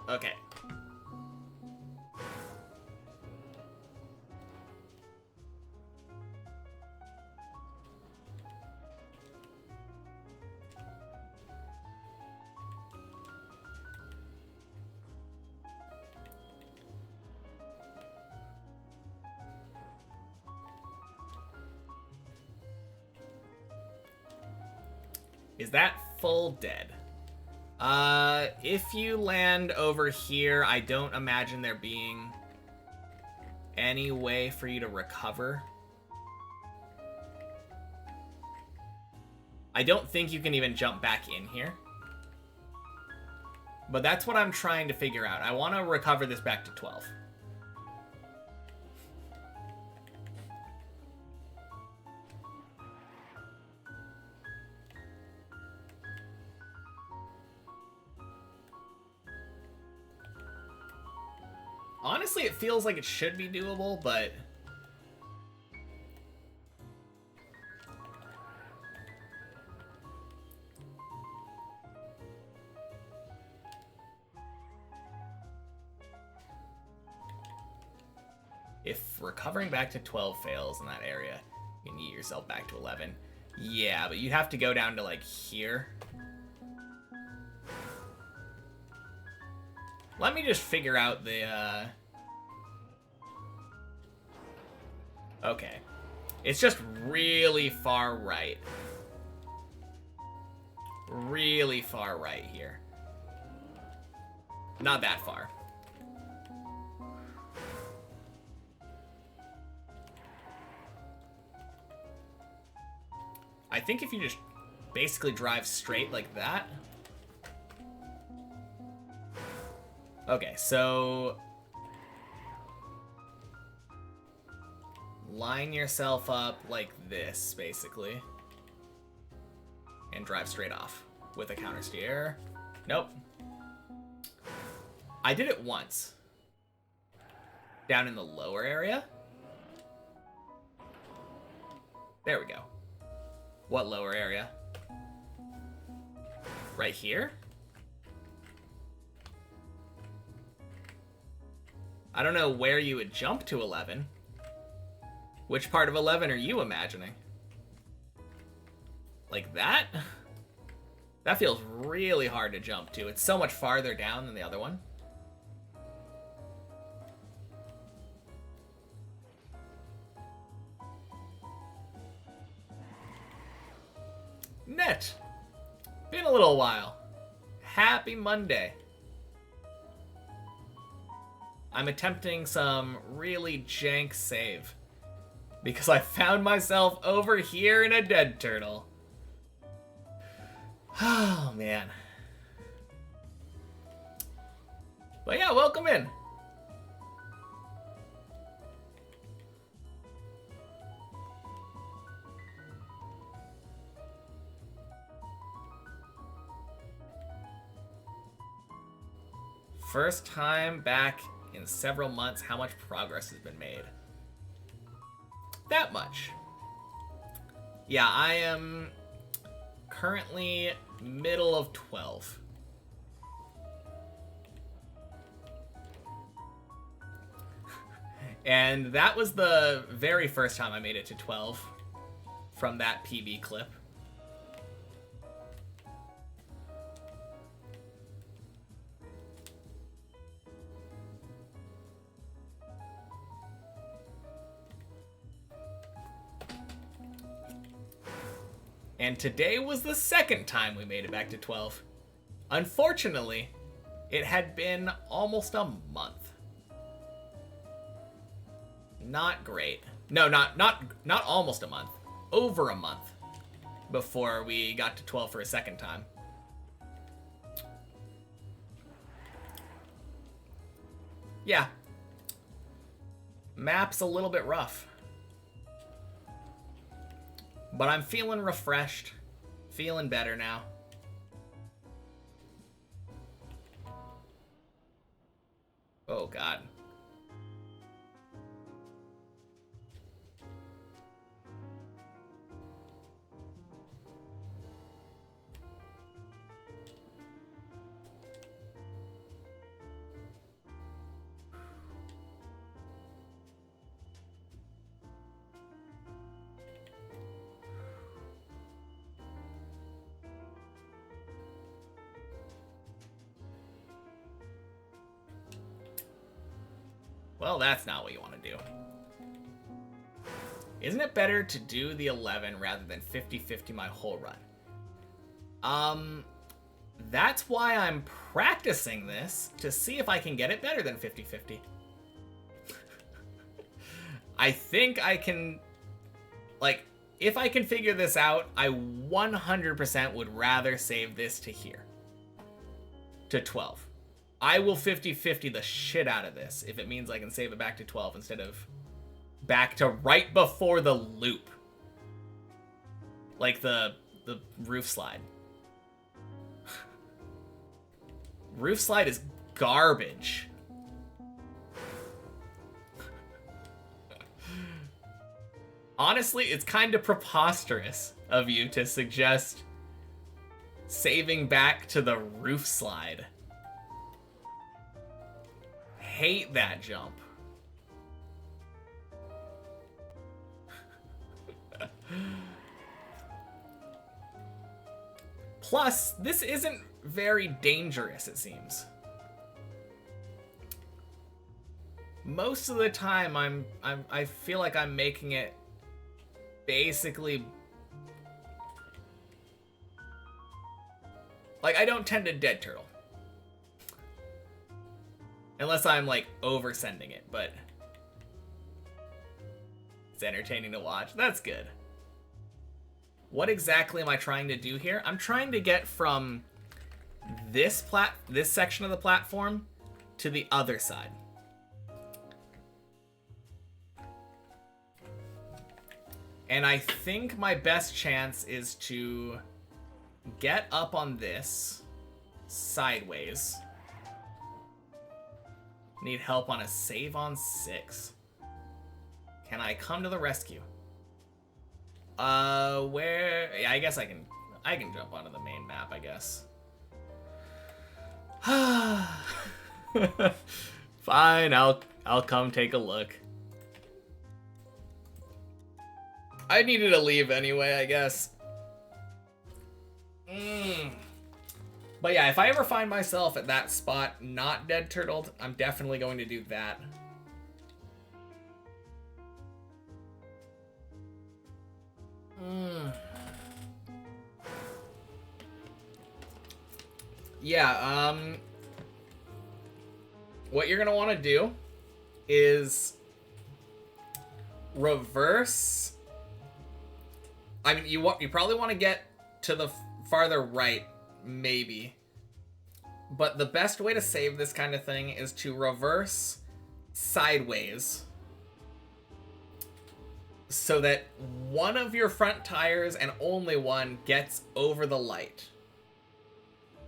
Okay. Is that full dead? If you land over here, I don't imagine there being any way for you to recover. I don't think you can even jump back in here. But that's what I'm trying to figure out. I want to recover this back to 12. Honestly, it feels like it should be doable, but... if recovering back to 12 fails in that area, you can get yourself back to 11. Yeah, but you have to go down to, like, here. Let me just figure out the, Okay. It's just really far right. Really far right here. Not that far. I think if you just basically drive straight like that... Okay, so... line yourself up like this, basically. and drive straight off with a counter steer. Nope. I did it once. Down in the lower area. There we go. What lower area? Right here? I don't know where you would jump to 11. Which part of 11 are you imagining? Like that? That feels really hard to jump to. It's so much farther down than the other one. Net. Been a little while. Happy Monday. I'm attempting some really jank save because I found myself over here in a dead turtle. Oh, man. But yeah, welcome in. First time back in several months. How much progress has been made? That much. Yeah, I am currently middle of 12. And that was the very first time I made it to 12 from that PB clip. And today was the second time we made it back to 12. Unfortunately, it had been almost a month. Not great. No, not almost a month. Over a month before we got to 12 for a second time. Yeah. Map's a little bit rough. But I'm feeling refreshed. Feeling better now. Oh, God. Well, that's not what you want to do. Isn't it better to do the 11 rather than 50-50 my whole run? That's why I'm practicing this, to see if I can get it better than 50-50. I think I can... Like, if I can figure this out, I 100% would rather save this to here. To 12. I will 50-50 the shit out of this if it means I can save it back to 12 instead of back to right before the loop. Like the roof slide. Roof slide is garbage. Honestly, it's kind of preposterous of you to suggest saving back to the roof slide. Hate that jump. Plus, this isn't very dangerous, it seems. Most of the time, I feel like I'm making it basically... Like, I don't tend to dead turtle. Unless I'm, like, oversending it, but... It's entertaining to watch. That's good. What exactly am I trying to do here? I'm trying to get from this section of the platform to the other side. And I think my best chance is to get up on this sideways. Need help on a save on 6. Can I come to the rescue? Where? Yeah, I guess I can jump onto the main map, I guess. Fine, I'll come take a look. I needed to leave anyway, I guess. But yeah, if I ever find myself at that spot not dead turtled, I'm definitely going to do that. Yeah, what you're gonna want to do is reverse. I mean, you probably want to get to the farther right, maybe. But the best way to save this kind of thing is to reverse sideways so that one of your front tires and only one gets over the light.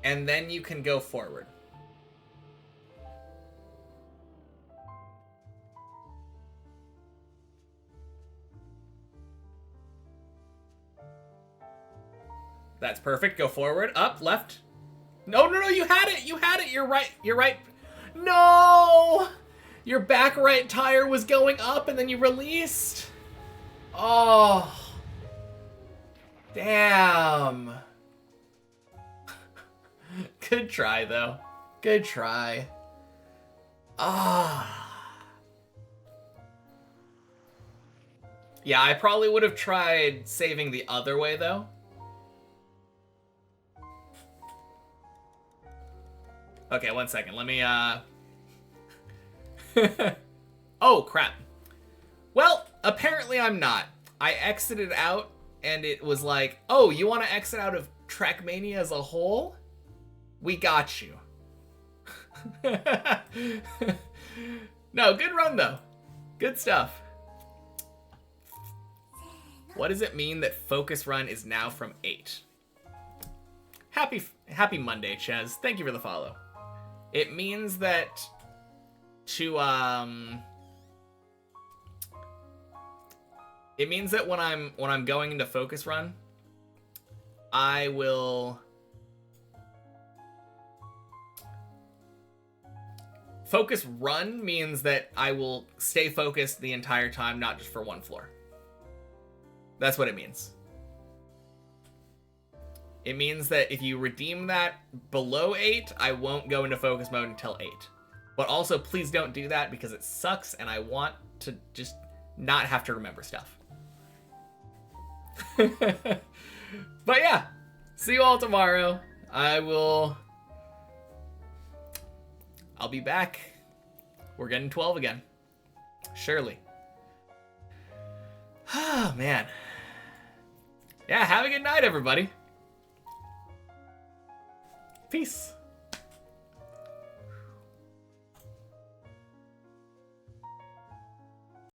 And then you can go forward. That's perfect. Go forward. Up, left. No, you had it. You had it. You're right. No! Your back right tire was going up and then you released. Oh. Damn. Good try, though. Good try. Yeah, I probably would have tried saving the other way, though. Okay, 1 second. Let me, Oh, crap. Well, apparently I'm not. I exited out, and it was like, oh, you want to exit out of Trackmania as a whole? We got you. No, good run, though. Good stuff. What does it mean that focus run is now from 8? Happy Monday, Chez. Thank you for the follow. It means that it means that when I'm going into focus run, I will focus run means that I will stay focused the entire time, not just for one floor. That's what it means. It means that if you redeem that below 8, I won't go into focus mode until 8. But also, please don't do that because it sucks and I want to just not have to remember stuff. But yeah, see you all tomorrow. I'll be back. We're getting 12 again. Surely. Oh, man. Yeah, have a good night, everybody. Peace.